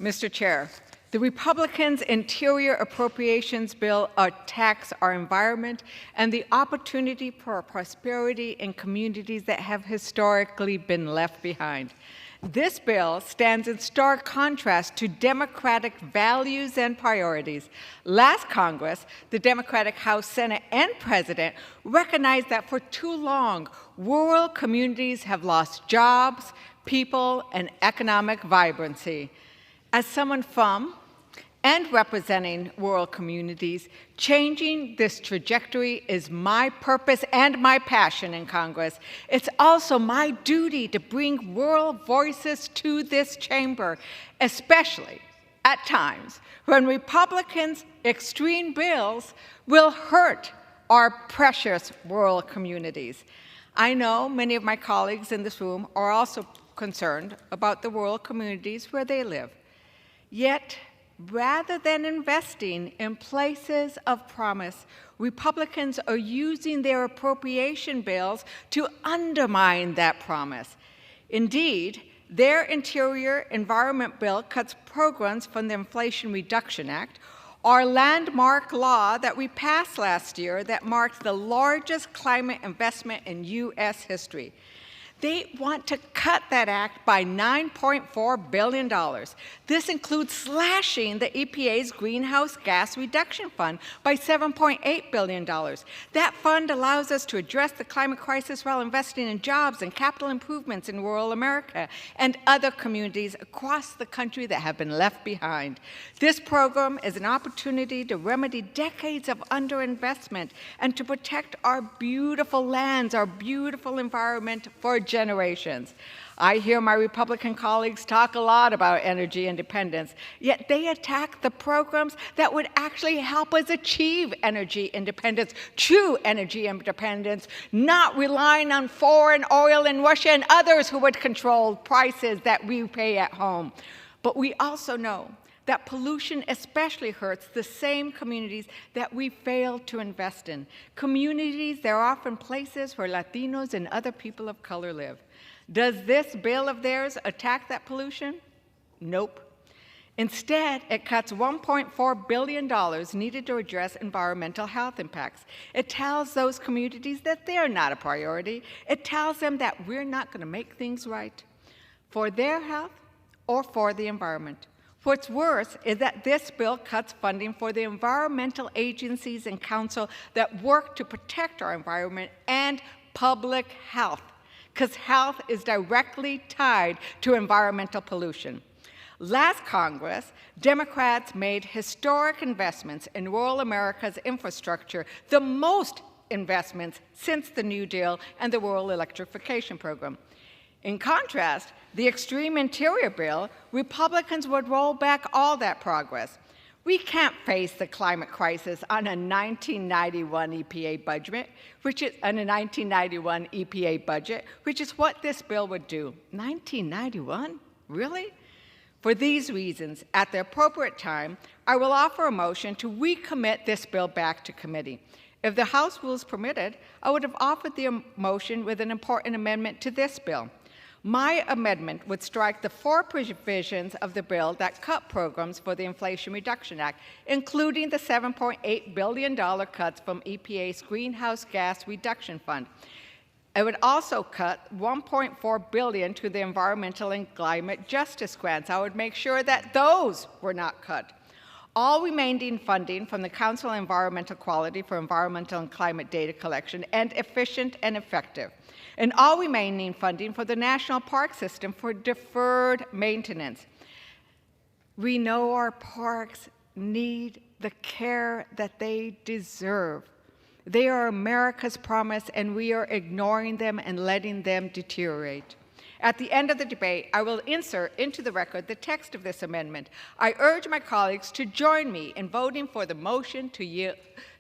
Mr. Chair, the Republicans' Interior Appropriations Bill attacks our environment and the opportunity for prosperity in communities that have historically been left behind. This bill stands in stark contrast to Democratic values and priorities. Last Congress, the Democratic House, Senate, and President recognized that for too long, rural communities have lost jobs, people, and economic vibrancy. As someone from and representing rural communities, changing this trajectory is my purpose and my passion in Congress. It's also my duty to bring rural voices to this chamber, especially at times when Republicans' extreme bills will hurt our precious rural communities. I know many of my colleagues in this room are also concerned about the rural communities where they live. Yet, rather than investing in places of promise, Republicans are using their appropriation bills to undermine that promise. Indeed, their Interior Environment Bill cuts programs from the Inflation Reduction Act, our landmark law that we passed last year that marked the largest climate investment in U.S. history. They want to cut that act by $9.4 billion. This includes slashing the EPA's Greenhouse Gas Reduction Fund by $7.8 billion. That fund allows us to address the climate crisis while investing in jobs and capital improvements in rural America and other communities across the country that have been left behind. This program is an opportunity to remedy decades of underinvestment and to protect our beautiful lands, our beautiful environment for generations. I hear my Republican colleagues talk a lot about energy independence, yet they attack the programs that would actually help us achieve energy independence, true energy independence, not relying on foreign oil in Russia and others who would control prices that we pay at home. But we also know that pollution especially hurts the same communities that we fail to invest in. Communities that are often places where Latinos and other people of color live. Does this bill of theirs attack that pollution? Nope. Instead, it cuts $1.4 billion needed to address environmental health impacts. It tells those communities that they're not a priority. It tells them that we're not going to make things right for their health or for the environment. What's worse is that this bill cuts funding for the environmental agencies and council that work to protect our environment and public health, because health is directly tied to environmental pollution. Last Congress, Democrats made historic investments in rural America's infrastructure, the most investments since the New Deal and the Rural Electrification Program. In contrast, the extreme interior bill, Republicans would roll back all that progress. We can't face the climate crisis on a 1991 EPA budget, which is what this bill would do. 1991? Really? For these reasons, at the appropriate time, I will offer a motion to recommit this bill back to committee. If the House rules permitted, I would have offered the motion with an important amendment to this bill. My amendment would strike the 4 provisions of the bill that cut programs for the Inflation Reduction Act, including the $7.8 billion cuts from EPA's Greenhouse Gas Reduction Fund. It would also cut $1.4 billion to the environmental and climate justice grants. I would make sure that those were not cut. All remaining funding from the Council on Environmental Quality for environmental and climate data collection and efficient and effective. And all remaining funding for the National Park System for deferred maintenance. We know our parks need the care that they deserve. They are America's promise, and we are ignoring them and letting them deteriorate. At the end of the debate, I will insert into the record the text of this amendment. I urge my colleagues to join me in voting for the motion to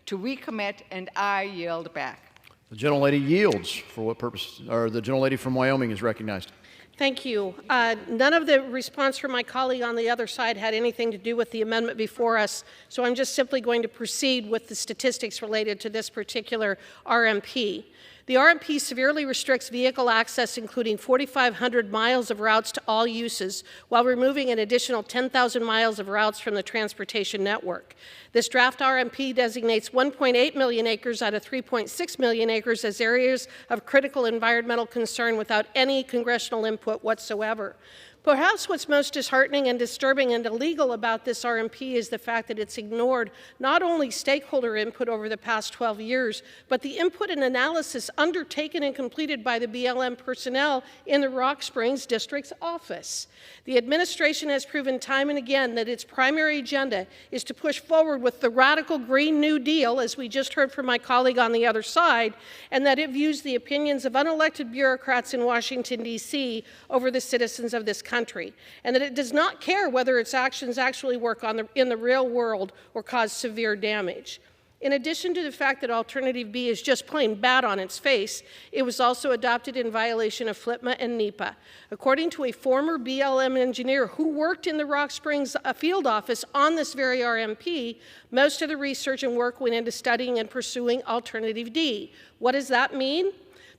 recommit, and I yield back. The gentlelady yields. For what purpose? Or the gentlelady from Wyoming is recognized. Thank you. None of the response from my colleague on the other side had anything to do with the amendment before us, so I'm just simply going to proceed with the statistics related to this particular RMP. The RMP severely restricts vehicle access, including 4,500 miles of routes to all uses, while removing an additional 10,000 miles of routes from the transportation network. This draft RMP designates 1.8 million acres out of 3.6 million acres as areas of critical environmental concern without any congressional input whatsoever. Perhaps what's most disheartening and disturbing and illegal about this RMP is the fact that it's ignored not only stakeholder input over the past 12 years, but the input and analysis undertaken and completed by the BLM personnel in the Rock Springs District's office. The administration has proven time and again that its primary agenda is to push forward with the radical Green New Deal, as we just heard from my colleague on the other side, and that it views the opinions of unelected bureaucrats in Washington, D.C. over the citizens of this country, and that it does not care whether its actions actually work in the real world or cause severe damage. In addition to the fact that Alternative B is just plain bad on its face, it was also adopted in violation of FLTMA and NEPA. According to a former BLM engineer who worked in the Rock Springs field office on this very RMP, most of the research and work went into studying and pursuing Alternative D. What does that mean?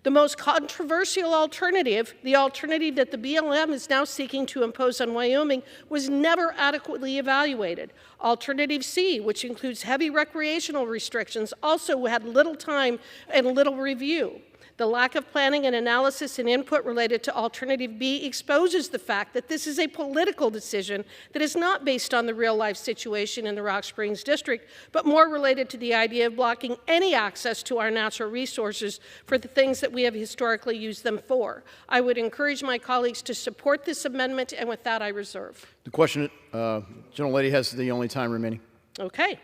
The most controversial alternative, the alternative that the BLM is now seeking to impose on Wyoming, was never adequately evaluated. Alternative C, which includes heavy recreational restrictions, also had little time and little review. The lack of planning and analysis and input related to Alternative B exposes the fact that this is a political decision that is not based on the real-life situation in the Rock Springs District, but more related to the idea of blocking any access to our natural resources for the things that we have historically used them for. I would encourage my colleagues to support this amendment, and with that, I reserve. The question, gentlelady has the only time remaining. Okay.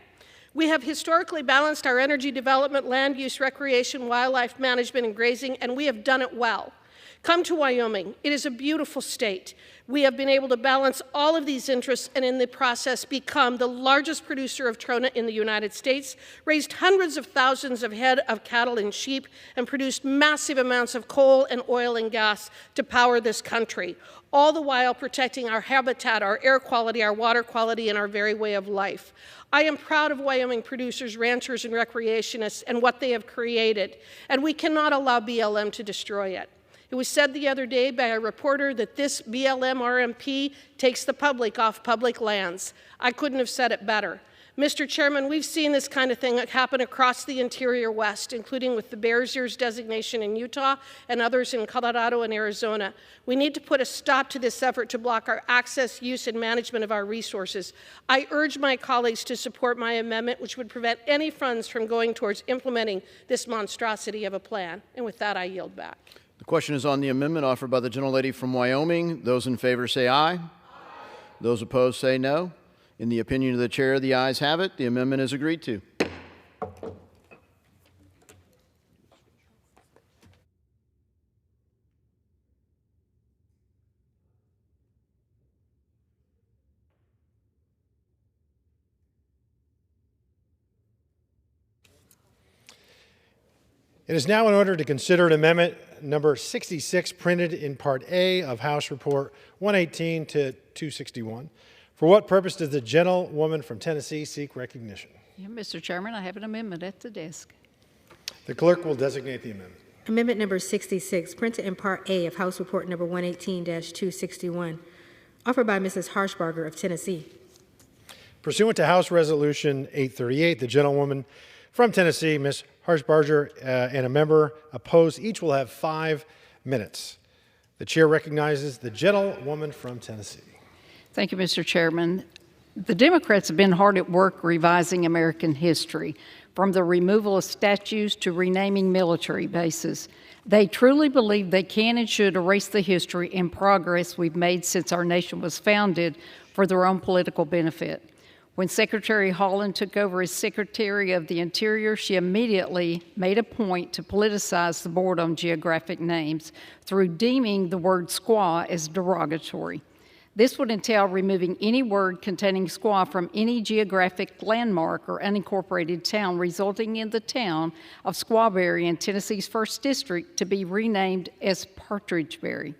We have historically balanced our energy development, land use, recreation, wildlife management, and grazing, and we have done it well. Come to Wyoming. It is a beautiful state. We have been able to balance all of these interests and in the process become the largest producer of trona in the United States, raised hundreds of thousands of head of cattle and sheep, and produced massive amounts of coal and oil and gas to power this country, all the while protecting our habitat, our air quality, our water quality, and our very way of life. I am proud of Wyoming producers, ranchers, and recreationists and what they have created, and we cannot allow BLM to destroy it. It was said the other day by a reporter that this BLM RMP takes the public off public lands. I couldn't have said it better. Mr. Chairman, we've seen this kind of thing happen across the interior West, including with the Bears Ears designation in Utah and others in Colorado and Arizona. We need to put a stop to this effort to block our access, use, and management of our resources. I urge my colleagues to support my amendment, which would prevent any funds from going towards implementing this monstrosity of a plan. And with that, I yield back. The question is on the amendment offered by the gentlelady from Wyoming. Those in favor say aye. Aye. Those opposed say no. In the opinion of the chair, the ayes have it. The amendment is agreed to. It is now in order to consider an amendment number 66 printed in Part A of House Report 118 to 261. For what purpose does the gentlewoman from Tennessee seek recognition? Yeah, Mr. Chairman, I have an amendment at the desk. The clerk will designate the amendment. Amendment number 66, printed in Part A of House Report number 118-261, offered by Mrs. Harshbarger of Tennessee. Pursuant to House Resolution 838, the gentlewoman from Tennessee, Ms. Harshbarger, and a member opposed, each will have 5 minutes. The chair recognizes the gentlewoman from Tennessee. Thank you, Mr. Chairman. The Democrats have been hard at work revising American history, from the removal of statues to renaming military bases. They truly believe they can and should erase the history and progress we've made since our nation was founded for their own political benefit. When Secretary Haaland took over as Secretary of the Interior, she immediately made a point to politicize the Board on Geographic Names through deeming the word squaw as derogatory. This would entail removing any word containing squaw from any geographic landmark or unincorporated town, resulting in the town of Squawberry in Tennessee's 1st District to be renamed as Partridgeberry.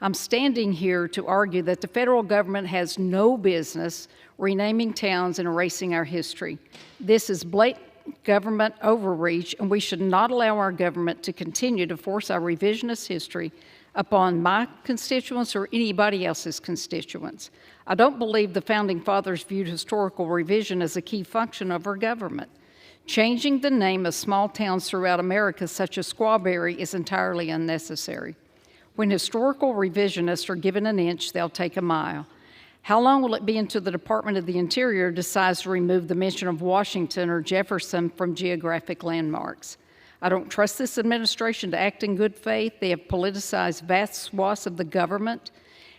I'm standing here to argue that the federal government has no business renaming towns and erasing our history. This is blatant government overreach, and we should not allow our government to continue to force our revisionist history upon my constituents or anybody else's constituents. I don't believe the Founding Fathers viewed historical revision as a key function of our government. Changing the name of small towns throughout America, such as Squawberry, is entirely unnecessary. When historical revisionists are given an inch, they'll take a mile. How long will it be until the Department of the Interior decides to remove the mention of Washington or Jefferson from geographic landmarks? I don't trust this administration to act in good faith. They have politicized vast swaths of the government,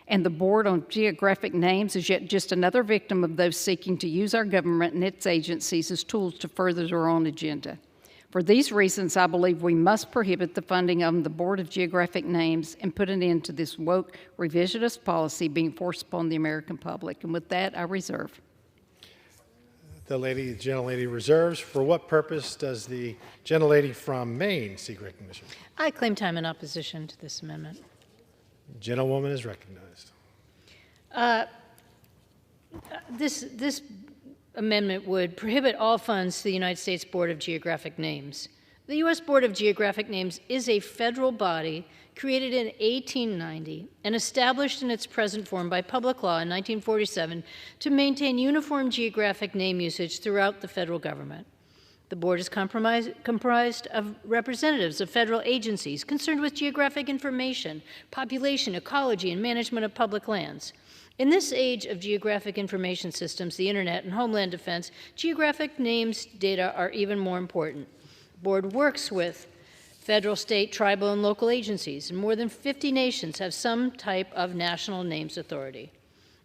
and the Board on Geographic Names is yet just another victim of those seeking to use our government and its agencies as tools to further their own agenda. For these reasons, I believe we must prohibit the funding of the Board of Geographic Names and put an end to this woke revisionist policy being forced upon the American public. And with that, I reserve. The gentlelady reserves. For what purpose does the gentlelady from Maine seek recognition? I claim time in opposition to this amendment. Gentlewoman is recognized. This amendment would prohibit all funds to the United States Board of Geographic Names. The U.S. Board of Geographic Names is a federal body created in 1890 and established in its present form by public law in 1947 to maintain uniform geographic name usage throughout the federal government. The board is comprised of representatives of federal agencies concerned with geographic information, population, ecology, and management of public lands. In this age of geographic information systems, the internet, and homeland defense, geographic names data are even more important. The board works with federal, state, tribal, and local agencies, and more than 50 nations have some type of national names authority.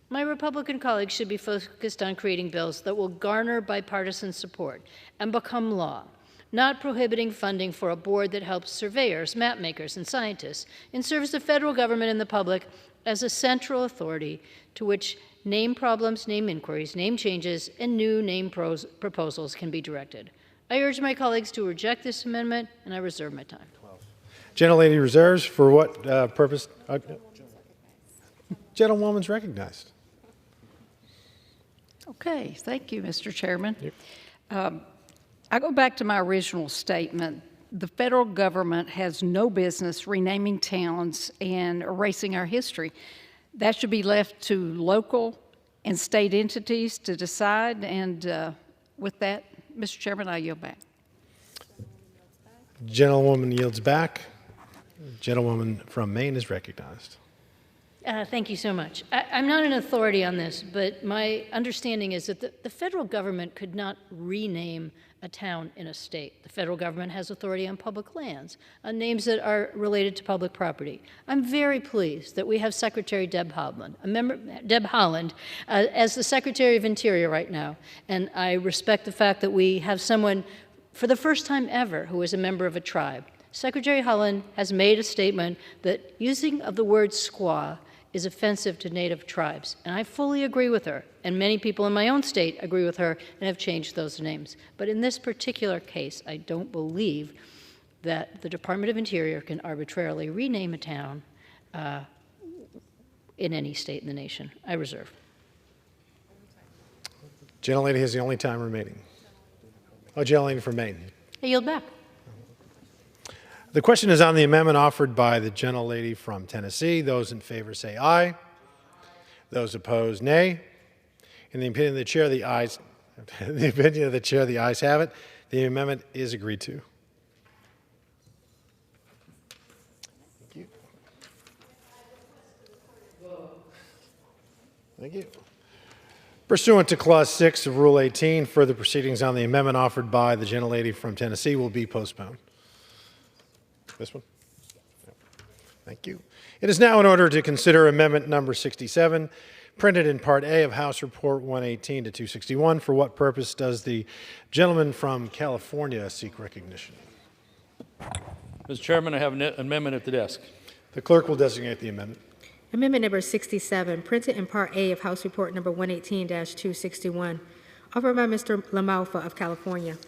My Republican colleagues should be focused on creating bills that will garner bipartisan support and become law, not prohibiting funding for a board that helps surveyors, map makers, and scientists in service of federal government and the public as a central authority to which name problems, name inquiries, name changes, and new name proposals can be directed. I urge my colleagues to reject this amendment, and I reserve my time. Gentlelady reserves. For what purpose? Gentlewoman's recognized. Okay, thank you, Mr. Chairman. I go back to my original statement. The federal government has no business renaming towns and erasing our history. That should be left to local and state entities to decide, and with that, Mr. Chairman, I yield back. Gentlewoman yields back. Gentlewoman from Maine is recognized. Thank you so much. I'm not an authority on this, but my understanding is that the federal government could not rename a town in a state. The federal government has authority on public lands, on names that are related to public property. I'm very pleased that we have Secretary Deb Haaland, as the Secretary of Interior right now, and I respect the fact that we have someone, for the first time ever, who is a member of a tribe. Secretary Haaland has made a statement that using of the word squaw is offensive to Native tribes, and I fully agree with her, and many people in my own state agree with her and have changed those names. But in this particular case, I don't believe that the Department of Interior can arbitrarily rename a town in any state in the nation. I reserve. Gentlelady has the only time remaining. Oh, Gentlelady from Maine. I yield back. The question is on the amendment offered by the gentlelady from Tennessee. Those in favor say aye. Those opposed, nay. In the opinion of the chair, the ayes have it. The amendment is agreed to. Thank you. Thank you. Pursuant to Clause 6 of Rule 18, further proceedings on the amendment offered by the gentlelady from Tennessee will be postponed. This one? Thank you. It is now in order to consider amendment number 67, printed in Part A of House Report 118 to 261. For what purpose does the gentleman from California seek recognition? Mr. Chairman, I have an amendment at the desk. The clerk will designate the amendment. Amendment number 67, printed in Part A of House Report number 118-261, offered by Mr. LaMalfa of California.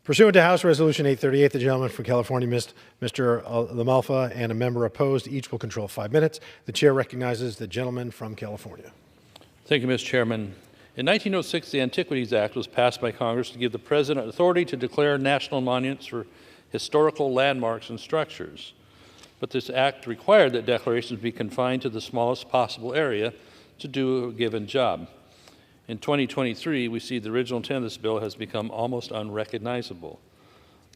Pursuant to House Resolution 838, the gentleman from California, Mr. LaMalfa, and a member opposed, each will control 5 minutes. The chair recognizes the gentleman from California. Thank you, Mr. Chairman. In 1906, the Antiquities Act was passed by Congress to give the President authority to declare national monuments for historical landmarks and structures. But this act required that declarations be confined to the smallest possible area to do a given job. In 2023, we see the original intent of this bill has become almost unrecognizable.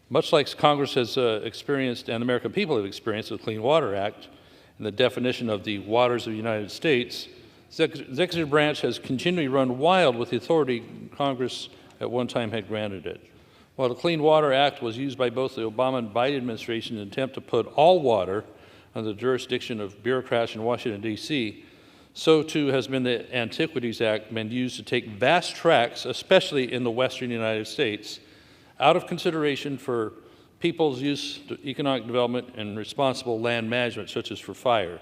Much like Congress has experienced and the American people have experienced with the Clean Water Act and the definition of the waters of the United States, the executive branch has continually run wild with the authority Congress at one time had granted it. While the Clean Water Act was used by both the Obama and Biden administration in an attempt to put all water under the jurisdiction of bureaucrats in Washington, D.C., so too has been the Antiquities Act been used to take vast tracts, especially in the western United States, out of consideration for people's use, economic development, and responsible land management, such as for fire.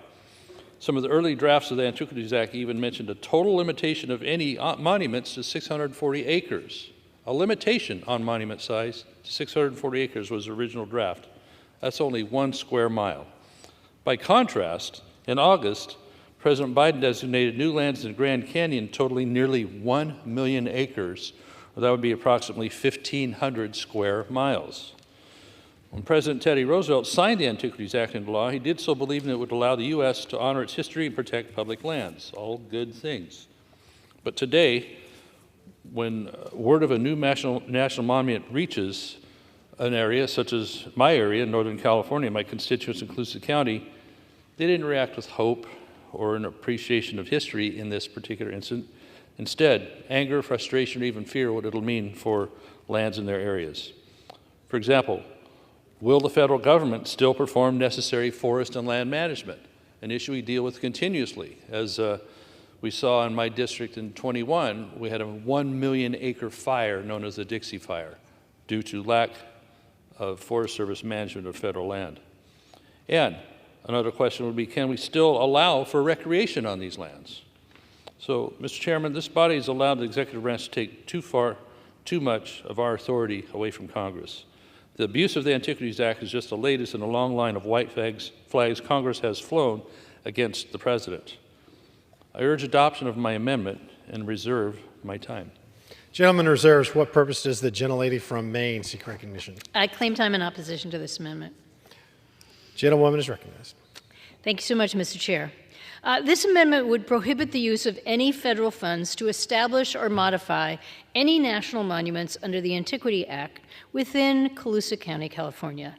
Some of the early drafts of the Antiquities Act even mentioned a total limitation of any monuments to 640 acres. A limitation on monument size to 640 acres was the original draft. That's only 1 square mile. By contrast, in August, President Biden designated new lands in the Grand Canyon totaling nearly 1 million acres, or that would be approximately 1,500 square miles. When President Teddy Roosevelt signed the Antiquities Act into law, he did so believing it would allow the U.S. to honor its history and protect public lands. All good things. But today, when word of a new national monument reaches an area such as my area in Northern California, my constituents in Colusa County, they didn't react with hope or an appreciation of history in this particular incident. Instead, anger, frustration, or even fear what it'll mean for lands in their areas. For example, will the federal government still perform necessary forest and land management, an issue we deal with continuously? As we saw in my district in 21, we had a 1 million acre fire known as the Dixie Fire due to lack of Forest Service management of federal land. And another question would be, can we still allow for recreation on these lands? So, Mr. Chairman, this body has allowed the executive branch to take too much of our authority away from Congress. The abuse of the Antiquities Act is just the latest in a long line of white flags Congress has flown against the President. I urge adoption of my amendment and reserve my time. Gentleman reserves. What purpose does the gentlelady from Maine seek recognition? I claim time in opposition to this amendment. Gentlewoman is recognized. Thank you so much, Mr. Chair. This amendment would prohibit the use of any federal funds to establish or modify any national monuments under the Antiquity Act within Colusa County, California.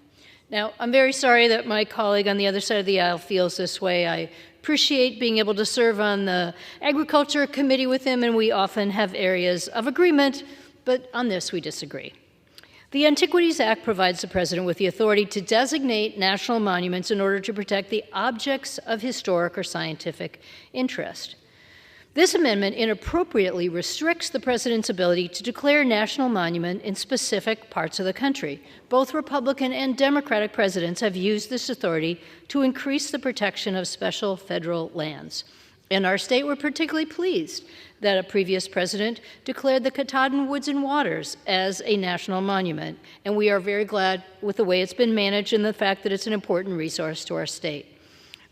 Now, I'm very sorry that my colleague on the other side of the aisle feels this way. I appreciate being able to serve on the Agriculture Committee with him, and we often have areas of agreement, but on this we disagree. The Antiquities Act provides the President with the authority to designate national monuments in order to protect the objects of historic or scientific interest. This amendment inappropriately restricts the President's ability to declare national monument in specific parts of the country. Both Republican and Democratic presidents have used this authority to increase the protection of special federal lands. In our state, we're particularly pleased that a previous president declared the Katahdin Woods and Waters as a national monument, and we are very glad with the way it's been managed and the fact that it's an important resource to our state.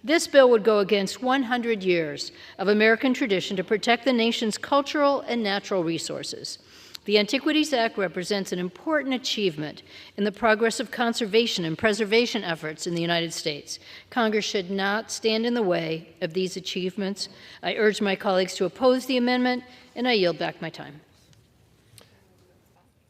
This bill would go against 100 years of American tradition to protect the nation's cultural and natural resources. The Antiquities Act represents an important achievement in the progress of conservation and preservation efforts in the United States. Congress should not stand in the way of these achievements. I urge my colleagues to oppose the amendment, and I yield back my time.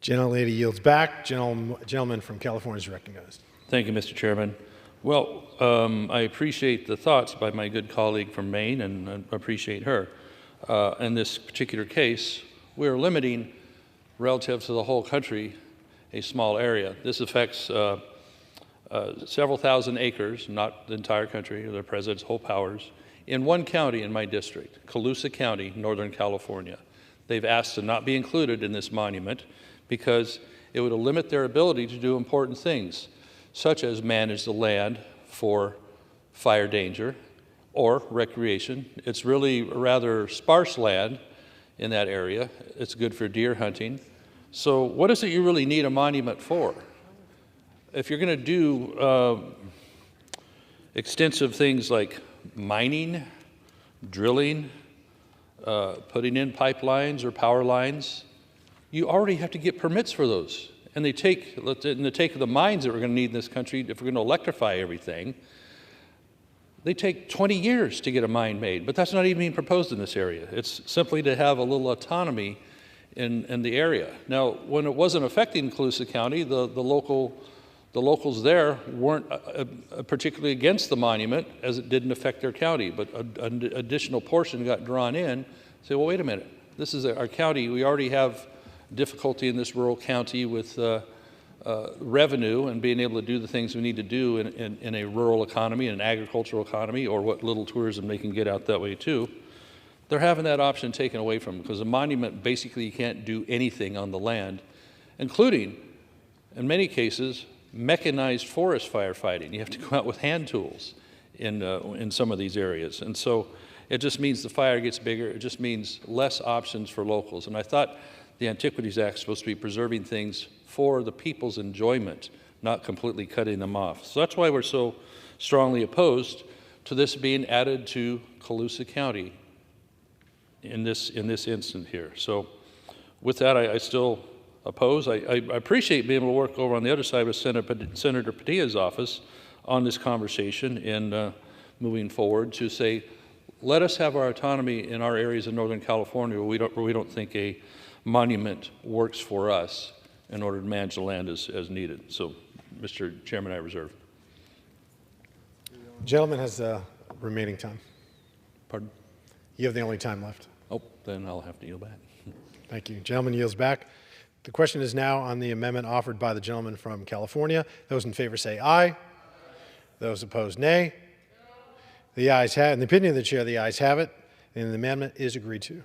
Gentlelady yields back. Gentleman from California is recognized. Thank you, Mr. Chairman. Well, I appreciate the thoughts by my good colleague from Maine, and I appreciate her. In this particular case, we're limiting, relative to the whole country, a small area. This affects several thousand acres, not the entire country, or the president's whole powers, in one county in my district, Colusa County, Northern California. They've asked to not be included in this monument because it would limit their ability to do important things, such as manage the land for fire danger or recreation. It's really rather sparse land in that area. It's good for deer hunting. So what is it you really need a monument for? If you're going to do extensive things like mining, drilling, putting in pipelines or power lines, you already have to get permits for those. And in the take of the mines that we're going to need in this country, if we're going to electrify everything, they take 20 years to get a mine made, but that's not even being proposed in this area. It's simply to have a little autonomy in the area. Now, when it wasn't affecting Colusa County, the locals there weren't particularly against the monument, as it didn't affect their county, but an additional portion got drawn in. Say, well, wait a minute, this is our county. We already have difficulty in this rural county with revenue and being able to do the things we need to do in a rural economy, an agricultural economy, or what little tourism they can get out that way too. They're having that option taken away from them because a monument, basically you can't do anything on the land, including, in many cases, mechanized forest firefighting. You have to go out with hand tools in some of these areas. And so it just means the fire gets bigger. It just means less options for locals. And I thought the Antiquities Act is supposed to be preserving things for the people's enjoyment, not completely cutting them off. So that's why we're so strongly opposed to this being added to Colusa County in this instant here. So with that, I still oppose. I appreciate being able to work over on the other side with Senator Padilla's office on this conversation and moving forward to say, let us have our autonomy in our areas in Northern California where we don't think a monument works for us in order to manage the land as needed. So, Mr. Chairman, I reserve. Gentleman has remaining time. Pardon? You have the only time left. Oh, then I'll have to yield back. Thank you. Gentleman yields back. The question is now on the amendment offered by the gentleman from California. Those in favor say aye. Those opposed, nay. The ayes have, in the opinion of the chair, the ayes have it, and the amendment is agreed to.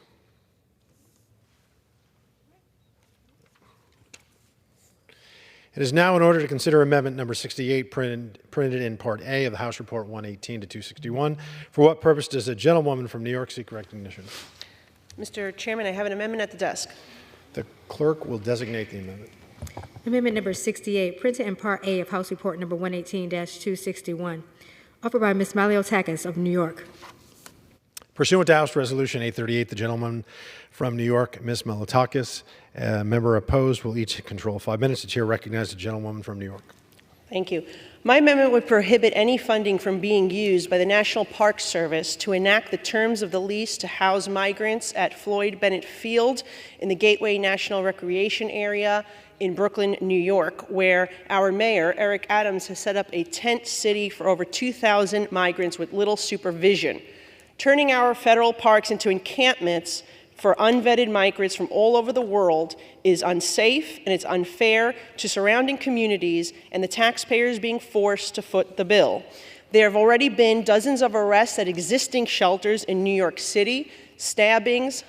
It is now in order to consider amendment number 68 printed in Part A of the House Report 118 to 261. For what purpose does the gentlewoman from New York seek recognition? Mr. Chairman, I have an amendment at the desk. The clerk will designate the amendment. Amendment number 68, printed in Part A of House Report number 118-261, offered by Ms. Maliotakis of New York. Pursuant to House Resolution 838, the gentleman from New York, Ms. Maliotakis, member opposed, will each control 5 minutes. The chair recognizes the gentlewoman from New York. Thank you. My amendment would prohibit any funding from being used by the National Park Service to enact the terms of the lease to house migrants at Floyd Bennett Field in the Gateway National Recreation Area in Brooklyn, New York, where our mayor, Eric Adams, has set up a tent city for over 2,000 migrants with little supervision. Turning our federal parks into encampments for unvetted migrants from all over the world is unsafe and it's unfair to surrounding communities and the taxpayers being forced to foot the bill. There have already been dozens of arrests at existing shelters in New York City, stabbings,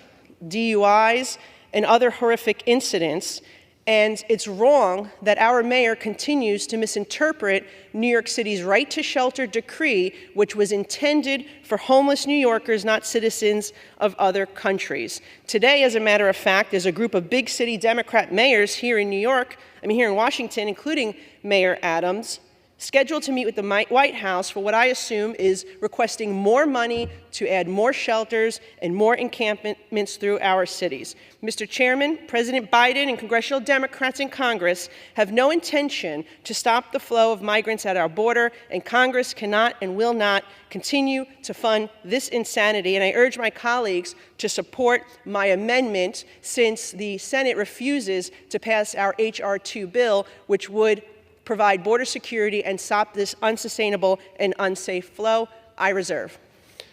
DUIs, and other horrific incidents, And it's wrong that our mayor continues to misinterpret New York City's right to shelter decree, which was intended for homeless New Yorkers, not citizens of other countries. Today, as a matter of fact, there's a group of big city Democrat mayors here in here in Washington, including Mayor Adams, scheduled to meet with the White House for what I assume is requesting more money to add more shelters and more encampments through our cities. Mr. Chairman, President Biden and congressional Democrats in Congress have no intention to stop the flow of migrants at our border, and Congress cannot and will not continue to fund this insanity. And I urge my colleagues to support my amendment, since the Senate refuses to pass our H.R. 2 bill, which would provide border security and stop this unsustainable and unsafe flow. I reserve.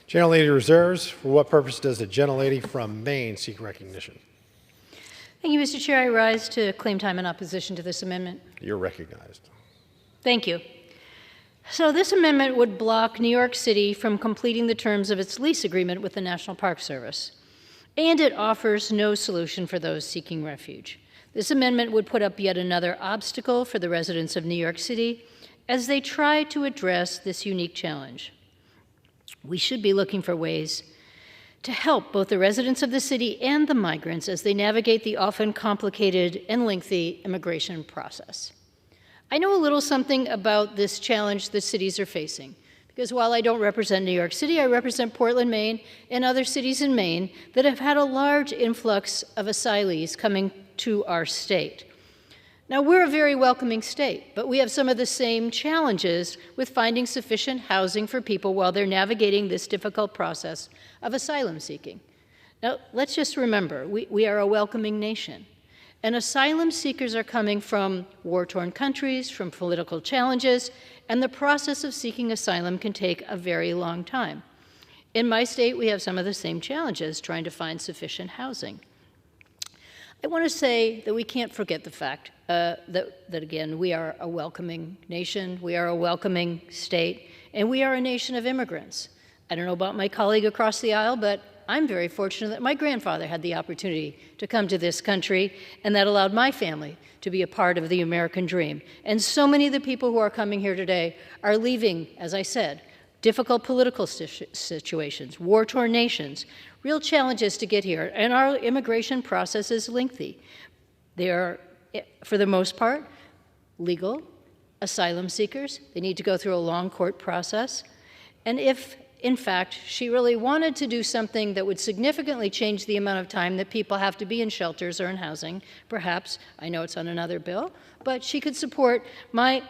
Gentlelady reserves. For what purpose does the gentlelady from Maine seek recognition? Thank you, Mr. Chair. I rise to claim time in opposition to this amendment. You're recognized. Thank you. So this amendment would block New York City from completing the terms of its lease agreement with the National Park Service, and it offers no solution for those seeking refuge. This amendment would put up yet another obstacle for the residents of New York City as they try to address this unique challenge. We should be looking for ways to help both the residents of the city and the migrants as they navigate the often complicated and lengthy immigration process. I know a little something about this challenge that cities are facing, because while I don't represent New York City, I represent Portland, Maine, and other cities in Maine that have had a large influx of asylees coming to our state. Now, we're a very welcoming state, but we have some of the same challenges with finding sufficient housing for people while they're navigating this difficult process of asylum seeking. Now, let's just remember, we are a welcoming nation, and asylum seekers are coming from war-torn countries, from political challenges, and the process of seeking asylum can take a very long time. In my state, we have some of the same challenges trying to find sufficient housing. I want to say that we can't forget the fact that again, we are a welcoming nation, we are a welcoming state, and we are a nation of immigrants. I don't know about my colleague across the aisle, but I'm very fortunate that my grandfather had the opportunity to come to this country, and that allowed my family to be a part of the American dream. And so many of the people who are coming here today are leaving, as I said, difficult political situations, war-torn nations, real challenges to get here, and our immigration process is lengthy. They are, for the most part, legal asylum seekers. They need to go through a long court process. And if, in fact, she really wanted to do something that would significantly change the amount of time that people have to be in shelters or in housing, perhaps, I know it's on another bill, but she could support my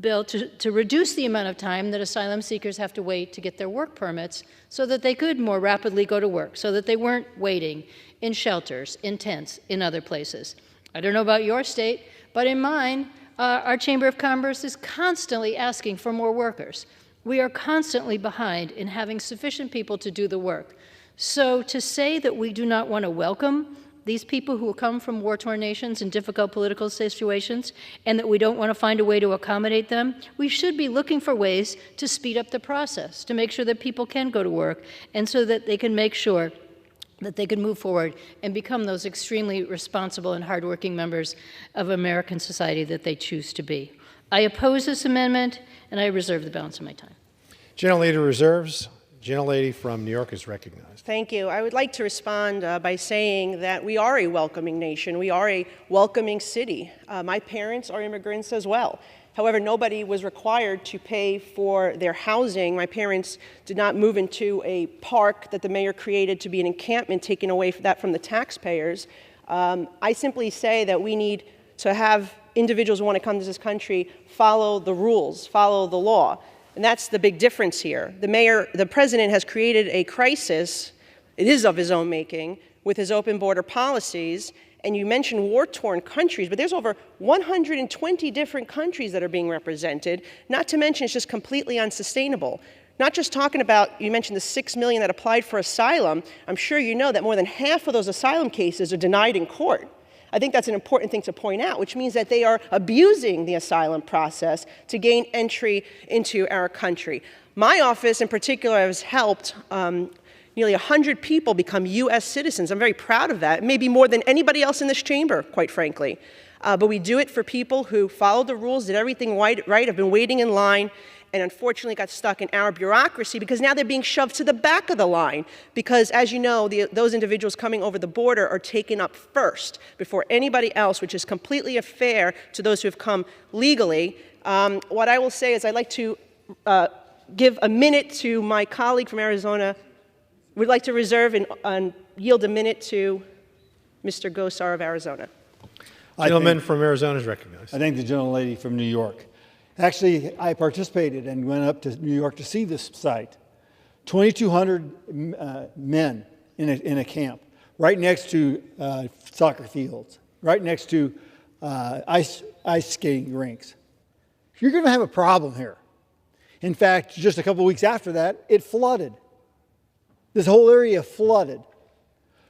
bill to reduce the amount of time that asylum seekers have to wait to get their work permits so that they could more rapidly go to work, so that they weren't waiting in shelters, in tents, in other places. I don't know about your state, but in mine, our Chamber of Commerce is constantly asking for more workers. We are constantly behind in having sufficient people to do the work. So to say that we do not want to welcome these people who come from war-torn nations in difficult political situations, and that we don't want to find a way to accommodate them, we should be looking for ways to speed up the process, to make sure that people can go to work, and so that they can make sure that they can move forward and become those extremely responsible and hardworking members of American society that they choose to be. I oppose this amendment, and I reserve the balance of my time. Gentlelady reserves. Gentlelady from New York is recognized. Thank you. I would like to respond by saying that we are a welcoming nation. We are a welcoming city. My parents are immigrants as well. However, nobody was required to pay for their housing. My parents did not move into a park that the mayor created to be an encampment, taking away that from the taxpayers. I simply say that we need to have individuals who want to come to this country follow the rules, follow the law. And that's the big difference here. The president has created a crisis, it is of his own making, with his open border policies. And you mentioned war-torn countries, but there's over 120 different countries that are being represented, not to mention it's just completely unsustainable. Not just talking about, you mentioned the 6 million that applied for asylum. I'm sure you know that more than half of those asylum cases are denied in court. I think that's an important thing to point out, which means that they are abusing the asylum process to gain entry into our country. My office in particular has helped nearly 100 people become U.S. citizens. I'm very proud of that, maybe more than anybody else in this chamber, quite frankly. but we do it for people who followed the rules, did everything right, have been waiting in line, and unfortunately got stuck in our bureaucracy because now they're being shoved to the back of the line because, as you know, those individuals coming over the border are taken up first before anybody else, which is completely unfair to those who have come legally. What I will say is I'd like to give a minute to my colleague from Arizona. We'd like to reserve and yield a minute to Mr. Gosar of Arizona. Gentleman from Arizona is recognized. I thank the gentlelady from New York. Actually, I participated and went up to New York to see this site. 2,200 men in a camp, right next to soccer fields, right next to ice skating rinks. You're going to have a problem here. In fact, just a couple weeks after that, it flooded. This whole area flooded.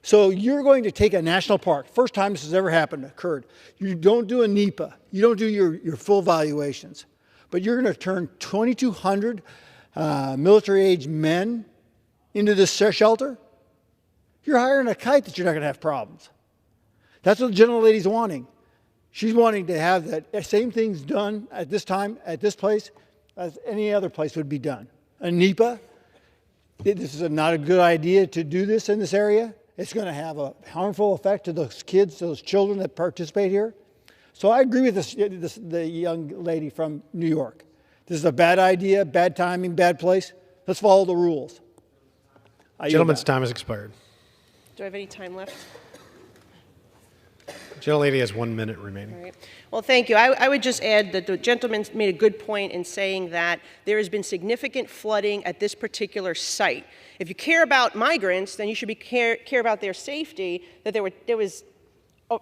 So you're going to take a national park. First time this has ever occurred. You don't do a NEPA. You don't do your full valuations. But you're going to turn 2,200 military-age men into this shelter? You're hiring a kite that you're not going to have problems. That's what the gentlelady's wanting. She's wanting to have that same things done at this time, at this place, as any other place would be done. A NEPA, this is not a good idea to do this in this area. It's going to have a harmful effect to those kids, those children that participate here. So I agree with the young lady from New York. This is a bad idea, bad timing, bad place. Let's follow the rules. Gentleman's time has expired. Do I have any time left? Gentlelady has 1 minute remaining. All right. Well, thank you. I would just add that the gentleman made a good point in saying that there has been significant flooding at this particular site. If you care about migrants, then you should care about their safety, that there was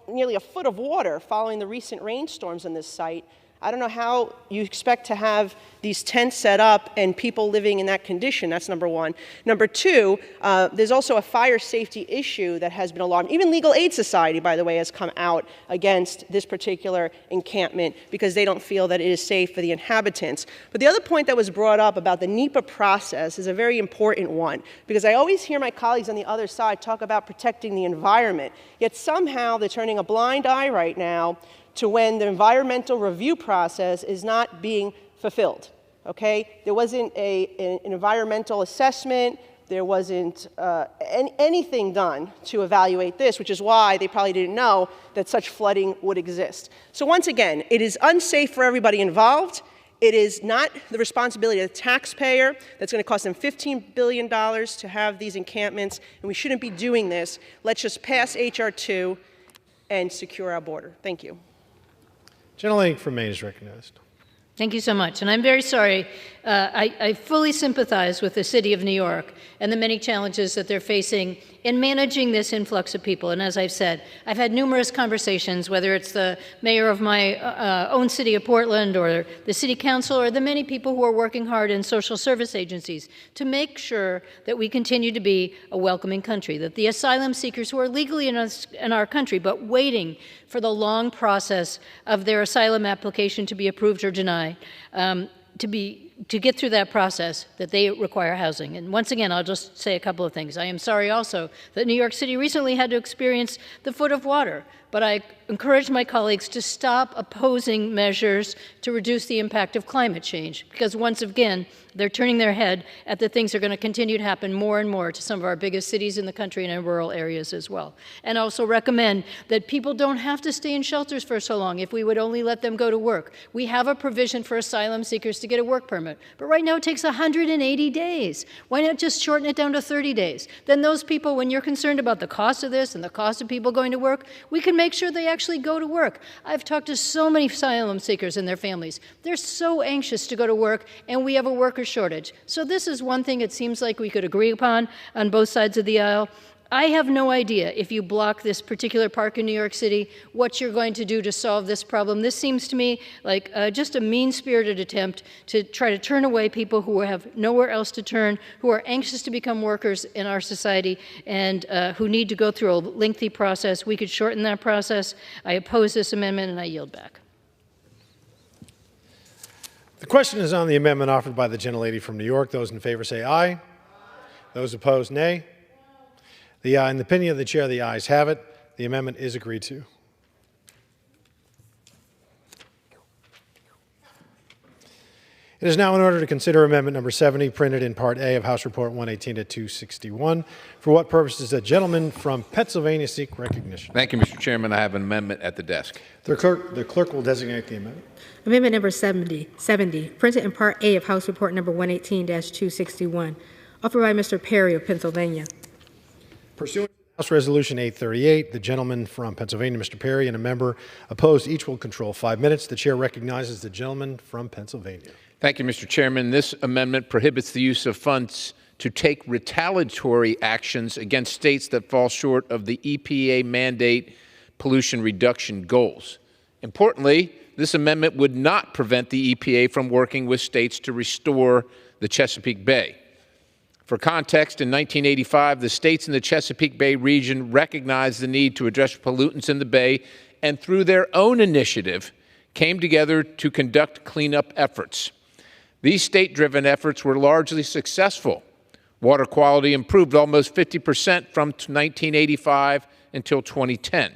nearly a foot of water following the recent rainstorms on this site. I don't know how you expect to have these tents set up and people living in that condition. That's number one. Number two, there's also a fire safety issue that has been alarmed. Even Legal Aid Society, by the way, has come out against this particular encampment because they don't feel that it is safe for the inhabitants. But the other point that was brought up about the NEPA process is a very important one because I always hear my colleagues on the other side talk about protecting the environment, yet somehow they're turning a blind eye right now to when the environmental review process is not being fulfilled, okay? There wasn't an environmental assessment. There wasn't anything done to evaluate this, which is why they probably didn't know that such flooding would exist. So once again, it is unsafe for everybody involved. It is not the responsibility of the taxpayer. That's going to cost them $15 billion to have these encampments, and we shouldn't be doing this. Let's just pass H.R. 2 and secure our border. Thank you. Gentlelady from Maine is recognized. Thank you so much. And I'm very sorry. I fully sympathize with the city of New York and the many challenges that they're facing in managing this influx of people. And as I've said, I've had numerous conversations, whether it's the mayor of my own city of Portland or the city council or the many people who are working hard in social service agencies to make sure that we continue to be a welcoming country, that the asylum seekers who are legally in our country but waiting for the long process of their asylum application to be approved or denied, to get through that process, that they require housing. And once again, I'll just say a couple of things. I am sorry also that New York City recently had to experience the foot of water, but I encourage my colleagues to stop opposing measures to reduce the impact of climate change, because once again, they're turning their head at the things that are going to continue to happen more and more to some of our biggest cities in the country and in rural areas as well. And also recommend that people don't have to stay in shelters for so long if we would only let them go to work. We have a provision for asylum seekers to get a work permit, but right now it takes 180 days. Why not just shorten it down to 30 days? Then those people, when you're concerned about the cost of this and the cost of people going to work, we can make sure they actually go to work. I've talked to so many asylum seekers and their families. They're so anxious to go to work, and we have a worker shortage. So this is one thing it seems like we could agree upon on both sides of the aisle. I have no idea, if you block this particular park in New York City, what you're going to do to solve this problem. This seems to me like just a mean-spirited attempt to try to turn away people who have nowhere else to turn, who are anxious to become workers in our society, and who need to go through a lengthy process. We could shorten that process. I oppose this amendment, and I yield back. The question is on the amendment offered by the gentlelady from New York. Those in favor say aye. Aye. Those opposed, nay. In the opinion of the chair, the ayes have it. The amendment is agreed to. It is now in order to consider Amendment number 70, printed in Part A of House Report 118 to 261. For what purpose does the gentleman from Pennsylvania seek recognition? Thank you, Mr. Chairman. I have an amendment at the desk. The clerk will designate the amendment. Amendment number 70, printed in Part A of House Report number 118-261, offered by Mr. Perry of Pennsylvania. Pursuant to House Resolution 838, the gentleman from Pennsylvania, Mr. Perry, and a member opposed each will control 5 minutes. The chair recognizes the gentleman from Pennsylvania. Thank you, Mr. Chairman. This amendment prohibits the use of funds to take retaliatory actions against states that fall short of the EPA mandate pollution reduction goals. Importantly, this amendment would not prevent the EPA from working with states to restore the Chesapeake Bay. For context, in 1985, the states in the Chesapeake Bay region recognized the need to address pollutants in the bay, and through their own initiative, came together to conduct cleanup efforts. These state-driven efforts were largely successful. Water quality improved almost 50% from 1985 until 2010.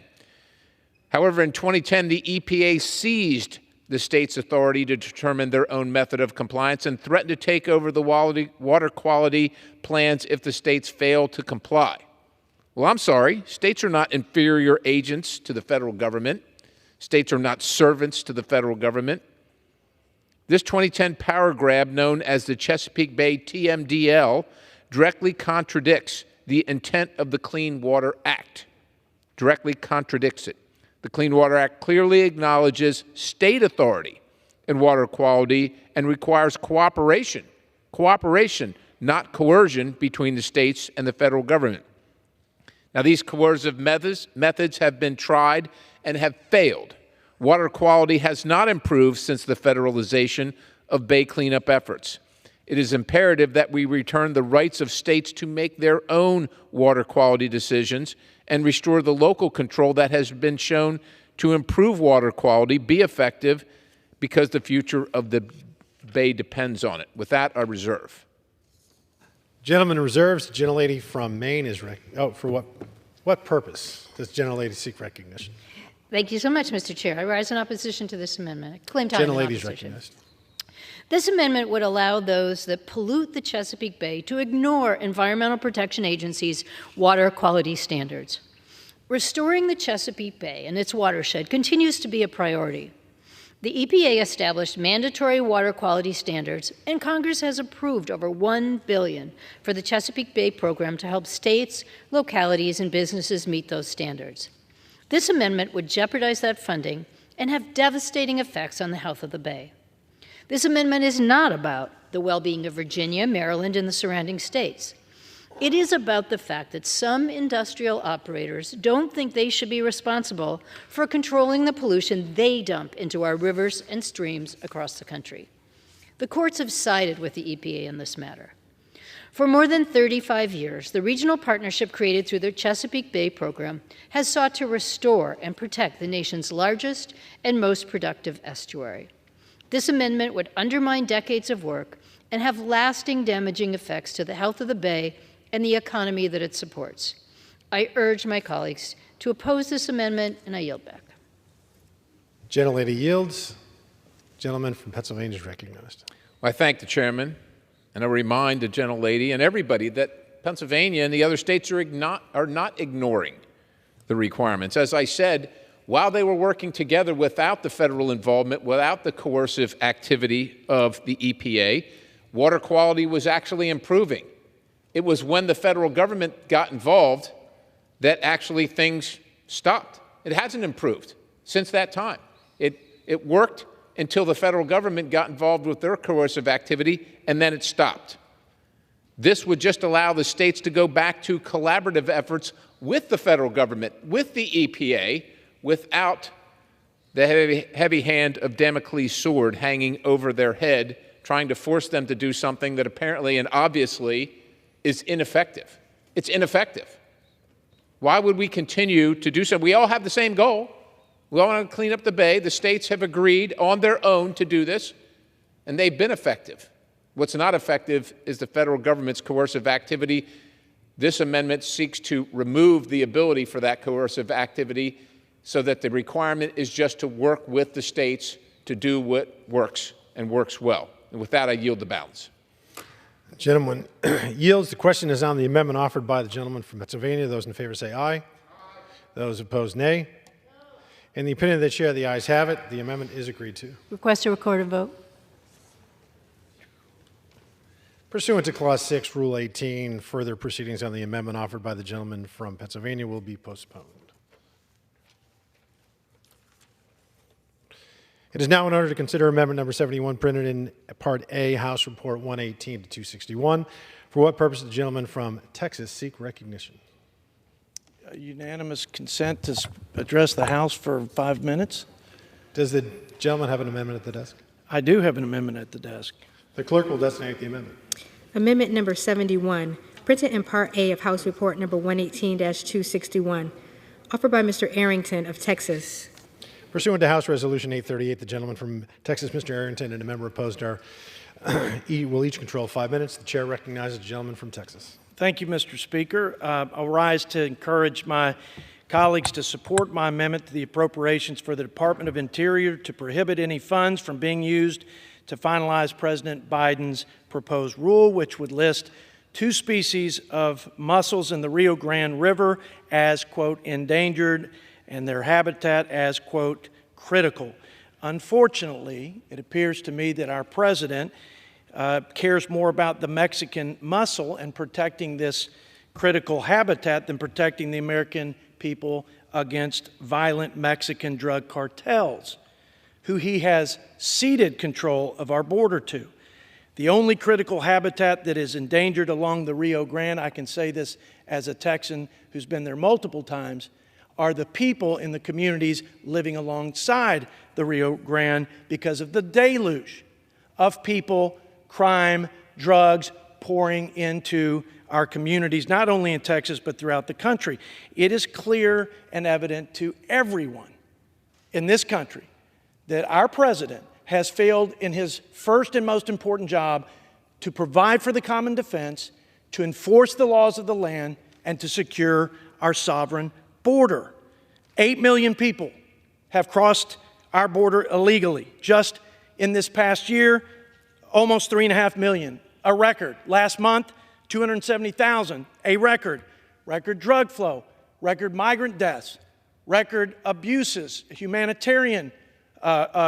However, in 2010, the EPA seized the state's authority to determine their own method of compliance and threatened to take over the water quality plans if the states failed to comply. Well, I'm sorry. States are not inferior agents to the federal government. States are not servants to the federal government. This 2010 power grab, known as the Chesapeake Bay TMDL, directly contradicts the intent of the Clean Water Act. Directly contradicts it. The Clean Water Act clearly acknowledges state authority in water quality and requires cooperation, not coercion, between the states and the federal government. Now, these coercive methods have been tried and have failed. Water quality has not improved since the federalization of bay cleanup efforts. It is imperative that we return the rights of states to make their own water quality decisions and restore the local control that has been shown to improve water quality, be effective, because the future of the bay depends on it. With that, I reserve. Gentleman reserves. The gentlelady from Maine is for what purpose does the gentlelady seek recognition? Thank you so much, Mr. Chair. I rise in opposition to this amendment. I claim time in Gentlelady is opposition. recognized. This amendment would allow those that pollute the Chesapeake Bay to ignore Environmental Protection Agency's water quality standards. Restoring the Chesapeake Bay and its watershed continues to be a priority. The EPA established mandatory water quality standards, and Congress has approved over $1 billion for the Chesapeake Bay program to help states, localities, and businesses meet those standards. This amendment would jeopardize that funding and have devastating effects on the health of the Bay. This amendment is not about the well-being of Virginia, Maryland, and the surrounding states. It is about the fact that some industrial operators don't think they should be responsible for controlling the pollution they dump into our rivers and streams across the country. The courts have sided with the EPA in this matter. For more than 35 years, the regional partnership created through the Chesapeake Bay program has sought to restore and protect the nation's largest and most productive estuary. This amendment would undermine decades of work and have lasting damaging effects to the health of the Bay and the economy that it supports. I urge my colleagues to oppose this amendment, and I yield back. Gentlelady yields. Gentleman from Pennsylvania is recognized. Well, I thank the chairman, and I remind the gentlelady and everybody that Pennsylvania and the other states are not ignoring the requirements. As I said, while they were working together without the federal involvement, without the coercive activity of the EPA, water quality was actually improving. It was when the federal government got involved that actually things stopped. It hasn't improved since that time. It worked until the federal government got involved with their coercive activity, and then it stopped. This would just allow the states to go back to collaborative efforts with the federal government, with the EPA, without the heavy hand of Damocles' sword hanging over their head, trying to force them to do something that apparently and obviously is ineffective. It's ineffective. Why would we continue to do so? We all have the same goal. We all want to clean up the Bay. The states have agreed on their own to do this, and they've been effective. What's not effective is the federal government's coercive activity. This amendment seeks to remove the ability for that coercive activity so that the requirement is just to work with the states to do what works and works well. And with that, I yield the balance. The gentleman yields. The question is on the amendment offered by the gentleman from Pennsylvania. Those in favor say aye. Those opposed, nay. In the opinion of the chair, the ayes have it. The amendment is agreed to. Request a recorded vote. Pursuant to Clause 6, Rule 18, further proceedings on the amendment offered by the gentleman from Pennsylvania will be postponed. It is now in order to consider amendment number 71 printed in Part A, House Report 118 to 261. For what purpose does the gentleman from Texas seek recognition? Unanimous consent to address the House for 5 minutes. Does the gentleman have an amendment at the desk? I do have an amendment at the desk. The clerk will designate the amendment. Amendment number 71, printed in Part A of House Report number 118-261, offered by Mr. Arrington of Texas. Pursuant to House Resolution 838, the gentleman from Texas, Mr. Arrington, and a member opposed will each control 5 minutes. The chair recognizes the gentleman from Texas. Thank you, Mr. Speaker. I'll rise to encourage my colleagues to support my amendment to the appropriations for the Department of Interior to prohibit any funds from being used to finalize President Biden's proposed rule, which would list 2 species of mussels in the Rio Grande River as, quote, endangered, and their habitat as, quote, critical. Unfortunately, it appears to me that our president cares more about the Mexican mussel and protecting this critical habitat than protecting the American people against violent Mexican drug cartels, who he has ceded control of our border to. The only critical habitat that is endangered along the Rio Grande, I can say this as a Texan who's been there multiple times, are the people in the communities living alongside the Rio Grande because of the deluge of people, crime, drugs pouring into our communities, not only in Texas, but throughout the country. It is clear and evident to everyone in this country that our president has failed in his first and most important job to provide for the common defense, to enforce the laws of the land, and to secure our sovereign border. 8 million people have crossed our border illegally. Just in this past year, almost 3.5 million, a record. Last month, 270,000, a record. Record drug flow, record migrant deaths, record abuses, humanitarian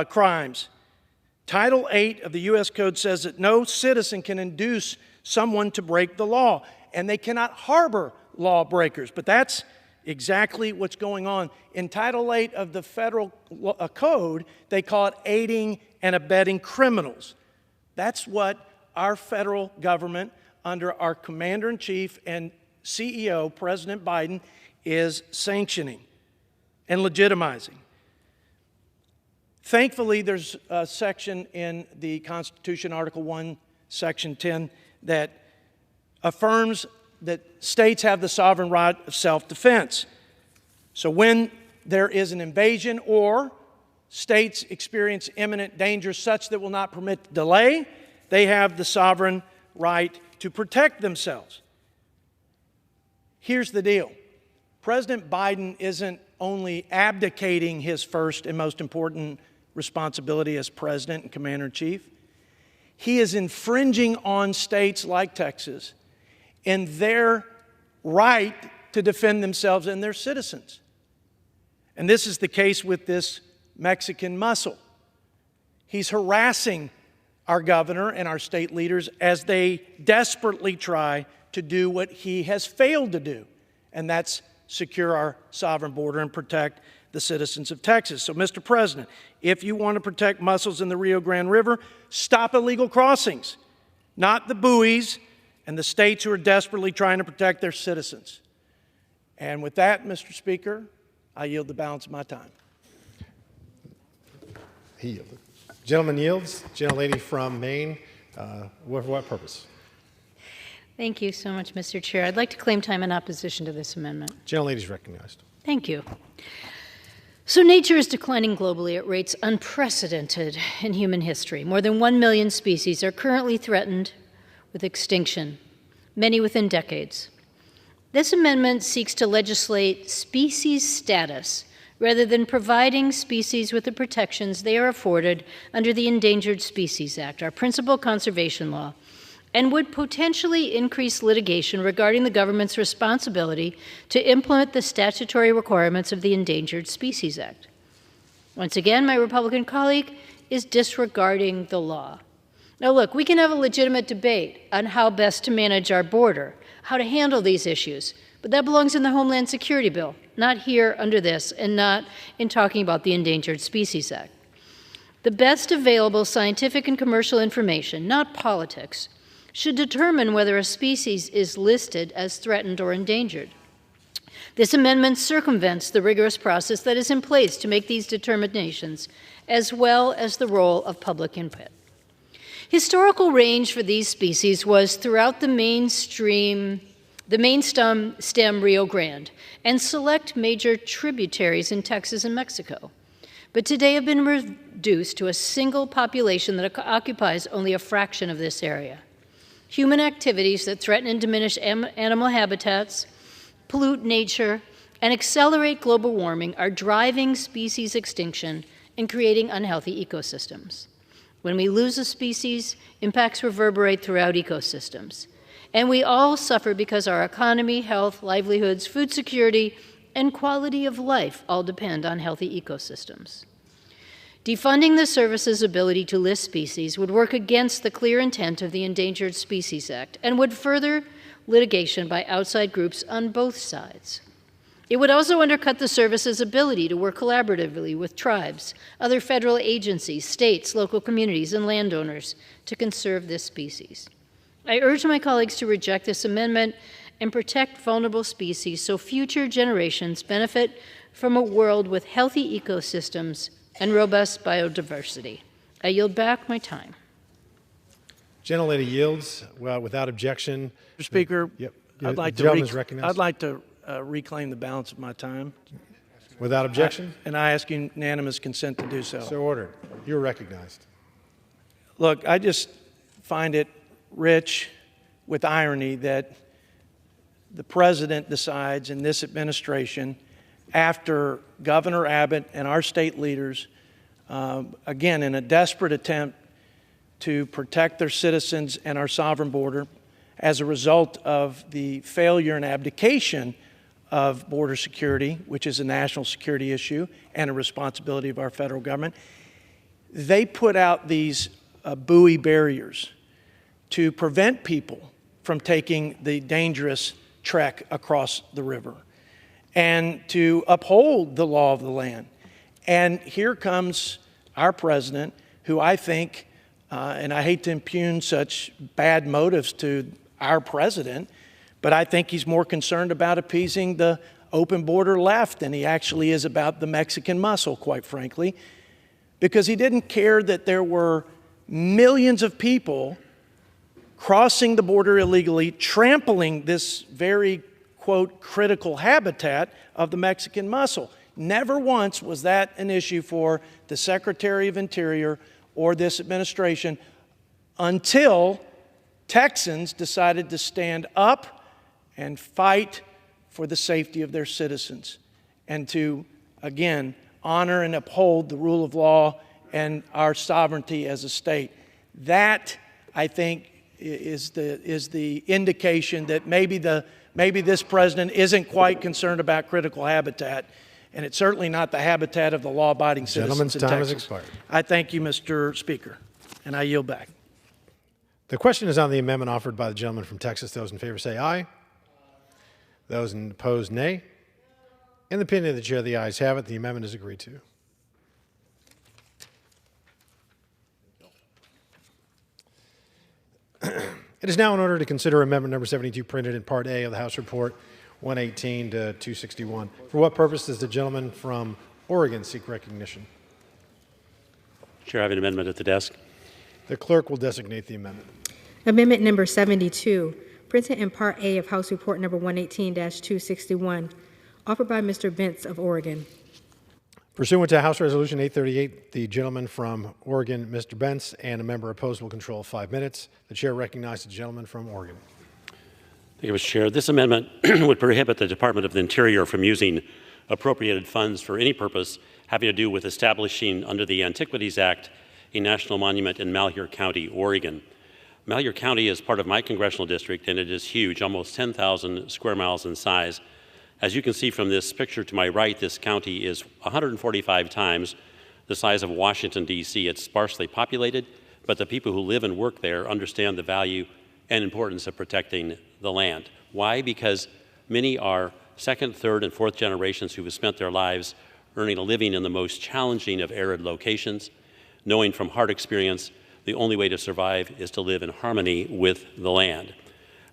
crimes. Title 8 of the U.S. Code says that no citizen can induce someone to break the law, and they cannot harbor lawbreakers. But that's exactly what's going on. In Title 8 of the Federal Code, they call it aiding and abetting criminals. That's what our federal government, under our Commander-in-Chief and CEO, President Biden, is sanctioning and legitimizing. Thankfully, there's a section in the Constitution, Article 1, Section 10, that affirms that states have the sovereign right of self-defense. So when there is an invasion or states experience imminent danger such that will not permit delay, they have the sovereign right to protect themselves. Here's the deal. President Biden isn't only abdicating his first and most important responsibility as president and commander-in-chief, he is infringing on states like Texas in their right to defend themselves and their citizens. And this is the case with this Mexican mussel. He's harassing our governor and our state leaders as they desperately try to do what he has failed to do, and that's secure our sovereign border and protect the citizens of Texas. So, Mr. President, if you want to protect mussels in the Rio Grande River, stop illegal crossings, not the buoys and the states who are desperately trying to protect their citizens. And with that, Mr. Speaker, I yield the balance of my time. He yielded. Gentleman yields. Gentlelady from Maine, for what purpose? Thank you so much, Mr. Chair. I'd like to claim time in opposition to this amendment. Gentlelady is recognized. Thank you. So nature is declining globally at rates unprecedented in human history. More than 1 million species are currently threatened with extinction, many within decades. This amendment seeks to legislate species status rather than providing species with the protections they are afforded under the Endangered Species Act, our principal conservation law, and would potentially increase litigation regarding the government's responsibility to implement the statutory requirements of the Endangered Species Act. Once again, my Republican colleague is disregarding the law. Now look, we can have a legitimate debate on how best to manage our border, how to handle these issues, but that belongs in the Homeland Security Bill, not here under this, and not in talking about the Endangered Species Act. The best available scientific and commercial information, not politics, should determine whether a species is listed as threatened or endangered. This amendment circumvents the rigorous process that is in place to make these determinations, as well as the role of public input. Historical range for these species was throughout the main stem Rio Grande and select major tributaries in Texas and Mexico, but today have been reduced to a single population that occupies only a fraction of this area. Human activities that threaten and diminish animal habitats, pollute nature, and accelerate global warming are driving species extinction and creating unhealthy ecosystems. When we lose a species, impacts reverberate throughout ecosystems. And we all suffer because our economy, health, livelihoods, food security, and quality of life all depend on healthy ecosystems. Defunding the service's ability to list species would work against the clear intent of the Endangered Species Act and would further litigation by outside groups on both sides. It would also undercut the service's ability to work collaboratively with tribes, other federal agencies, states, local communities, and landowners to conserve this species. I urge my colleagues to reject this amendment and protect vulnerable species so future generations benefit from a world with healthy ecosystems and robust biodiversity. I yield back my time. Gentlelady yields without objection. Mr. Speaker, I'd like to reclaim the balance of my time. Without objection? And I ask unanimous consent to do so. So ordered. You're recognized. Look, I just find it rich with irony that the president decides in this administration, after Governor Abbott and our state leaders, again, in a desperate attempt to protect their citizens and our sovereign border as a result of the failure and abdication of border security, which is a national security issue and a responsibility of our federal government, they put out these buoy barriers to prevent people from taking the dangerous trek across the river and to uphold the law of the land. And here comes our president, who I think, and I hate to impugn such bad motives to our president, but I think he's more concerned about appeasing the open border left than he actually is about the Mexican muscle, quite frankly, because he didn't care that there were millions of people crossing the border illegally, trampling this very, quote, critical habitat of the Mexican muscle. Never once was that an issue for the Secretary of Interior or this administration until Texans decided to stand up and fight for the safety of their citizens and to, again, honor and uphold the rule of law and our sovereignty as a state. That, I think, is the indication that maybe this president isn't quite concerned about critical habitat, and it's certainly not the habitat of the law-abiding citizens in Texas. Gentleman's time has expired. I thank you, Mr. Speaker, and I yield back. The question is on the amendment offered by the gentleman from Texas. Those in favor say aye. Those opposed, nay. In the opinion of the chair, the ayes have it. The amendment is agreed to. It is now in order to consider amendment number 72 printed in Part A of the House Report 118 to 261. For what purpose does the gentleman from Oregon seek recognition? Chair, I have an amendment at the desk. The clerk will designate the amendment. Amendment number 72, printed in Part A of House Report number 118-261, offered by Mr. Bentz of Oregon. Pursuant to House Resolution 838, the gentleman from Oregon, Mr. Bentz, and a member opposed will control 5 minutes. The chair recognizes the gentleman from Oregon. Thank you, Mr. Chair. This amendment would prohibit the Department of the Interior from using appropriated funds for any purpose having to do with establishing under the Antiquities Act a national monument in Malheur County, Oregon. Malheur County is part of my congressional district, and it is huge, almost 10,000 square miles in size. As you can see from this picture to my right, this county is 145 times the size of Washington, D.C. It's sparsely populated, but the people who live and work there understand the value and importance of protecting the land. Why? Because many are second, third, and fourth generations who have spent their lives earning a living in the most challenging of arid locations, knowing from hard experience the only way to survive is to live in harmony with the land.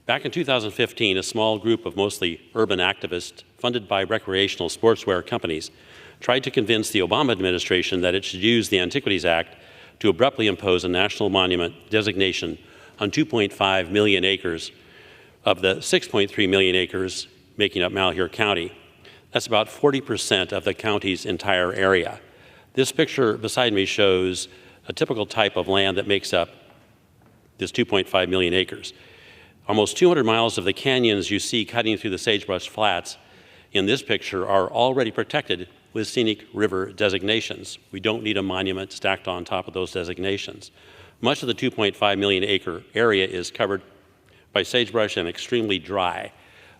Back in 2015, a small group of mostly urban activists funded by recreational sportswear companies tried to convince the Obama administration that it should use the Antiquities Act to abruptly impose a national monument designation on 2.5 million acres of the 6.3 million acres making up Malheur County. That's about 40% of the county's entire area. This picture beside me shows a typical type of land that makes up this 2.5 million acres. Almost 200 miles of the canyons you see cutting through the sagebrush flats in this picture are already protected with scenic river designations. We don't need a monument stacked on top of those designations. Much of the 2.5 million acre area is covered by sagebrush and extremely dry.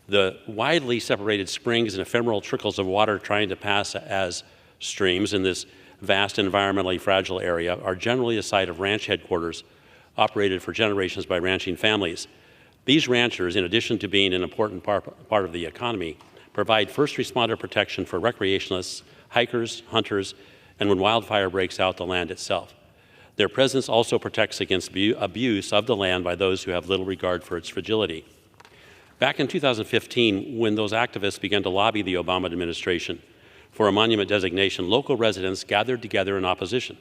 The widely separated springs and ephemeral trickles of water trying to pass as streams in this vast environmentally fragile area are generally the site of ranch headquarters operated for generations by ranching families. These ranchers, in addition to being an important part of the economy, provide first responder protection for recreationalists, hikers, hunters, and when wildfire breaks out, the land itself. Their presence also protects against abuse of the land by those who have little regard for its fragility. Back in 2015, when those activists began to lobby the Obama administration for a monument designation, local residents gathered together in opposition.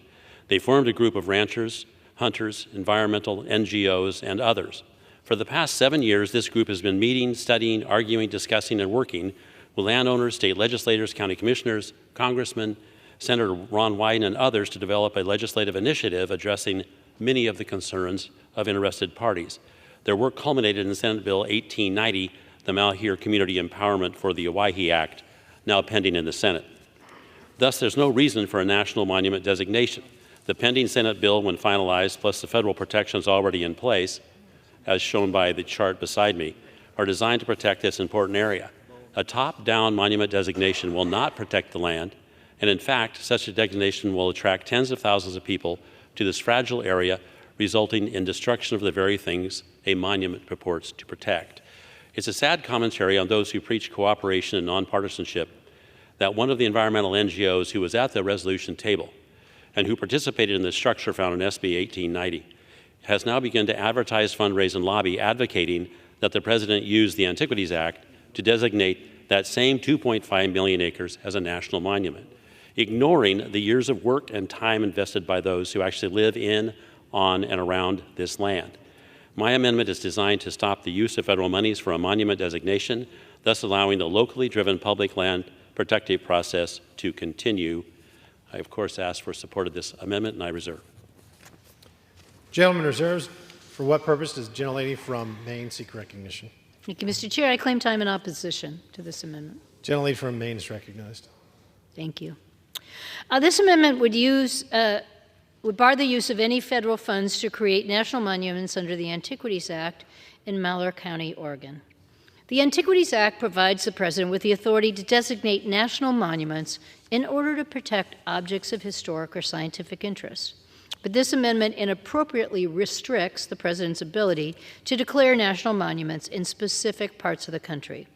They formed a group of ranchers, hunters, environmental NGOs, and others. For the past 7 years, this group has been meeting, studying, arguing, discussing, and working with landowners, state legislators, county commissioners, congressmen, Senator Ron Wyden, and others to develop a legislative initiative addressing many of the concerns of interested parties. Their work culminated in Senate Bill 1890, the Malheur Community Empowerment for the Owyhee Act, now pending in the Senate. Thus, there's no reason for a national monument designation. The pending Senate bill, when finalized, plus the federal protections already in place, as shown by the chart beside me, are designed to protect this important area. A top-down monument designation will not protect the land, and in fact, such a designation will attract tens of thousands of people to this fragile area, resulting in destruction of the very things a monument purports to protect. It's a sad commentary on those who preach cooperation and nonpartisanship that one of the environmental NGOs who was at the resolution table and who participated in the structure found in SB 1890 has now begun to advertise, fundraise, and lobby advocating that the President use the Antiquities Act to designate that same 2.5 million acres as a national monument, ignoring the years of work and time invested by those who actually live in, on, and around this land. My amendment is designed to stop the use of federal monies for a monument designation, thus allowing the locally driven public land protective process to continue. I, of course, ask for support of this amendment, and I reserve. Gentleman reserves. For what purpose does the gentlelady from Maine seek recognition? Thank you, Mr. Chair. I claim time in opposition to this amendment. Gentlelady from Maine is recognized. Thank you. This amendment would bar the use of any federal funds to create national monuments under the Antiquities Act in Malheur County, Oregon. The Antiquities Act provides the President with the authority to designate national monuments in order to protect objects of historic or scientific interest. But this amendment inappropriately restricts the President's ability to declare national monuments in specific parts of the country.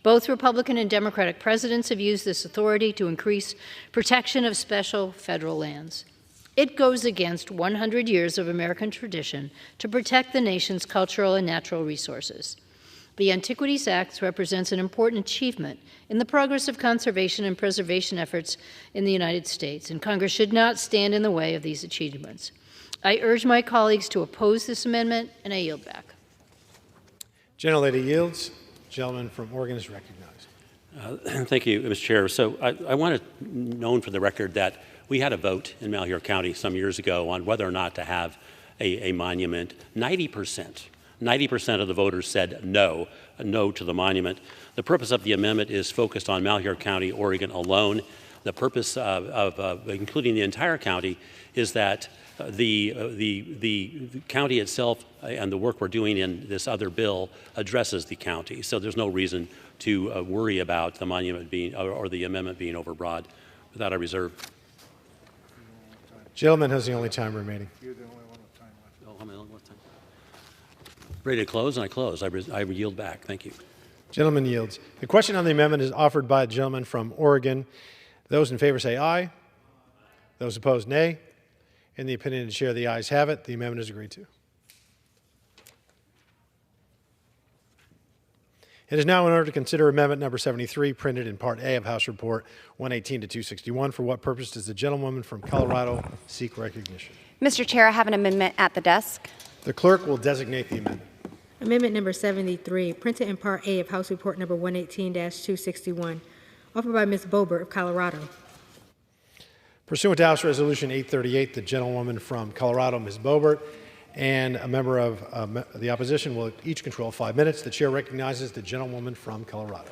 Both Republican and Democratic presidents have used this authority to increase protection of special federal lands. It goes against 100 years of American tradition to protect the nation's cultural and natural resources. The Antiquities Act represents an important achievement in the progress of conservation and preservation efforts in the United States, and Congress should not stand in the way of these achievements. I urge my colleagues to oppose this amendment, and I yield back. Gentlelady yields. Gentleman from Oregon is recognized. Thank you, Mr. Chair. So I want it known for the record that we had a vote in Malheur County some years ago on whether or not to have a monument. 90% 90% of the voters said no to the monument. The purpose of the amendment is focused on Malheur County, Oregon alone. The purpose of including the entire county is that the county itself and the work we're doing in this other bill addresses the county. So there's no reason to worry about the monument being or the amendment being overbroad. Without a reserve. Gentleman has the only time remaining. You're the only one with time left. Oh, how many left time? Ready to close, and I close. I yield back. Thank you. Gentleman yields. The question on the amendment is offered by the gentleman from Oregon. Those in favor say aye. Those opposed, nay. In the opinion of the chair, the ayes have it. The amendment is agreed to. It is now in order to consider amendment number 73, printed in Part A of House Report 118 to 261. For what purpose does the gentlewoman from Colorado seek recognition? Mr. Chair, I have an amendment at the desk. The clerk will designate the amendment. Amendment number 73, printed in Part A of House Report number 118-261, offered by Ms. Boebert of Colorado. Pursuant to House Resolution 838, the gentlewoman from Colorado, Ms. Boebert, and a member of the opposition will each control 5 minutes. The chair recognizes the gentlewoman from Colorado.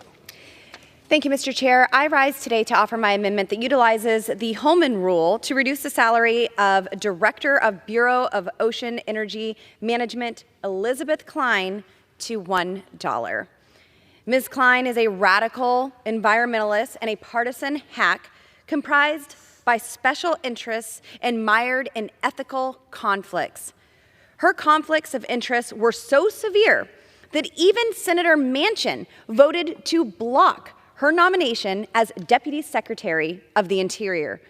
Thank you, Mr. Chair. I rise today to offer my amendment that utilizes the Holman Rule to reduce the salary of Director of Bureau of Ocean Energy Management, Elizabeth Klein, to $1. Ms. Klein is a radical environmentalist and a partisan hack comprised by special interests and mired in ethical conflicts. Her conflicts of interest were so severe that even Senator Manchin voted to block her nomination as Deputy Secretary of the Interior.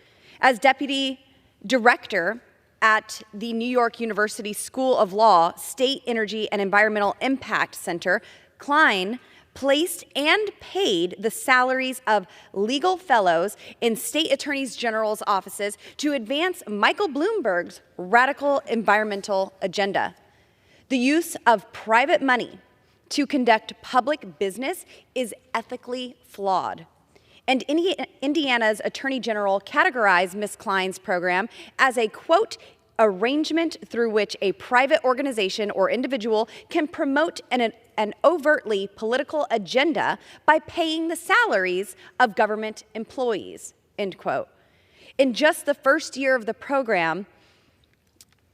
As Deputy Director at the New York University School of Law State Energy and Environmental Impact Center, Klein placed and paid the salaries of legal fellows in state attorneys general's offices to advance Michael Bloomberg's radical environmental agenda. The use of private money to conduct public business is ethically flawed. And Indiana's Attorney General categorized Ms. Klein's program as a, quote, arrangement through which a private organization or individual can promote an overtly political agenda by paying the salaries of government employees, end quote. In just the first year of the program,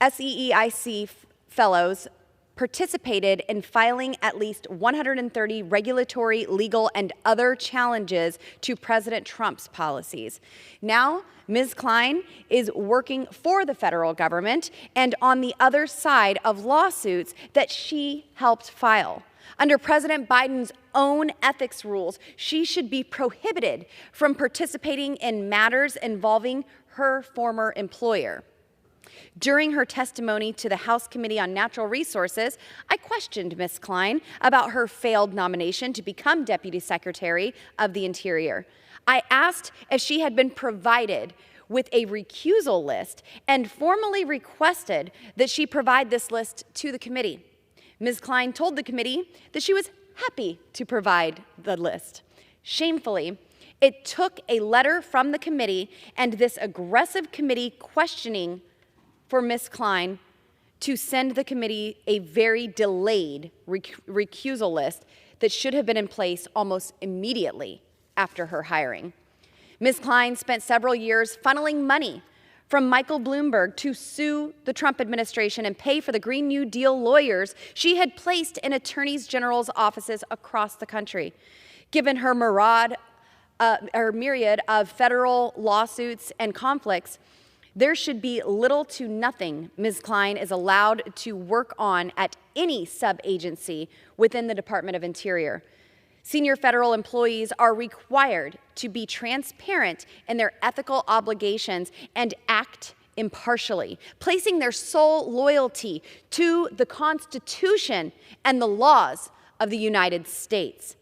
SEEIC fellows participated in filing at least 130 regulatory, legal, and other challenges to President Trump's policies. Now, Ms. Klein is working for the federal government and on the other side of lawsuits that she helped file. Under President Biden's own ethics rules, she should be prohibited from participating in matters involving her former employer. During her testimony to the House Committee on Natural Resources, I questioned Ms. Klein about her failed nomination to become Deputy Secretary of the Interior. I asked if she had been provided with a recusal list and formally requested that she provide this list to the committee. Ms. Klein told the committee that she was happy to provide the list. Shamefully, it took a letter from the committee and this aggressive committee questioning for Ms. Klein to send the committee a very delayed recusal list that should have been in place almost immediately after her hiring. Ms. Klein spent several years funneling money from Michael Bloomberg to sue the Trump administration and pay for the Green New Deal lawyers she had placed in attorneys general's offices across the country. Given her myriad of federal lawsuits and conflicts, there should be little to nothing Ms. Klein is allowed to work on at any sub-agency within the Department of Interior. Senior federal employees are required to be transparent in their ethical obligations and act impartially, placing their sole loyalty to the Constitution and the laws of the United States.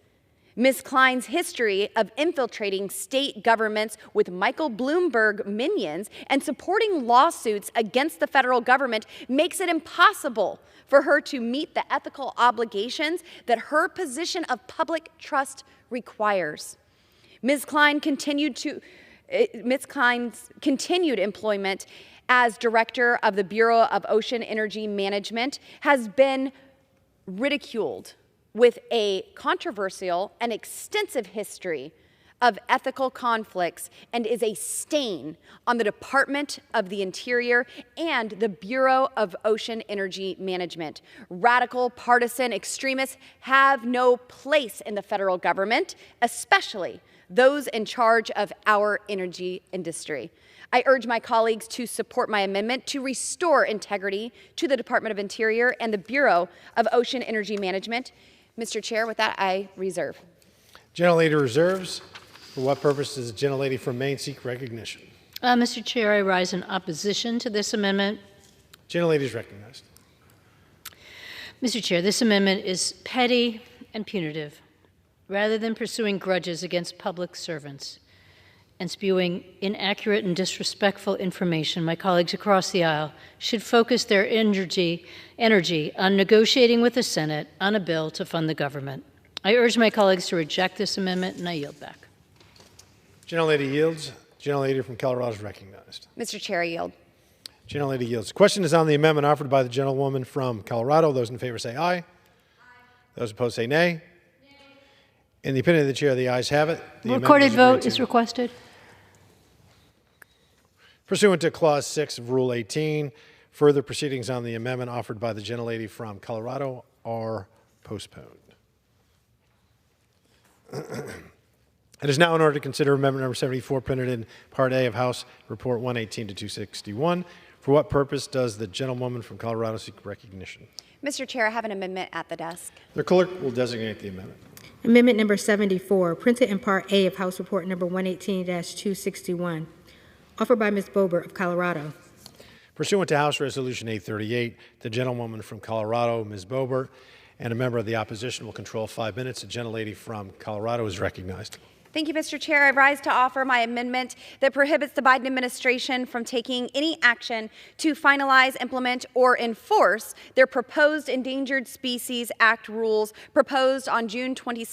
Ms. Klein's history of infiltrating state governments with Michael Bloomberg minions and supporting lawsuits against the federal government makes it impossible for her to meet the ethical obligations that her position of public trust requires. Ms. Klein's continued employment as director of the Bureau of Ocean Energy Management has been ridiculed with a controversial and extensive history of ethical conflicts and is a stain on the Department of the Interior and the Bureau of Ocean Energy Management. Radical partisan extremists have no place in the federal government, especially those in charge of our energy industry. I urge my colleagues to support my amendment to restore integrity to the Department of Interior and the Bureau of Ocean Energy Management. Mr. Chair, with that, I reserve. Gentlelady reserves. For what purpose does the gentlelady from Maine seek recognition? Mr. Chair, I rise in opposition to this amendment. Gentlelady is recognized. Mr. Chair, this amendment is petty and punitive. Rather than pursuing grudges against public servants and spewing inaccurate and disrespectful information, my colleagues across the aisle should focus their energy on negotiating with the Senate on a bill to fund the government. I urge my colleagues to reject this amendment, and I yield back. Gentlelady yields. Gentlelady from Colorado is recognized. Mr. Chair, I yield. Gentlelady yields. The question is on the amendment offered by the gentlewoman from Colorado. Those in favor say aye. Aye. Those opposed say nay. In the opinion of the chair, the ayes have it. The Recorded vote is requested. Pursuant to Clause 6 of Rule 18, further proceedings on the amendment offered by the gentlelady from Colorado are postponed. It is now in order to consider amendment number 74 printed in Part A of House Report 118 to 261. For what purpose does the gentlewoman from Colorado seek recognition? Mr. Chair, I have an amendment at the desk. The clerk will designate the amendment. Amendment number 74, printed in Part A of House Report number 118-261, offered by Ms. Boebert of Colorado. Pursuant to House Resolution 838, the gentlewoman from Colorado, Ms. Boebert, and a member of the opposition will control 5 minutes. The gentlelady from Colorado is recognized. Thank you, Mr. Chair. I rise to offer my amendment that prohibits the Biden administration from taking any action to finalize, implement, or enforce their proposed Endangered Species Act rules proposed on June 22,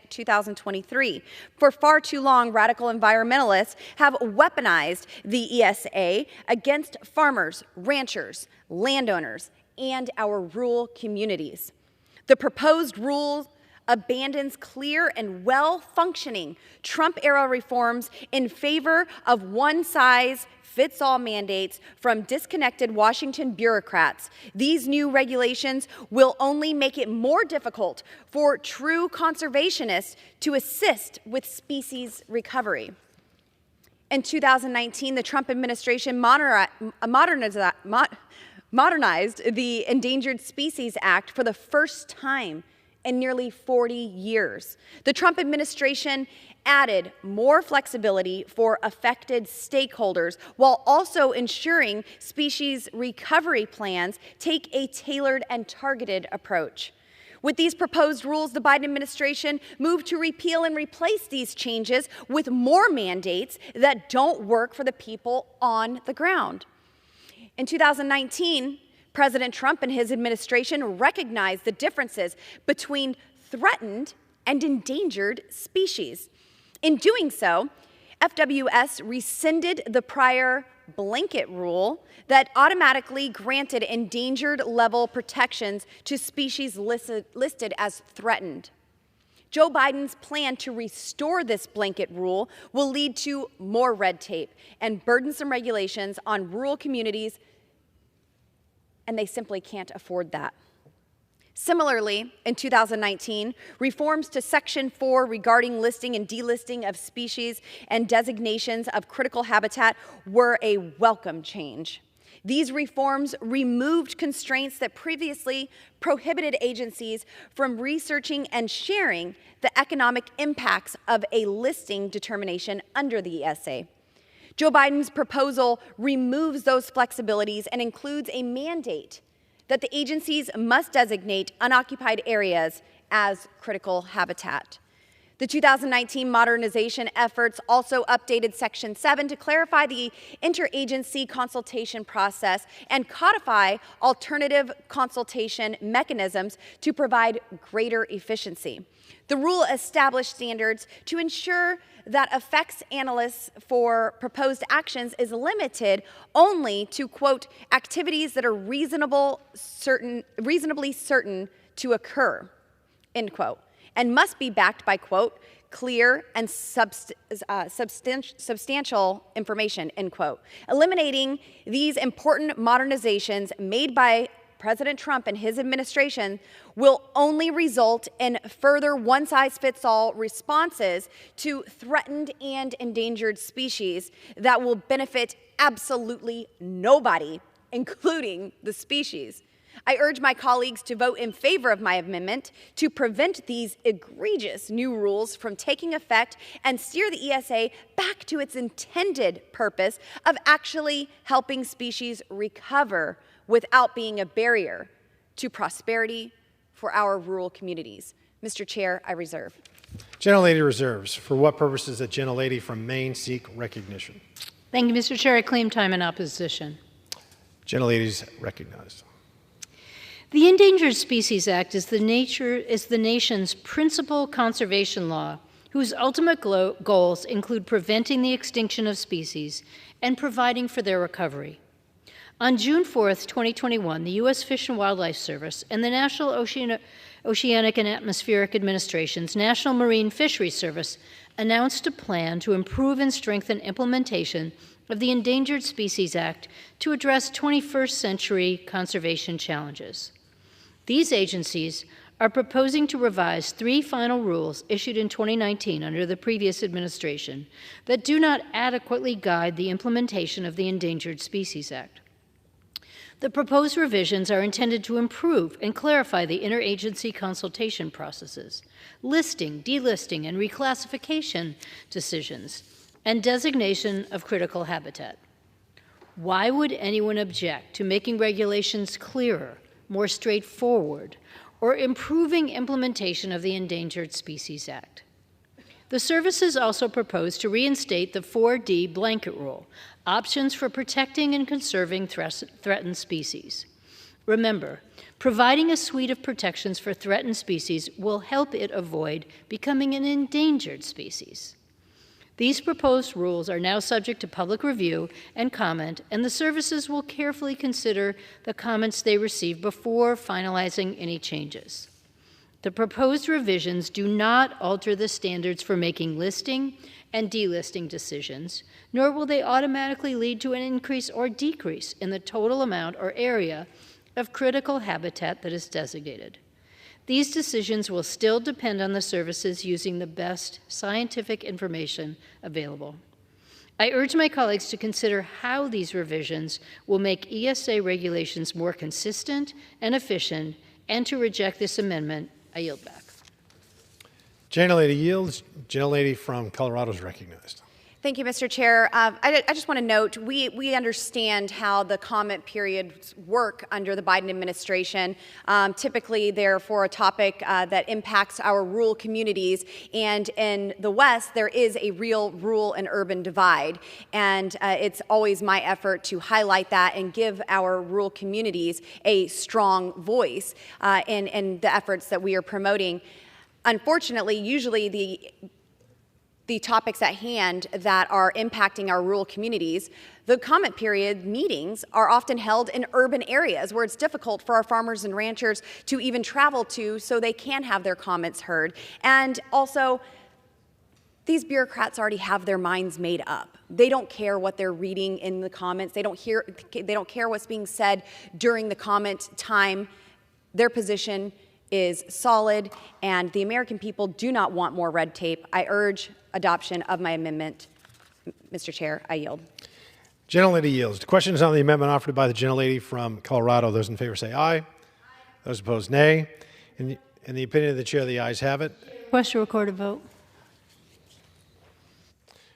2023. For far too long, radical environmentalists have weaponized the ESA against farmers, ranchers, landowners, and our rural communities. The proposed rules abandons clear and well-functioning Trump-era reforms in favor of one-size-fits-all mandates from disconnected Washington bureaucrats. These new regulations will only make it more difficult for true conservationists to assist with species recovery. In 2019, the Trump administration modernized the Endangered Species Act for the first time in nearly 40 years. The Trump administration added more flexibility for affected stakeholders while also ensuring species recovery plans take a tailored and targeted approach. With these proposed rules, the Biden administration moved to repeal and replace these changes with more mandates that don't work for the people on the ground. In 2019, President Trump and his administration recognized the differences between threatened and endangered species. In doing so, FWS rescinded the prior blanket rule that automatically granted endangered level protections to species listed as threatened. Joe Biden's plan to restore this blanket rule will lead to more red tape and burdensome regulations on rural communities, and they simply can't afford that. Similarly, in 2019, reforms to Section 4 regarding listing and delisting of species and designations of critical habitat were a welcome change. These reforms removed constraints that previously prohibited agencies from researching and sharing the economic impacts of a listing determination under the ESA. Joe Biden's proposal removes those flexibilities and includes a mandate that the agencies must designate unoccupied areas as critical habitat. The 2019 modernization efforts also updated Section 7 to clarify the interagency consultation process and codify alternative consultation mechanisms to provide greater efficiency. The rule established standards to ensure that effects analysis for proposed actions is limited only to, quote, activities that are reasonably certain to occur, end quote, and must be backed by, quote, clear and substantial information, end quote. Eliminating these important modernizations made by President Trump and his administration will only result in further one-size-fits-all responses to threatened and endangered species that will benefit absolutely nobody, including the species. I urge my colleagues to vote in favor of my amendment to prevent these egregious new rules from taking effect and steer the ESA back to its intended purpose of actually helping species recover without being a barrier to prosperity for our rural communities. Mr. Chair, I reserve. Gentlelady reserves. For what purpose does the gentlelady from Maine seek recognition? Thank you, Mr. Chair. I claim time in opposition. Gentlelady's recognized. The Endangered Species Act is the nation's principal conservation law, whose ultimate goals include preventing the extinction of species and providing for their recovery. On June 4th, 2021, the U.S. Fish and Wildlife Service and the National Oceanic and Atmospheric Administration's National Marine Fisheries Service announced a plan to improve and strengthen implementation of the Endangered Species Act to address 21st century conservation challenges. These agencies are proposing to revise 3 final rules issued in 2019 under the previous administration that do not adequately guide the implementation of the Endangered Species Act. The proposed revisions are intended to improve and clarify the interagency consultation processes, listing, delisting, and reclassification decisions, and designation of critical habitat. Why would anyone object to making regulations clearer, more straightforward, or improving implementation of the Endangered Species Act? The services also propose to reinstate the 4D blanket rule, options for protecting and conserving threatened species. Remember, providing a suite of protections for threatened species will help it avoid becoming an endangered species. These proposed rules are now subject to public review and comment, and the services will carefully consider the comments they receive before finalizing any changes. The proposed revisions do not alter the standards for making listing and delisting decisions, nor will they automatically lead to an increase or decrease in the total amount or area of critical habitat that is designated. These decisions will still depend on the services using the best scientific information available. I urge my colleagues to consider how these revisions will make ESA regulations more consistent and efficient, and to reject this amendment. I yield back. Gentlelady yields. Gentlelady from Colorado is recognized. Thank you, Mr. Chair. I just want to note, we understand how the comment periods work under the Biden administration. Typically, they're for a topic that impacts our rural communities, and in the West, there is a real rural and urban divide, and it's always my effort to highlight that and give our rural communities a strong voice in the efforts that we are promoting. Unfortunately, usually the topics at hand that are impacting our rural communities, the comment period meetings are often held in urban areas where it's difficult for our farmers and ranchers to even travel to so they can have their comments heard. And also, these bureaucrats already have their minds made up. They don't care what they're reading in the comments. They don't care what's being said during the comment time. Their position is solid, and the American people do not want more red tape. I urge adoption of my amendment. Mr. Chair, I yield. Gentlelady yields. The question is on the amendment offered by the gentlelady from Colorado. Those in favor say aye. Those opposed, nay. In the opinion of the chair, the ayes have it. Request to record a vote.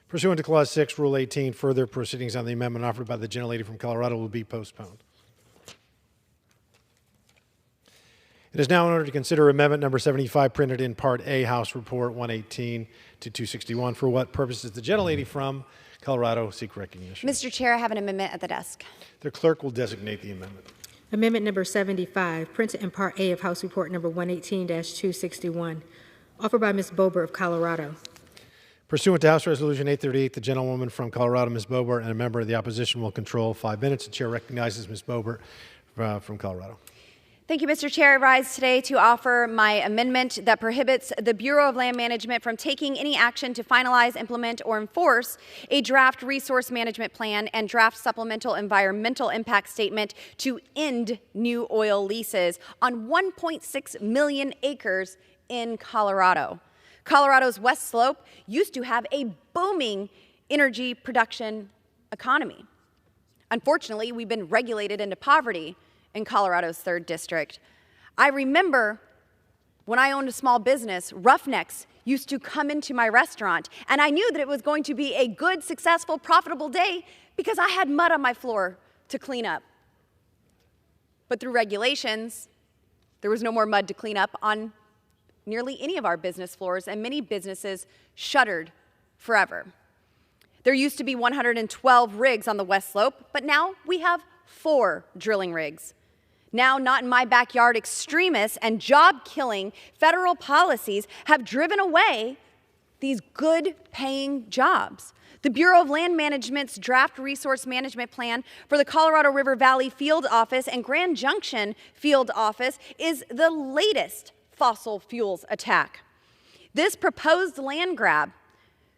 Pursuant to Clause 6, Rule 18, further proceedings on the amendment offered by the gentlelady from Colorado will be postponed. It is now in order to consider amendment number 75, printed in Part A, House Report 118 to 261. For what purpose does the gentlelady from Colorado seek recognition? Mr. Chair, I have an amendment at the desk. The clerk will designate the amendment. Amendment number 75, printed in Part A of House Report number 118-261, offered by Ms. Boebert of Colorado. Pursuant to House Resolution 838, the gentlewoman from Colorado, Ms. Boebert, and a member of the opposition will control 5 minutes. The chair recognizes Ms. Boebert from Colorado. Thank you, Mr. Chair. I rise today to offer my amendment that prohibits the Bureau of Land Management from taking any action to finalize, implement, or enforce a draft resource management plan and draft supplemental environmental impact statement to end new oil leases on 1.6 million acres in Colorado. Colorado's West Slope used to have a booming energy production economy. Unfortunately, we've been regulated into poverty in Colorado's 3rd District. I remember when I owned a small business, roughnecks used to come into my restaurant, and I knew that it was going to be a good, successful, profitable day because I had mud on my floor to clean up. But through regulations, there was no more mud to clean up on nearly any of our business floors, and many businesses shuttered forever. There used to be 112 rigs on the West Slope, but now we have 4 drilling rigs. Now, not in my backyard, extremists and job-killing federal policies have driven away these good-paying jobs. The Bureau of Land Management's draft resource management plan for the Colorado River Valley Field Office and Grand Junction Field Office is the latest fossil fuels attack. This proposed land grab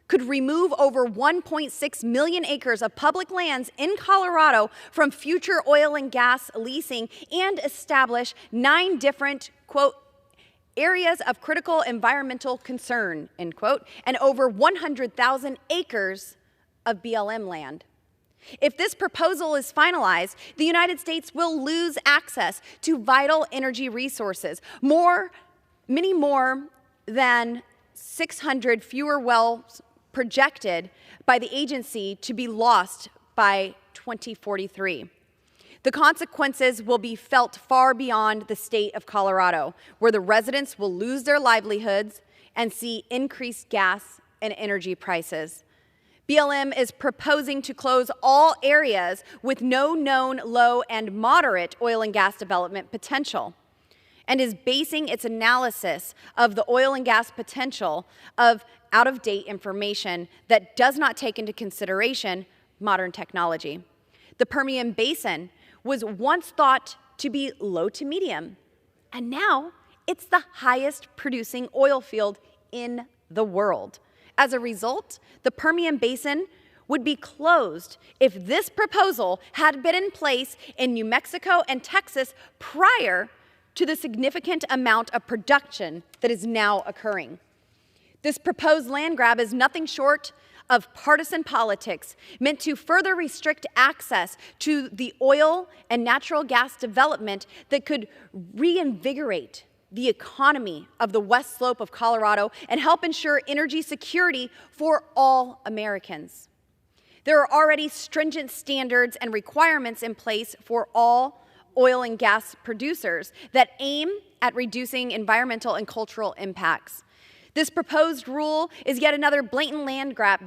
could remove over 1.6 million acres of public lands in Colorado from future oil and gas leasing and establish 9 different, quote, areas of critical environmental concern, end quote, and over 100,000 acres of BLM land. If this proposal is finalized, the United States will lose access to vital energy resources, many more than 600 fewer wells projected by the agency to be lost by 2043. The consequences will be felt far beyond the state of Colorado, where the residents will lose their livelihoods and see increased gas and energy prices. BLM is proposing to close all areas with no known low and moderate oil and gas development potential, and is basing its analysis of the oil and gas potential of out-of-date information that does not take into consideration modern technology. The Permian Basin was once thought to be low to medium, and now it's the highest producing oil field in the world. As a result, the Permian Basin would be closed if this proposal had been in place in New Mexico and Texas prior to the significant amount of production that is now occurring. This proposed land grab is nothing short of partisan politics meant to further restrict access to the oil and natural gas development that could reinvigorate the economy of the West Slope of Colorado and help ensure energy security for all Americans. There are already stringent standards and requirements in place for all oil and gas producers that aim at reducing environmental and cultural impacts. This proposed rule is yet another blatant land grab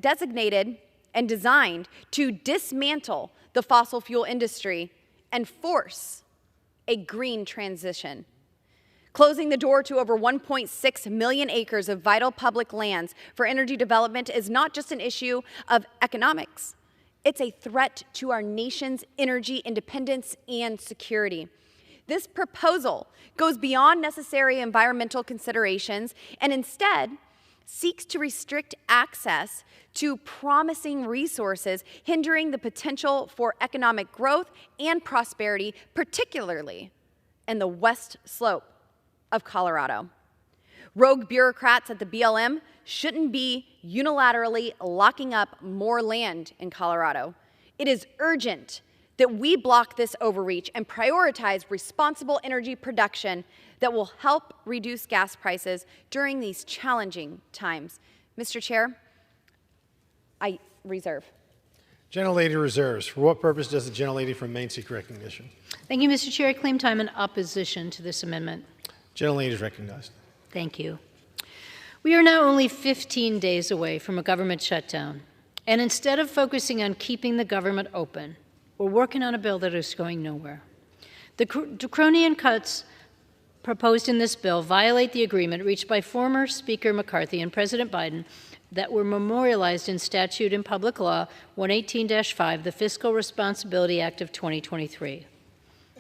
designated and designed to dismantle the fossil fuel industry and force a green transition. Closing the door to over 1.6 million acres of vital public lands for energy development is not just an issue of economics. It's a threat to our nation's energy independence and security. This proposal goes beyond necessary environmental considerations and instead seeks to restrict access to promising resources, hindering the potential for economic growth and prosperity, particularly in the West Slope of Colorado. Rogue bureaucrats at the BLM shouldn't be unilaterally locking up more land in Colorado. It is urgent that we block this overreach and prioritize responsible energy production that will help reduce gas prices during these challenging times. Mr. Chair, I reserve. Gentlelady reserves. For what purpose does the gentlelady from Maine seek recognition? Thank you, Mr. Chair. I claim time in opposition to this amendment. Gentlelady is recognized. Thank you. We are now only 15 days away from a government shutdown, and instead of focusing on keeping the government open, we're working on a bill that is going nowhere. The draconian cuts proposed in this bill violate the agreement reached by former Speaker McCarthy and President Biden that were memorialized in statute and public law 118-5, the Fiscal Responsibility Act of 2023.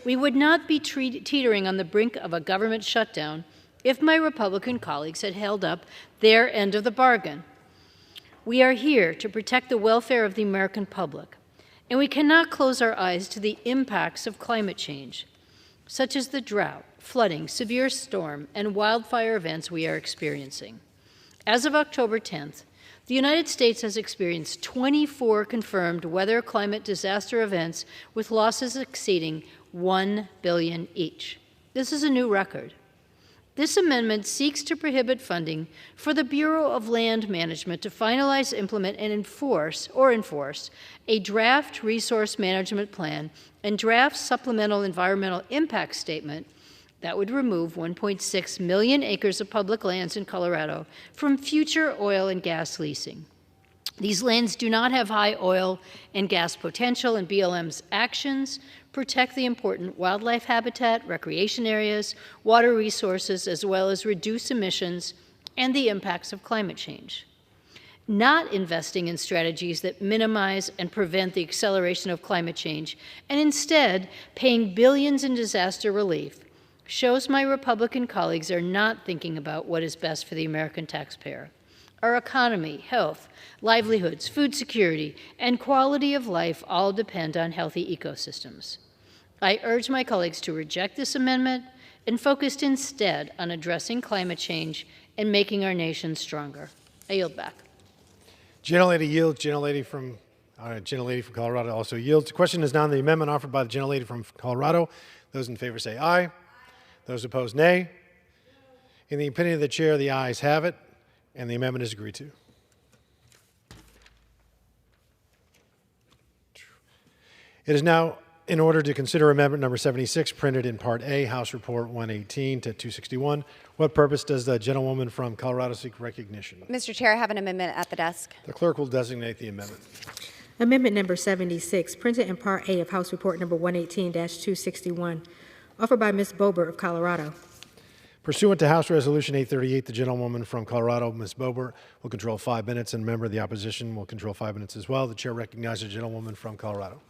We would not be teetering on the brink of a government shutdown if my Republican colleagues had held up their end of the bargain. We are here to protect the welfare of the American public, and we cannot close our eyes to the impacts of climate change, such as the drought, flooding, severe storm, and wildfire events we are experiencing. As of October 10th, the United States has experienced 24 confirmed weather climate disaster events with losses exceeding $1 billion each. This is a new record. This amendment seeks to prohibit funding for the Bureau of Land Management to finalize, implement, and enforce a draft resource management plan and draft supplemental environmental impact statement that would remove 1.6 million acres of public lands in Colorado from future oil and gas leasing. These lands do not have high oil and gas potential, and BLM's actions protect the important wildlife habitat, recreation areas, water resources, as well as reduce emissions and the impacts of climate change. Not investing in strategies that minimize and prevent the acceleration of climate change, and instead paying billions in disaster relief, shows my Republican colleagues are not thinking about what is best for the American taxpayer. Our economy, health, livelihoods, food security, and quality of life all depend on healthy ecosystems. I urge my colleagues to reject this amendment and focus instead on addressing climate change and making our nation stronger. I yield back. Gentlelady yields. Gentlelady from Colorado also yields. The question is now on the amendment offered by the gentlelady from Colorado. Those in favor say aye. Those opposed, nay. In the opinion of the chair, the ayes have it, and the amendment is agreed to. It is now in order to consider amendment number 76, printed in Part A, House Report 118 to 261. What purpose does the gentlewoman from Colorado seek recognition? Mr. Chair, I have an amendment at the desk. The clerk will designate the amendment. Amendment number 76, printed in Part A of House Report number 118-261, offered by Ms. Boebert of Colorado. Pursuant to House Resolution 838, the gentlewoman from Colorado, Ms. Boebert, will control 5 minutes, and a member of the opposition will control 5 minutes as well. The chair recognizes the gentlewoman from Colorado.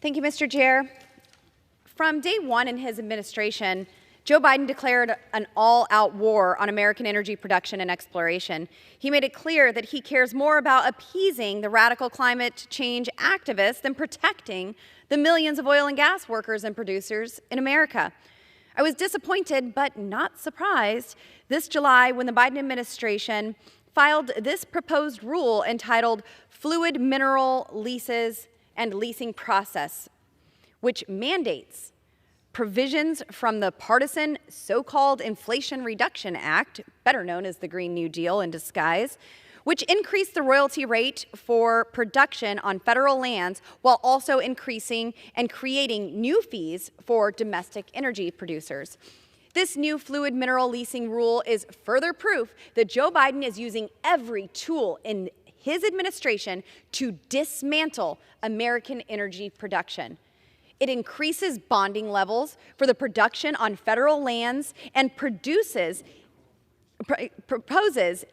Thank you, Mr. Chair. From day one in his administration, Joe Biden declared an all-out war on American energy production and exploration. He made it clear that he cares more about appeasing the radical climate change activists than protecting the millions of oil and gas workers and producers in America. I was disappointed, but not surprised, this July when the Biden administration filed this proposed rule entitled Fluid Mineral Leases and Leasing Process, which mandates provisions from the partisan so-called Inflation Reduction Act, better known as the Green New Deal in disguise, which increased the royalty rate for production on federal lands while also increasing and creating new fees for domestic energy producers. This new fluid mineral leasing rule is further proof that Joe Biden is using every tool in his administration to dismantle American energy production. It increases bonding levels for the production on federal lands and proposes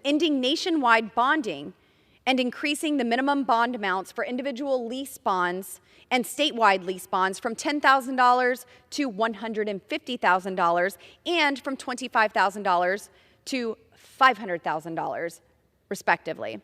ending nationwide bonding and increasing the minimum bond amounts for individual lease bonds and statewide lease bonds from $10,000 to $150,000 and from $25,000 to $500,000, respectively.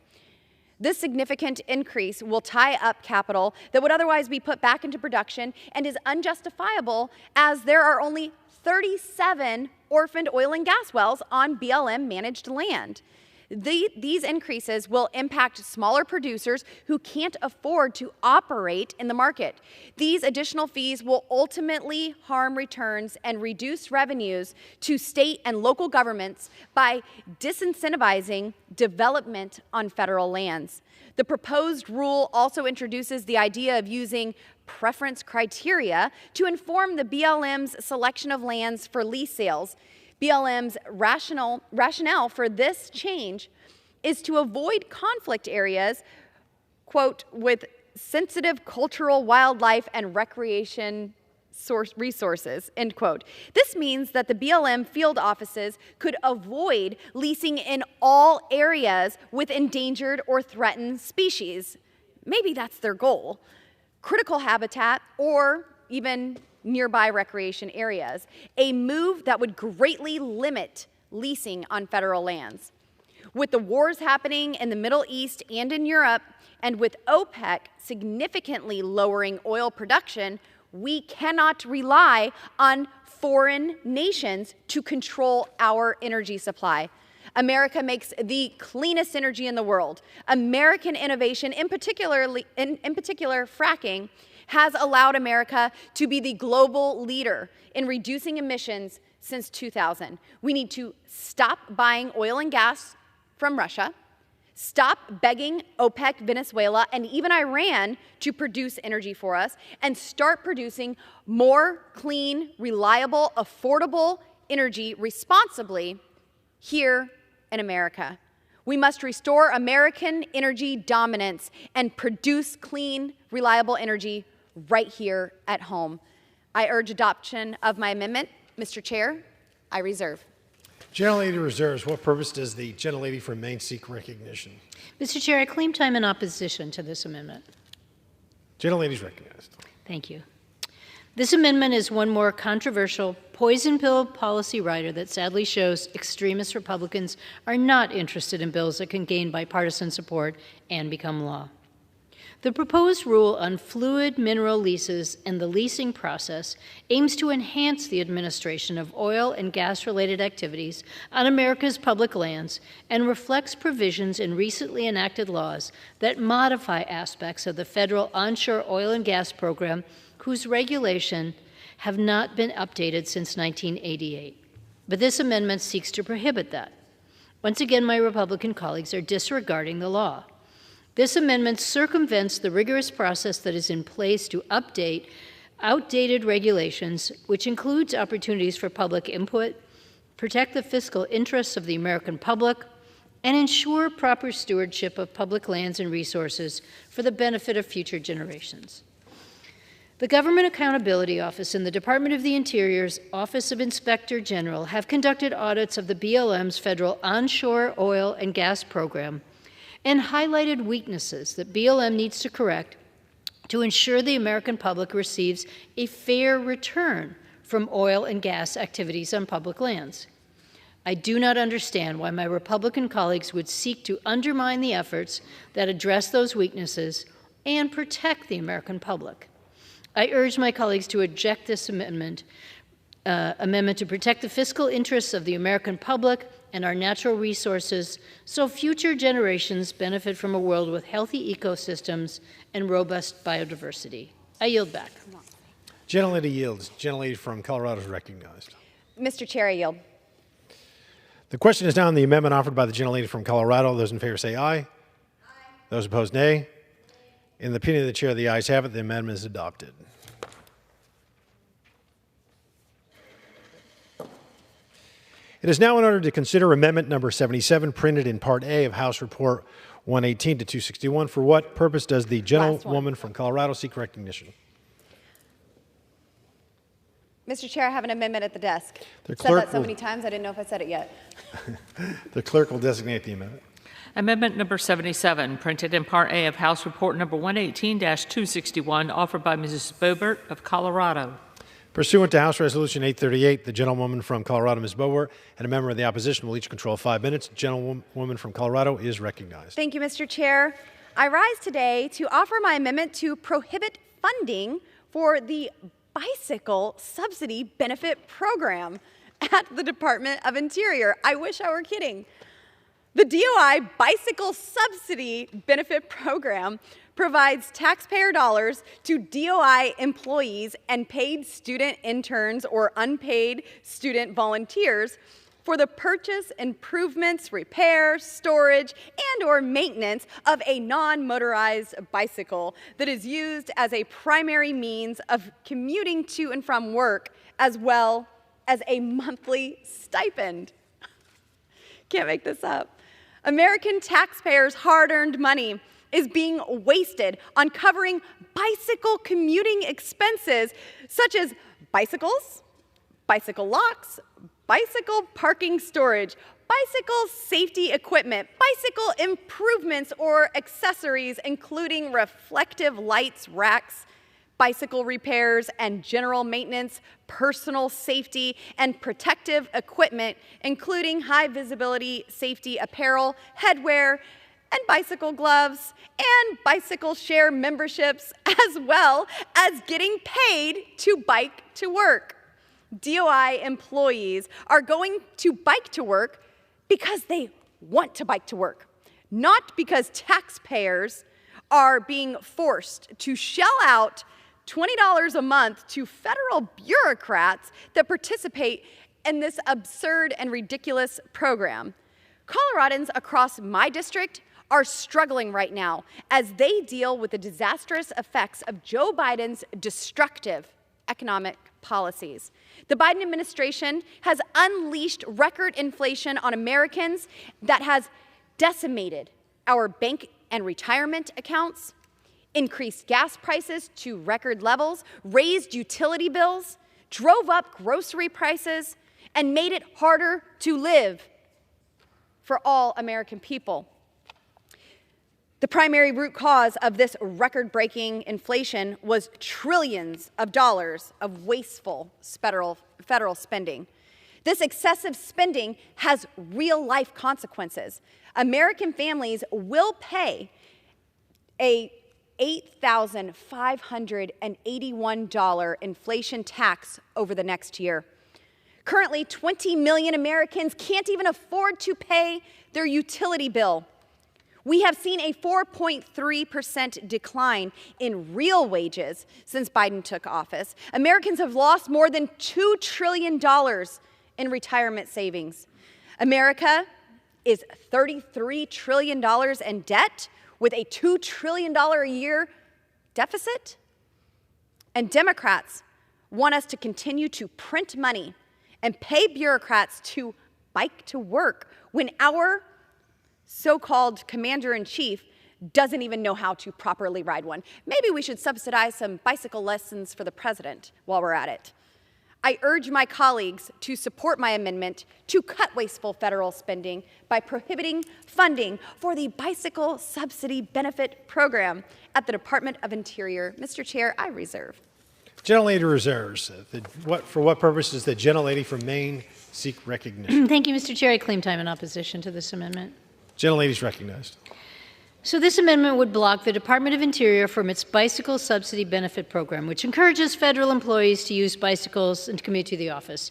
This significant increase will tie up capital that would otherwise be put back into production and is unjustifiable as there are only 37 orphaned oil and gas wells on BLM-managed land. These increases will impact smaller producers who can't afford to operate in the market. These additional fees will ultimately harm returns and reduce revenues to state and local governments by disincentivizing development on federal lands. The proposed rule also introduces the idea of using preference criteria to inform the BLM's selection of lands for lease sales. BLM's rationale for this change is to avoid conflict areas, quote, with sensitive cultural, wildlife, and recreation resources, end quote. This means that the BLM field offices could avoid leasing in all areas with endangered or threatened species. Maybe that's their goal. Critical habitat or even nearby recreation areas, a move that would greatly limit leasing on federal lands. With the wars happening in the Middle East and in Europe, and with OPEC significantly lowering oil production, we cannot rely on foreign nations to control our energy supply. America makes the cleanest energy in the world. American innovation, in particular fracking, has allowed America to be the global leader in reducing emissions since 2000. We need to stop buying oil and gas from Russia, stop begging OPEC, Venezuela, and even Iran to produce energy for us, and start producing more clean, reliable, affordable energy responsibly here in America. We must restore American energy dominance and produce clean, reliable energy right here at home. I urge adoption of my amendment. Mr. Chair, I reserve. Gentlelady reserves. What purpose does the gentlelady from Maine seek recognition? Mr. Chair, I claim time in opposition to this amendment. Gentlelady is recognized. Thank you. This amendment is one more controversial poison pill policy rider that sadly shows extremist Republicans are not interested in bills that can gain bipartisan support and become law. The proposed rule on fluid mineral leases and the leasing process aims to enhance the administration of oil and gas-related activities on America's public lands and reflects provisions in recently enacted laws that modify aspects of the federal onshore oil and gas program whose regulation have not been updated since 1988. But this amendment seeks to prohibit that. Once again, my Republican colleagues are disregarding the law. This amendment circumvents the rigorous process that is in place to update outdated regulations, which includes opportunities for public input, protect the fiscal interests of the American public, and ensure proper stewardship of public lands and resources for the benefit of future generations. The Government Accountability Office and the Department of the Interior's Office of Inspector General have conducted audits of the BLM's federal onshore oil and gas program and highlighted weaknesses that BLM needs to correct to ensure the American public receives a fair return from oil and gas activities on public lands. I do not understand why my Republican colleagues would seek to undermine the efforts that address those weaknesses and protect the American public. I urge my colleagues to reject this amendment to protect the fiscal interests of the American public and our natural resources so future generations benefit from a world with healthy ecosystems and robust biodiversity. I yield back. Gentlelady yields. Gentlelady from Colorado is recognized. Mr. Chair, I yield. The question is now on the amendment offered by the gentlelady from Colorado. Those in favor say aye. Aye. Those opposed, nay. In the opinion of the chair, the ayes have it. The amendment is adopted. It is now in order to consider amendment number 77, printed in Part A of House Report 118 to 261. For what purpose does the gentlewoman from Colorado seek recognition? Mr. Chair, I have an amendment at the desk. The I've said that so many times, I didn't know if I said it yet. The clerk will designate the amendment. Amendment number 77, printed in Part A of House Report number 118-261, offered by Mrs. Boebert of Colorado. Pursuant to House Resolution 838, the gentlewoman from Colorado, Ms. Boebert, and a member of the opposition will each control 5 minutes. Gentlewoman from Colorado is recognized. Thank you, Mr. Chair. I rise today to offer my amendment to prohibit funding for the bicycle subsidy benefit program at the Department of Interior. I wish I were kidding. The DOI Bicycle Subsidy Benefit Program provides taxpayer dollars to DOI employees and paid student interns or unpaid student volunteers for the purchase, improvements, repair, storage, and/or maintenance of a non-motorized bicycle that is used as a primary means of commuting to and from work, as well as a monthly stipend. Can't make this up. American taxpayers' hard-earned money is being wasted on covering bicycle commuting expenses such as bicycles, bicycle locks, bicycle parking storage, bicycle safety equipment, bicycle improvements or accessories including reflective lights, racks, bicycle repairs and general maintenance, personal safety, and protective equipment, including high visibility safety apparel, headwear, and bicycle gloves, and bicycle share memberships, as well as getting paid to bike to work. DOI employees are going to bike to work because they want to bike to work, not because taxpayers are being forced to shell out $20 a month to federal bureaucrats that participate in this absurd and ridiculous program. Coloradans across my district are struggling right now as they deal with the disastrous effects of Joe Biden's destructive economic policies. The Biden administration has unleashed record inflation on Americans that has decimated our bank and retirement accounts, increased gas prices to record levels, raised utility bills, drove up grocery prices, and made it harder to live for all American people. The primary root cause of this record-breaking inflation was trillions of dollars of wasteful federal spending. This excessive spending has real-life consequences. American families will pay a $8,581 inflation tax over the next year. Currently, 20 million Americans can't even afford to pay their utility bill. We have seen a 4.3% decline in real wages since Biden took office. Americans have lost more than $2 trillion in retirement savings. America is $33 trillion in debt with a $2 trillion a year deficit. And Democrats want us to continue to print money and pay bureaucrats to bike to work when our so-called commander-in-chief doesn't even know how to properly ride one. Maybe we should subsidize some bicycle lessons for the president while we're at it. I urge my colleagues to support my amendment to cut wasteful federal spending by prohibiting funding for the Bicycle Subsidy Benefit Program at the Department of Interior. Mr. Chair, I reserve. Gentlelady reserves. For what purpose does the gentlelady from Maine seek recognition? Thank you, Mr. Chair. I claim time in opposition to this amendment. Gentlelady is recognized. So this amendment would block the Department of Interior from its Bicycle Subsidy Benefit Program, which encourages federal employees to use bicycles and to commute to the office.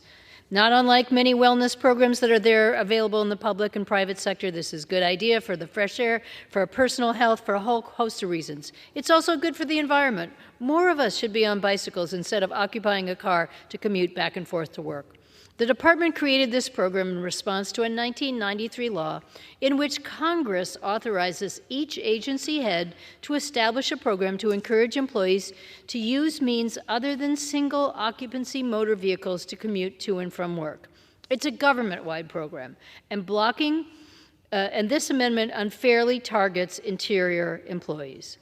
Not unlike many wellness programs that are available in the public and private sector, this is a good idea for the fresh air, for our personal health, for a whole host of reasons. It's also good for the environment. More of us should be on bicycles instead of occupying a car to commute back and forth to work. The department created this program in response to a 1993 law in which Congress authorizes each agency head to establish a program to encourage employees to use means other than single occupancy motor vehicles to commute to and from work. It's a government-wide program, and this amendment unfairly targets Interior employees.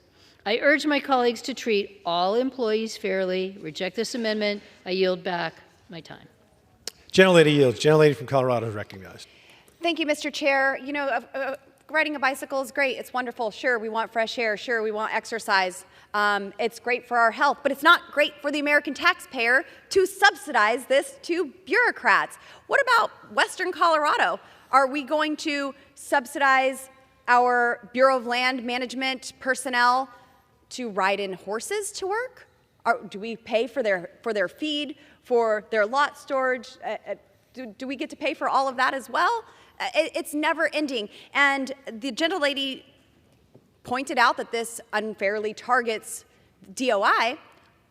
I urge my colleagues to treat all employees fairly. Reject this amendment. I yield back my time. Gentlelady yields. Gentlelady from Colorado is recognized. Thank you, Mr. Chair. You know, riding a bicycle is great. It's wonderful. Sure, we want fresh air. Sure, we want exercise. It's great for our health, but it's not great for the American taxpayer to subsidize this to bureaucrats. What about Western Colorado? Are we going to subsidize our Bureau of Land Management personnel to ride in horses to work? Do we pay for their feed, for their lot storage? Do we get to pay for all of that as well? It's never ending. And the gentlelady pointed out that this unfairly targets DOI.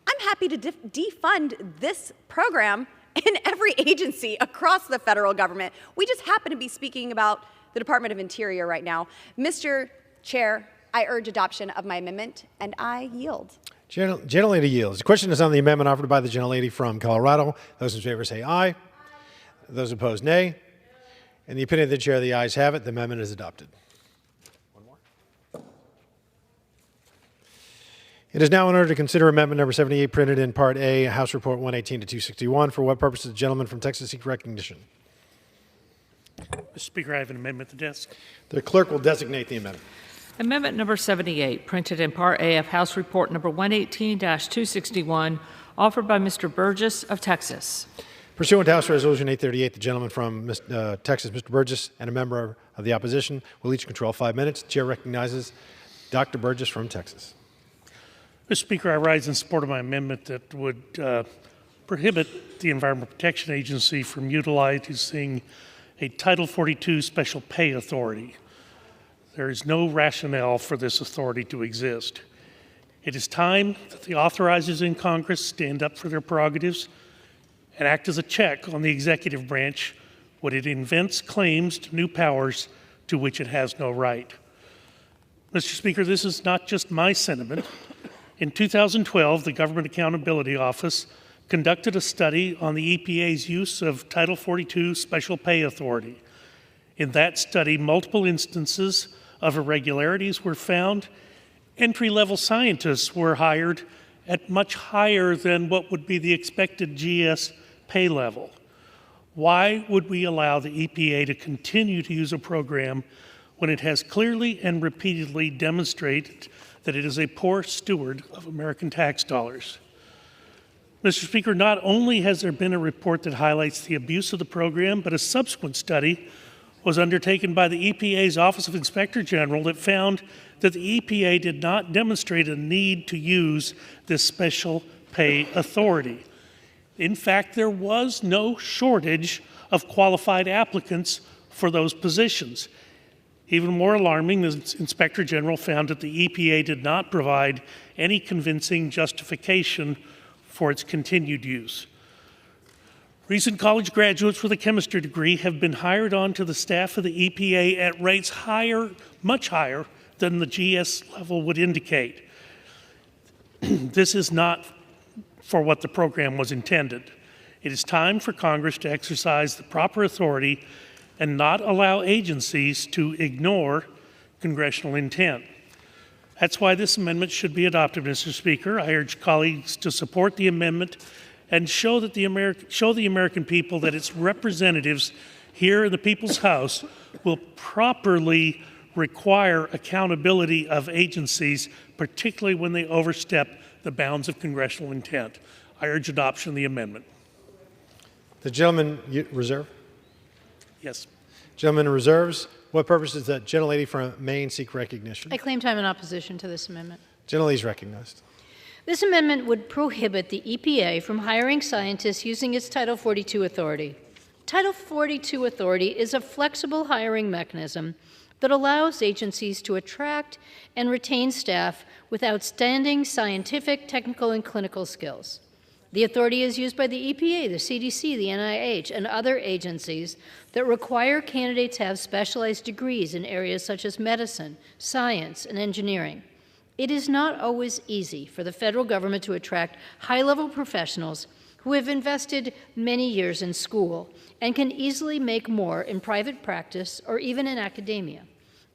I'm happy to defund this program in every agency across the federal government. We just happen to be speaking about the Department of Interior right now. Mr. Chair, I urge adoption of my amendment, and I yield. Gentlelady yields. The question is on the amendment offered by the gentlelady from Colorado. Those in favor say aye. Those opposed, nay. In the opinion of the chair, the ayes have it. The amendment is adopted. One more. It is now in order to consider amendment number 78, printed in Part A, House Report 118 to 261. For what purpose does the gentleman from Texas seek recognition? Mr. Speaker, I have an amendment at the desk. The clerk will designate the amendment. Amendment number 78, printed in Part A of House Report number 118-261, offered by Mr. Burgess of Texas. Pursuant to House Resolution 838, the gentleman from Texas, Mr. Burgess, and a member of the opposition will each control 5 minutes. The chair recognizes Dr. Burgess from Texas. Mr. Speaker, I rise in support of my amendment that would prohibit the Environmental Protection Agency from utilizing a Title 42 special pay authority. There is no rationale for this authority to exist. It is time that the authorizers in Congress stand up for their prerogatives and act as a check on the executive branch when it invents claims to new powers to which it has no right. Mr. Speaker, this is not just my sentiment. In 2012, the Government Accountability Office conducted a study on the EPA's use of Title 42 special pay authority. In that study, multiple instances of irregularities were found. Entry-level scientists were hired at much higher than what would be the expected GS pay level. Why would we allow the EPA to continue to use a program when it has clearly and repeatedly demonstrated that it is a poor steward of American tax dollars? Mr. Speaker, not only has there been a report that highlights the abuse of the program, but a subsequent study was undertaken by the EPA's Office of Inspector General that found that the EPA did not demonstrate a need to use this special pay authority. In fact, there was no shortage of qualified applicants for those positions. Even more alarming, the Inspector General found that the EPA did not provide any convincing justification for its continued use. Recent college graduates with a chemistry degree have been hired onto the staff of the EPA at rates higher, much higher than the GS level would indicate. This is not for what the program was intended. It is time for Congress to exercise the proper authority and not allow agencies to ignore congressional intent. That's why this amendment should be adopted, Mr. Speaker. I urge colleagues to support the amendment and show the American people that its representatives here in the People's House will properly require accountability of agencies, particularly when they overstep the bounds of congressional intent. I urge adoption of the amendment. The gentleman reserve? Yes. Gentleman reserves. What purpose does the gentlelady from Maine seek recognition? I claim time in opposition to this amendment. Gentlelady is recognized. This amendment would prohibit the EPA from hiring scientists using its Title 42 authority. Title 42 authority is a flexible hiring mechanism that allows agencies to attract and retain staff with outstanding scientific, technical, and clinical skills. The authority is used by the EPA, the CDC, the NIH, and other agencies that require candidates to have specialized degrees in areas such as medicine, science, and engineering. It is not always easy for the federal government to attract high-level professionals who have invested many years in school and can easily make more in private practice or even in academia.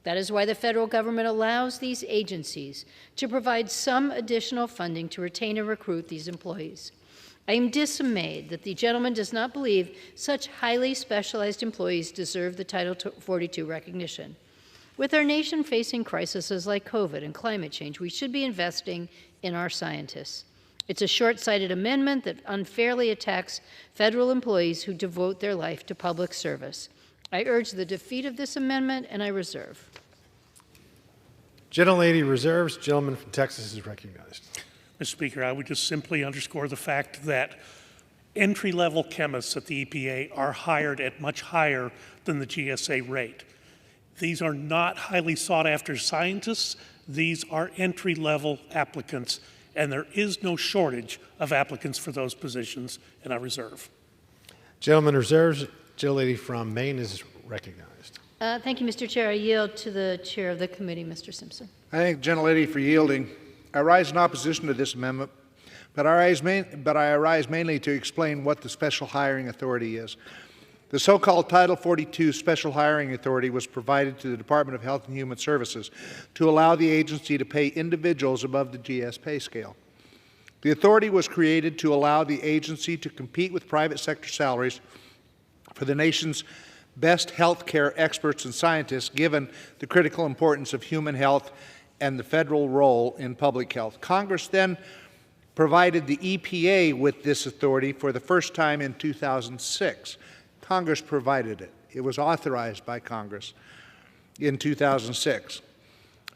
That is why the federal government allows these agencies to provide some additional funding to retain and recruit these employees. I am dismayed that the gentleman does not believe such highly specialized employees deserve the Title 42 recognition. With our nation facing crises like COVID and climate change, we should be investing in our scientists. It's a short-sighted amendment that unfairly attacks federal employees who devote their life to public service. I urge the defeat of this amendment, and I reserve. Gentlelady reserves. Gentleman from Texas is recognized. Mr. Speaker, I would just simply underscore the fact that entry-level chemists at the EPA are hired at much higher than the GSA rate. These are not highly sought-after scientists. These are entry-level applicants, and there is no shortage of applicants for those positions, and I reserve. Gentleman reserves. Gentlelady from Maine is recognized. Thank you, Mr. Chair. I yield to the chair of the committee, Mr. Simpson. I thank the gentlelady for yielding. I rise in opposition to this amendment, but I arise mainly to explain what the Special Hiring Authority is. The so-called Title 42 Special Hiring Authority was provided to the Department of Health and Human Services to allow the agency to pay individuals above the GS pay scale. The authority was created to allow the agency to compete with private sector salaries for the nation's best healthcare experts and scientists, given the critical importance of human health and the federal role in public health. Congress then provided the EPA with this authority for the first time in 2006. Congress provided it. It was authorized by Congress in 2006,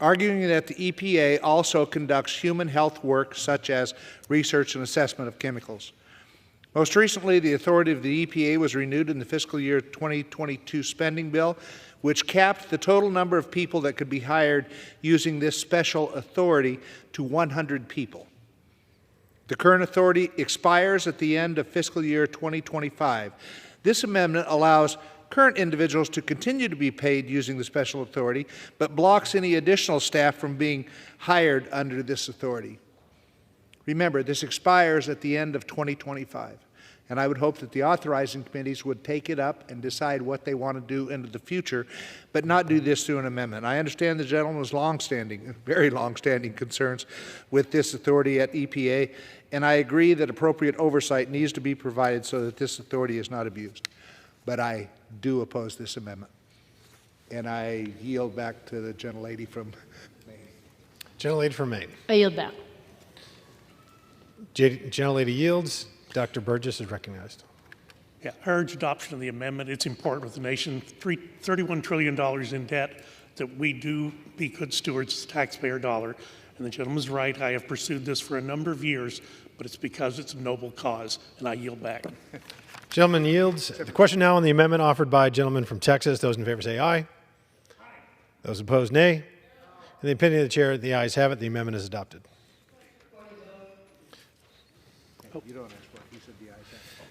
arguing that the EPA also conducts human health work such as research and assessment of chemicals. Most recently, the authority of the EPA was renewed in the fiscal year 2022 spending bill, which capped the total number of people that could be hired using this special authority to 100 people. The current authority expires at the end of fiscal year 2025. This amendment allows current individuals to continue to be paid using the special authority, but blocks any additional staff from being hired under this authority. Remember, this expires at the end of 2025, and I would hope that the authorizing committees would take it up and decide what they want to do into the future, but not do this through an amendment. I understand the gentleman's long-standing, very long-standing concerns with this authority at EPA, and I agree that appropriate oversight needs to be provided so that this authority is not abused. But I do oppose this amendment. And I yield back to the gentlelady from Maine. Gentlelady from Maine. I yield back. Gentlelady yields. Dr. Burgess is recognized. Yeah, I urge adoption of the amendment. It's important with the nation, $31 trillion in debt, that we do be good stewards of the taxpayer dollar. And the gentleman's right. I have pursued this for a number of years, but it's because it's a noble cause, and I yield back. Gentleman yields. The question now on the amendment offered by gentleman from Texas. Those in favor say aye. Aye. Those opposed, nay. In the opinion of the chair, the ayes have it. The amendment is adopted.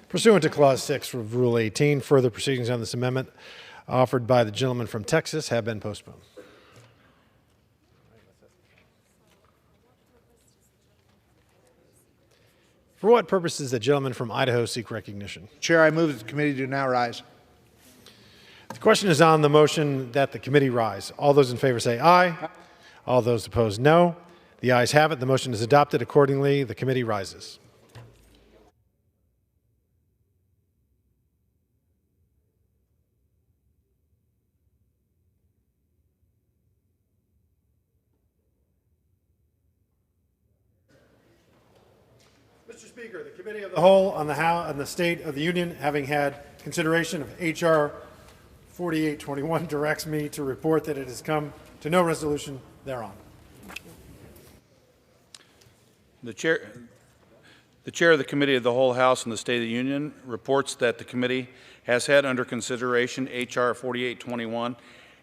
Pursuant to Clause 6 of Rule 18, further proceedings on this amendment offered by the gentleman from Texas have been postponed. For what purpose does the gentleman from Idaho seek recognition? Chair, I move that the committee do now rise. The question is on the motion that the committee rise. All those in favor say aye. All those opposed, no. The ayes have it. The motion is adopted. Accordingly, the committee rises. Mr. Speaker, the Committee of the Whole on the State of the Union, having had consideration of H.R. 4821, directs me to report that it has come to no resolution thereon. The chair of the Committee of the Whole House in the State of the Union reports that the committee has had under consideration H.R. 4821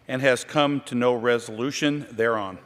and has come to no resolution thereon.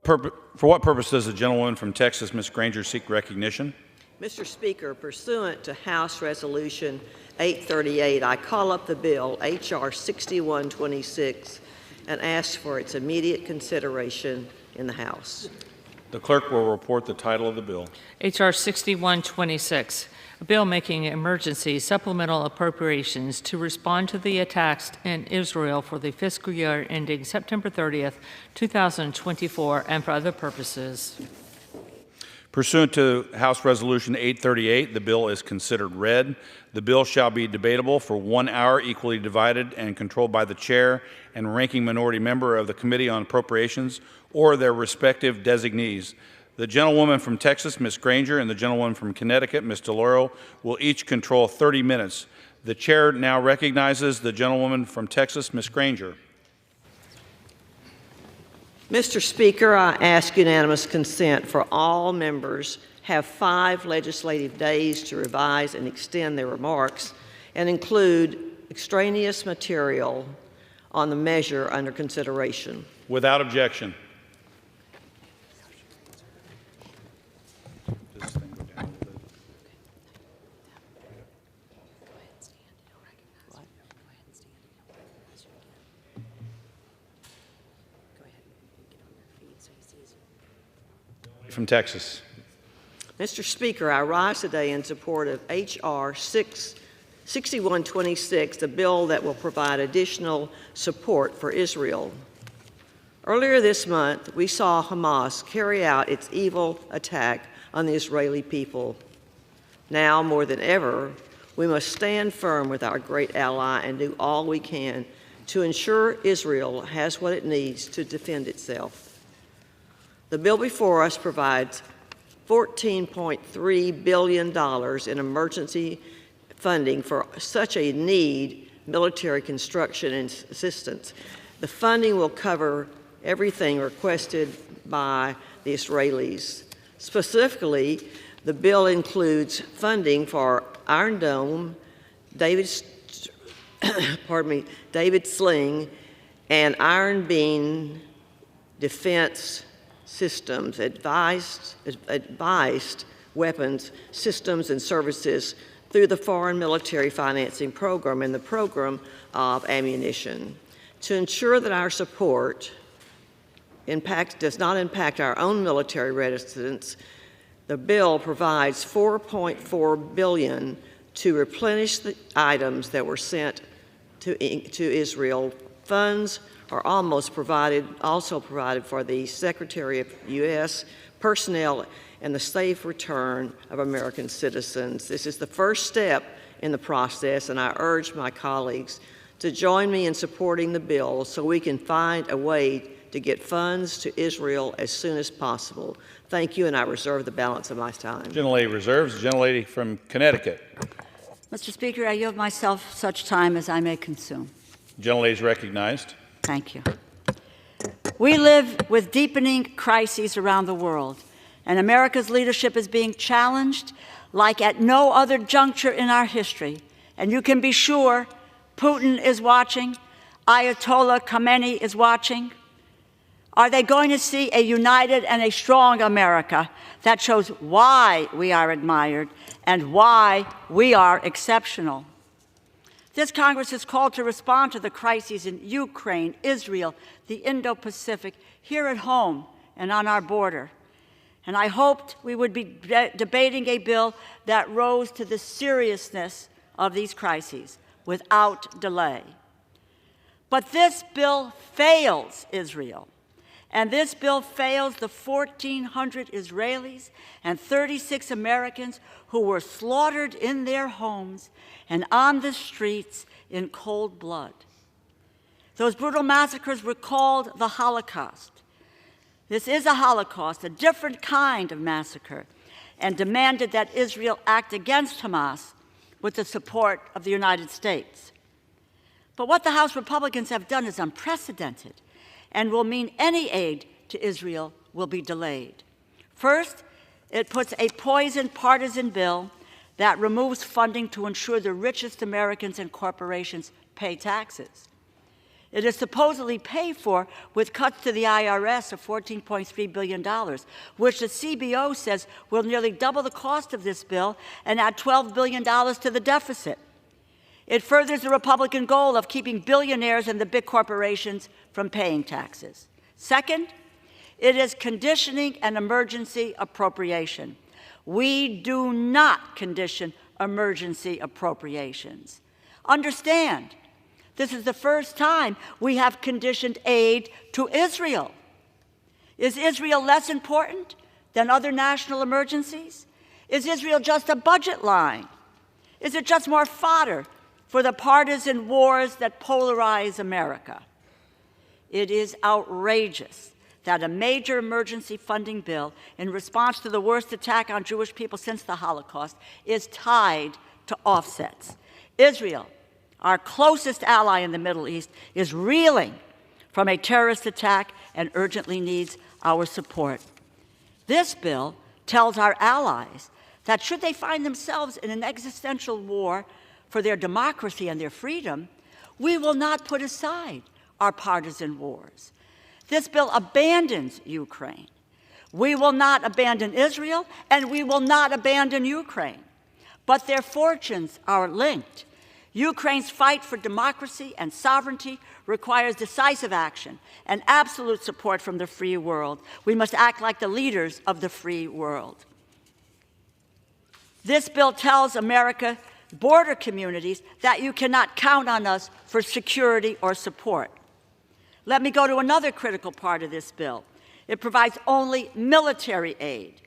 For what purpose does the gentlewoman from Texas, Ms. Granger, seek recognition? Mr. Speaker, pursuant to House Resolution 838, I call up the bill, H.R. 6126, and ask for its immediate consideration in the House. The clerk will report the title of the bill. H.R. 6126, a bill making emergency supplemental appropriations to respond to the attacks in Israel for the fiscal year ending September 30th, 2024, and for other purposes. Pursuant to House Resolution 838, the bill is considered read. The bill shall be debatable for 1 hour, equally divided and controlled by the chair and ranking minority member of the Committee on Appropriations or their respective designees. The gentlewoman from Texas, Ms. Granger, and the gentlewoman from Connecticut, Ms. DeLauro, will each control 30 minutes. The chair now recognizes the gentlewoman from Texas, Ms. Granger. Mr. Speaker, I ask unanimous consent for all members have 5 legislative days to revise and extend their remarks and include extraneous material on the measure under consideration. Without objection. From Texas. Mr. Speaker, I rise today in support of H.R. 6126, the bill that will provide additional support for Israel. Earlier this month, we saw Hamas carry out its evil attack on the Israeli people. Now, more than ever, we must stand firm with our great ally and do all we can to ensure Israel has what it needs to defend itself. The bill before us provides $14.3 billion in emergency funding for such a need, military construction and assistance. The funding will cover everything requested by the Israelis. Specifically, the bill includes funding for Iron Dome, David Sling, and Iron Beam defense systems, advised weapons systems and services through the Foreign Military Financing Program and the Program of Ammunition. To ensure that our support does not impact our own military readiness, the bill provides $4.4 billion to replenish the items that were sent to Israel. Funds are also provided for the Secretary of U.S. personnel and the safe return of American citizens. This is the first step in the process, and I urge my colleagues to join me in supporting the bill so we can find a way to get funds to Israel as soon as possible. Thank you, and I reserve the balance of my time. Gentlelady reserves. The gentlelady from Connecticut. Mr. Speaker, I yield myself such time as I may consume. Gentlelady is recognized. Thank you. We live with deepening crises around the world, and America's leadership is being challenged like at no other juncture in our history. And you can be sure Putin is watching, Ayatollah Khamenei is watching. Are they going to see a united and a strong America that shows why we are admired and why we are exceptional? This Congress is called to respond to the crises in Ukraine, Israel, the Indo-Pacific, here at home and on our border. And I hoped we would be debating a bill that rose to the seriousness of these crises without delay. But this bill fails Israel. And this bill fails the 1,400 Israelis and 36 Americans who were slaughtered in their homes and on the streets in cold blood. Those brutal massacres were called the Holocaust. This is a Holocaust, a different kind of massacre, and demanded that Israel act against Hamas with the support of the United States. But what the House Republicans have done is unprecedented and will mean any aid to Israel will be delayed. First, it puts a poisoned partisan bill that removes funding to ensure the richest Americans and corporations pay taxes. It is supposedly paid for with cuts to the IRS of $14.3 billion, which the CBO says will nearly double the cost of this bill and add $12 billion to the deficit. It furthers the Republican goal of keeping billionaires and the big corporations from paying taxes. Second, it is conditioning an emergency appropriation. We do not condition emergency appropriations. Understand, this is the first time we have conditioned aid to Israel. Is Israel less important than other national emergencies? Is Israel just a budget line? Is it just more fodder for the partisan wars that polarize America? It is outrageous that a major emergency funding bill in response to the worst attack on Jewish people since the Holocaust is tied to offsets. Israel, our closest ally in the Middle East, is reeling from a terrorist attack and urgently needs our support. This bill tells our allies that should they find themselves in an existential war for their democracy and their freedom, we will not put aside our partisan wars. This bill abandons Ukraine. We will not abandon Israel, and we will not abandon Ukraine. But their fortunes are linked. Ukraine's fight for democracy and sovereignty requires decisive action and absolute support from the free world. We must act like the leaders of the free world. This bill tells America border communities that you cannot count on us for security or support. Let me go to another critical part of this bill. It provides only military aid.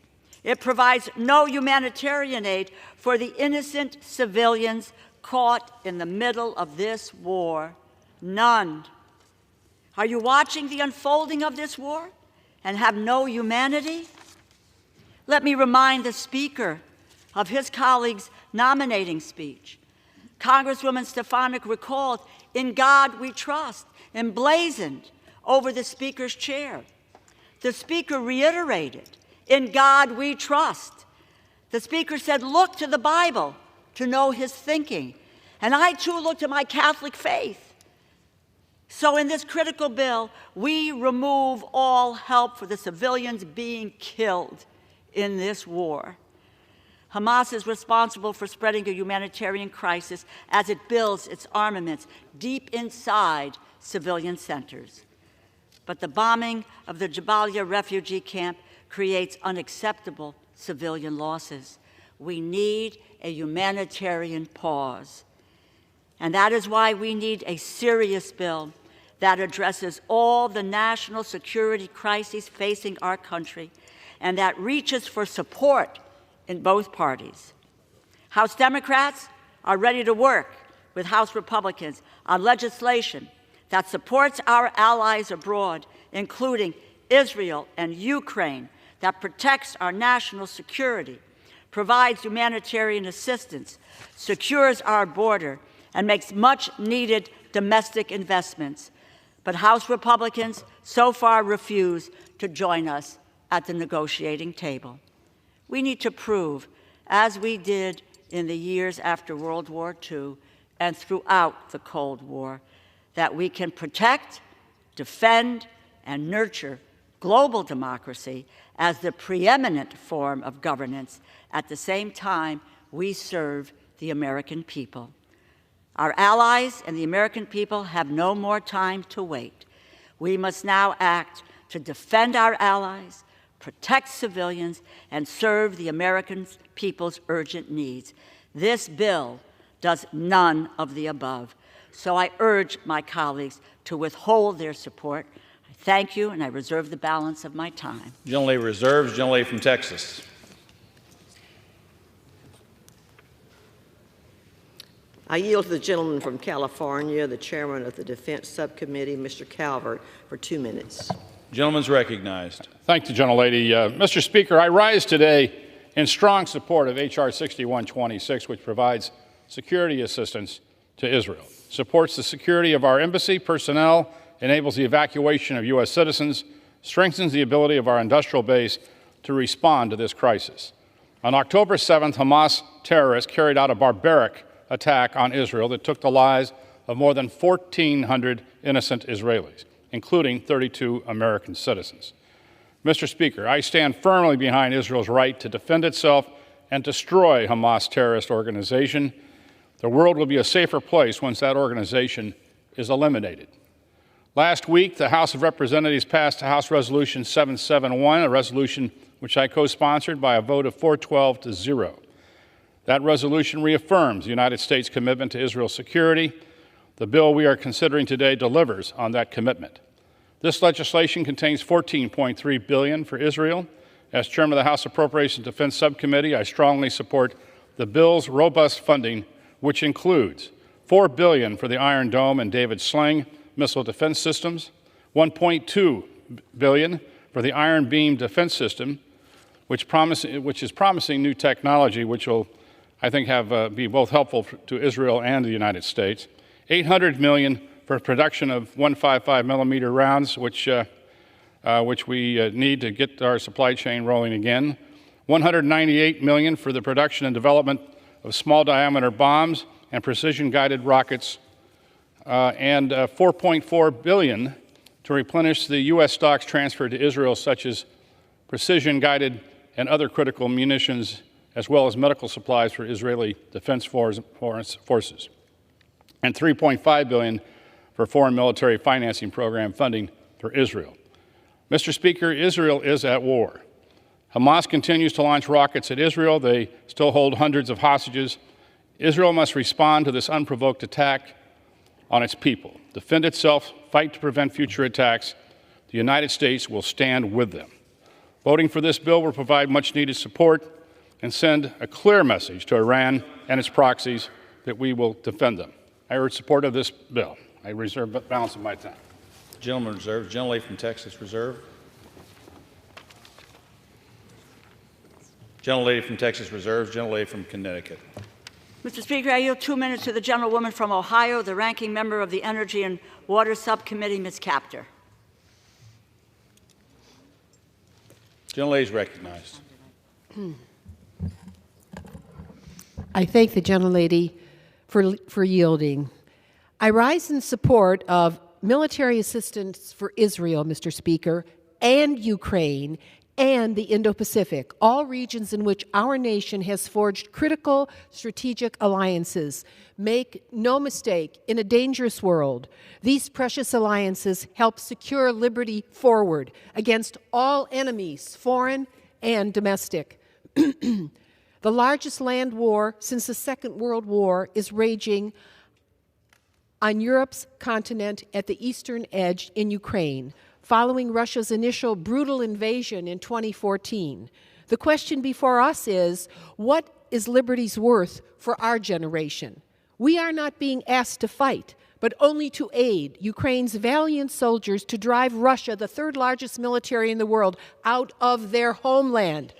It provides no humanitarian aid for the innocent civilians caught in the middle of this war. None. Are you watching the unfolding of this war and have no humanity? Let me remind the Speaker of his colleague's nominating speech. Congresswoman Stefanik recalled, "In God we trust," emblazoned over the Speaker's chair. The Speaker reiterated, "In God we trust." The Speaker said, "Look to the Bible to know his thinking." And I too look to my Catholic faith. So in this critical bill, we remove all help for the civilians being killed in this war. Hamas is responsible for spreading a humanitarian crisis as it builds its armaments deep inside civilian centers. But the bombing of the Jabalia refugee camp creates unacceptable civilian losses. We need a humanitarian pause. And that is why we need a serious bill that addresses all the national security crises facing our country and that reaches for support in both parties. House Democrats are ready to work with House Republicans on legislation that supports our allies abroad, including Israel and Ukraine, that protects our national security, provides humanitarian assistance, secures our border, and makes much-needed domestic investments. But House Republicans so far refuse to join us at the negotiating table. We need to prove, as we did in the years after World War II and throughout the Cold War, that we can protect, defend, and nurture global democracy as the preeminent form of governance at the same time we serve the American people. Our allies and the American people have no more time to wait. We must now act to defend our allies, protect civilians, and serve the American people's urgent needs. This bill does none of the above. So I urge my colleagues to withhold their support. I thank you, and I reserve the balance of my time. Gentlelady reserves. Gentlelady from Texas. I yield to the gentleman from California, the chairman of the Defense Subcommittee, Mr. Calvert, for 2 minutes. Gentleman's recognized. Thank you, gentlelady. Mr. Speaker, I rise today in strong support of H.R. 6126, which provides security assistance to Israel, supports the security of our embassy personnel, enables the evacuation of U.S. citizens, strengthens the ability of our industrial base to respond to this crisis. On October 7th, Hamas terrorists carried out a barbaric attack on Israel that took the lives of more than 1,400 innocent Israelis, including 32 American citizens. Mr. Speaker, I stand firmly behind Israel's right to defend itself and destroy Hamas terrorist organization. The world will be a safer place once that organization is eliminated. Last week, the House of Representatives passed House Resolution 771, a resolution which I co-sponsored by a vote of 412 to 0. That resolution reaffirms the United States' commitment to Israel's security. The bill we are considering today delivers on that commitment. This legislation contains $14.3 billion for Israel. As chairman of the House Appropriations and Defense Subcommittee, I strongly support the bill's robust funding, which includes $4 billion for the Iron Dome and David Sling missile defense systems, $1.2 billion for the Iron Beam defense system, which is promising new technology, which will, I think, be both helpful to Israel and the United States, $800 million for production of 155 millimeter rounds, which we need to get our supply chain rolling again. $198 million for the production and development of small diameter bombs and precision guided rockets, and $4.4 billion to replenish the U.S. stocks transferred to Israel, such as precision guided and other critical munitions, as well as medical supplies for Israeli Defense Forces, and $3.5 billion for foreign military financing program funding for Israel. Mr. Speaker, Israel is at war. Hamas continues to launch rockets at Israel. They still hold hundreds of hostages. Israel must respond to this unprovoked attack on its people, defend itself, fight to prevent future attacks. The United States will stand with them. Voting for this bill will provide much-needed support and send a clear message to Iran and its proxies that we will defend them. I urge support of this bill. I reserve the balance of my time. Gentleman reserved. Gentlelady from Texas reserved. Gentlelady from Texas reserves. Gentlelady from Connecticut. Mr. Speaker, I yield 2 minutes to the gentlewoman from Ohio, the ranking member of the Energy and Water Subcommittee, Ms. Kaptur. Gentlelady is recognized. I thank the gentlelady for yielding. I rise in support of military assistance for Israel, Mr. Speaker, and Ukraine, and the Indo-Pacific, all regions in which our nation has forged critical strategic alliances. Make no mistake, in a dangerous world, these precious alliances help secure liberty forward against all enemies, foreign and domestic. The largest land war since the Second World War is raging on Europe's continent at the eastern edge in Ukraine, following Russia's initial brutal invasion in 2014. The question before us is, what is liberty's worth for our generation? We are not being asked to fight, but only to aid Ukraine's valiant soldiers to drive Russia, the third largest military in the world, out of their homeland.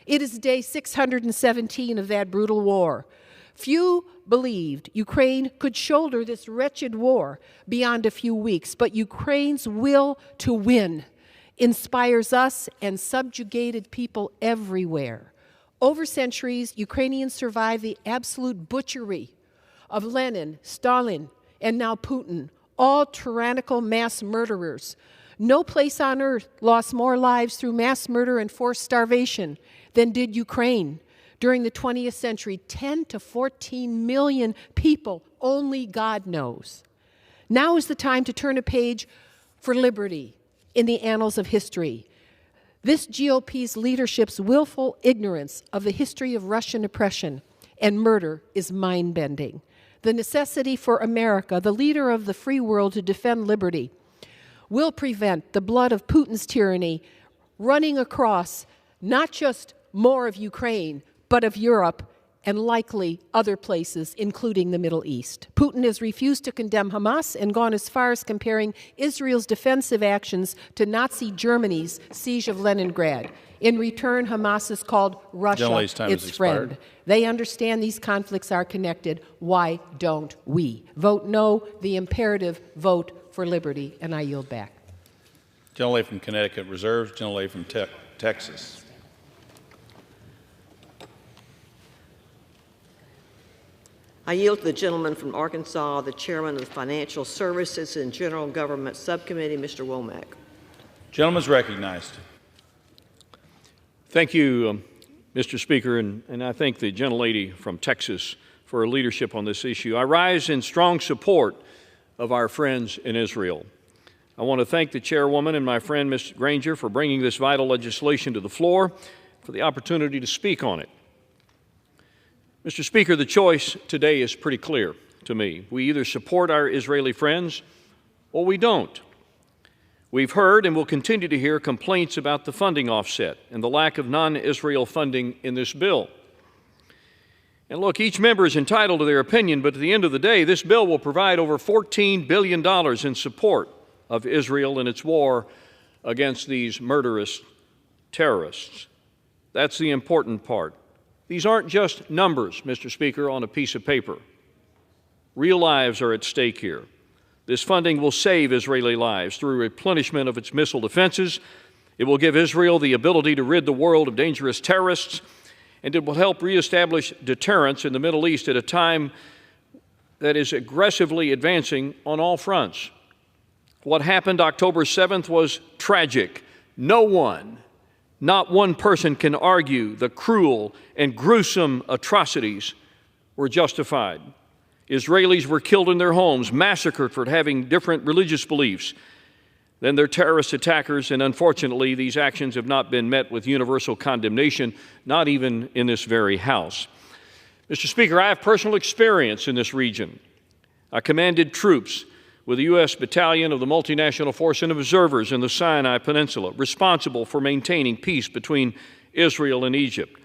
It is day 617 of that brutal war. Few believed Ukraine could shoulder this wretched war beyond a few weeks, but Ukraine's will to win inspires us and subjugated people everywhere. Over centuries, Ukrainians survived the absolute butchery of Lenin, Stalin, and now Putin, all tyrannical mass murderers. No place on earth lost more lives through mass murder and forced starvation than did Ukraine. During the 20th century, 10 to 14 million people, only God knows. Now is the time to turn a page for liberty in the annals of history. This GOP's leadership's willful ignorance of the history of Russian oppression and murder is mind-bending. The necessity for America, the leader of the free world, to defend liberty will prevent the blood of Putin's tyranny running across not just more of Ukraine, but of Europe and likely other places, including the Middle East. Putin has refused to condemn Hamas and gone as far as comparing Israel's defensive actions to Nazi Germany's siege of Leningrad. In return, Hamas has called Russia its friend. They understand these conflicts are connected. Why don't we? Vote no, the imperative vote for liberty, and I yield back. Gentlelady from Connecticut reserves. Gentlelady from Texas. I yield to the gentleman from Arkansas, the chairman of the Financial Services and General Government Subcommittee, Mr. Womack. Gentleman is recognized. Thank you, Mr. Speaker, and I thank the gentlelady from Texas for her leadership on this issue. I rise in strong support of our friends in Israel. I want to thank the chairwoman and my friend, Ms. Granger, for bringing this vital legislation to the floor, for the opportunity to speak on it. Mr. Speaker, the choice today is pretty clear to me. We either support our Israeli friends or we don't. We've heard and will continue to hear complaints about the funding offset and the lack of non-Israel funding in this bill. And look, each member is entitled to their opinion, but at the end of the day, this bill will provide over $14 billion in support of Israel in its war against these murderous terrorists. That's the important part. These aren't just numbers, Mr. Speaker, on a piece of paper. Real lives are at stake here. This funding will save Israeli lives through replenishment of its missile defenses. It will give Israel the ability to rid the world of dangerous terrorists, and it will help reestablish deterrence in the Middle East at a time that is aggressively advancing on all fronts. What happened October 7th was tragic. No one, not one person, can argue the cruel and gruesome atrocities were justified. Israelis were killed in their homes, massacred for having different religious beliefs than their terrorist attackers, and unfortunately, these actions have not been met with universal condemnation, not even in this very House. Mr. Speaker, I have personal experience in this region. I commanded troops with the U.S. Battalion of the Multinational Force of Observers in the Sinai Peninsula, responsible for maintaining peace between Israel and Egypt.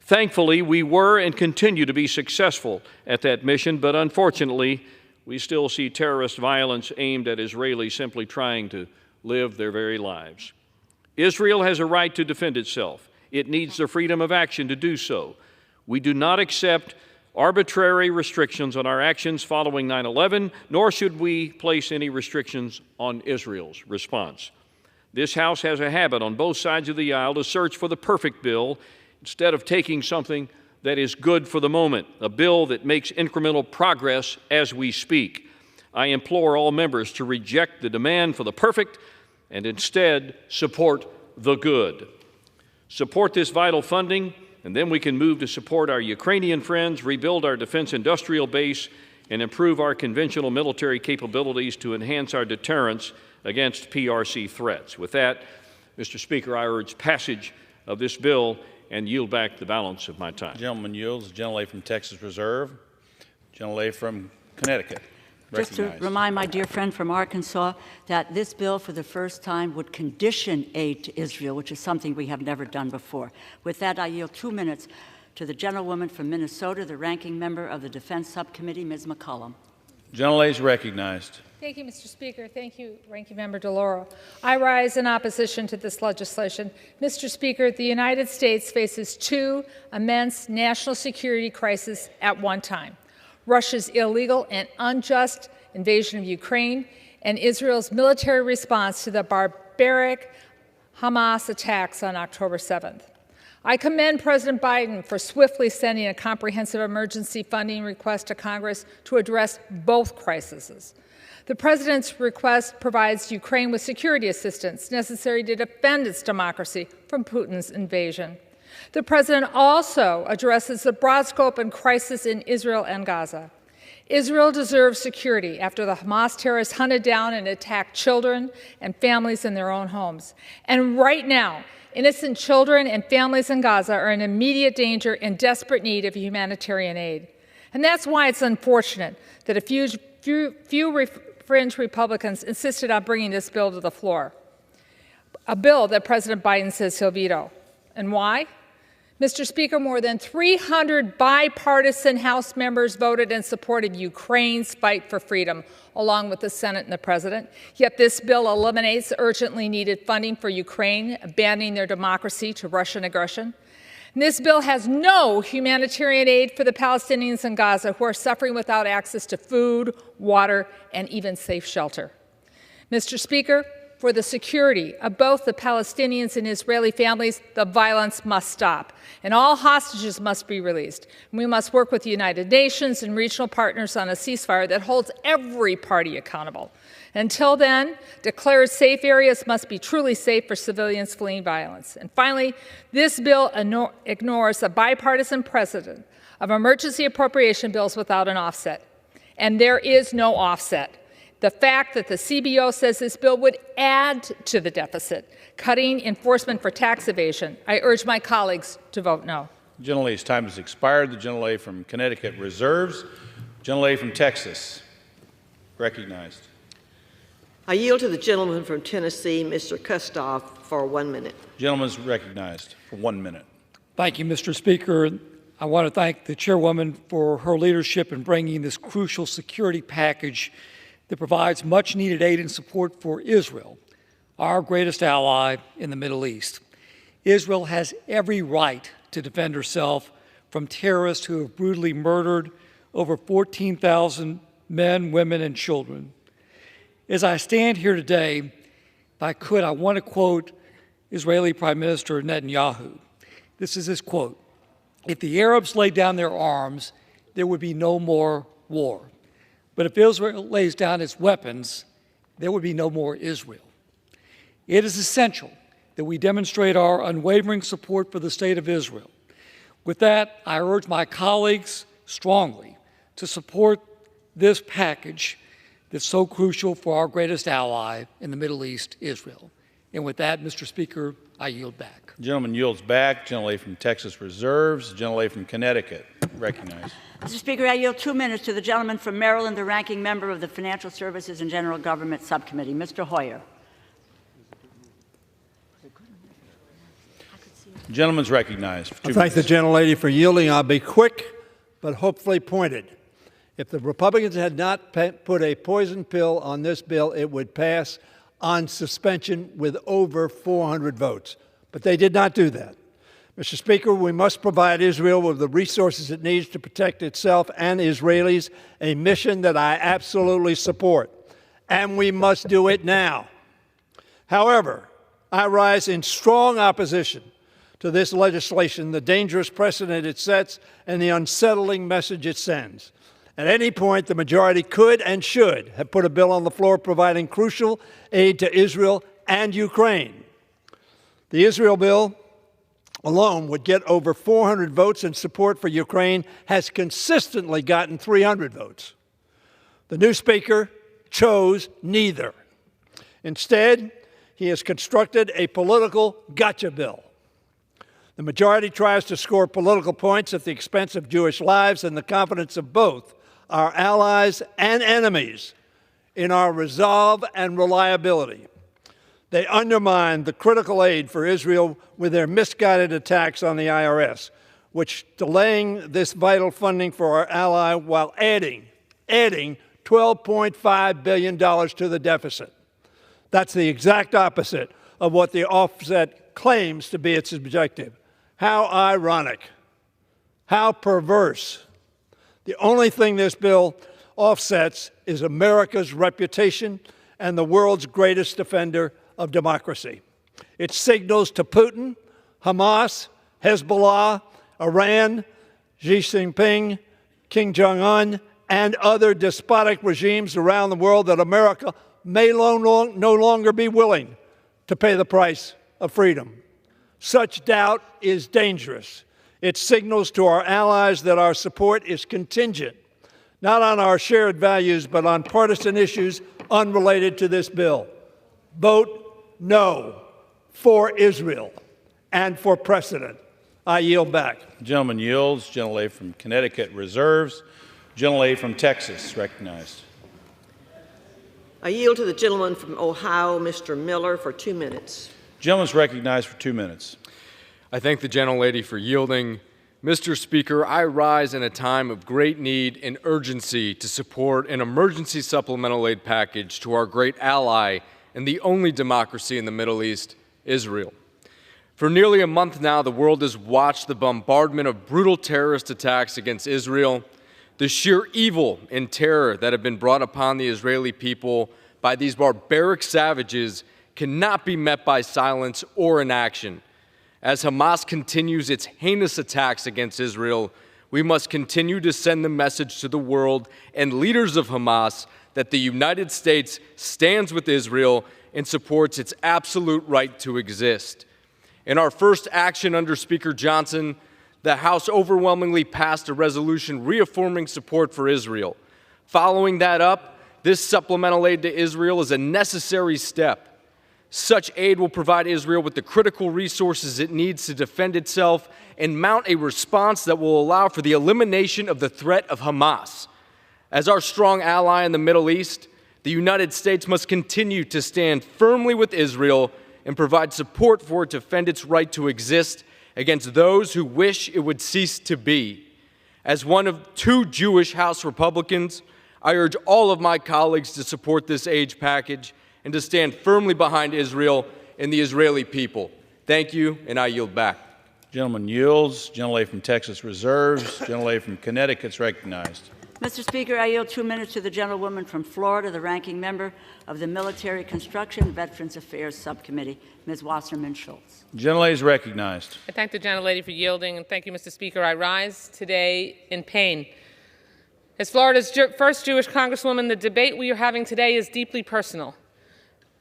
Thankfully, we were and continue to be successful at that mission, but unfortunately, we still see terrorist violence aimed at Israelis simply trying to live their very lives. Israel has a right to defend itself. It needs the freedom of action to do so. We do not accept arbitrary restrictions on our actions following 9/11, nor should we place any restrictions on Israel's response. This House has a habit on both sides of the aisle to search for the perfect bill instead of taking something that is good for the moment, a bill that makes incremental progress as we speak. I implore all members to reject the demand for the perfect and instead support the good. Support this vital funding, and then we can move to support our Ukrainian friends, rebuild our defense industrial base, and improve our conventional military capabilities to enhance our deterrence against PRC threats. With that, Mr. Speaker, I urge passage of this bill and yield back the balance of my time. The gentleman yields. The gentlelady from Texas Reserve. Gentlelady from Connecticut. Just to remind my dear friend from Arkansas that this bill for the first time would condition aid to Israel, which is something we have never done before. With that, I yield 2 minutes to the gentlewoman from Minnesota, the ranking member of the Defense Subcommittee, Ms. McCollum. Gentlelady is recognized. Thank you, Mr. Speaker. Thank you, Ranking Member DeLauro. I rise in opposition to this legislation. Mr. Speaker, the United States faces two immense national security crises at one time: Russia's illegal and unjust invasion of Ukraine and Israel's military response to the barbaric Hamas attacks on October 7th. I commend President Biden for swiftly sending a comprehensive emergency funding request to Congress to address both crises. The President's request provides Ukraine with security assistance necessary to defend its democracy from Putin's invasion. The President also addresses the broad scope and crisis in Israel and Gaza. Israel deserves security after the Hamas terrorists hunted down and attacked children and families in their own homes. And right now, innocent children and families in Gaza are in immediate danger and desperate need of humanitarian aid. And that's why it's unfortunate that a few fringe Republicans insisted on bringing this bill to the floor, a bill that President Biden says he'll veto. And why? Mr. Speaker, more than 300 bipartisan House members voted in support of Ukraine's fight for freedom, along with the Senate and the President. Yet this bill eliminates urgently needed funding for Ukraine, abandoning their democracy to Russian aggression. And this bill has no humanitarian aid for the Palestinians in Gaza who are suffering without access to food, water, and even safe shelter. Mr. Speaker, for the security of both the Palestinians and Israeli families, the violence must stop, and all hostages must be released. And we must work with the United Nations and regional partners on a ceasefire that holds every party accountable. Until then, declared safe areas must be truly safe for civilians fleeing violence. And finally, this bill ignores a bipartisan precedent of emergency appropriation bills without an offset. And there is no offset. The fact that the CBO says this bill would add to the deficit, cutting enforcement for tax evasion. I urge my colleagues to vote no. The gentlelady's time has expired. The gentlelady from Connecticut reserves. Gentlelady from Texas recognized. I yield to the gentleman from Tennessee, Mr. Kustoff, for 1 minute. Gentleman's recognized for 1 minute. Thank you, Mr. Speaker. I want to thank the chairwoman for her leadership in bringing this crucial security package that provides much-needed aid and support for Israel, our greatest ally in the Middle East. Israel has every right to defend herself from terrorists who have brutally murdered over 14,000 men, women, and children. As I stand here today, if I could, I want to quote Israeli Prime Minister Netanyahu. This is his quote: "If the Arabs lay down their arms, there would be no more war. But if Israel lays down its weapons, there would be no more Israel." It is essential that we demonstrate our unwavering support for the State of Israel. With that, I urge my colleagues strongly to support this package that's so crucial for our greatest ally in the Middle East, Israel. And with that, Mr. Speaker, I yield back. The gentleman yields back. Gentlelady from Texas reserves. The gentlelady from Connecticut recognized. Mr. Speaker, I yield 2 minutes to the gentleman from Maryland, the ranking member of the Financial Services and General Government Subcommittee, Mr. Hoyer. The gentleman's recognized. I thank the gentlelady for yielding. I'll be quick, but hopefully pointed. If the Republicans had not put a poison pill on this bill, it would pass on suspension with over 400 votes. But they did not do that. Mr. Speaker, we must provide Israel with the resources it needs to protect itself and Israelis, a mission that I absolutely support. And we must do it now. However, I rise in strong opposition to this legislation, the dangerous precedent it sets, and the unsettling message it sends. At any point, the majority could and should have put a bill on the floor providing crucial aid to Israel and Ukraine. The Israel bill alone would get over 400 votes, and support for Ukraine has consistently gotten 300 votes. The new Speaker chose neither. Instead, he has constructed a political gotcha bill. The majority tries to score political points at the expense of Jewish lives and the confidence of both our allies and enemies in our resolve and reliability. They undermine the critical aid for Israel with their misguided attacks on the IRS, which delaying this vital funding for our ally while adding $12.5 billion to the deficit. That's the exact opposite of what the offset claims to be its objective. How ironic. How perverse. The only thing this bill offsets is America's reputation and the world's greatest defender of democracy. It signals to Putin, Hamas, Hezbollah, Iran, Xi Jinping, Kim Jong-un, and other despotic regimes around the world that America may no longer be willing to pay the price of freedom. Such doubt is dangerous. It signals to our allies that our support is contingent, not on our shared values, but on partisan issues unrelated to this bill. Vote no for Israel and for precedent. I yield back. The gentleman yields. Gentlelady from Connecticut reserves. Gentlelady from Texas recognized. I yield to the gentleman from Ohio, Mr. Miller, for 2 minutes. Gentleman's recognized for 2 minutes. I thank the gentlelady for yielding. Mr. Speaker, I rise in a time of great need and urgency to support an emergency supplemental aid package to our great ally and the only democracy in the Middle East, Israel. For nearly a month now, the world has watched the bombardment of brutal terrorist attacks against Israel, the sheer evil and terror that have been brought upon the Israeli people by these barbaric savages cannot be met by silence or inaction. As Hamas continues its heinous attacks against Israel, we must continue to send the message to the world and leaders of Hamas that the United States stands with Israel and supports its absolute right to exist. In our first action under Speaker Johnson, the House overwhelmingly passed a resolution reaffirming support for Israel. Following that up, this supplemental aid to Israel is a necessary step. Such aid will provide Israel with the critical resources it needs to defend itself and mount a response that will allow for the elimination of the threat of Hamas. As our strong ally in the Middle East, the United States must continue to stand firmly with Israel and provide support for it to defend its right to exist against those who wish it would cease to be. As one of 2 Jewish House Republicans, I urge all of my colleagues to support this aid package and to stand firmly behind Israel and the Israeli people. Thank you, and I yield back. Gentleman yields. Gentlelady from Texas reserves. Gentlelady from Connecticut is recognized. Mr. Speaker, I yield 2 minutes to the gentlewoman from Florida, the ranking member of the Military Construction and Veterans Affairs Subcommittee, Ms. Wasserman Schultz. Gentlelady is recognized. I thank the gentlelady for yielding, and thank you, Mr. Speaker. I rise today in pain. As Florida's first Jewish Congresswoman, the debate we are having today is deeply personal.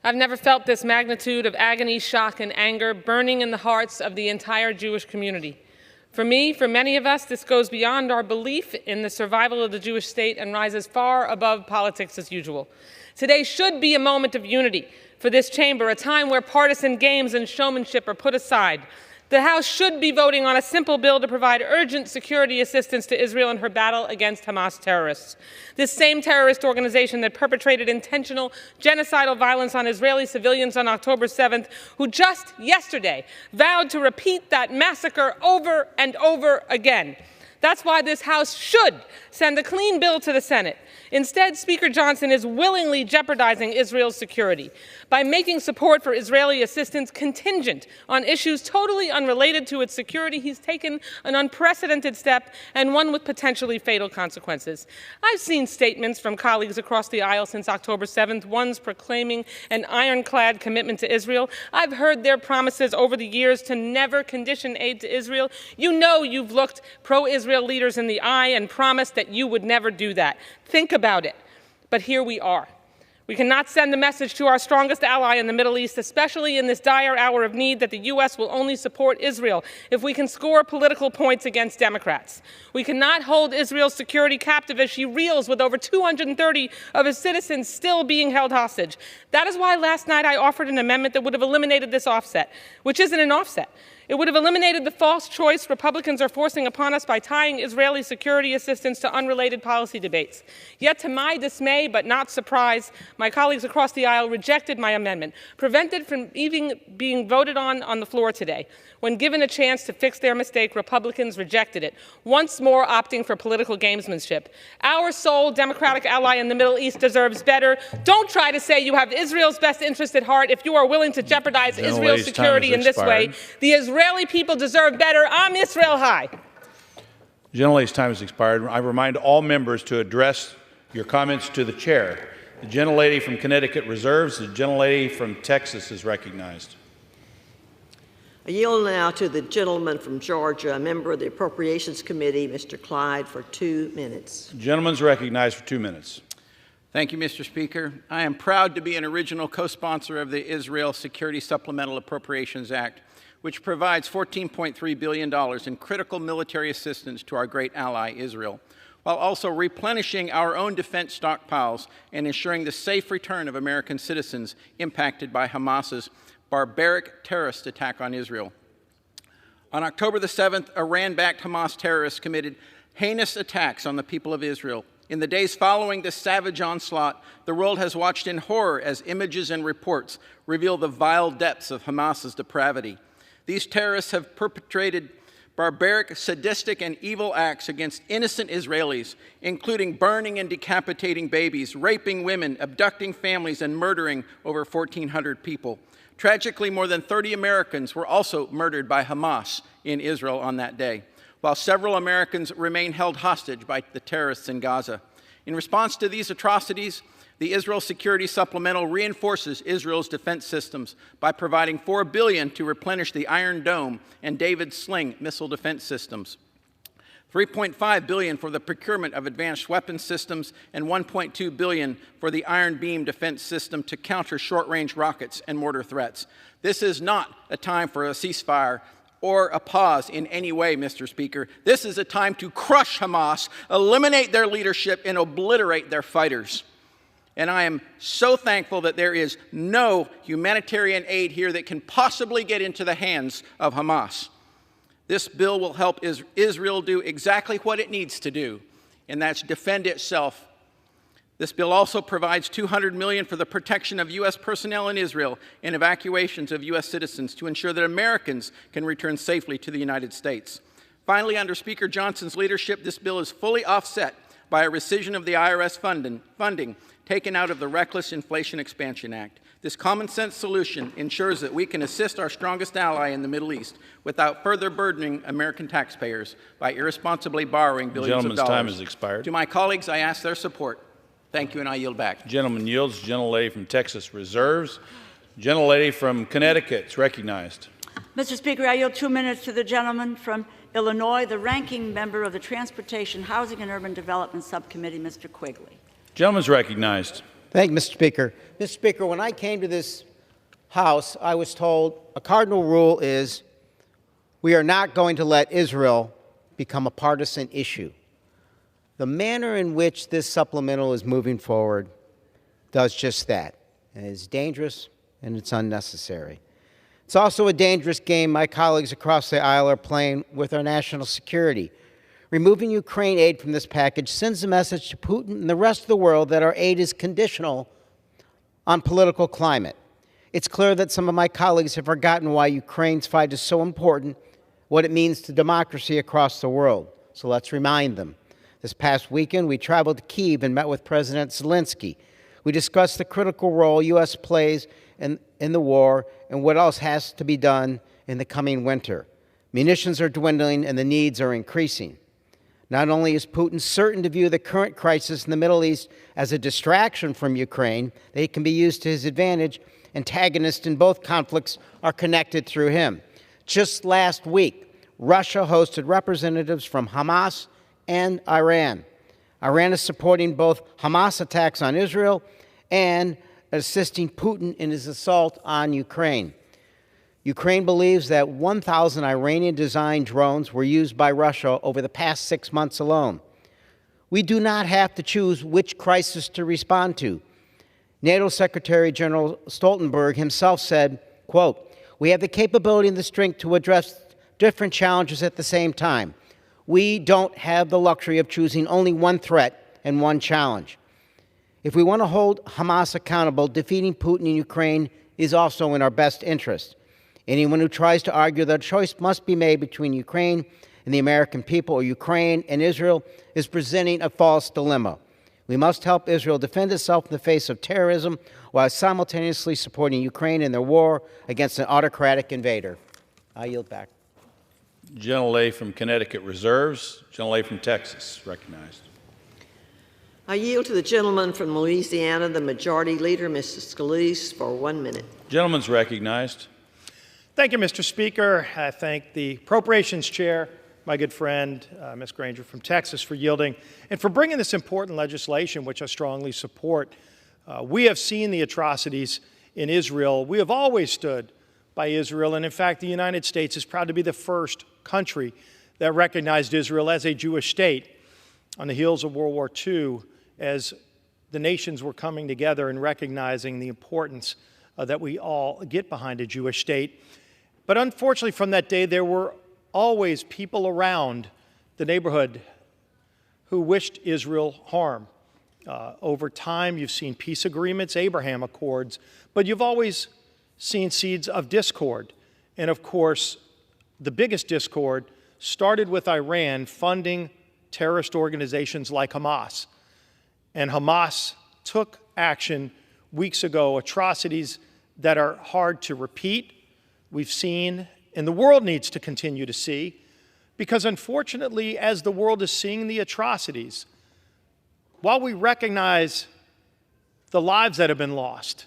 I've never felt this magnitude of agony, shock, and anger burning in the hearts of the entire Jewish community. For me, for many of us, this goes beyond our belief in the survival of the Jewish state and rises far above politics as usual. Today should be a moment of unity for this chamber, a time where partisan games and showmanship are put aside. The House should be voting on a simple bill to provide urgent security assistance to Israel in her battle against Hamas terrorists. This same terrorist organization that perpetrated intentional genocidal violence on Israeli civilians on October 7th, who just yesterday vowed to repeat that massacre over and over again. That's why this House should send a clean bill to the Senate. Instead, Speaker Johnson is willingly jeopardizing Israel's security by making support for Israeli assistance contingent on issues totally unrelated to its security. He's taken an unprecedented step, and one with potentially fatal consequences. I've seen statements from colleagues across the aisle since October 7th, ones proclaiming an ironclad commitment to Israel. I've heard their promises over the years to never condition aid to Israel. You know you've looked pro-Israel leaders in the eye and promised that you would never do that. Think about it. But here we are. We cannot send the message to our strongest ally in the Middle East, especially in this dire hour of need, that the U.S. will only support Israel if we can score political points against Democrats. We cannot hold Israel's security captive as she reels with over 230 of its citizens still being held hostage. That is why last night I offered an amendment that would have eliminated this offset, which isn't an offset. It would have eliminated the false choice Republicans are forcing upon us by tying Israeli security assistance to unrelated policy debates. Yet to my dismay, but not surprise, my colleagues across the aisle rejected my amendment, prevented from even being voted on the floor today. When given a chance to fix their mistake, Republicans rejected it, once more opting for political gamesmanship. Our sole Democratic ally in the Middle East deserves better. Don't try to say you have Israel's best interest at heart if you are willing to jeopardize Israel's security in this way. The Israeli people deserve better. I'm Israel High. The gentlelady's time has expired. I remind all members to address your comments to the chair. The gentlelady from Connecticut reserves. The gentlelady from Texas is recognized. I yield now to the gentleman from Georgia, a member of the Appropriations Committee, Mr. Clyde, for 2 minutes. The gentleman's recognized for 2 minutes. Thank you, Mr. Speaker. I am proud to be an original co-sponsor of the Israel Security Supplemental Appropriations Act, which provides $14.3 billion in critical military assistance to our great ally, Israel, while also replenishing our own defense stockpiles and ensuring the safe return of American citizens impacted by Hamas's barbaric terrorist attack on Israel. On October the 7th, Iran-backed Hamas terrorists committed heinous attacks on the people of Israel. In the days following this savage onslaught, the world has watched in horror as images and reports reveal the vile depths of Hamas's depravity. These terrorists have perpetrated barbaric, sadistic, and evil acts against innocent Israelis, including burning and decapitating babies, raping women, abducting families, and murdering over 1,400 people. Tragically, more than 30 Americans were also murdered by Hamas in Israel on that day, while several Americans remain held hostage by the terrorists in Gaza. In response to these atrocities, the Israel Security Supplemental reinforces Israel's defense systems by providing $4 billion to replenish the Iron Dome and David's Sling missile defense systems, $3.5 billion for the procurement of advanced weapons systems, and $1.2 billion for the Iron Beam defense system to counter short-range rockets and mortar threats. This is not a time for a ceasefire or a pause in any way, Mr. Speaker. This is a time to crush Hamas, eliminate their leadership, and obliterate their fighters. And I am so thankful that there is no humanitarian aid here that can possibly get into the hands of Hamas. This bill will help Israel do exactly what it needs to do, and that's defend itself. This bill also provides $200 million for the protection of U.S. personnel in Israel and evacuations of U.S. citizens to ensure that Americans can return safely to the United States. Finally, under Speaker Johnson's leadership, this bill is fully offset by a rescission of the IRS funding, taken out of the Reckless Inflation Expansion Act. This common sense solution ensures that we can assist our strongest ally in the Middle East without further burdening American taxpayers by irresponsibly borrowing billions of dollars. Gentleman's time has expired. To my colleagues, I ask their support. Thank you, and I yield back. Gentleman yields. Gentlelady from Texas reserves. Gentlelady from Connecticut is recognized. Mr. Speaker, I yield 2 minutes to the gentleman from Illinois, the ranking member of the Transportation, Housing, and Urban Development Subcommittee, Mr. Quigley. Gentleman's recognized. Thank you, Mr. Speaker. Mr. Speaker, when I came to this House, I was told a cardinal rule is we are not going to let Israel become a partisan issue. The manner in which this supplemental is moving forward does just that. And it's dangerous and it's unnecessary. It's also a dangerous game my colleagues across the aisle are playing with our national security. Removing Ukraine aid from this package sends a message to Putin and the rest of the world that our aid is conditional on political climate. It's clear that some of my colleagues have forgotten why Ukraine's fight is so important, what it means to democracy across the world. So let's remind them. This past weekend, we traveled to Kyiv and met with President Zelensky. We discussed the critical role U.S. plays in the war and what else has to be done in the coming winter. Munitions are dwindling and the needs are increasing. Not only is Putin certain to view the current crisis in the Middle East as a distraction from Ukraine, that it can be used to his advantage, antagonists in both conflicts are connected through him. Just last week, Russia hosted representatives from Hamas and Iran. Iran is supporting both Hamas attacks on Israel and assisting Putin in his assault on Ukraine. Ukraine believes that 1,000 Iranian-designed drones were used by Russia over the past 6 months alone. We do not have to choose which crisis to respond to. NATO Secretary General Stoltenberg himself said, quote, "We have the capability and the strength to address different challenges at the same time. We don't have the luxury of choosing only one threat and one challenge. If we want to hold Hamas accountable, defeating Putin in Ukraine is also in our best interest. Anyone who tries to argue that a choice must be made between Ukraine and the American people or Ukraine and Israel is presenting a false dilemma. We must help Israel defend itself in the face of terrorism while simultaneously supporting Ukraine in their war against an autocratic invader." I yield back. Gentlelady from Connecticut reserves. Gentlelady from Texas recognized. I yield to the gentleman from Louisiana, the Majority Leader, Mr. Scalise, for 1 minute. Gentleman's recognized. Thank you, Mr. Speaker. I thank the Appropriations Chair, my good friend, Ms. Granger from Texas, for yielding and for bringing this important legislation, which I strongly support. We have seen the atrocities in Israel. We have always stood by Israel, and in fact, the United States is proud to be the first country that recognized Israel as a Jewish state on the heels of World War II, as the nations were coming together and recognizing the importance that we all get behind a Jewish state. But unfortunately, from that day, there were always people around the neighborhood who wished Israel harm. Over time, you've seen peace agreements, Abraham Accords, but you've always seen seeds of discord. And of course, the biggest discord started with Iran funding terrorist organizations like Hamas. And Hamas took action weeks ago, atrocities that are hard to repeat. We've seen, and the world needs to continue to see, because unfortunately, as the world is seeing the atrocities, while we recognize the lives that have been lost,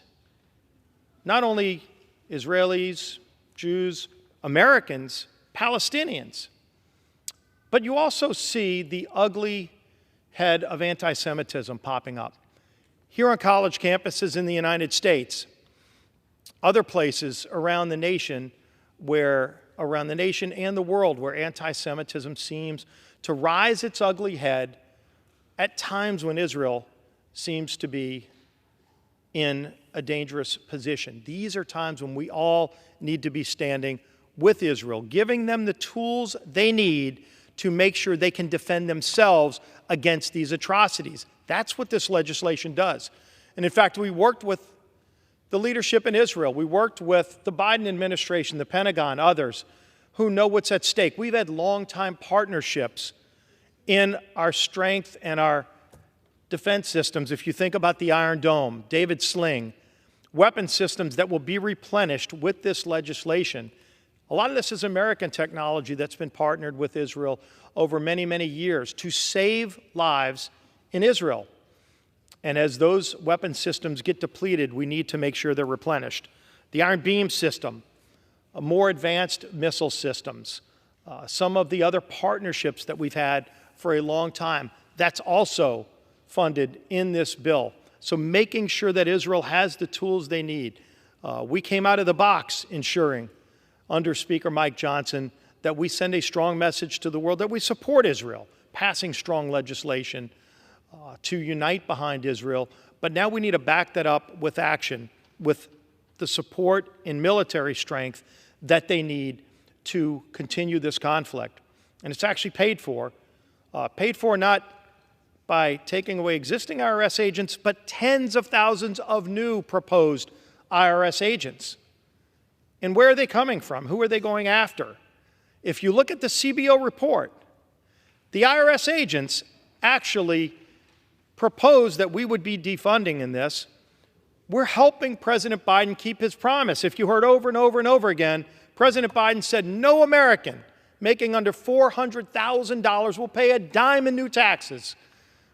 not only Israelis, Jews, Americans, Palestinians, but you also see the ugly head of anti-Semitism popping up here on college campuses in the United States, other places around the nation and the world where anti-Semitism seems to rise its ugly head at times when Israel seems to be in a dangerous position. These are times when we all need to be standing with Israel, giving them the tools they need to make sure they can defend themselves against these atrocities. That's what this legislation does. And in fact, we worked with the leadership in Israel. We worked with the Biden administration, the Pentagon, others who know what's at stake. We've had long-time partnerships in our strength and our defense systems, if you think about the Iron Dome, David Sling, weapon systems that will be replenished with this legislation. A lot of this is American technology that's been partnered with Israel over many, many years to save lives in Israel. And as those weapon systems get depleted, we need to make sure they're replenished. The Iron Beam system, more advanced missile systems, some of the other partnerships that we've had for a long time, that's also funded in this bill. So making sure that Israel has the tools they need. We came out of the box ensuring, under Speaker Mike Johnson, that we send a strong message to the world that we support Israel, passing strong legislation to unite behind Israel. But now we need to back that up with action, with the support in military strength that they need to continue this conflict. And it's actually paid for not by taking away existing IRS agents, but tens of thousands of new proposed IRS agents. And where are they coming from? Who are they going after? If you look at the CBO report, the IRS agents actually proposed that we would be defunding in this. We're helping President Biden keep his promise. If you heard over and over and over again, President Biden said no American making under $400,000 will pay a dime in new taxes.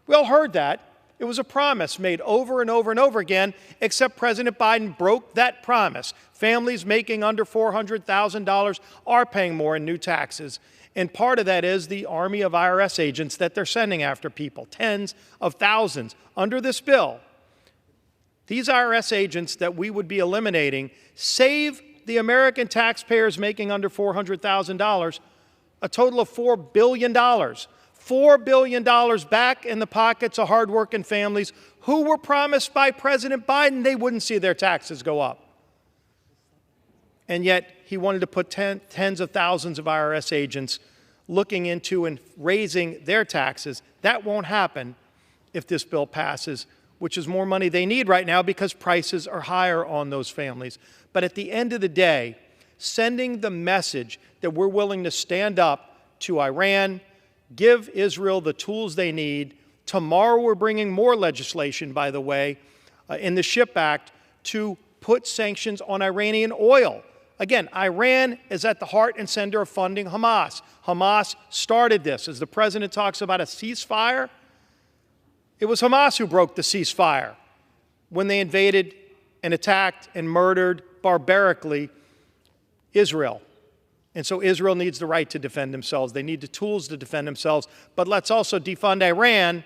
We all heard that. It was a promise made over and over and over again, except President Biden broke that promise. Families making under $400,000 are paying more in new taxes. And part of that is the army of IRS agents that they're sending after people, tens of thousands. Under this bill, these IRS agents that we would be eliminating save the American taxpayers making under $400,000 a total of $4 billion. $4 billion back in the pockets of hardworking families who were promised by President Biden they wouldn't see their taxes go up. And yet he wanted to put tens of thousands of IRS agents looking into and raising their taxes. That won't happen if this bill passes, which is more money they need right now because prices are higher on those families. But at the end of the day, sending the message that we're willing to stand up to Iran, give Israel the tools they need. Tomorrow we're bringing more legislation, by the way, in the SHIP Act to put sanctions on Iranian oil. Again, Iran is at the heart and center of funding Hamas. Hamas started this. As the president talks about a ceasefire, it was Hamas who broke the ceasefire when they invaded and attacked and murdered barbarically Israel. And so Israel needs the right to defend themselves. They need the tools to defend themselves. But let's also defund Iran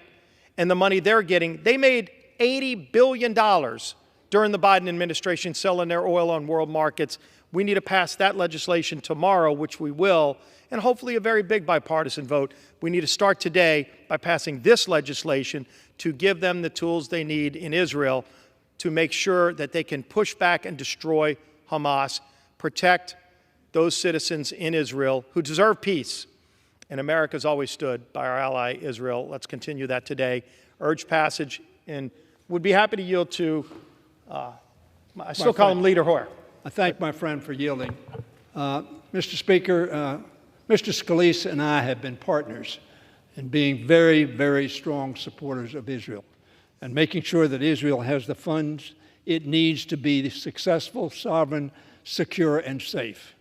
and the money they're getting. They made $80 billion during the Biden administration selling their oil on world markets. We need to pass that legislation tomorrow, which we will, and hopefully a very big bipartisan vote. We need to start today by passing this legislation to give them the tools they need in Israel to make sure that they can push back and destroy Hamas, protect those citizens in Israel who deserve peace. And America's always stood by our ally Israel. Let's continue that today. Urge passage, and would be happy to yield to, I still call him Leader Hoyer. I thank my friend for yielding. Mr. Speaker, Mr. Scalise and I have been partners in being very, very strong supporters of Israel and making sure that Israel has the funds it needs to be successful, sovereign, secure, and safe.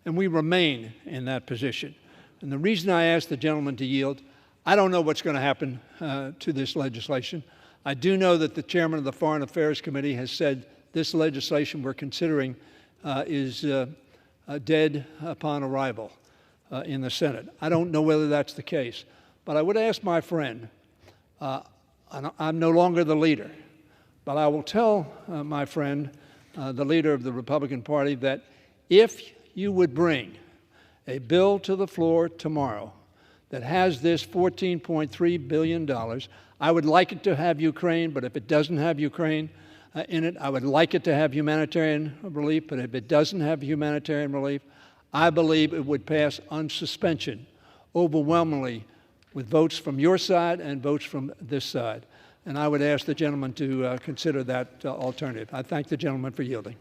And we remain in that position. And the reason I asked the gentleman to yield, I don't know what's going to happen to this legislation. I do know that the chairman of the Foreign Affairs Committee has said this legislation we're considering is dead upon arrival in the Senate. I don't know whether that's the case. But I would ask my friend, I'm no longer the leader, but I will tell my friend, the leader of the Republican Party, that if you would bring a bill to the floor tomorrow that has this $14.3 billion, I would like it to have Ukraine, but if it doesn't have Ukraine in it, I would like it to have humanitarian relief, but if it doesn't have humanitarian relief, I believe it would pass on suspension overwhelmingly with votes from your side and votes from this side. And I would ask the gentleman to consider that alternative. I thank the gentleman for yielding.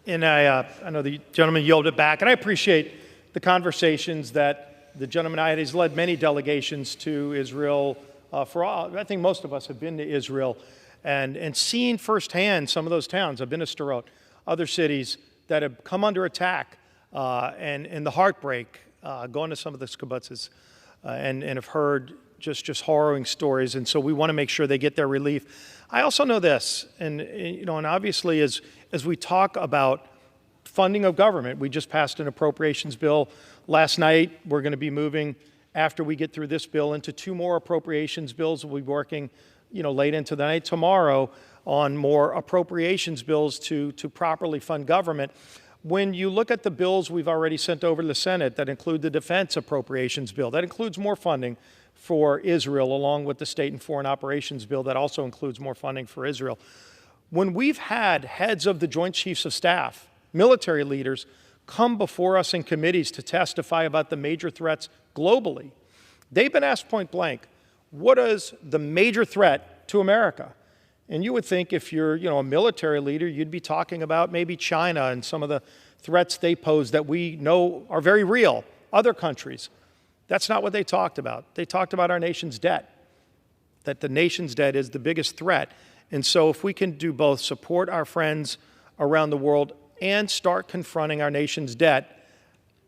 And I know the gentleman yielded back, and I appreciate the conversations that the gentleman I had. He's led many delegations to Israel I think most of us have been to Israel and seen firsthand some of those towns. I've been to Sderot, other cities that have come under attack, and the heartbreak, going to some of the kibbutzes, and have heard just harrowing stories. And so we want to make sure they get their relief. I also know this, and obviously as we talk about funding of government, we just passed an appropriations bill last night. We're going to be moving, after we get through this bill, into 2 more appropriations bills. We'll be working, late into the night tomorrow on more appropriations bills to properly fund government. When you look at the bills we've already sent over to the Senate that include the defense appropriations bill, that includes more funding for Israel, along with the state and foreign operations bill that also includes more funding for Israel. When we've had heads of the Joint Chiefs of Staff, military leaders, come before us in committees to testify about the major threats globally, they've been asked point blank, what is the major threat to America? And you would think if you're, a military leader, you'd be talking about maybe China and some of the threats they pose that we know are very real, other countries. That's not what they talked about. They talked about our nation's debt, that the nation's debt is the biggest threat. And so if we can do both, support our friends around the world and start confronting our nation's debt,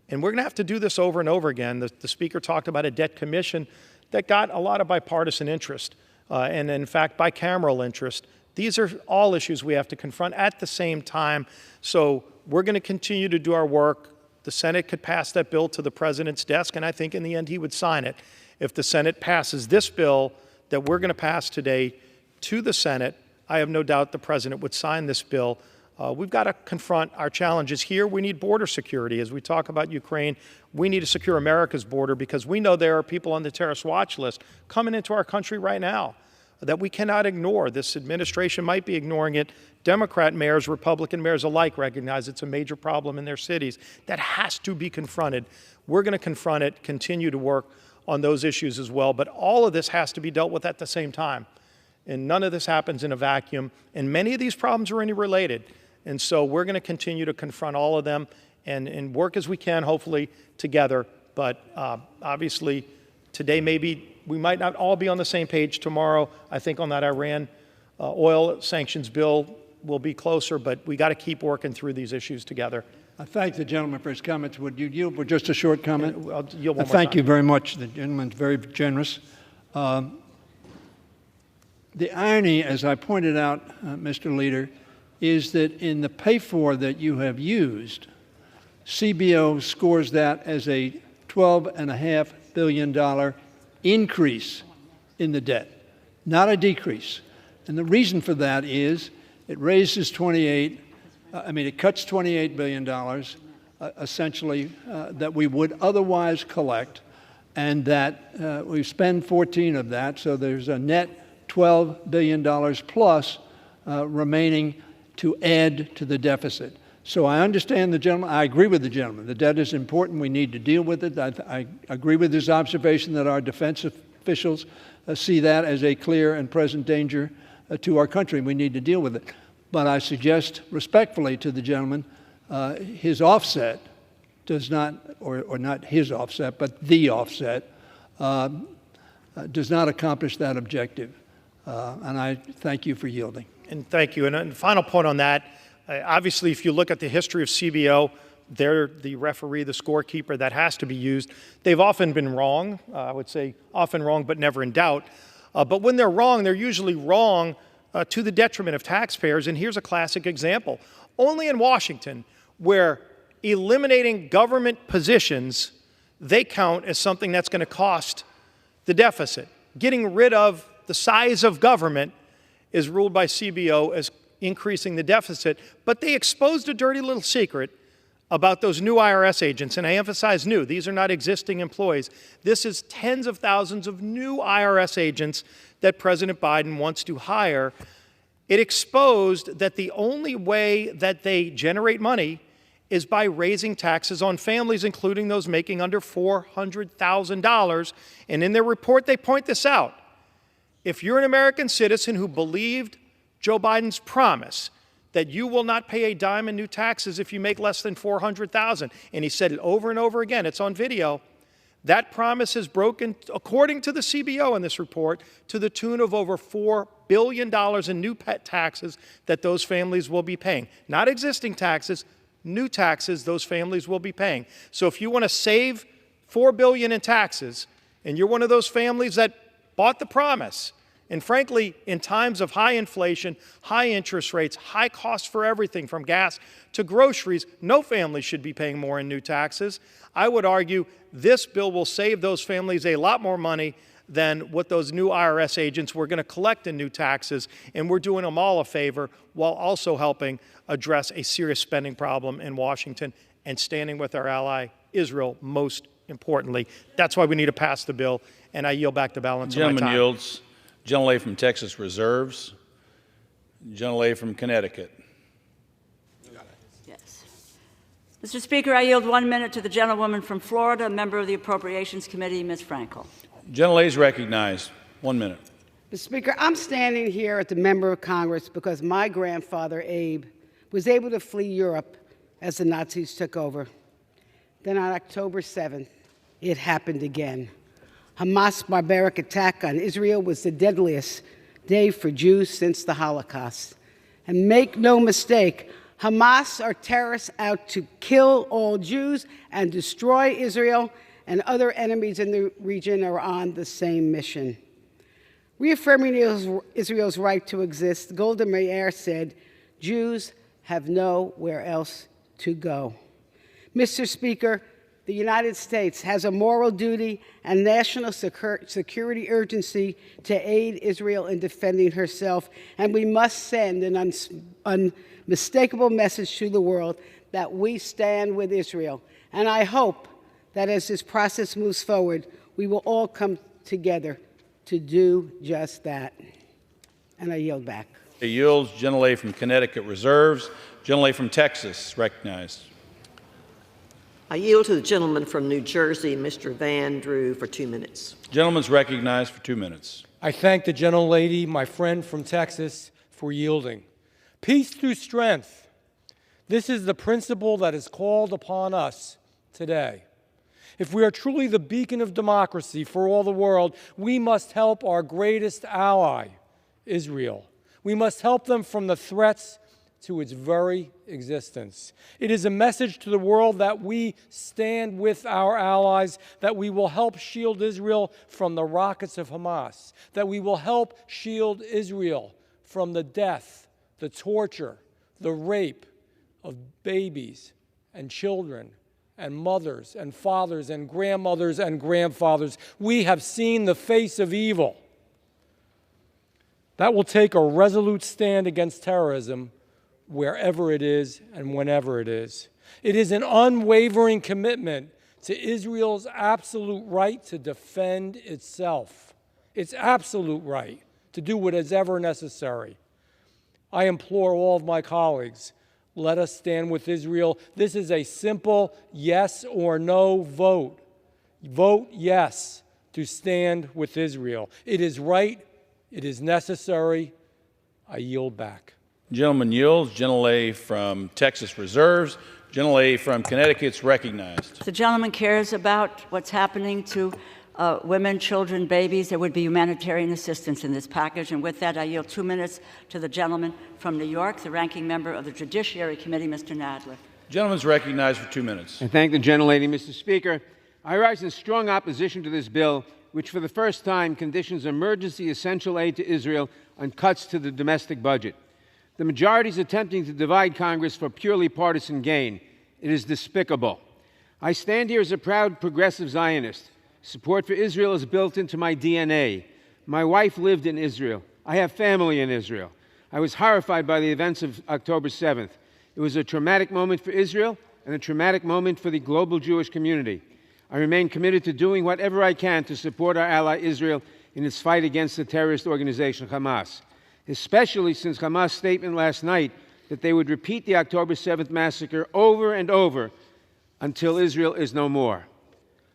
and we're going to have to do this over and over again. The Speaker talked about a debt commission that got a lot of bipartisan interest, and in fact, bicameral interest. These are all issues we have to confront at the same time. So we're going to continue to do our work. The Senate could pass that bill to the President's desk, and I think in the end he would sign it. If the Senate passes this bill that we're going to pass today to the Senate, I have no doubt the President would sign this bill. We've got to confront our challenges here. We need border security. As we talk about Ukraine, we need to secure America's border because we know there are people on the terrorist watch list coming into our country right now that we cannot ignore. This administration might be ignoring it. Democrat mayors, Republican mayors alike recognize it's a major problem in their cities that has to be confronted. We're going to confront it, continue to work on those issues as well. But all of this has to be dealt with at the same time. And none of this happens in a vacuum. And many of these problems are interrelated. And so we're going to continue to confront all of them and work as we can, hopefully, together. But obviously, today maybe we might not all be on the same page. Tomorrow, I think on that Iran oil sanctions bill, we'll be closer. But we got to keep working through these issues together. I thank the gentleman for his comments. Would you yield for just a short comment? I'll yield one more Thank time. you very much. The gentleman's very generous. The irony, as I pointed out, Mr. Leader, is that in the pay-for that you have used, CBO scores that as a $12.5 billion increase in the debt, not a decrease. And the reason for that is it raises it cuts $28 billion, essentially, that we would otherwise collect, and that we spend 14 of that, so there's a net $12 billion plus remaining to add to the deficit. So I understand the gentleman. I agree with the gentleman. The debt is important. We need to deal with it. I agree with his observation that our defense officials see that as a clear and present danger to our country. We need to deal with it. But I suggest respectfully to the gentleman, his offset does not, or not his offset, but the offset, does not accomplish that objective. And I thank you for yielding. And thank you. And a final point on that, obviously, if you look at the history of CBO, they're the referee, the scorekeeper that has to be used. They've often been wrong. I would say often wrong, but never in doubt. But when they're wrong, they're usually wrong to the detriment of taxpayers. And here's a classic example. Only in Washington, where eliminating government positions, they count as something that's going to cost the deficit. Getting rid of the size of government is ruled by CBO as increasing the deficit, but they exposed a dirty little secret about those new IRS agents, and I emphasize new. These are not existing employees. This is tens of thousands of new IRS agents that President Biden wants to hire. It exposed that the only way that they generate money is by raising taxes on families, including those making under $400,000. And in their report, they point this out. If you're an American citizen who believed Joe Biden's promise that you will not pay a dime in new taxes if you make less than $400,000, and he said it over and over again, it's on video, That promise is broken, according to the CBO in this report, to the tune of over $4 billion in new pet taxes that those families will be paying. Not existing taxes, new taxes those families will be paying. So if you want to save $4 billion in taxes, and you're one of those families that bought the promise, and frankly, in times of high inflation, high interest rates, high costs for everything from gas to groceries, no family should be paying more in new taxes. I would argue this bill will save those families a lot more money than what those new IRS agents were going to collect in new taxes, and we're doing them all a favor while also helping address a serious spending problem in Washington and standing with our ally, Israel, most importantly. That's why we need to pass the bill, and I yield back the balance of my time. Gentleman yields. Gentlelady from Texas reserves. Gentlelady from Connecticut. Yes. Mr. Speaker, I yield 1 minute to the gentlewoman from Florida, a member of the Appropriations Committee, Ms. Frankel. Gentlelady is recognized. 1 minute. Mr. Speaker, I'm standing here as a member of Congress because my grandfather, Abe, was able to flee Europe as the Nazis took over. Then on October 7th, it happened again. Hamas' barbaric attack on Israel was the deadliest day for Jews since the Holocaust. And make no mistake, Hamas are terrorists out to kill all Jews and destroy Israel, and other enemies in the region are on the same mission. Reaffirming Israel's right to exist, Golda Meir said, Jews have nowhere else to go. Mr. Speaker, the United States has a moral duty and national security urgency to aid Israel in defending herself, and we must send an unmistakable message to the world that we stand with Israel. And I hope that as this process moves forward, we will all come together to do just that. And I yield back. It yields. Gentlelady from Connecticut reserves. Gentlelady from Texas recognized. I yield to the gentleman from New Jersey, Mr. Van Drew, for 2 minutes. Gentleman's recognized for 2 minutes. I thank the gentlelady, my friend from Texas, for yielding. Peace through strength. This is the principle that is called upon us today. If we are truly the beacon of democracy for all the world, we must help our greatest ally, Israel. We must help them from the threats to its very existence. It is a message to the world that we stand with our allies, that we will help shield Israel from the rockets of Hamas, that we will help shield Israel from the death, the torture, the rape of babies and children and mothers and fathers and grandmothers and grandfathers. We have seen the face of evil. That will take a resolute stand against terrorism wherever it is and whenever it is. It is an unwavering commitment to Israel's absolute right to defend itself, its absolute right to do what is ever necessary. I implore all of my colleagues, let us stand with Israel. This is a simple yes or no vote. Vote yes to stand with Israel. It is right. It is necessary. I yield back. Gentleman yields. Gentlelady from Texas reserves. Gentlelady from Connecticut is recognized. The gentleman cares about what's happening to women, children, babies. There would be humanitarian assistance in this package. And with that, I yield 2 minutes to the gentleman from New York, the ranking member of the Judiciary Committee, Mr. Nadler. Gentleman's recognized for 2 minutes. I thank the gentlelady, Mr. Speaker. I rise in strong opposition to this bill, which for the first time conditions emergency essential aid to Israel on cuts to the domestic budget. The majority is attempting to divide Congress for purely partisan gain. It is despicable. I stand here as a proud progressive Zionist. Support for Israel is built into my DNA. My wife lived in Israel. I have family in Israel. I was horrified by the events of October 7th. It was a traumatic moment for Israel and a traumatic moment for the global Jewish community. I remain committed to doing whatever I can to support our ally Israel in its fight against the terrorist organization Hamas, especially since Hamas' statement last night that they would repeat the October 7th massacre over and over until Israel is no more.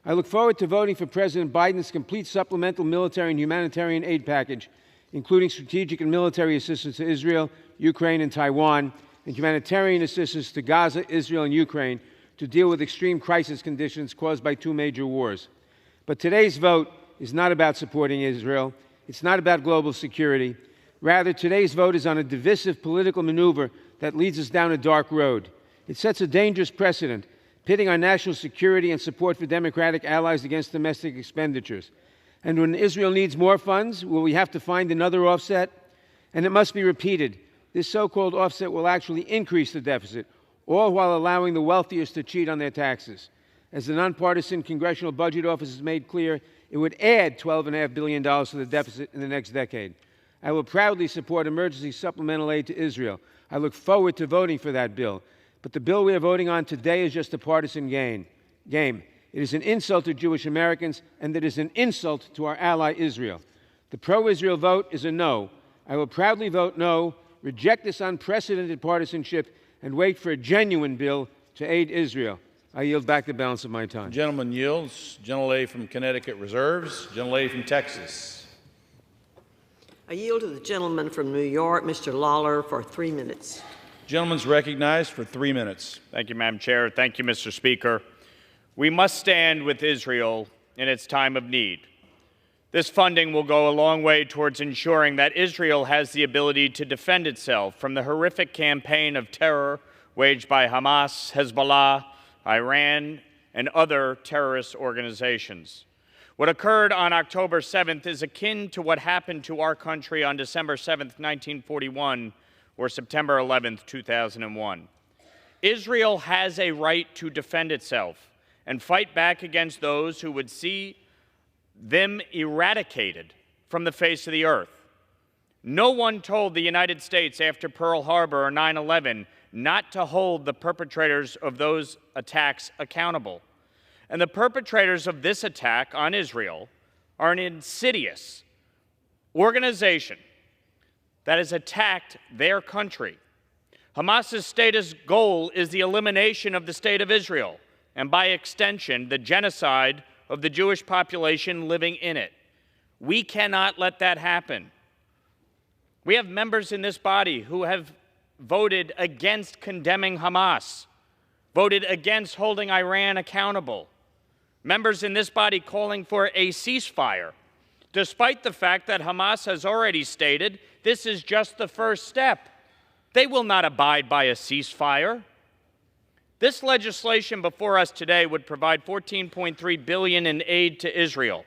I look forward to voting for President Biden's complete supplemental military and humanitarian aid package, including strategic and military assistance to Israel, Ukraine, and Taiwan, and humanitarian assistance to Gaza, Israel, and Ukraine to deal with extreme crisis conditions caused by two major wars. But today's vote is not about supporting Israel. It's not about global security. Rather, today's vote is on a divisive political maneuver that leads us down a dark road. It sets a dangerous precedent, pitting our national security and support for democratic allies against domestic expenditures. And when Israel needs more funds, will we have to find another offset? And it must be repeated, this so-called offset will actually increase the deficit, all while allowing the wealthiest to cheat on their taxes. As the nonpartisan Congressional Budget Office has made clear, it would add $12.5 billion to the deficit in the next decade. I will proudly support emergency supplemental aid to Israel. I look forward to voting for that bill. But the bill we are voting on today is just a partisan game. It is an insult to Jewish Americans, and it is an insult to our ally Israel. The pro-Israel vote is a no. I will proudly vote no, reject this unprecedented partisanship, and wait for a genuine bill to aid Israel. I yield back the balance of my time. Gentleman yields. Gentlelady from Connecticut reserves. Gentlelady from Texas. I yield to the gentleman from New York, Mr. Lawler, for 3 minutes. Gentleman's recognized for 3 minutes. Thank you, Madam Chair. Thank you, Mr. Speaker. We must stand with Israel in its time of need. This funding will go a long way towards ensuring that Israel has the ability to defend itself from the horrific campaign of terror waged by Hamas, Hezbollah, Iran, and other terrorist organizations. What occurred on October 7th is akin to what happened to our country on December 7th, 1941, or September 11th, 2001. Israel has a right to defend itself and fight back against those who would see them eradicated from the face of the earth. No one told the United States after Pearl Harbor or 9/11 not to hold the perpetrators of those attacks accountable. And the perpetrators of this attack on Israel are an insidious organization that has attacked their country. Hamas's stated goal is the elimination of the State of Israel, and by extension, the genocide of the Jewish population living in it. We cannot let that happen. We have members in this body who have voted against condemning Hamas, voted against holding Iran accountable, members in this body calling for a ceasefire, despite the fact that Hamas has already stated this is just the first step. They will not abide by a ceasefire. This legislation before us today would provide $14.3 billion in aid to Israel.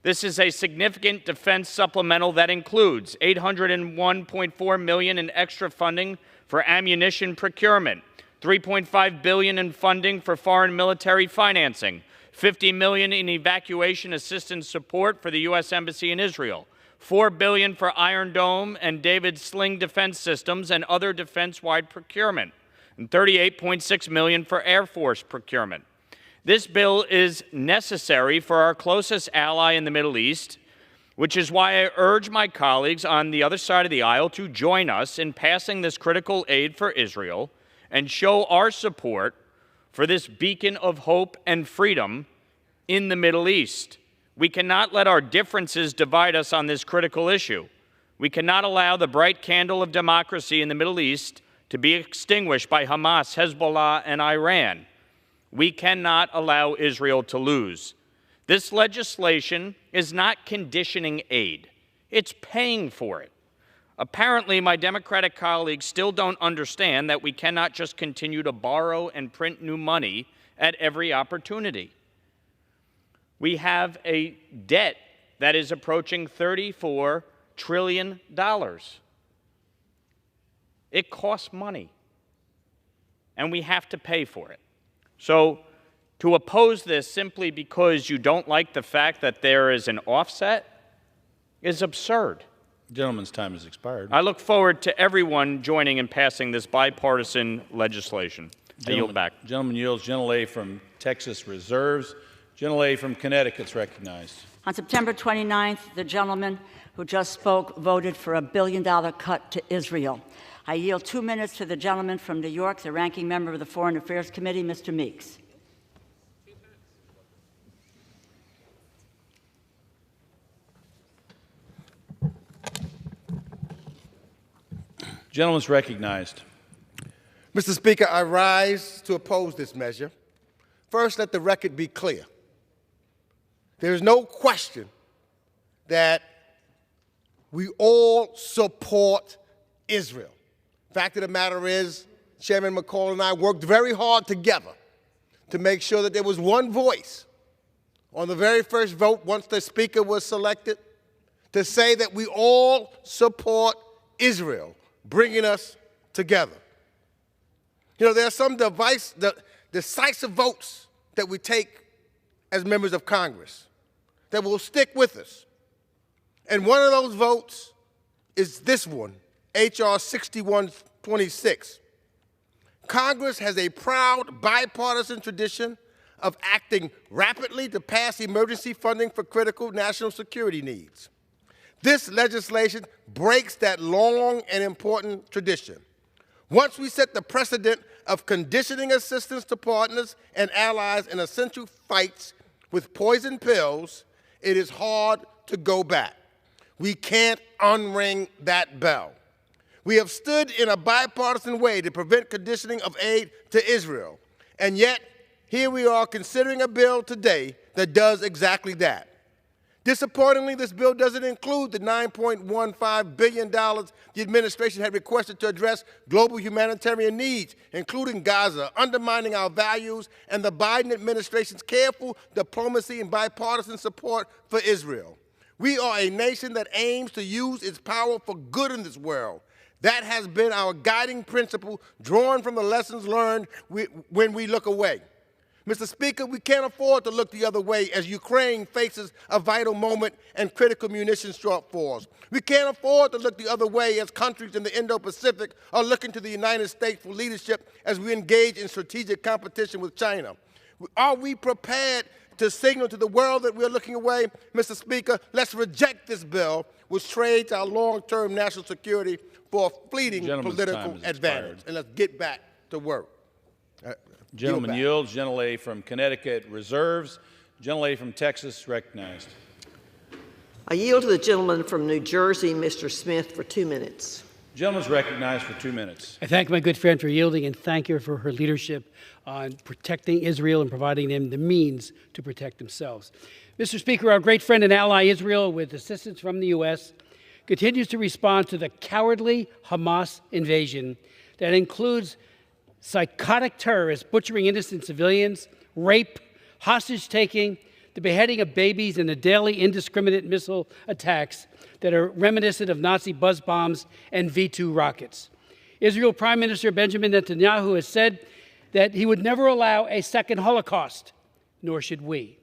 This is a significant defense supplemental that includes $801.4 million in extra funding for ammunition procurement, $3.5 billion in funding for foreign military financing, $50 million in evacuation assistance support for the U.S. Embassy in Israel, $4 billion for Iron Dome and David Sling defense systems and other defense-wide procurement, and $38.6 million for Air Force procurement. This bill is necessary for our closest ally in the Middle East, which is why I urge my colleagues on the other side of the aisle to join us in passing this critical aid for Israel and show our support for this beacon of hope and freedom in the Middle East. We cannot let our differences divide us on this critical issue. We cannot allow the bright candle of democracy in the Middle East to be extinguished by Hamas, Hezbollah, and Iran. We cannot allow Israel to lose. This legislation is not conditioning aid. It's paying for it. Apparently, my Democratic colleagues still don't understand that we cannot just continue to borrow and print new money at every opportunity. We have a debt that is approaching $34 trillion. It costs money, and we have to pay for it. So to oppose this simply because you don't like the fact that there is an offset is absurd. The gentleman's time has expired. I look forward to everyone joining in passing this bipartisan legislation. I yield back. Gentleman yields. Gentlelady from Texas reserves. Gentlelady from Connecticut is recognized. On September 29th, the gentleman who just spoke voted for a $1 billion cut to Israel. I yield 2 minutes to the gentleman from New York, the ranking member of the Foreign Affairs Committee, Mr. Meeks. Gentleman's recognized. Mr. Speaker, I rise to oppose this measure. First, let the record be clear. There's no question that we all support Israel. Fact of the matter is, Chairman McCall and I worked very hard together to make sure that there was one voice on the very first vote, once the Speaker was selected, to say that we all support Israel, bringing us together. You know, there are some decisive votes that we take as members of Congress that will stick with us. And one of those votes is this one, H.R. 6126. Congress has a proud bipartisan tradition of acting rapidly to pass emergency funding for critical national security needs. This legislation breaks that long and important tradition. Once we set the precedent of conditioning assistance to partners and allies in essential fights with poison pills, it is hard to go back. We can't unring that bell. We have stood in a bipartisan way to prevent conditioning of aid to Israel, and yet here we are considering a bill today that does exactly that. Disappointingly, this bill doesn't include the $9.15 billion the administration had requested to address global humanitarian needs, including Gaza, undermining our values and the Biden administration's careful diplomacy and bipartisan support for Israel. We are a nation that aims to use its power for good in this world. That has been our guiding principle, drawn from the lessons learned when we look away. Mr. Speaker, we can't afford to look the other way as Ukraine faces a vital moment and critical munitions shortfalls. We can't afford to look the other way as countries in the Indo-Pacific are looking to the United States for leadership as we engage in strategic competition with China. Are we prepared to signal to the world that we're looking away? Mr. Speaker, let's reject this bill, which trades our long-term national security for a fleeting political advantage. And let's get back to work. Gentleman yields. Gentlelady from Connecticut reserves. Gentlelady from Texas recognized. I yield to the gentleman from New Jersey, Mr. Smith, for 2 minutes. Gentleman is recognized for 2 minutes. I thank my good friend for yielding and thank her for her leadership on protecting Israel and providing them the means to protect themselves. Mr. Speaker, our great friend and ally Israel, with assistance from the U.S., continues to respond to the cowardly Hamas invasion that includes psychotic terrorists butchering innocent civilians, rape, hostage-taking, the beheading of babies, and the daily indiscriminate missile attacks that are reminiscent of Nazi buzz bombs and V-2 rockets. Israel Prime Minister Benjamin Netanyahu has said that he would never allow a second Holocaust, nor should we.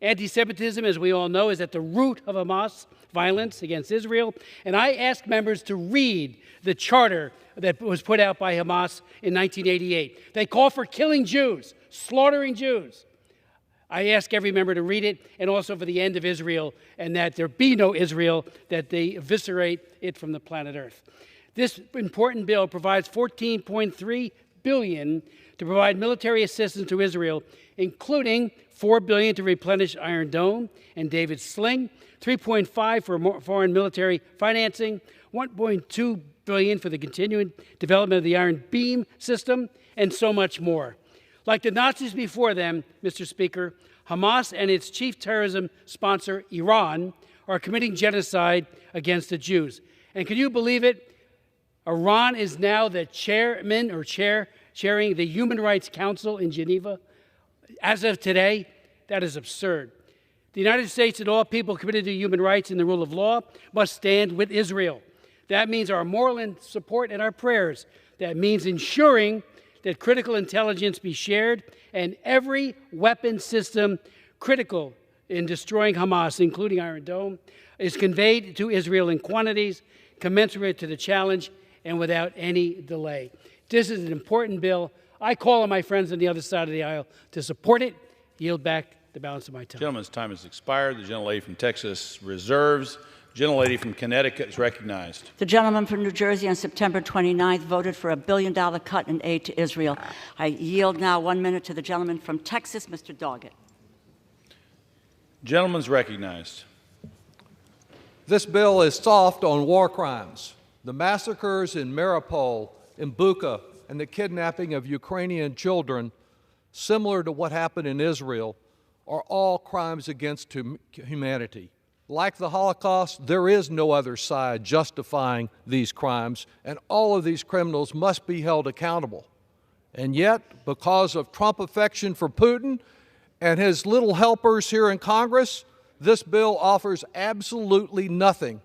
Anti-Semitism, as we all know, is at the root of Hamas violence against Israel, and I ask members to read the charter that was put out by Hamas in 1988. They call for killing Jews, slaughtering Jews. I ask every member to read it, and also for the end of Israel, and that there be no Israel, that they eviscerate it from the planet Earth. This important bill provides $14.3 billion to provide military assistance to Israel, including $4 billion to replenish Iron Dome and David Sling, $3.5 for foreign military financing, $1.2 billion for the continuing development of the Iron Beam system, and so much more. Like the Nazis before them, Mr. Speaker, Hamas and its chief terrorism sponsor, Iran, are committing genocide against the Jews. And can you believe it? Iran is now the chairman or chairing the Human Rights Council in Geneva. As of today, that is absurd. The United States and all people committed to human rights and the rule of law must stand with Israel. That means our moral support and our prayers. That means ensuring that critical intelligence be shared and every weapon system critical in destroying Hamas, including Iron Dome, is conveyed to Israel in quantities commensurate to the challenge and without any delay. This is an important bill. I call on my friends on the other side of the aisle to support it. Yield back the balance of my time. Gentleman's time has expired. The gentlelady from Texas reserves. Gentlelady from Connecticut is recognized. The gentleman from New Jersey on September 29th voted for a $1 billion cut in aid to Israel. I yield now 1 minute to the gentleman from Texas, Mr. Doggett. Gentleman's recognized. This bill is soft on war crimes. The massacres in Mariupol, in Bucha, and the kidnapping of Ukrainian children, similar to what happened in Israel, are all crimes against humanity. Like the Holocaust, there is no other side justifying these crimes, and all of these criminals must be held accountable. And yet, because of Trump affection for Putin and his little helpers here in Congress, this bill offers absolutely nothing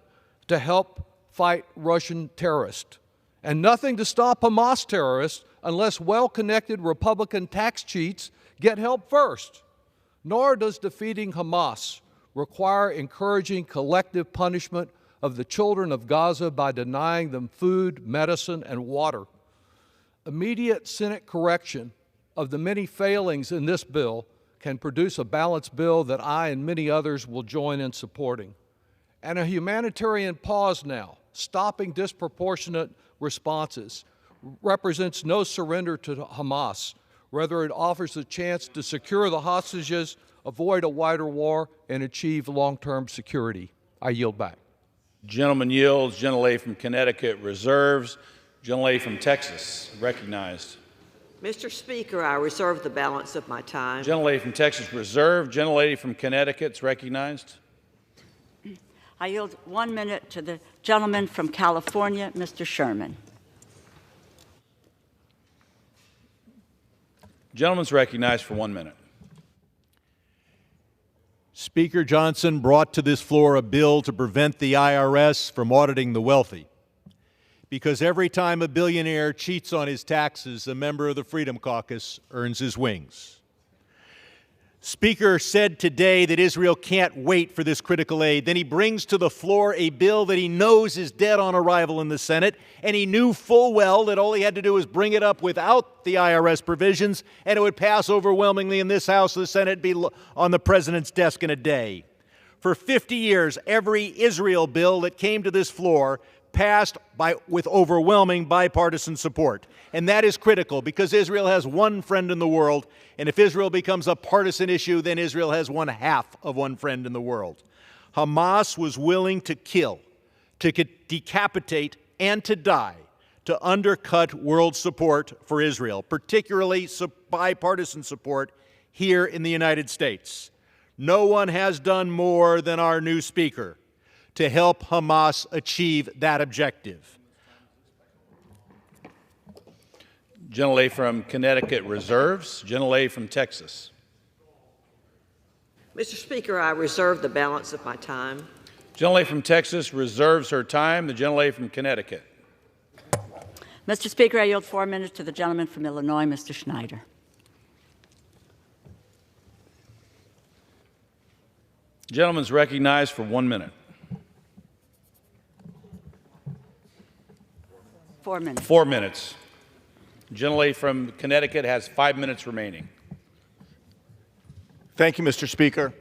to help fight Russian terrorists, and nothing to stop Hamas terrorists unless well-connected Republican tax cheats get help first. Nor does defeating Hamas require encouraging collective punishment of the children of Gaza by denying them food, medicine, and water. Immediate Senate correction of the many failings in this bill can produce a balanced bill that I and many others will join in supporting. And a humanitarian pause now, stopping disproportionate responses, represents no surrender to Hamas. Rather, it offers a chance to secure the hostages, avoid a wider war, and achieve long-term security. I yield back. Gentleman yields. Gentlelady from Connecticut reserves. Gentlelady from Texas recognized. Mr. Speaker, I reserve the balance of my time. Gentlelady from Texas reserved. Gentlelady from Connecticut is recognized. I yield 1 minute to the gentleman from California, Mr. Sherman. Gentleman's recognized for 1 minute. Speaker Johnson brought to this floor a bill to prevent the IRS from auditing the wealthy. Because every time a billionaire cheats on his taxes, a member of the Freedom Caucus earns his wings. Speaker said today that Israel can't wait for this critical aid. Then he brings to the floor a bill that he knows is dead on arrival in the Senate, and he knew full well that all he had to do was bring it up without the IRS provisions, and it would pass overwhelmingly in this House or the Senate, be on the President's desk in a day. For 50 years, every Israel bill that came to this floor passed with overwhelming bipartisan support. And that is critical because Israel has one friend in the world, and if Israel becomes a partisan issue, then Israel has one half of one friend in the world. Hamas was willing to kill, to decapitate, and to die to undercut world support for Israel, particularly bipartisan support here in the United States. No one has done more than our new Speaker to help Hamas achieve that objective. Gentlelady from Connecticut reserves. Gentlelady from Texas. Mr. Speaker, I reserve the balance of my time. Gentlelady from Texas reserves her time. The gentlelady from Connecticut. Mr. Speaker, I yield 4 minutes to the gentleman from Illinois, Mr. Schneider. Gentleman's recognized for 1 minute. 4 minutes. 4 minutes. Gentlelady from Connecticut has 5 minutes remaining. Thank you, Mr. Speaker.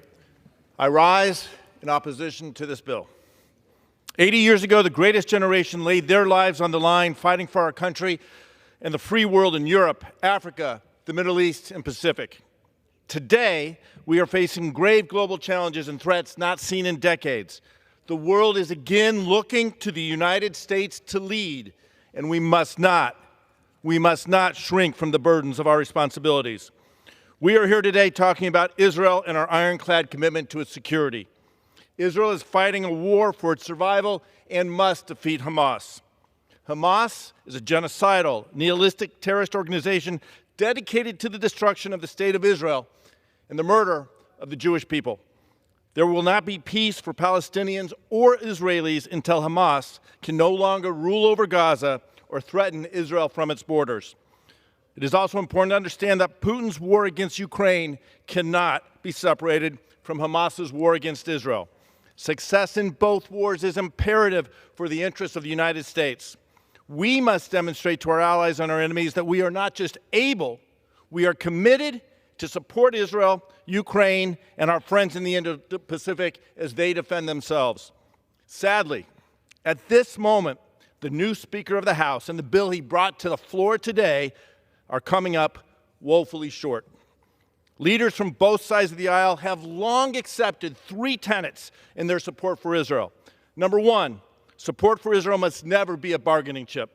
I rise in opposition to this bill. 80 years ago, the greatest generation laid their lives on the line fighting for our country and the free world in Europe, Africa, the Middle East, and Pacific. Today, we are facing grave global challenges and threats not seen in decades. The world is again looking to the United States to lead, and we must not shrink from the burdens of our responsibilities. We are here today talking about Israel and our ironclad commitment to its security. Israel is fighting a war for its survival and must defeat Hamas. Hamas is a genocidal, nihilistic terrorist organization dedicated to the destruction of the state of Israel and the murder of the Jewish people. There will not be peace for Palestinians or Israelis until Hamas can no longer rule over Gaza or threaten Israel from its borders. It is also important to understand that Putin's war against Ukraine cannot be separated from Hamas's war against Israel. Success in both wars is imperative for the interests of the United States. We must demonstrate to our allies and our enemies that we are not just able, we are committed to support Israel, Ukraine, and our friends in the Indo-Pacific as they defend themselves. Sadly, at this moment, the new Speaker of the House and the bill he brought to the floor today are coming up woefully short. Leaders from both sides of the aisle have long accepted three tenets in their support for Israel. Number one, support for Israel must never be a bargaining chip.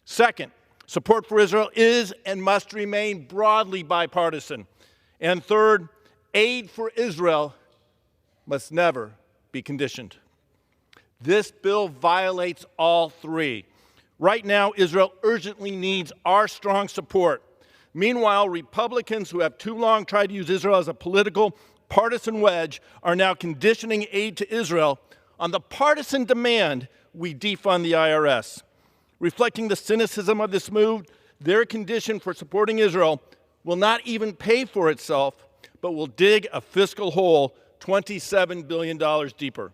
Second, support for Israel is and must remain broadly bipartisan. And third, aid for Israel must never be conditioned. This bill violates all three. Right now, Israel urgently needs our strong support. Meanwhile, Republicans who have too long tried to use Israel as a political partisan wedge are now conditioning aid to Israel on the partisan demand we defund the IRS. Reflecting the cynicism of this move, their condition for supporting Israel will not even pay for itself, but will dig a fiscal hole $27 billion deeper.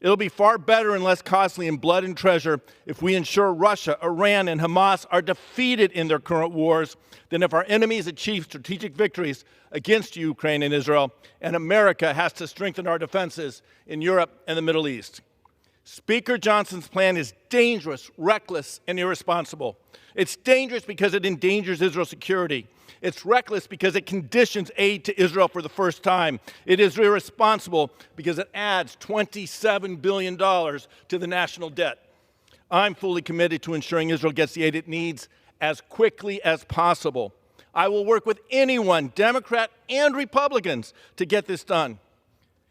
It'll be far better and less costly in blood and treasure if we ensure Russia, Iran, and Hamas are defeated in their current wars than if our enemies achieve strategic victories against Ukraine and Israel, and America has to strengthen our defenses in Europe and the Middle East. Speaker Johnson's plan is dangerous, reckless, and irresponsible. It's dangerous because it endangers Israel's security. It's reckless because it conditions aid to Israel for the first time. It is irresponsible because it adds $27 billion to the national debt. I'm fully committed to ensuring Israel gets the aid it needs as quickly as possible. I will work with anyone, Democrat and Republicans, to get this done.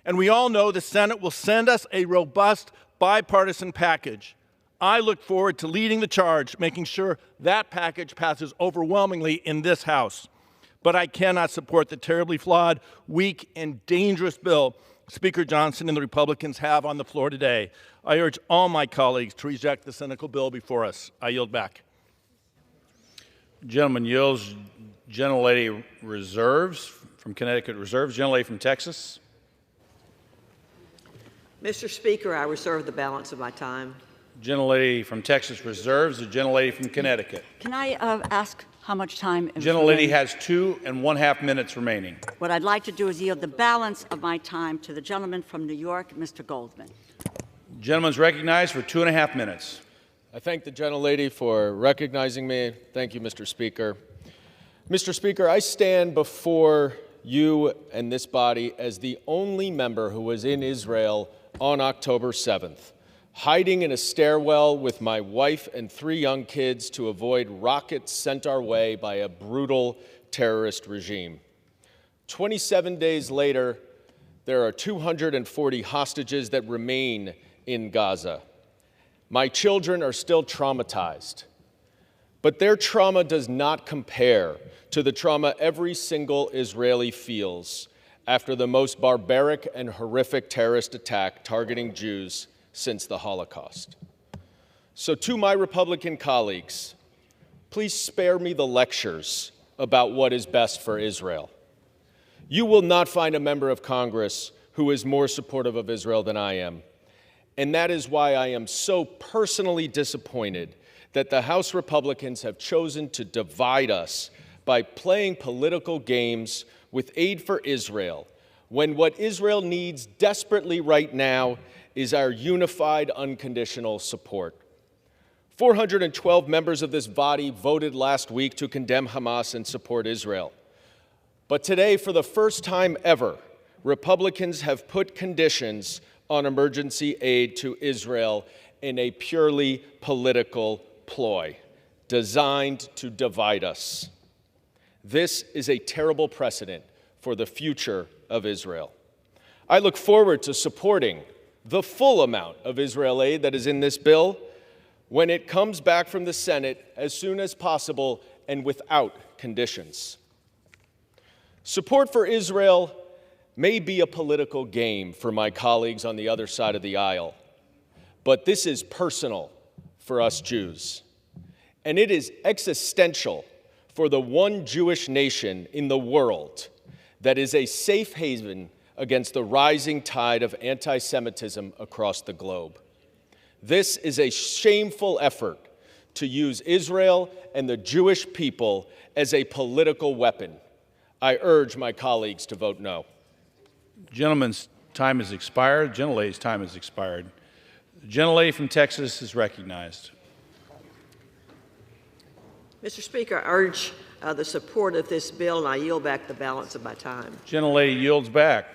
And we all know the Senate will send us a robust bipartisan package. I look forward to leading the charge, making sure that package passes overwhelmingly in this House. But I cannot support the terribly flawed, weak, and dangerous bill Speaker Johnson and the Republicans have on the floor today. I urge all my colleagues to reject the cynical bill before us. I yield back. Gentleman yields. Gentlelady reserves from Connecticut reserves. Gentlelady from Texas. Mr. Speaker, I reserve the balance of my time. Gentlelady from Texas reserves. The gentlelady from Connecticut. Can I ask how much time is Gentlelady remaining? has 2.5 minutes remaining. What I'd like to do is yield the balance of my time to the gentleman from New York, Mr. Goldman. Gentleman's recognized for 2.5 minutes. I thank the gentlelady for recognizing me. Thank you, Mr. Speaker. Mr. Speaker, I stand before you and this body as the only member who was in Israel on October 7th, hiding in a stairwell with my wife and 3 young kids to avoid rockets sent our way by a brutal terrorist regime. 27 days later, there are 240 hostages that remain in Gaza. My children are still traumatized, but their trauma does not compare to the trauma every single Israeli feels after the most barbaric and horrific terrorist attack targeting Jews since the Holocaust. So to my Republican colleagues, please spare me the lectures about what is best for Israel. You will not find a member of Congress who is more supportive of Israel than I am. And that is why I am so personally disappointed that the House Republicans have chosen to divide us by playing political games with aid for Israel, when what Israel needs desperately right now is our unified, unconditional support. 412 members of this body voted last week to condemn Hamas and support Israel. But today, for the first time ever, Republicans have put conditions on emergency aid to Israel in a purely political ploy designed to divide us. This is a terrible precedent for the future of Israel. I look forward to supporting the full amount of Israel aid that is in this bill when it comes back from the Senate as soon as possible and without conditions. Support for Israel may be a political game for my colleagues on the other side of the aisle, but this is personal for us Jews, and it is existential for the one Jewish nation in the world that is a safe haven against the rising tide of anti-Semitism across the globe. This is a shameful effort to use Israel and the Jewish people as a political weapon. I urge my colleagues to vote no. Gentleman's time has expired. Gentlelady's time has expired. The gentlelady from Texas is recognized. Mr. Speaker, I urge the support of this bill, and I yield back the balance of my time. Gentlelady yields back.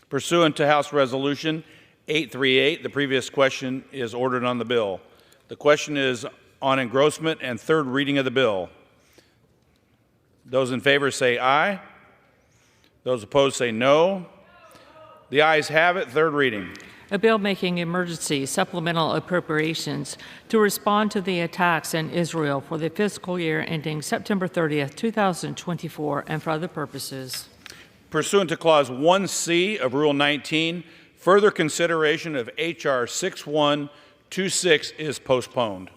Pursuant to House Resolution 838, the previous question is ordered on the bill. The question is on engrossment and third reading of the bill. Those in favor say aye. Those opposed say no. The ayes have it. Third reading. A bill making emergency supplemental appropriations to respond to the attacks in Israel for the fiscal year ending September 30th, 2024, and for other purposes. Pursuant to Clause 1C of Rule 19, further consideration of H.R. 6126 is postponed.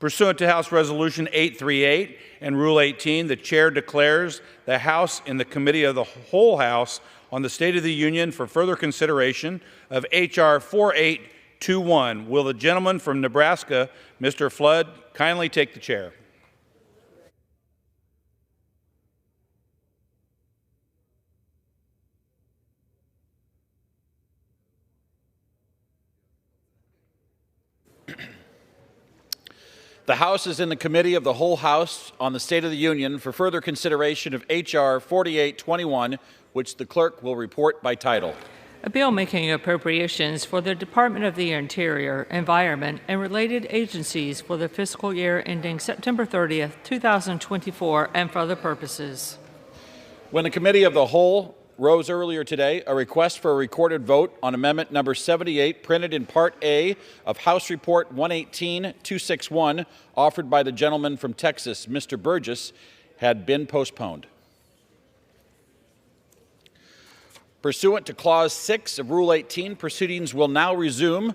Pursuant to House Resolution 838 and Rule 18, the Chair declares the House in the Committee of the Whole House on the State of the Union for further consideration of H.R. 4821. Will the gentleman from Nebraska, Mr. Flood, kindly take the chair? The House is in the Committee of the Whole House on the State of the Union for further consideration of H.R. 4821, which the clerk will report by title. A bill making appropriations for the Department of the Interior, Environment, and related agencies for the fiscal year ending September 30th, 2024, and for other purposes. When the Committee of the Whole rose earlier today, a request for a recorded vote on Amendment number 78, printed in Part A of House Report 118-261, offered by the gentleman from Texas, Mr. Burgess, had been postponed. Pursuant to Clause 6 of Rule 18, proceedings will now resume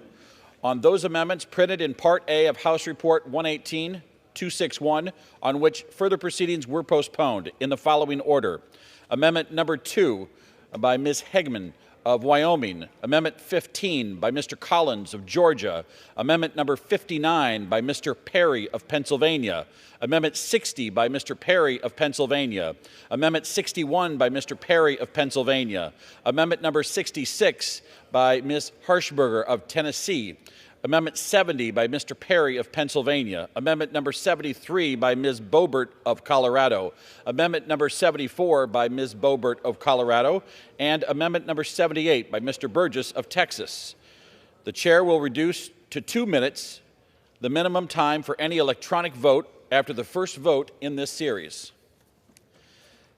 on those amendments printed in Part A of House Report 118-261, on which further proceedings were postponed, in the following order. Amendment number 2 by Ms. Hegman of Wyoming. Amendment 15 by Mr. Collins of Georgia. Amendment number 59 by Mr. Perry of Pennsylvania. Amendment 60 by Mr. Perry of Pennsylvania. Amendment 61 by Mr. Perry of Pennsylvania. Amendment number 66 by Ms. Harshberger of Tennessee. Amendment 70 by Mr. Perry of Pennsylvania. Amendment number 73 by Ms. Boebert of Colorado. Amendment number 74 by Ms. Boebert of Colorado. And Amendment number 78 by Mr. Burgess of Texas. The chair will reduce to 2 minutes the minimum time for any electronic vote after the first vote in this series.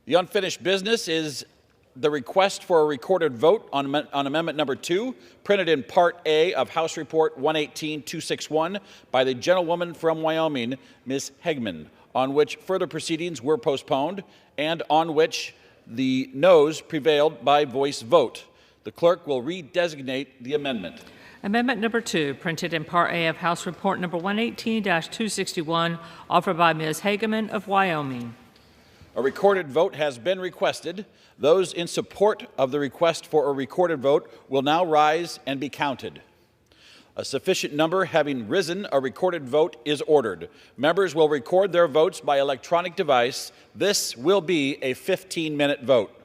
The unfinished business is the request for a recorded vote on Amendment number 2, printed in Part A of House Report 118-261 by the gentlewoman from Wyoming, Ms. Hegman, on which further proceedings were postponed and on which the noes prevailed by voice vote. The clerk will redesignate the amendment. Amendment number 2, printed in Part A of House Report number 118-261, offered by Ms. Hageman of Wyoming. A recorded vote has been requested. Those in support of the request for a recorded vote will now rise and be counted. A sufficient number having risen, a recorded vote is ordered. Members will record their votes by electronic device. This will be a 15-minute vote.